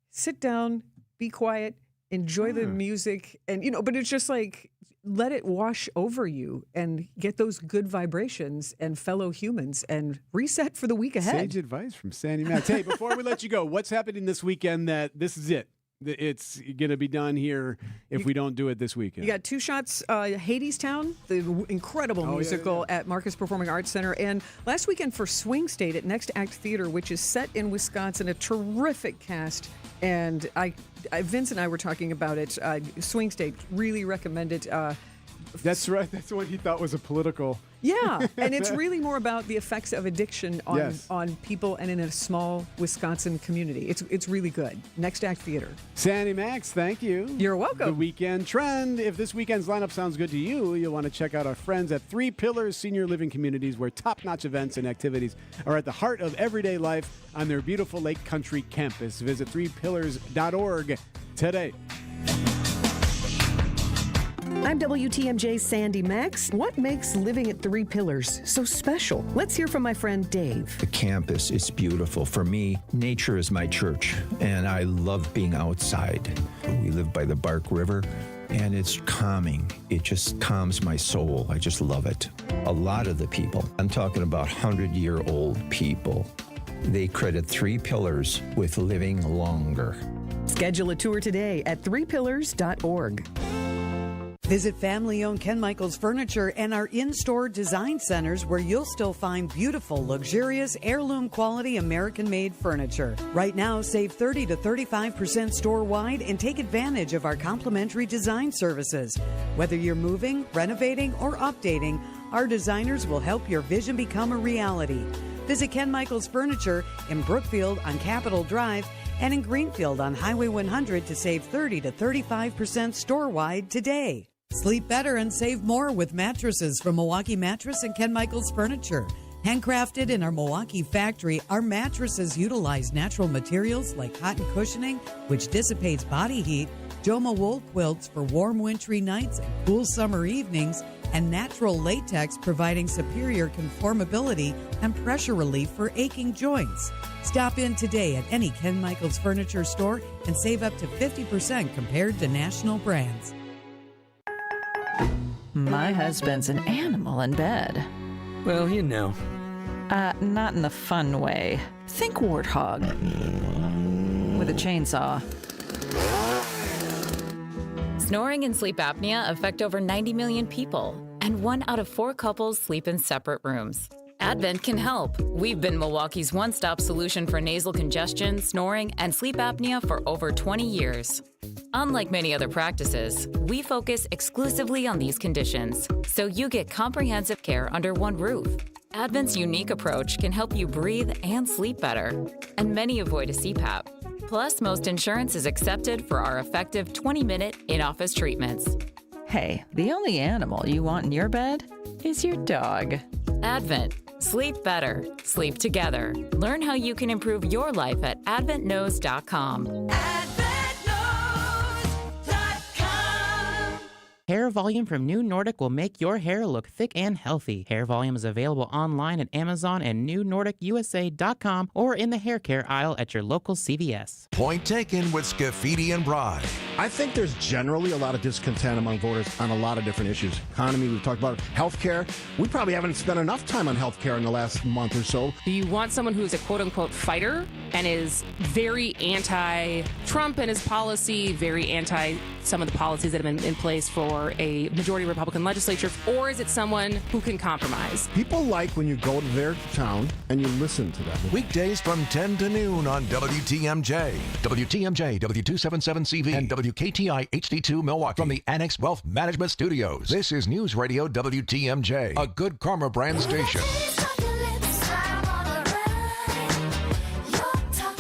Sit down, be quiet, enjoy the music. And, but it's just like, let it wash over you and get those good vibrations and fellow humans and reset for the week ahead. Sage advice from Sandy Max. Hey, before we let you go, what's happening this weekend that this is it? It's going to be done here if we don't do it this weekend. You got 2 shots, Hadestown, the incredible musical at Marcus Performing Arts Center. And last weekend for Swing State at Next Act Theater, which is set in Wisconsin, a terrific cast. And Vince and I were talking about it. Swing State, really recommend it. That's right. That's what he thought was a political. Yeah, and it's really more about the effects of addiction on people and in a small Wisconsin community. It's really good. Next Act Theater. Sandy Max, thank you. You're welcome. The Weekend Trend. If this weekend's lineup sounds good to you, you'll want to check out our friends at 3 Pillars Senior Living Communities, where top-notch events and activities are at the heart of everyday life on their beautiful Lake Country campus. Visit 3pillars.org today. I'm WTMJ's Sandy Max. What makes living at 3 Pillars so special? Let's hear from my friend Dave. The campus is beautiful. For me, nature is my church, and I love being outside. We live by the Bark River, and it's calming. It just calms my soul. I just love it. A lot of the people, I'm talking about 100-year-old people, they credit 3 Pillars with living longer. Schedule a tour today at 3pillars.org. Visit family-owned Ken Michaels Furniture and our in-store design centers, where you'll still find beautiful, luxurious, heirloom quality American-made furniture. Right now, save 30 to 35% store-wide and take advantage of our complimentary design services. Whether you're moving, renovating, or updating, our designers will help your vision become a reality. Visit Ken Michaels Furniture in Brookfield on Capitol Drive and in Greenfield on Highway 100 to save 30 to 35% store-wide today. Sleep better and save more with mattresses from Milwaukee Mattress and Ken Michaels Furniture. Handcrafted in our Milwaukee factory, our mattresses utilize natural materials like cotton cushioning, which dissipates body heat, Joma wool quilts for warm wintry nights and cool summer evenings, and natural latex providing superior conformability and pressure relief for aching joints. Stop in today at any Ken Michaels Furniture store and save up to 50% compared to national brands. My husband's an animal in bed. Well, you know. Not in the fun way. Think warthog. With a chainsaw. Snoring and sleep apnea affect over 90 million people, and 1 out of 4 couples sleep in separate rooms. Advent can help. We've been Milwaukee's one-stop solution for nasal congestion, snoring, and sleep apnea for over 20 years. Unlike many other practices, we focus exclusively on these conditions, so you get comprehensive care under one roof. Advent's unique approach can help you breathe and sleep better, and many avoid a CPAP. Plus, most insurance is accepted for our effective 20-minute in-office treatments. Hey, the only animal you want in your bed is your dog. Advent. Sleep better. Sleep together. Learn how you can improve your life at adventknows.com. Hair Volume from New Nordic will make your hair look thick and healthy. Hair Volume is available online at Amazon and newnordicusa.com or in the hair care aisle at your local CVS. Point taken with Scafidi and Bry. I think there's generally a lot of discontent among voters on a lot of different issues. Economy, we've talked about healthcare. We probably haven't spent enough time on healthcare in the last month or so. Do you want someone who is a quote-unquote fighter and is very anti-Trump and his policy, very anti some of the policies that have been in place for a majority Republican legislature, or is it someone who can compromise? People like when you go to their town and you listen to them. Weekdays from 10 to noon on WTMJ. WTMJ, W277CV, and WKTI HD2 Milwaukee. From the Annex Wealth Management Studios. This is News Radio WTMJ, a Good Karma brand station.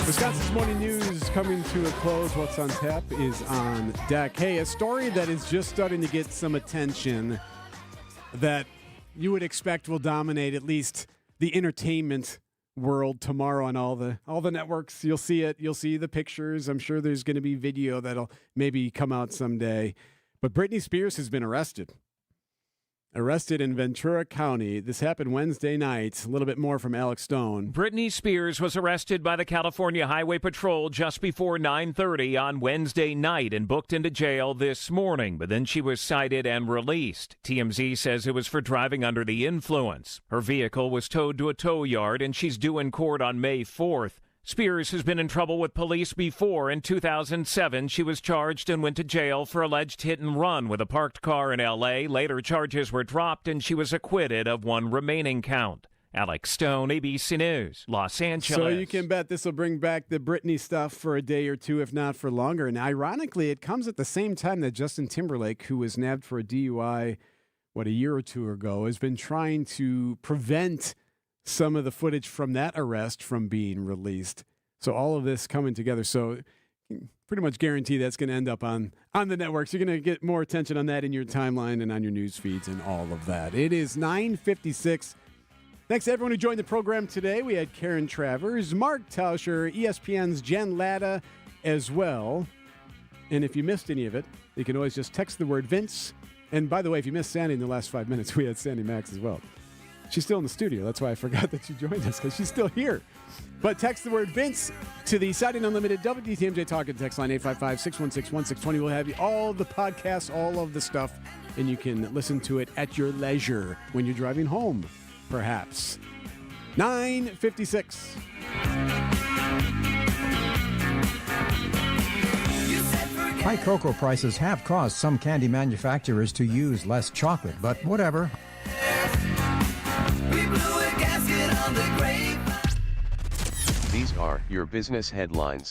Wisconsin's Morning News coming to a close. What's on tap is on deck. Hey, a story that is just starting to get some attention that you would expect will dominate at least the entertainment world tomorrow on all the networks. You'll see it. You'll see the pictures. I'm sure there's going to be video that'll maybe come out someday. But Britney Spears has been arrested. Arrested in Ventura County. This happened Wednesday night. A little bit more from Alex Stone. Britney Spears was arrested by the California Highway Patrol just before 9:30 on Wednesday night and booked into jail this morning, but then she was cited and released. TMZ says it was for driving under the influence. Her vehicle was towed to a tow yard and she's due in court on May 4th. Spears has been in trouble with police before. In 2007, she was charged and went to jail for alleged hit and run with a parked car in L.A. Later, charges were dropped and she was acquitted of one remaining count. Alex Stone, ABC News, Los Angeles. So you can bet this will bring back the Britney stuff for a day or two, if not for longer. And ironically, it comes at the same time that Justin Timberlake, who was nabbed for a DUI, a year or two ago, has been trying to prevent some of the footage from that arrest from being released. So all of this coming together. So pretty much guarantee that's going to end up on the networks. You're going to get more attention on that in your timeline and on your news feeds and all of that. It is 9:56. Thanks to everyone who joined the program today. We had Karen Travers, Mark Tauscher, ESPN's Jen Latta as well. And if you missed any of it, you can always just text the word Vince. And by the way, if you missed Sandy in the last 5 minutes, we had Sandy Max as well. She's still in the studio. That's why I forgot that she joined us, because she's still here. But text the word Vince to the Siding Unlimited WTMJ Talk and text line 855-616-1620. We'll have you all the podcasts, all of the stuff, and you can listen to it at your leisure when you're driving home, perhaps. 9:56. High cocoa prices have caused some candy manufacturers to use less chocolate, but whatever. These are your business headlines.